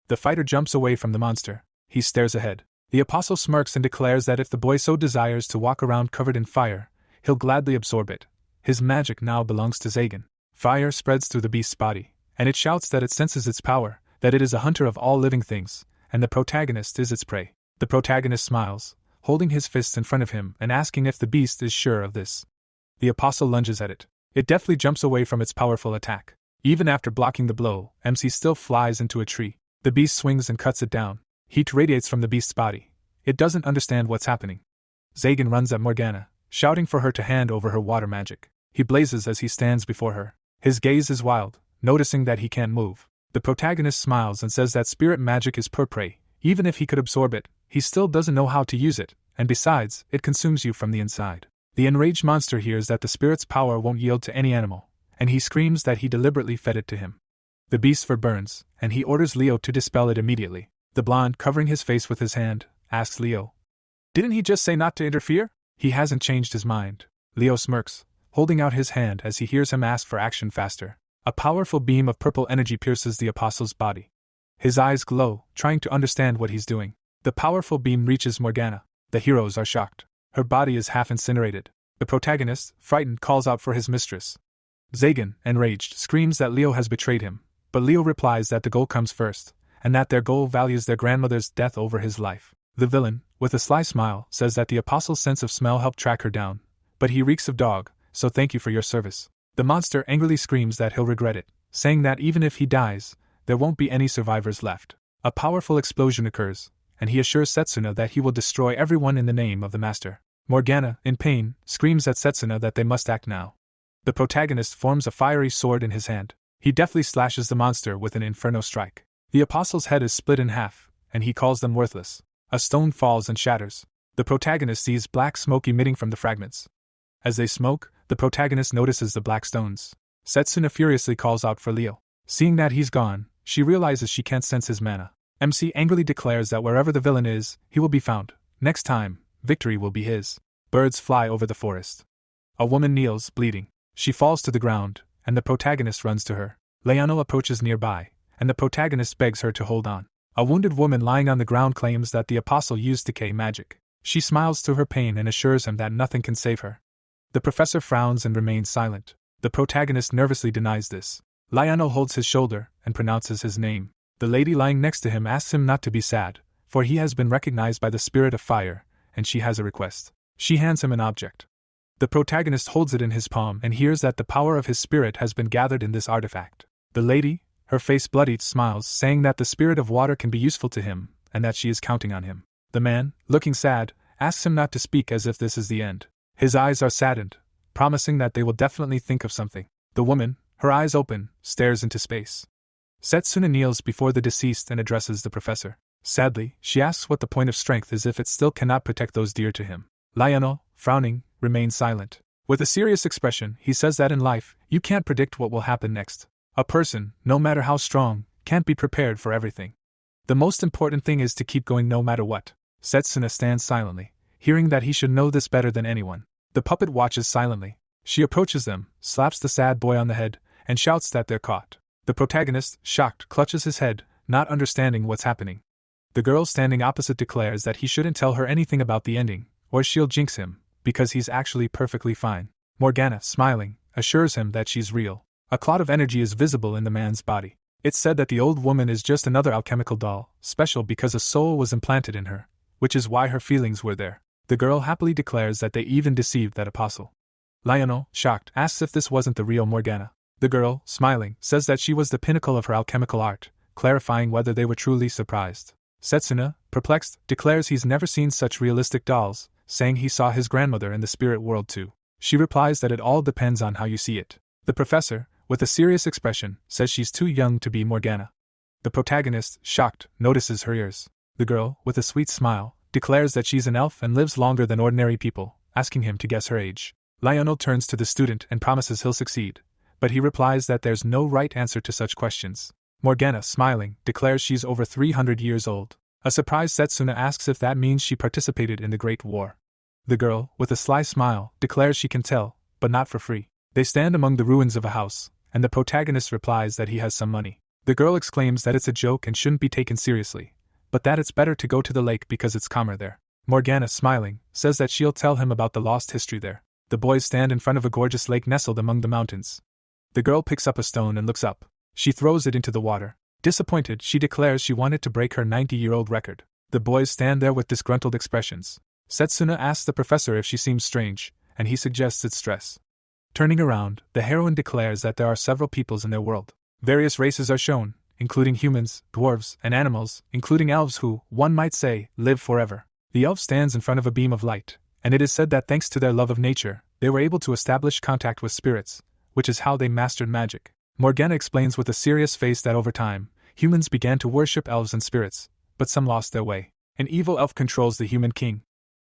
The fighter jumps away from the monster. He stares ahead. The apostle smirks and declares that if the boy so desires to walk around covered in fire, he'll gladly absorb it. His magic now belongs to Zagan. Fire spreads through the beast's body, and it shouts that it senses its power, that it is a hunter of all living things, and the protagonist is its prey. The protagonist smiles, holding his fists in front of him and asking if the beast is sure of this. The apostle lunges at it. It deftly jumps away from its powerful attack. Even after blocking the blow, MC still flies into a tree. The beast swings and cuts it down. Heat radiates from the beast's body. It doesn't understand what's happening. Zagan runs at Morgana, shouting for her to hand over her water magic. He blazes as he stands before her. His gaze is wild, noticing that he can't move. The protagonist smiles and says that spirit magic is pure prey. Even if he could absorb it, he still doesn't know how to use it, and besides, it consumes you from the inside. The enraged monster hears that the spirit's power won't yield to any animal, and he screams that he deliberately fed it to him. The beast's fur burns, and he orders Leo to dispel it immediately. The blonde, covering his face with his hand, asks Leo, "Didn't he just say not to interfere?" He hasn't changed his mind. Leo smirks, holding out his hand as he hears him ask for action faster. A powerful beam of purple energy pierces the apostle's body. His eyes glow, trying to understand what he's doing. The powerful beam reaches Morgana. The heroes are shocked. Her body is half incinerated. The protagonist, frightened, calls out for his mistress. Zagan, enraged, screams that Leo has betrayed him, but Leo replies that the goal comes first, and that their goal values their grandmother's death over his life. The villain, with a sly smile, says that the apostle's sense of smell helped track her down, but he reeks of dog, so thank you for your service. The monster angrily screams that he'll regret it, saying that even if he dies, there won't be any survivors left. A powerful explosion occurs, and he assures Setsuna that he will destroy everyone in the name of the master. Morgana, in pain, screams at Setsuna that they must act now. The protagonist forms a fiery sword in his hand. He deftly slashes the monster with an inferno strike. The apostle's head is split in half, and he calls them worthless. A stone falls and shatters. The protagonist sees black smoke emitting from the fragments. As they smoke, the protagonist notices the black stones. Setsuna furiously calls out for Leo. Seeing that he's gone, she realizes she can't sense his mana. MC angrily declares that wherever the villain is, he will be found. Next time, victory will be his. Birds fly over the forest. A woman kneels, bleeding. She falls to the ground, and the protagonist runs to her. Leano approaches nearby, and the protagonist begs her to hold on. A wounded woman lying on the ground claims that the apostle used decay magic. She smiles through her pain and assures him that nothing can save her. The professor frowns and remains silent. The protagonist nervously denies this. Liano holds his shoulder and pronounces his name. The lady lying next to him asks him not to be sad, for he has been recognized by the spirit of fire, and she has a request. She hands him an object. The protagonist holds it in his palm and hears that the power of his spirit has been gathered in this artifact. The lady, her face bloodied, smiles, saying that the spirit of water can be useful to him, and that she is counting on him. The man, looking sad, asks him not to speak as if this is the end. His eyes are saddened, promising that they will definitely think of something. The woman, her eyes open, stares into space. Setsuna kneels before the deceased and addresses the professor. Sadly, she asks what the point of strength is if it still cannot protect those dear to him. Lionel, frowning, remains silent. With a serious expression, he says that in life, you can't predict what will happen next. A person, no matter how strong, can't be prepared for everything. The most important thing is to keep going no matter what. Setsuna stands silently, hearing that he should know this better than anyone. The puppet watches silently. She approaches them, slaps the sad boy on the head, and shouts that they're caught. The protagonist, shocked, clutches his head, not understanding what's happening. The girl standing opposite declares that he shouldn't tell her anything about the ending, or she'll jinx him, because he's actually perfectly fine. Morgana, smiling, assures him that she's real. A clot of energy is visible in the man's body. It's said that the old woman is just another alchemical doll, special because a soul was implanted in her, which is why her feelings were there. The girl happily declares that they even deceived that apostle. Lionel, shocked, asks if this wasn't the real Morgana. The girl, smiling, says that she was the pinnacle of her alchemical art, clarifying whether they were truly surprised. Setsuna, perplexed, declares he's never seen such realistic dolls, saying he saw his grandmother in the spirit world too. She replies that it all depends on how you see it. The professor, with a serious expression, says she's too young to be Morgana. The protagonist, shocked, notices her ears. The girl, with a sweet smile, declares that she's an elf and lives longer than ordinary people, asking him to guess her age. Lionel turns to the student and promises he'll succeed, but he replies that there's no right answer to such questions. Morgana, smiling, declares she's over 300 years old. A surprised Setsuna asks if that means she participated in the Great War. The girl, with a sly smile, declares she can tell, but not for free. They stand among the ruins of a house, and the protagonist replies that he has some money. The girl exclaims that it's a joke and shouldn't be taken seriously, but that it's better to go to the lake because it's calmer there. Morgana, smiling, says that she'll tell him about the lost history there. The boys stand in front of a gorgeous lake nestled among the mountains. The girl picks up a stone and looks up. She throws it into the water. Disappointed, she declares she wanted to break her 90-year-old record. The boys stand there with disgruntled expressions. Setsuna asks the professor if she seems strange, and he suggests it's stress. Turning around, the heroine declares that there are several peoples in their world. Various races are shown, including humans, dwarves, and animals, including elves who, one might say, live forever. The elf stands in front of a beam of light, and it is said that thanks to their love of nature, they were able to establish contact with spirits, which is how they mastered magic. Morgana explains with a serious face that over time, humans began to worship elves and spirits, but some lost their way. An evil elf controls the human king.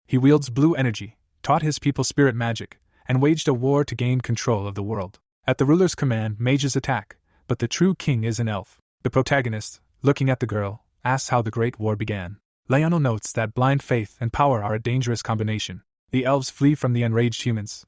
He wields blue energy, taught his people spirit magic, and waged a war to gain control of the world. At the ruler's command, mages attack, but the true king is an elf. The protagonist, looking at the girl, asks how the Great War began. Lionel notes that blind faith and power are a dangerous combination. The elves flee from the enraged humans.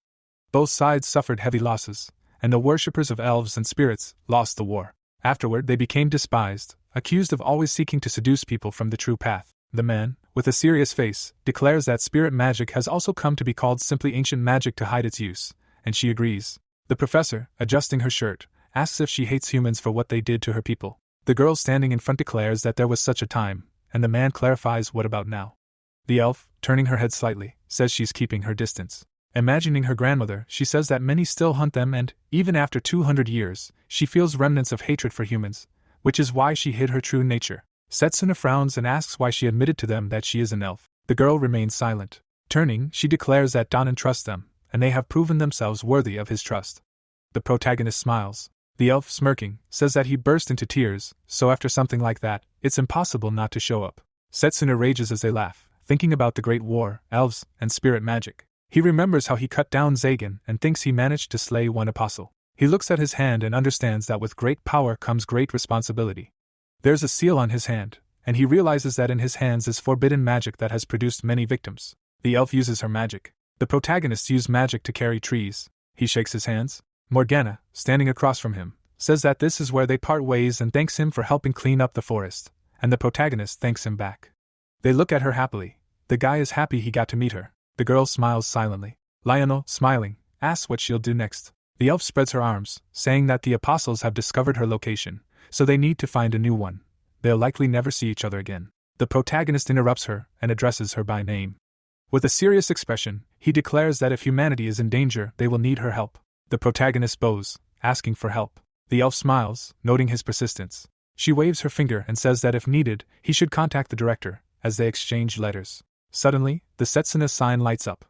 Both sides suffered heavy losses, and the worshippers of elves and spirits lost the war. Afterward, they became despised, accused of always seeking to seduce people from the true path. The man, with a serious face, declares that spirit magic has also come to be called simply ancient magic to hide its use, and she agrees. The professor, adjusting her shirt, asks if she hates humans for what they did to her people. The girl standing in front declares that there was such a time, and the man clarifies what about now. The elf, turning her head slightly, says she's keeping her distance. Imagining her grandmother, she says that many still hunt them and, even after 200 years, she feels remnants of hatred for humans, which is why she hid her true nature. Setsuna frowns and asks why she admitted to them that she is an elf. The girl remains silent. Turning, she declares that Donan trusts them, and they have proven themselves worthy of his trust. The protagonist smiles. The elf, smirking, says that he burst into tears, so after something like that, it's impossible not to show up. Setsuna rages as they laugh, thinking about the Great War, elves, and spirit magic. He remembers how he cut down Zagan and thinks he managed to slay one apostle. He looks at his hand and understands that with great power comes great responsibility. There's a seal on his hand, and he realizes that in his hands is forbidden magic that has produced many victims. The elf uses her magic. The protagonists use magic to carry trees. He shakes his hands. Morgana, standing across from him, says that this is where they part ways and thanks him for helping clean up the forest, and the protagonist thanks him back. They look at her happily. The guy is happy he got to meet her. The girl smiles silently. Lionel, smiling, asks what she'll do next. The elf spreads her arms, saying that the apostles have discovered her location, so they need to find a new one. They'll likely never see each other again. The protagonist interrupts her and addresses her by name. With a serious expression, he declares that if humanity is in danger, they will need her help. The protagonist bows, asking for help. The elf smiles, noting his persistence. She waves her finger and says that if needed, he should contact the director, as they exchange letters. Suddenly, the Setsuna sign lights up.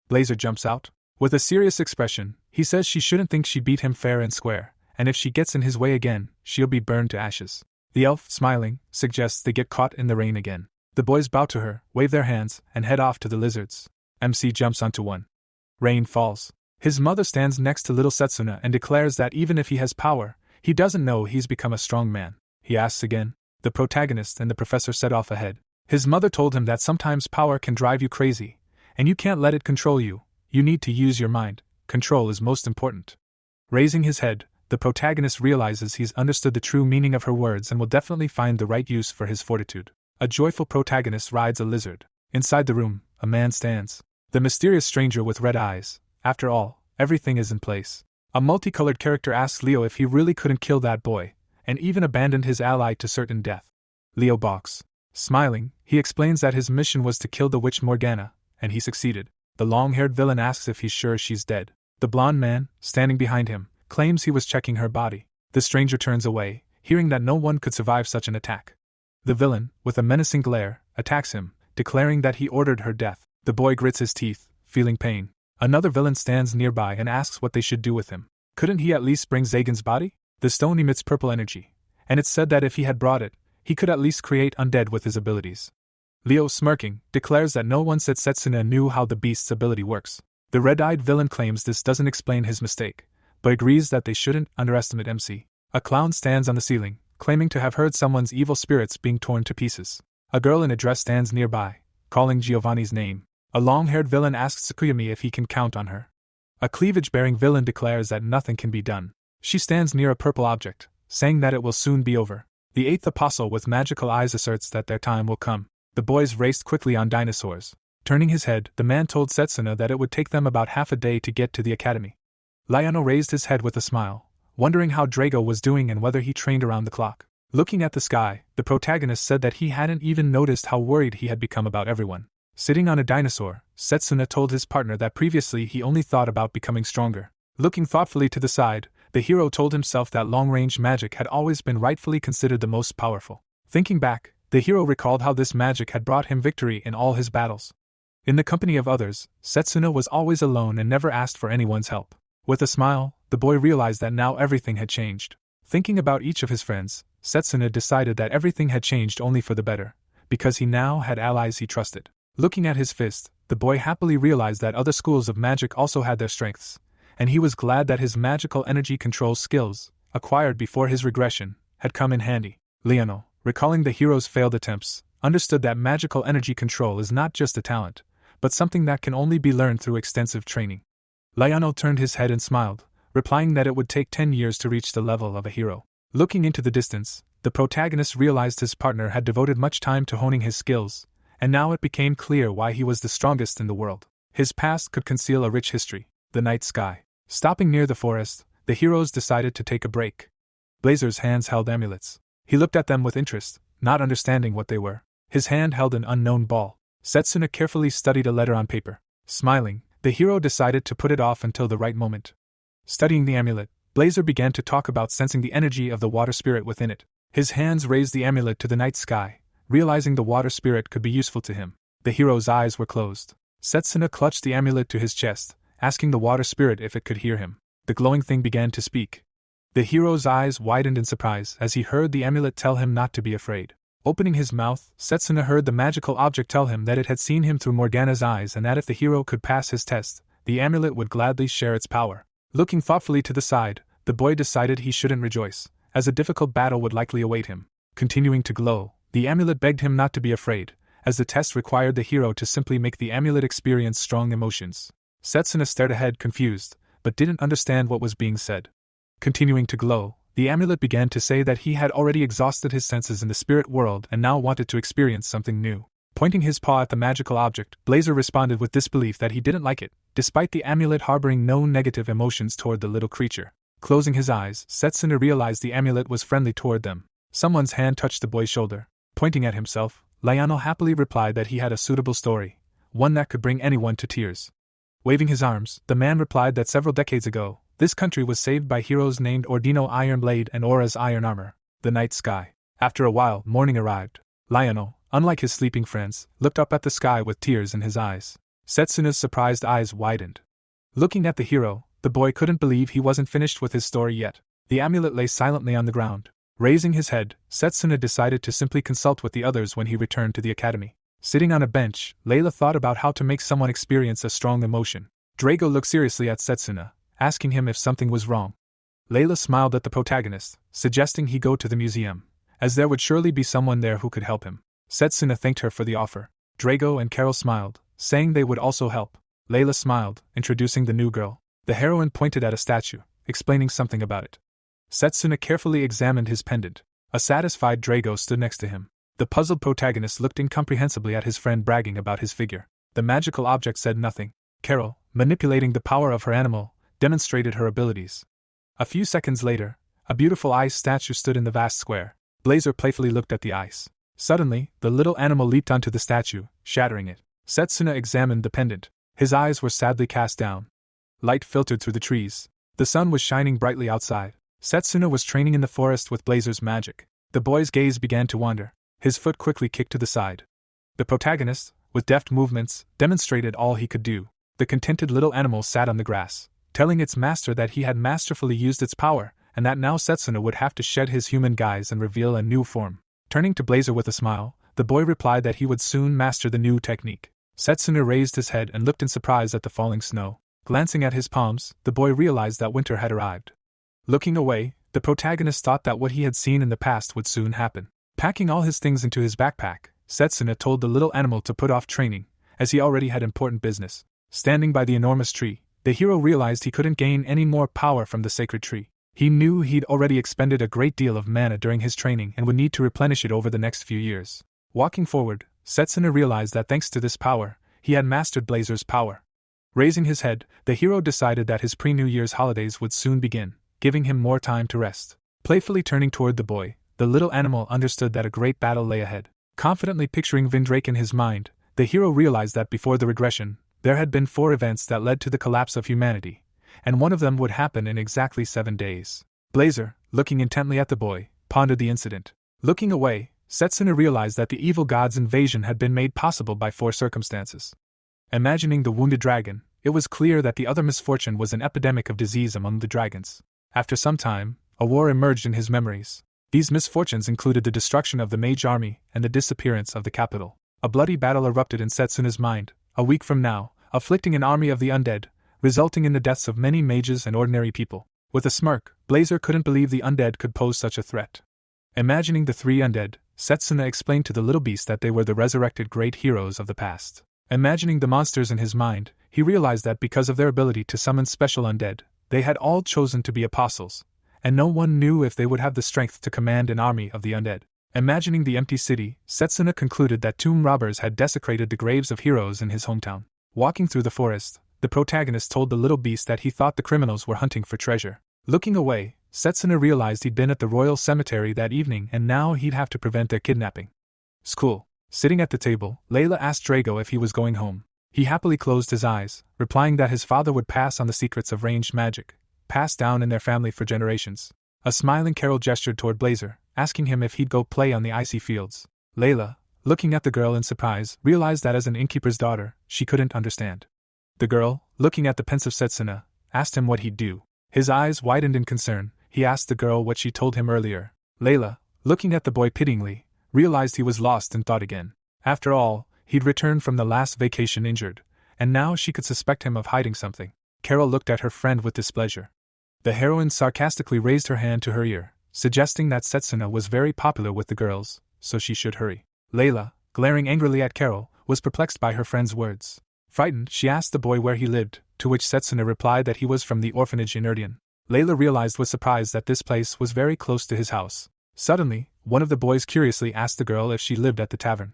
Blazer jumps out. With a serious expression, he says she shouldn't think she beat him fair and square, and if she gets in his way again, she'll be burned to ashes. The elf, smiling, suggests they get caught in the rain again. The boys bow to her, wave their hands, and head off to the lizards. MC jumps onto one. Rain falls. His mother stands next to little Setsuna and declares that even if he has power, he doesn't know he's become a strong man. He asks again. The protagonist and the professor set off ahead. His mother told him that sometimes power can drive you crazy, and you can't let it control you. You need to use your mind. Control is most important. Raising his head, the protagonist realizes he's understood the true meaning of her words and will definitely find the right use for his fortitude. A joyful protagonist rides a lizard. Inside the room, a man stands. The mysterious stranger with red eyes. After all, everything is in place. A multicolored character asks Leo if he really couldn't kill that boy, and even abandoned his ally to certain death. Leo balks. Smiling, he explains that his mission was to kill the witch Morgana, and he succeeded. The long-haired villain asks if he's sure she's dead. The blonde man, standing behind him, claims he was checking her body. The stranger turns away, hearing that no one could survive such an attack. The villain, with a menacing glare, attacks him, declaring that he ordered her death. The boy grits his teeth, feeling pain. Another villain stands nearby and asks what they should do with him. Couldn't he at least bring Zagan's body? The stone emits purple energy, and it's said that if he had brought it, he could at least create undead with his abilities. Leo, smirking, declares that no one said Setsuna knew how the beast's ability works. The red-eyed villain claims this doesn't explain his mistake, but agrees that they shouldn't underestimate MC. A clown stands on the ceiling, claiming to have heard someone's evil spirits being torn to pieces. A girl in a dress stands nearby, calling Giovanni's name. A long-haired villain asks Tsukuyami if he can count on her. A cleavage-bearing villain declares that nothing can be done. She stands near a purple object, saying that it will soon be over. The eighth apostle with magical eyes asserts that their time will come. The boys raced quickly on dinosaurs. Turning his head, the man told Setsuna that it would take them about half a day to get to the academy. Liano raised his head with a smile, wondering how Drago was doing and whether he trained around the clock. Looking at the sky, the protagonist said that he hadn't even noticed how worried he had become about everyone. Sitting on a dinosaur, Setsuna told his partner that previously he only thought about becoming stronger. Looking thoughtfully to the side, the hero told himself that long-range magic had always been rightfully considered the most powerful. Thinking back, the hero recalled how this magic had brought him victory in all his battles. In the company of others, Setsuna was always alone and never asked for anyone's help. With a smile, the boy realized that now everything had changed. Thinking about each of his friends, Setsuna decided that everything had changed only for the better, because he now had allies he trusted. Looking at his fist, the boy happily realized that other schools of magic also had their strengths, and he was glad that his magical energy control skills, acquired before his regression, had come in handy. Leonel, recalling the hero's failed attempts, understood that magical energy control is not just a talent, but something that can only be learned through extensive training. Liano turned his head and smiled, replying that it would take 10 years to reach the level of a hero. Looking into the distance, the protagonist realized his partner had devoted much time to honing his skills, and now it became clear why he was the strongest in the world. His past could conceal a rich history. The night sky. Stopping near the forest, the heroes decided to take a break. Blazer's hands held amulets. He looked at them with interest, not understanding what they were. His hand held an unknown ball. Setsuna carefully studied a letter on paper. Smiling, the hero decided to put it off until the right moment. Studying the amulet, Blazer began to talk about sensing the energy of the water spirit within it. His hands raised the amulet to the night sky, realizing the water spirit could be useful to him. The hero's eyes were closed. Setsuna clutched the amulet to his chest, asking the water spirit if it could hear him. The glowing thing began to speak. The hero's eyes widened in surprise as he heard the amulet tell him not to be afraid. Opening his mouth, Setsuna heard the magical object tell him that it had seen him through Morgana's eyes and that if the hero could pass his test, the amulet would gladly share its power. Looking thoughtfully to the side, the boy decided he shouldn't rejoice, as a difficult battle would likely await him. Continuing to glow, the amulet begged him not to be afraid, as the test required the hero to simply make the amulet experience strong emotions. Setsuna stared ahead confused, but didn't understand what was being said. Continuing to glow, the amulet began to say that he had already exhausted his senses in the spirit world and now wanted to experience something new. Pointing his paw at the magical object, Blazer responded with disbelief that he didn't like it, despite the amulet harboring no negative emotions toward the little creature. Closing his eyes, Setsuna realized the amulet was friendly toward them. Someone's hand touched the boy's shoulder. Pointing at himself, Liano happily replied that he had a suitable story, one that could bring anyone to tears. Waving his arms, the man replied that several decades ago, this country was saved by heroes named Ordino Iron Blade and Aura's Iron Armor. The night sky. After a while, morning arrived. Liano, unlike his sleeping friends, looked up at the sky with tears in his eyes. Setsuna's surprised eyes widened. Looking at the hero, the boy couldn't believe he wasn't finished with his story yet. The amulet lay silently on the ground. Raising his head, Setsuna decided to simply consult with the others when he returned to the academy. Sitting on a bench, Layla thought about how to make someone experience a strong emotion. Drago looked seriously at Setsuna, asking him if something was wrong. Layla smiled at the protagonist, suggesting he go to the museum, as there would surely be someone there who could help him. Setsuna thanked her for the offer. Drago and Carol smiled, saying they would also help. Layla smiled, introducing the new girl. The heroine pointed at a statue, explaining something about it. Setsuna carefully examined his pendant. A satisfied Drago stood next to him. The puzzled protagonist looked incomprehensibly at his friend bragging about his figure. The magical object said nothing. Carol, manipulating the power of her animal, demonstrated her abilities. A few seconds later, a beautiful ice statue stood in the vast square. Blazer playfully looked at the ice. Suddenly, the little animal leaped onto the statue, shattering it. Setsuna examined the pendant. His eyes were sadly cast down. Light filtered through the trees. The sun was shining brightly outside. Setsuna was training in the forest with Blazer's magic. The boy's gaze began to wander. His foot quickly kicked to the side. The protagonist, with deft movements, demonstrated all he could do. The contented little animal sat on the grass, telling its master that he had masterfully used its power, and that now Setsuna would have to shed his human guise and reveal a new form. Turning to Blazer with a smile, the boy replied that he would soon master the new technique. Setsuna raised his head and looked in surprise at the falling snow. Glancing at his palms, the boy realized that winter had arrived. Looking away, the protagonist thought that what he had seen in the past would soon happen. Packing all his things into his backpack, Setsuna told the little animal to put off training, as he already had important business. Standing by the enormous tree, the hero realized he couldn't gain any more power from the sacred tree. He knew he'd already expended a great deal of mana during his training and would need to replenish it over the next few years. Walking forward, Setsuna realized that thanks to this power, he had mastered Blazer's power. Raising his head, the hero decided that his pre-New Year's holidays would soon begin, giving him more time to rest. Playfully turning toward the boy, the little animal understood that a great battle lay ahead. Confidently picturing Vindrake in his mind, the hero realized that before the regression, there had been 4 events that led to the collapse of humanity, and one of them would happen in exactly 7 days. Blazer, looking intently at the boy, pondered the incident. Looking away, Setsuna realized that the evil god's invasion had been made possible by 4 circumstances. Imagining the wounded dragon, it was clear that the other misfortune was an epidemic of disease among the dragons. After some time, a war emerged in his memories. These misfortunes included the destruction of the Mage army and the disappearance of the capital. A bloody battle erupted in Setsuna's mind, a week from now, afflicting an army of the undead, resulting in the deaths of many mages and ordinary people. With a smirk, Blazer couldn't believe the undead could pose such a threat. Imagining the 3 undead, Setsuna explained to the little beast that they were the resurrected great heroes of the past. Imagining the monsters in his mind, he realized that because of their ability to summon special undead, they had all chosen to be apostles, and no one knew if they would have the strength to command an army of the undead. Imagining the empty city, Setsuna concluded that tomb robbers had desecrated the graves of heroes in his hometown. Walking through the forest, the protagonist told the little beast that he thought the criminals were hunting for treasure. Looking away, Setsuna realized he'd been at the royal cemetery that evening and now he'd have to prevent their kidnapping. School. Sitting at the table, Layla asked Drago if he was going home. He happily closed his eyes, replying that his father would pass on the secrets of ranged magic, passed down in their family for generations. A smiling Carol gestured toward Blazer, asking him if he'd go play on the icy fields. Layla, looking at the girl in surprise, realized that as an innkeeper's daughter, she couldn't understand. The girl, looking at the pensive Setsuna, asked him what he'd do. His eyes widened in concern. He asked the girl what she told him earlier. Layla, looking at the boy pityingly, realized he was lost in thought again. After all, he'd returned from the last vacation injured, and now she could suspect him of hiding something. Carol looked at her friend with displeasure. The heroine sarcastically raised her hand to her ear, suggesting that Setsuna was very popular with the girls, so she should hurry. Layla, glaring angrily at Carol, was perplexed by her friend's words. Frightened, she asked the boy where he lived, to which Setsuna replied that he was from the orphanage in Erdian. Layla realized with surprise that this place was very close to his house. Suddenly, one of the boys curiously asked the girl if she lived at the tavern.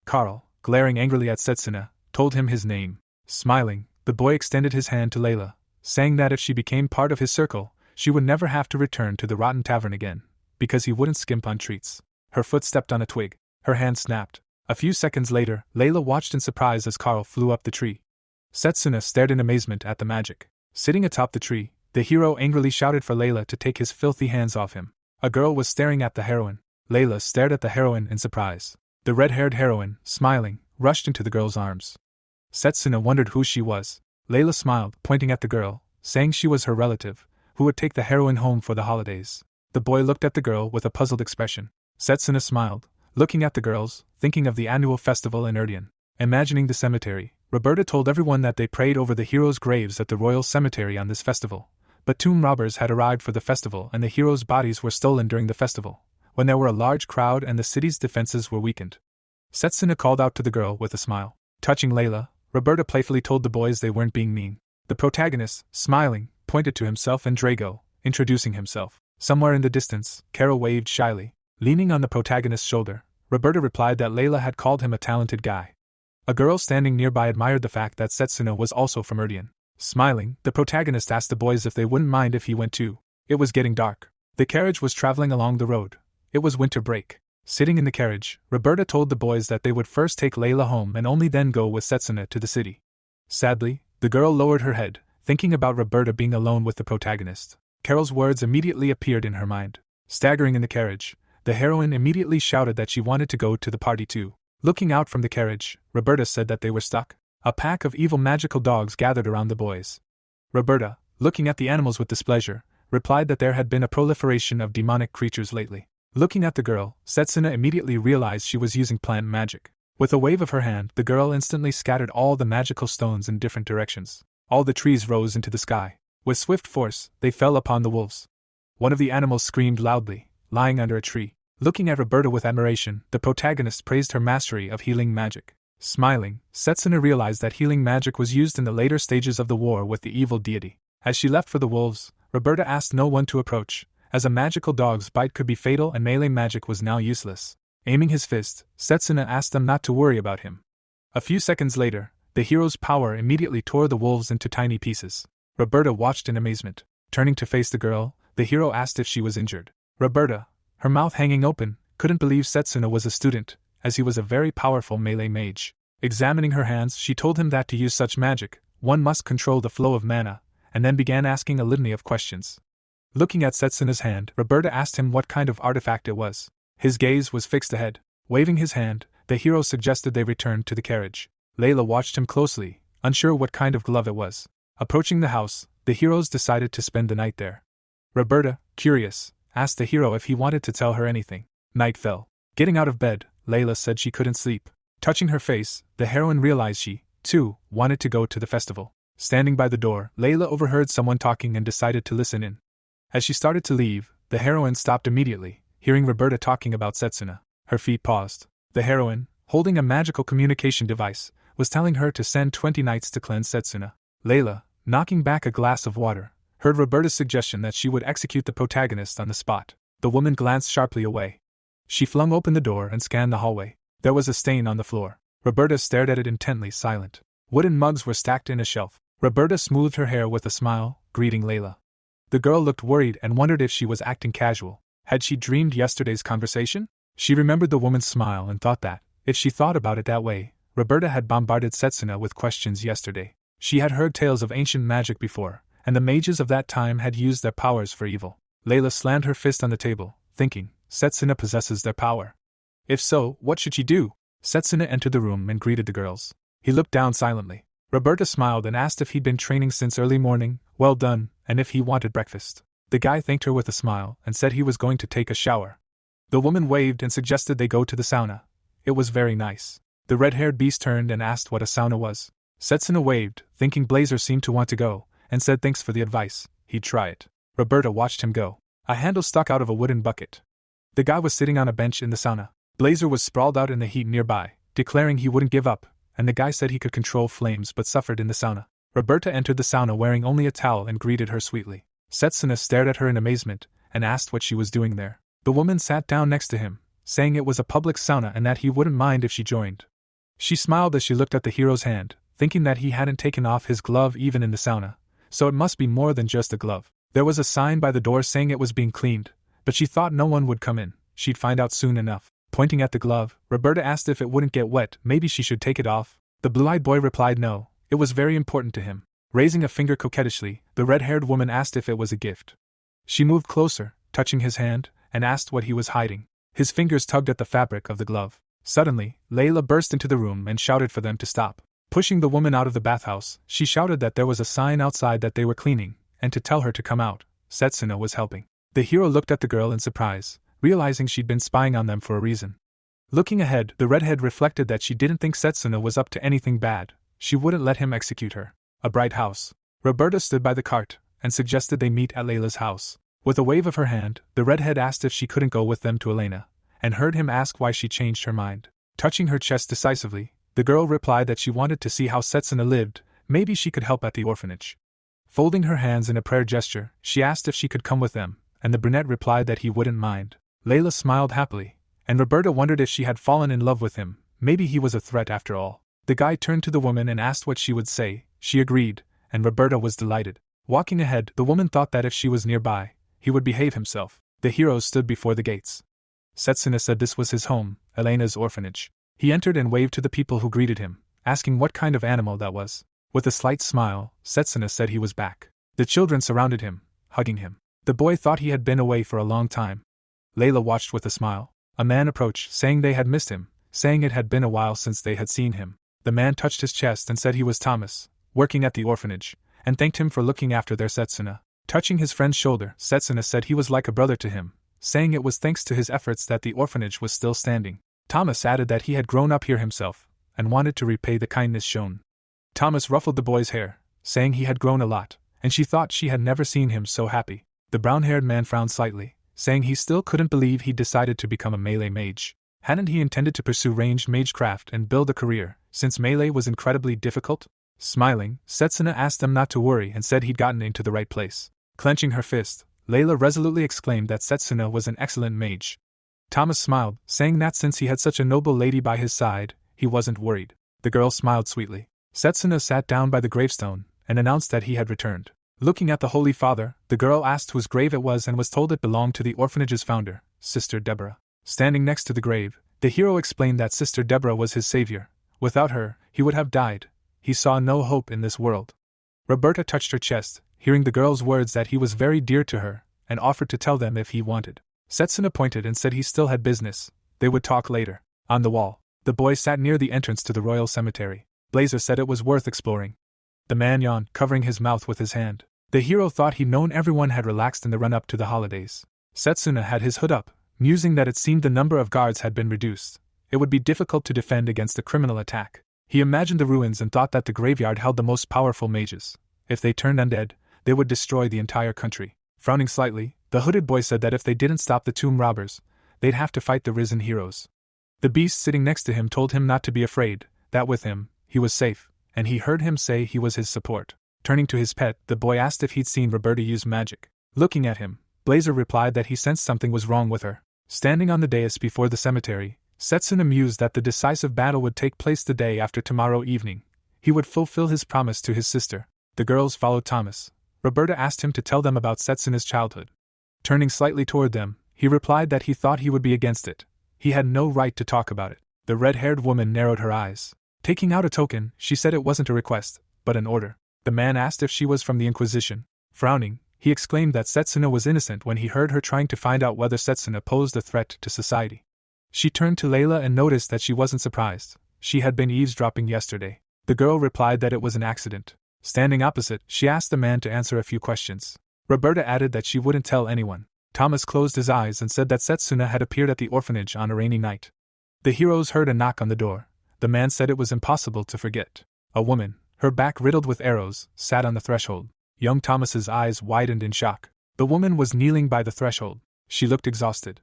Carl, glaring angrily at Setsuna, told him his name. Smiling, the boy extended his hand to Layla, saying that if she became part of his circle, she would never have to return to the rotten tavern again, because he wouldn't skimp on treats. Her foot stepped on a twig. Her hand snapped. A few seconds later, Layla watched in surprise as Carl flew up the tree. Setsuna stared in amazement at the magic. Sitting atop the tree, the hero angrily shouted for Layla to take his filthy hands off him. A girl was staring at the heroine. Layla stared at the heroine in surprise. The red-haired heroine, smiling, rushed into the girl's arms. Setsuna wondered who she was. Layla smiled, pointing at the girl, saying she was her relative, who would take the heroine home for the holidays. The boy looked at the girl with a puzzled expression. Setsuna smiled, looking at the girls, thinking of the annual festival in Erdian. Imagining the cemetery, Roberta told everyone that they prayed over the heroes' graves at the royal cemetery on this festival. But tomb robbers had arrived for the festival and the heroes' bodies were stolen during the festival, when there were a large crowd and the city's defenses were weakened. Setsuna called out to the girl with a smile. Touching Layla, Roberta playfully told the boys they weren't being mean. The protagonist, smiling, pointed to himself and Drago, introducing himself. Somewhere in the distance, Carol waved shyly. Leaning on the protagonist's shoulder, Roberta replied that Layla had called him a talented guy. A girl standing nearby admired the fact that Setsuna was also from Erdian. Smiling, the protagonist asked the boys if they wouldn't mind if he went too. It was getting dark. The carriage was traveling along the road. It was winter break. Sitting in the carriage, Roberta told the boys that they would first take Layla home and only then go with Setsuna to the city. Sadly, the girl lowered her head, thinking about Roberta being alone with the protagonist. Carol's words immediately appeared in her mind. Staggering in the carriage, the heroine immediately shouted that she wanted to go to the party too. Looking out from the carriage, Roberta said that they were stuck. A pack of evil magical dogs gathered around the boys. Roberta, looking at the animals with displeasure, replied that there had been a proliferation of demonic creatures lately. Looking at the girl, Setsuna immediately realized she was using plant magic. With a wave of her hand, the girl instantly scattered all the magical stones in different directions. All the trees rose into the sky. With swift force, they fell upon the wolves. One of the animals screamed loudly, lying under a tree. Looking at Roberta with admiration, the protagonist praised her mastery of healing magic. Smiling, Setsuna realized that healing magic was used in the later stages of the war with the evil deity. As she left for the wolves, Roberta asked no one to approach, as a magical dog's bite could be fatal and melee magic was now useless. Aiming his fist, Setsuna asked them not to worry about him. A few seconds later, the hero's power immediately tore the wolves into tiny pieces. Roberta watched in amazement. Turning to face the girl, the hero asked if she was injured. Roberta, her mouth hanging open, couldn't believe Setsuna was a student, as he was a very powerful melee mage. Examining her hands, she told him that to use such magic, one must control the flow of mana, and then began asking a litany of questions. Looking at Setsuna's hand, Roberta asked him what kind of artifact it was. His gaze was fixed ahead. Waving his hand, the hero suggested they return to the carriage. Layla watched him closely, unsure what kind of glove it was. Approaching the house, the heroes decided to spend the night there. Roberta, curious, asked the hero if he wanted to tell her anything. Night fell. Getting out of bed, Layla said she couldn't sleep. Touching her face, the heroine realized she, too, wanted to go to the festival. Standing by the door, Layla overheard someone talking and decided to listen in. As she started to leave, the heroine stopped immediately, hearing Roberta talking about Setsuna. Her feet paused. The heroine, holding a magical communication device, was telling her to send 20 knights to cleanse Setsuna. Layla, knocking back a glass of water, heard Roberta's suggestion that she would execute the protagonist on the spot. The woman glanced sharply away. She flung open the door and scanned the hallway. There was a stain on the floor. Roberta stared at it intently, silent. Wooden mugs were stacked in a shelf. Roberta smoothed her hair with a smile, greeting Layla. The girl looked worried and wondered if she was acting casual. Had she dreamed yesterday's conversation? She remembered the woman's smile and thought that, if she thought about it that way, Roberta had bombarded Setsuna with questions yesterday. She had heard tales of ancient magic before, and the mages of that time had used their powers for evil. Layla slammed her fist on the table, thinking, Setsuna possesses their power. If so, what should she do? Setsuna entered the room and greeted the girls. He looked down silently. Roberta smiled and asked if he'd been training since early morning, well done, and if he wanted breakfast. The guy thanked her with a smile and said he was going to take a shower. The woman waved and suggested they go to the sauna. It was very nice. The red-haired beast turned and asked what a sauna was. Setsuna waved, thinking Blazer seemed to want to go, and said thanks for the advice, he'd try it. Roberta watched him go. A handle stuck out of a wooden bucket. The guy was sitting on a bench in the sauna. Blazer was sprawled out in the heat nearby, declaring he wouldn't give up, and the guy said he could control flames but suffered in the sauna. Roberta entered the sauna wearing only a towel and greeted her sweetly. Setsuna stared at her in amazement, and asked what she was doing there. The woman sat down next to him, saying it was a public sauna and that he wouldn't mind if she joined. She smiled as she looked at the hero's hand, thinking that he hadn't taken off his glove even in the sauna, so it must be more than just a glove. There was a sign by the door saying it was being cleaned, but she thought no one would come in. She'd find out soon enough. Pointing at the glove, Roberta asked if it wouldn't get wet, maybe she should take it off. The blue-eyed boy replied no, it was very important to him. Raising a finger coquettishly, the red-haired woman asked if it was a gift. She moved closer, touching his hand, and asked what he was hiding. His fingers tugged at the fabric of the glove. Suddenly, Layla burst into the room and shouted for them to stop. Pushing the woman out of the bathhouse, she shouted that there was a sign outside that they were cleaning, and to tell her to come out. Setsuna was helping. The hero looked at the girl in surprise, realizing she'd been spying on them for a reason. Looking ahead, the redhead reflected that she didn't think Setsuna was up to anything bad. She wouldn't let him execute her. A bright house. Roberta stood by the cart and suggested they meet at Layla's house. With a wave of her hand, the redhead asked if she couldn't go with them to Elena, and heard him ask why she changed her mind. Touching her chest decisively, the girl replied that she wanted to see how Setsuna lived, maybe she could help at the orphanage. Folding her hands in a prayer gesture, she asked if she could come with them, and the brunette replied that he wouldn't mind. Layla smiled happily, and Roberta wondered if she had fallen in love with him. Maybe he was a threat after all. The guy turned to the woman and asked what she would say. She agreed, and Roberta was delighted. Walking ahead, the woman thought that if she was nearby, he would behave himself. The hero stood before the gates. Setsuna said this was his home, Elena's orphanage. He entered and waved to the people who greeted him, asking what kind of animal that was. With a slight smile, Setsuna said he was back. The children surrounded him, hugging him. The boy thought he had been away for a long time. Layla watched with a smile. A man approached, saying they had missed him, saying it had been a while since they had seen him. The man touched his chest and said he was Thomas, working at the orphanage, and thanked him for looking after their Setsuna. Touching his friend's shoulder, Setsuna said he was like a brother to him, saying it was thanks to his efforts that the orphanage was still standing. Thomas added that he had grown up here himself, and wanted to repay the kindness shown. Thomas ruffled the boy's hair, saying he had grown a lot, and she thought she had never seen him so happy. The brown-haired man frowned slightly, saying he still couldn't believe he'd decided to become a melee mage. Hadn't he intended to pursue ranged magecraft and build a career, since melee was incredibly difficult? Smiling, Setsuna asked them not to worry and said he'd gotten into the right place. Clenching her fist, Layla resolutely exclaimed that Setsuna was an excellent mage. Thomas smiled, saying that since he had such a noble lady by his side, he wasn't worried. The girl smiled sweetly. Setsuna sat down by the gravestone and announced that he had returned. Looking at the Holy Father, the girl asked whose grave it was and was told it belonged to the orphanage's founder, Sister Deborah. Standing next to the grave, the hero explained that Sister Deborah was his savior. Without her, he would have died. He saw no hope in this world. Roberta touched her chest, hearing the girl's words that he was very dear to her, and offered to tell them if he wanted. Setsuna pointed and said he still had business. They would talk later. On the wall, the boy sat near the entrance to the royal cemetery. Blazer said it was worth exploring. The man yawned, covering his mouth with his hand. The hero thought he'd known everyone had relaxed in the run-up to the holidays. Setsuna had his hood up, musing that it seemed the number of guards had been reduced. It would be difficult to defend against a criminal attack. He imagined the ruins and thought that the graveyard held the most powerful mages. If they turned undead, they would destroy the entire country. Frowning slightly, the hooded boy said that if they didn't stop the tomb robbers, they'd have to fight the risen heroes. The beast sitting next to him told him not to be afraid, that with him, he was safe, and he heard him say he was his support. Turning to his pet, the boy asked if he'd seen Roberta use magic. Looking at him, Blazer replied that he sensed something was wrong with her. Standing on the dais before the cemetery, Setsuna mused that the decisive battle would take place the day after tomorrow evening. He would fulfill his promise to his sister. The girls followed Thomas. Roberta asked him to tell them about Setsuna's childhood. Turning slightly toward them, he replied that he thought he would be against it. He had no right to talk about it. The red-haired woman narrowed her eyes. Taking out a token, she said it wasn't a request, but an order. The man asked if she was from the Inquisition. Frowning, he exclaimed that Setsuna was innocent when he heard her trying to find out whether Setsuna posed a threat to society. She turned to Layla and noticed that she wasn't surprised. She had been eavesdropping yesterday. The girl replied that it was an accident. Standing opposite, she asked the man to answer a few questions. Roberta added that she wouldn't tell anyone. Thomas closed his eyes and said that Setsuna had appeared at the orphanage on a rainy night. The heroes heard a knock on the door. The man said it was impossible to forget. A woman, her back riddled with arrows, sat on the threshold. Young Thomas's eyes widened in shock. The woman was kneeling by the threshold. She looked exhausted.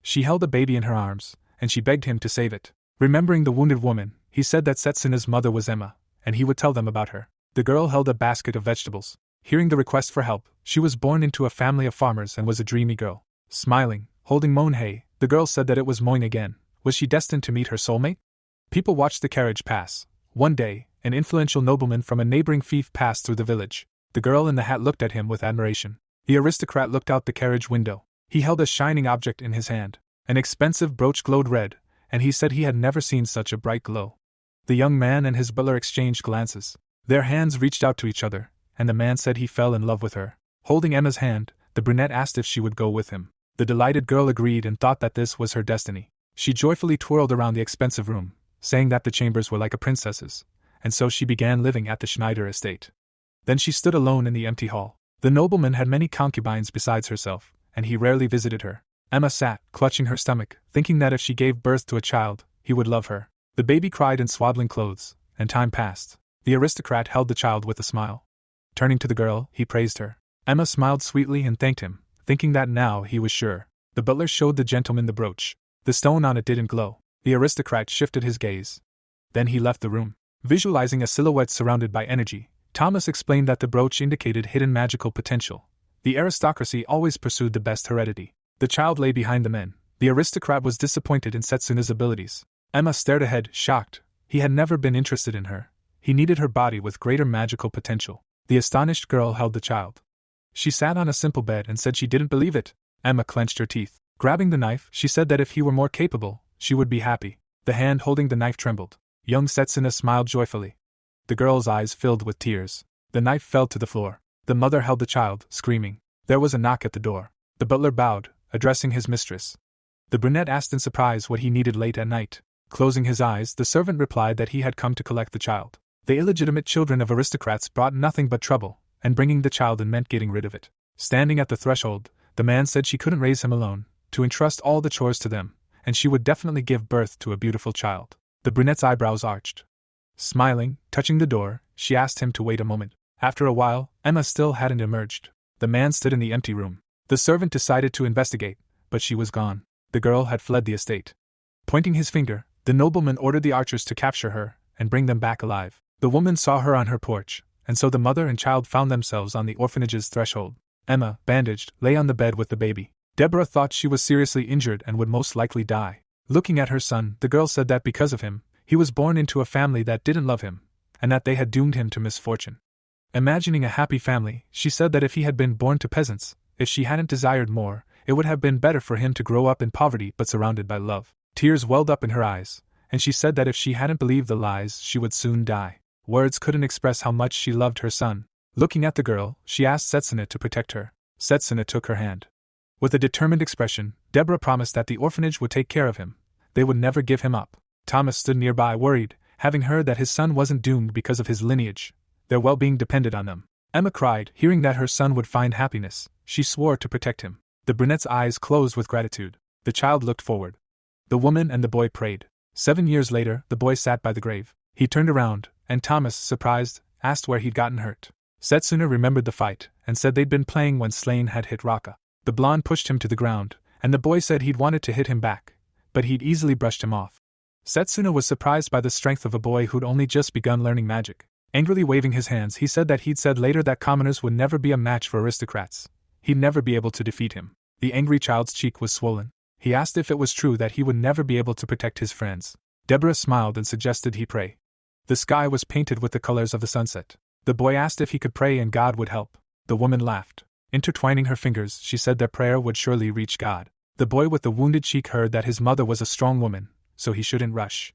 She held a baby in her arms, and she begged him to save it. Remembering the wounded woman, he said that Setsuna's mother was Emma, and he would tell them about her. The girl held a basket of vegetables. Hearing the request for help, she was born into a family of farmers and was a dreamy girl. Smiling, holding Monhei, the girl said that it was Moin again. Was she destined to meet her soulmate? People watched the carriage pass. One day, an influential nobleman from a neighboring fief passed through the village. The girl in the hat looked at him with admiration. The aristocrat looked out the carriage window. He held a shining object in his hand. An expensive brooch glowed red, and he said he had never seen such a bright glow. The young man and his butler exchanged glances. Their hands reached out to each other, and the man said he fell in love with her. Holding Emma's hand, the brunette asked if she would go with him. The delighted girl agreed and thought that this was her destiny. She joyfully twirled around the expensive room, saying that the chambers were like a princess's, and so she began living at the Schneider estate. Then she stood alone in the empty hall. The nobleman had many concubines besides herself, and he rarely visited her. Emma sat, clutching her stomach, thinking that if she gave birth to a child, he would love her. The baby cried in swaddling clothes, and time passed. The aristocrat held the child with a smile. Turning to the girl, he praised her. Emma smiled sweetly and thanked him, thinking that now he was sure. The butler showed the gentleman the brooch. The stone on it didn't glow. The aristocrat shifted his gaze. Then he left the room. Visualizing a silhouette surrounded by energy, Thomas explained that the brooch indicated hidden magical potential. The aristocracy always pursued the best heredity. The child lay behind the men. The aristocrat was disappointed in Setsuna's abilities. Emma stared ahead, shocked. He had never been interested in her. He needed her body with greater magical potential. The astonished girl held the child. She sat on a simple bed and said she didn't believe it. Emma clenched her teeth. Grabbing the knife, she said that if he were more capable, she would be happy. The hand holding the knife trembled. Young Setsuna smiled joyfully. The girl's eyes filled with tears. The knife fell to the floor. The mother held the child, screaming. There was a knock at the door. The butler bowed, addressing his mistress. The brunette asked in surprise what he needed late at night. Closing his eyes, the servant replied that he had come to collect the child. The illegitimate children of aristocrats brought nothing but trouble, and bringing the child in meant getting rid of it. Standing at the threshold, the man said she couldn't raise him alone, to entrust all the chores to them, and she would definitely give birth to a beautiful child. The brunette's eyebrows arched. Smiling, touching the door, she asked him to wait a moment. After a while, Emma still hadn't emerged. The man stood in the empty room. The servant decided to investigate, but she was gone. The girl had fled the estate. Pointing his finger, the nobleman ordered the archers to capture her and bring them back alive. The woman saw her on her porch, and so the mother and child found themselves on the orphanage's threshold. Emma, bandaged, lay on the bed with the baby. Deborah thought she was seriously injured and would most likely die. Looking at her son, the girl said that because of him, he was born into a family that didn't love him, and that they had doomed him to misfortune. Imagining a happy family, she said that if he had been born to peasants, if she hadn't desired more, it would have been better for him to grow up in poverty but surrounded by love. Tears welled up in her eyes, and she said that if she hadn't believed the lies, she would soon die. Words couldn't express how much she loved her son. Looking at the girl, she asked Setsuna to protect her. Setsuna took her hand. With a determined expression, Deborah promised that the orphanage would take care of him. They would never give him up. Thomas stood nearby, worried, having heard that his son wasn't doomed because of his lineage. Their well-being depended on them. Emma cried, hearing that her son would find happiness. She swore to protect him. The brunette's eyes closed with gratitude. The child looked forward. The woman and the boy prayed. 7 years later, the boy sat by the grave. He turned around, and Thomas, surprised, asked where he'd gotten hurt. Setsuna remembered the fight, and said they'd been playing when Slain had hit Raka. The blonde pushed him to the ground, and the boy said he'd wanted to hit him back, but he'd easily brushed him off. Setsuna was surprised by the strength of a boy who'd only just begun learning magic. Angrily waving his hands, he said that he'd said later that commoners would never be a match for aristocrats. He'd never be able to defeat him. The angry child's cheek was swollen. He asked if it was true that he would never be able to protect his friends. Deborah smiled and suggested he pray. The sky was painted with the colors of the sunset. The boy asked if he could pray and God would help. The woman laughed. Intertwining her fingers, she said their prayer would surely reach God. The boy with the wounded cheek heard that his mother was a strong woman, so he shouldn't rush.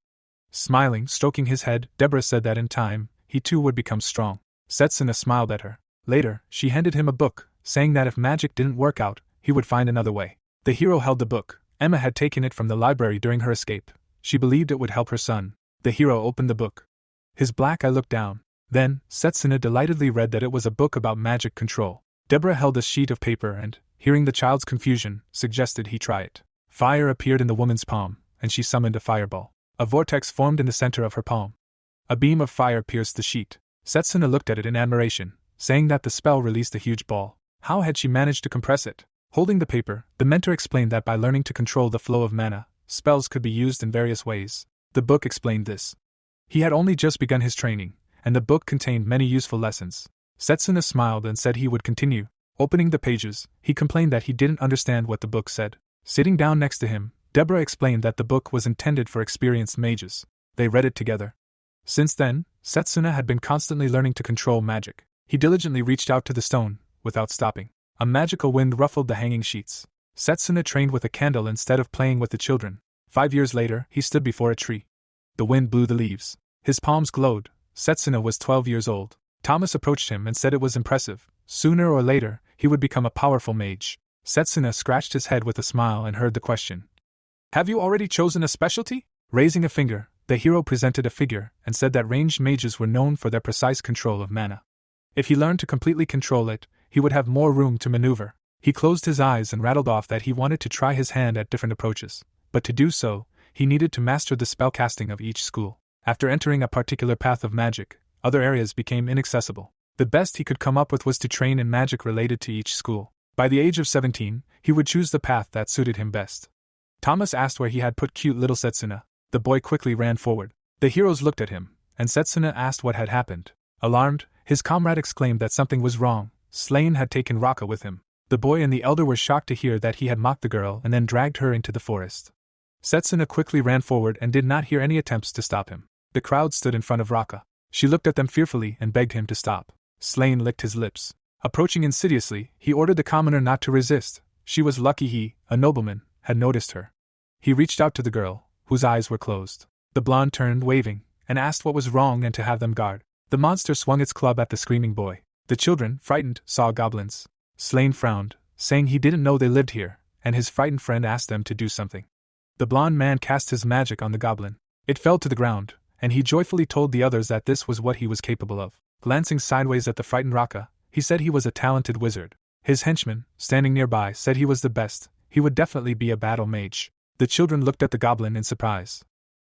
Smiling, stroking his head, Deborah said that in time, he too would become strong. Setsuna smiled at her. Later, she handed him a book, saying that if magic didn't work out, he would find another way. The hero held the book. Emma had taken it from the library during her escape. She believed it would help her son. The hero opened the book. His black eye looked down. Then, Setsuna delightedly read that it was a book about magic control. Deborah held a sheet of paper and, hearing the child's confusion, suggested he try it. Fire appeared in the woman's palm, and she summoned a fireball. A vortex formed in the center of her palm. A beam of fire pierced the sheet. Setsuna looked at it in admiration, saying that the spell released a huge ball. How had she managed to compress it? Holding the paper, the mentor explained that by learning to control the flow of mana, spells could be used in various ways. The book explained this. He had only just begun his training, and the book contained many useful lessons. Setsuna smiled and said he would continue. Opening the pages, he complained that he didn't understand what the book said. Sitting down next to him, Deborah explained that the book was intended for experienced mages. They read it together. Since then, Setsuna had been constantly learning to control magic. He diligently reached out to the stone, without stopping. A magical wind ruffled the hanging sheets. Setsuna trained with a candle instead of playing with the children. 5 years later, he stood before a tree. The wind blew the leaves. His palms glowed. Setsuna was 12 years old. Thomas approached him and said it was impressive. Sooner or later, he would become a powerful mage. Setsuna scratched his head with a smile and heard the question. Have you already chosen a specialty? Raising a finger, the hero presented a figure and said that ranged mages were known for their precise control of mana. If he learned to completely control it, he would have more room to maneuver. He closed his eyes and rattled off that he wanted to try his hand at different approaches, but to do so, he needed to master the spellcasting of each school. After entering a particular path of magic, other areas became inaccessible. The best he could come up with was to train in magic related to each school. By the age of 17, he would choose the path that suited him best. Thomas asked where he had put cute little Setsuna. The boy quickly ran forward. The heroes looked at him, and Setsuna asked what had happened. Alarmed, his comrade exclaimed that something was wrong. Slain had taken Raka with him. The boy and the elder were shocked to hear that he had mocked the girl and then dragged her into the forest. Setsuna quickly ran forward and did not hear any attempts to stop him. The crowd stood in front of Raka. She looked at them fearfully and begged him to stop. Slain licked his lips. Approaching insidiously, he ordered the commoner not to resist. She was lucky he, a nobleman, had noticed her. He reached out to the girl, whose eyes were closed. The blonde turned, waving, and asked what was wrong and to have them guard. The monster swung its club at the screaming boy. The children, frightened, saw goblins. Slain frowned, saying he didn't know they lived here, and his frightened friend asked them to do something. The blonde man cast his magic on the goblin. It fell to the ground, and he joyfully told the others that this was what he was capable of. Glancing sideways at the frightened Raka, he said he was a talented wizard. His henchman, standing nearby, said he was the best. He would definitely be a battle mage. The children looked at the goblin in surprise.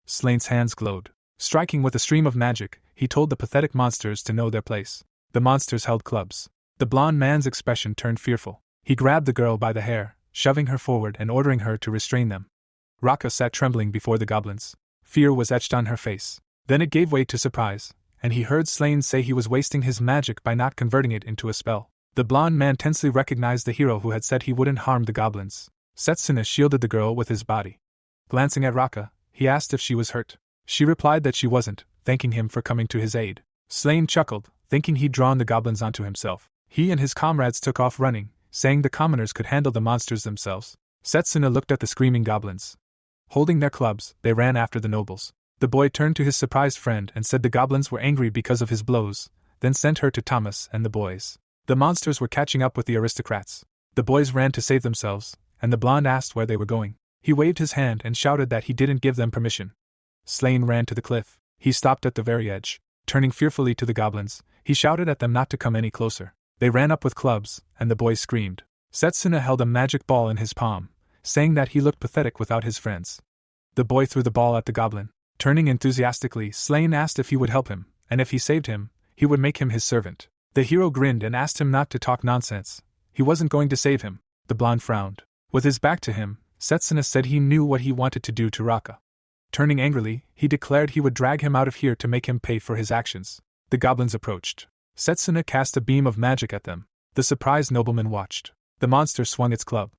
Slain's hands glowed. Striking with a stream of magic, he told the pathetic monsters to know their place. The monsters held clubs. The blonde man's expression turned fearful. He grabbed the girl by the hair, shoving her forward and ordering her to restrain them. Raka sat trembling before the goblins. Fear was etched on her face. Then it gave way to surprise, and he heard Slain say he was wasting his magic by not converting it into a spell. The blonde man tensely recognized the hero who had said he wouldn't harm the goblins. Setsuna shielded the girl with his body. Glancing at Raka, he asked if she was hurt. She replied that she wasn't, thanking him for coming to his aid. Slain chuckled, thinking he'd drawn the goblins onto himself. He and his comrades took off running, saying the commoners could handle the monsters themselves. Setsuna looked at the screaming goblins. Holding their clubs, they ran after the nobles. The boy turned to his surprised friend and said the goblins were angry because of his blows, then sent her to Thomas and the boys. The monsters were catching up with the aristocrats. The boys ran to save themselves, and the blonde asked where they were going. He waved his hand and shouted that he didn't give them permission. Slain ran to the cliff. He stopped at the very edge. Turning fearfully to the goblins, he shouted at them not to come any closer. They ran up with clubs, and the boys screamed. Setsuna held a magic ball in his palm, saying that he looked pathetic without his friends. The boy threw the ball at the goblin. Turning enthusiastically, Slain asked if he would help him, and if he saved him, he would make him his servant. The hero grinned and asked him not to talk nonsense. He wasn't going to save him. The blonde frowned. With his back to him, Setsuna said he knew what he wanted to do to Raka. Turning angrily, he declared he would drag him out of here to make him pay for his actions. The goblins approached. Setsuna cast a beam of magic at them. The surprised nobleman watched. The monster swung its club.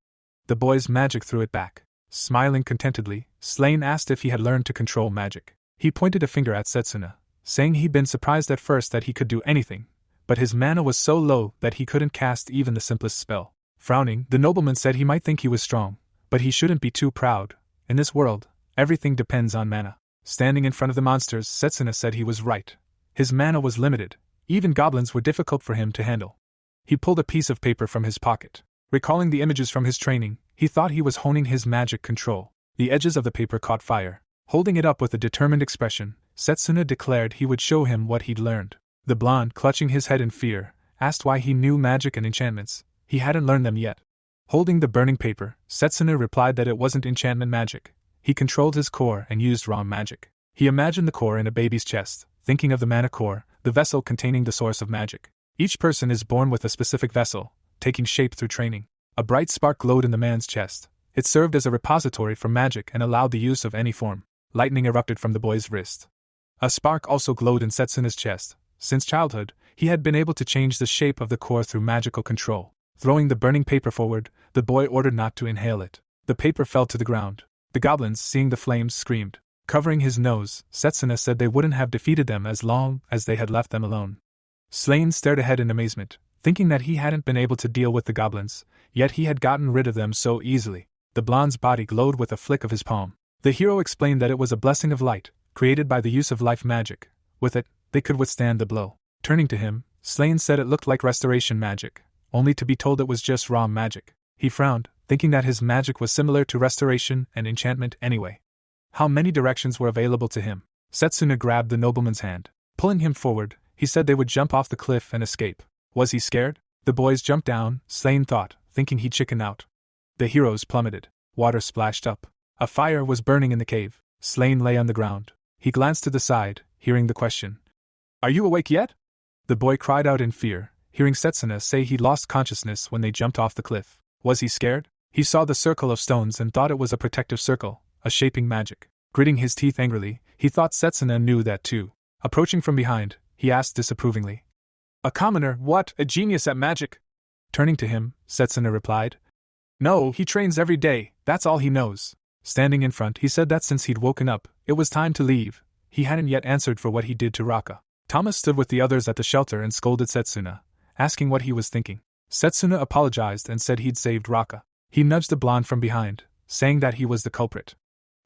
The boy's magic threw it back. Smiling contentedly, Slain asked if he had learned to control magic. He pointed a finger at Setsuna, saying he'd been surprised at first that he could do anything, but his mana was so low that he couldn't cast even the simplest spell. Frowning, the nobleman said he might think he was strong, but he shouldn't be too proud. In this world, everything depends on mana. Standing in front of the monsters, Setsuna said he was right. His mana was limited. Even goblins were difficult for him to handle. He pulled a piece of paper from his pocket. Recalling the images from his training, he thought he was honing his magic control. The edges of the paper caught fire. Holding it up with a determined expression, Setsuna declared he would show him what he'd learned. The blonde, clutching his head in fear, asked why he knew magic and enchantments. He hadn't learned them yet. Holding the burning paper, Setsuna replied that it wasn't enchantment magic. He controlled his core and used raw magic. He imagined the core in a baby's chest, thinking of the mana core, the vessel containing the source of magic. Each person is born with a specific vessel, taking shape through training. A bright spark glowed in the man's chest. It served as a repository for magic and allowed the use of any form. Lightning erupted from the boy's wrist. A spark also glowed in Setsuna's chest. Since childhood, he had been able to change the shape of the core through magical control. Throwing the burning paper forward, the boy ordered not to inhale it. The paper fell to the ground. The goblins, seeing the flames, screamed. Covering his nose, Setsuna said they wouldn't have defeated them as long as they had left them alone. Slain stared ahead in amazement, thinking that he hadn't been able to deal with the goblins, yet he had gotten rid of them so easily. The blonde's body glowed with a flick of his palm. The hero explained that it was a blessing of light, created by the use of life magic. With it, they could withstand the blow. Turning to him, Slain said it looked like restoration magic, only to be told it was just raw magic. He frowned, thinking that his magic was similar to restoration and enchantment anyway. How many directions were available to him? Setsuna grabbed the nobleman's hand. Pulling him forward, he said they would jump off the cliff and escape. Was he scared? The boys jumped down, Slane thought, thinking he'd chicken out. The heroes plummeted. Water splashed up. A fire was burning in the cave. Slane lay on the ground. He glanced to the side, hearing the question. Are you awake yet? The boy cried out in fear, hearing Setsuna say he'd lost consciousness when they jumped off the cliff. Was he scared? He saw the circle of stones and thought it was a protective circle, a shaping magic. Gritting his teeth angrily, he thought Setsuna knew that too. Approaching from behind, he asked disapprovingly. A commoner, what, a genius at magic? Turning to him, Setsuna replied. No, he trains every day, that's all he knows. Standing in front, he said that since he'd woken up, it was time to leave. He hadn't yet answered for what he did to Raka. Thomas stood with the others at the shelter and scolded Setsuna, asking what he was thinking. Setsuna apologized and said he'd saved Raka. He nudged the blonde from behind, saying that he was the culprit.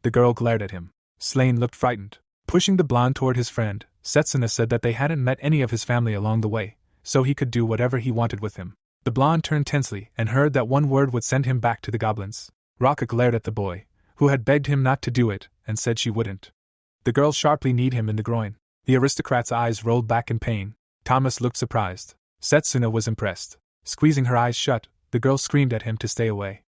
The girl glared at him. Slane looked frightened. Pushing the blonde toward his friend, Setsuna said that they hadn't met any of his family along the way, so he could do whatever he wanted with him. The blonde turned tensely and heard that one word would send him back to the goblins. Raka glared at the boy, who had begged him not to do it, and said she wouldn't. The girl sharply kneed him in the groin. The aristocrat's eyes rolled back in pain. Thomas looked surprised. Setsuna was impressed. Squeezing her eyes shut, the girl screamed at him to stay away.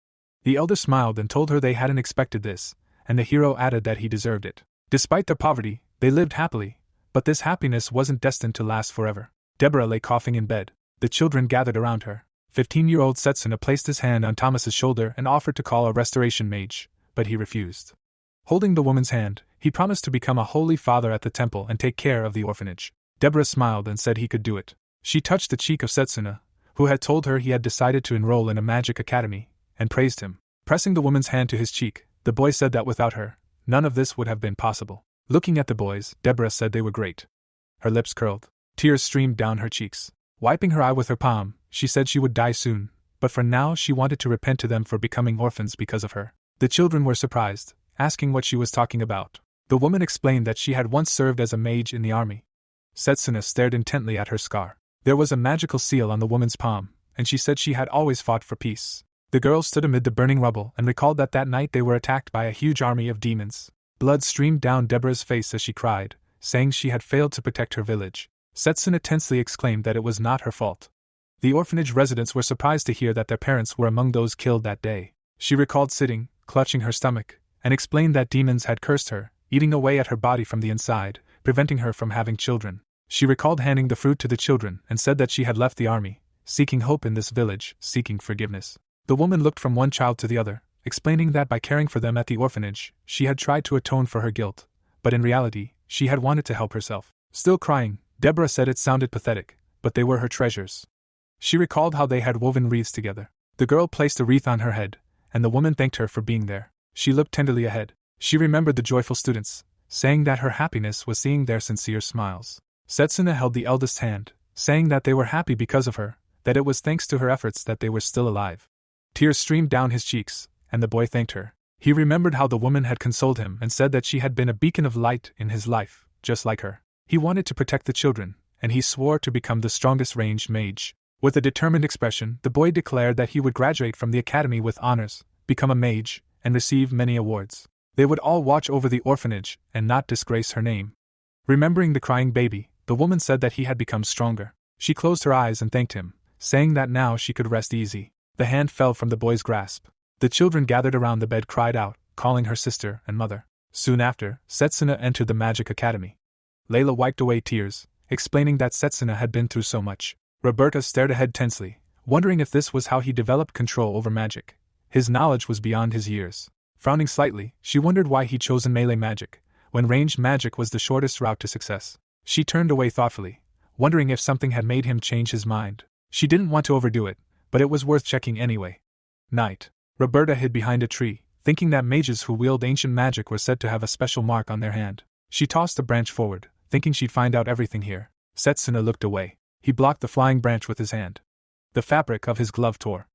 The elder smiled and told her they hadn't expected this, and the hero added that he deserved it. Despite their poverty, they lived happily, but this happiness wasn't destined to last forever. Deborah lay coughing in bed. The children gathered around her. 15-year-old Setsuna placed his hand on Thomas's shoulder and offered to call a restoration mage, but he refused. Holding the woman's hand, he promised to become a holy father at the temple and take care of the orphanage. Deborah smiled and said he could do it. She touched the cheek of Setsuna, who had told her he had decided to enroll in a magic academy, and praised him. Pressing the woman's hand to his cheek, the boy said that without her, none of this would have been possible. Looking at the boys, Deborah said they were great. Her lips curled. Tears streamed down her cheeks. Wiping her eye with her palm, she said she would die soon, but for now she wanted to repent to them for becoming orphans because of her. The children were surprised, asking what she was talking about. The woman explained that she had once served as a mage in the army. Setsuna stared intently at her scar. There was a magical seal on the woman's palm, and she said she had always fought for peace. The girls stood amid the burning rubble and recalled that night they were attacked by a huge army of demons. Blood streamed down Deborah's face as she cried, saying she had failed to protect her village. Setsuna tensely exclaimed that it was not her fault. The orphanage residents were surprised to hear that their parents were among those killed that day. She recalled sitting, clutching her stomach, and explained that demons had cursed her, eating away at her body from the inside, preventing her from having children. She recalled handing the fruit to the children and said that she had left the army, seeking hope in this village, seeking forgiveness. The woman looked from one child to the other, explaining that by caring for them at the orphanage, she had tried to atone for her guilt, but in reality, she had wanted to help herself. Still crying, Deborah said it sounded pathetic, but they were her treasures. She recalled how they had woven wreaths together. The girl placed a wreath on her head, and the woman thanked her for being there. She looked tenderly ahead. She remembered the joyful students, saying that her happiness was seeing their sincere smiles. Setsuna held the eldest's hand, saying that they were happy because of her, that it was thanks to her efforts that they were still alive. Tears streamed down his cheeks, and the boy thanked her. He remembered how the woman had consoled him and said that she had been a beacon of light in his life, just like her. He wanted to protect the children, and he swore to become the strongest ranged mage. With a determined expression, the boy declared that he would graduate from the academy with honors, become a mage, and receive many awards. They would all watch over the orphanage and not disgrace her name. Remembering the crying baby, the woman said that he had become stronger. She closed her eyes and thanked him, saying that now she could rest easy. The hand fell from the boy's grasp. The children gathered around the bed cried out, calling her sister and mother. Soon after, Setsuna entered the magic academy. Layla wiped away tears, explaining that Setsuna had been through so much. Roberta stared ahead tensely, wondering if this was how he developed control over magic. His knowledge was beyond his years. Frowning slightly, she wondered why he'd chosen melee magic, when ranged magic was the shortest route to success. She turned away thoughtfully, wondering if something had made him change his mind. She didn't want to overdo it, but it was worth checking anyway. Night. Roberta hid behind a tree, thinking that mages who wield ancient magic were said to have a special mark on their hand. She tossed a branch forward, thinking she'd find out everything here. Setsuna looked away. He blocked the flying branch with his hand. The fabric of his glove tore.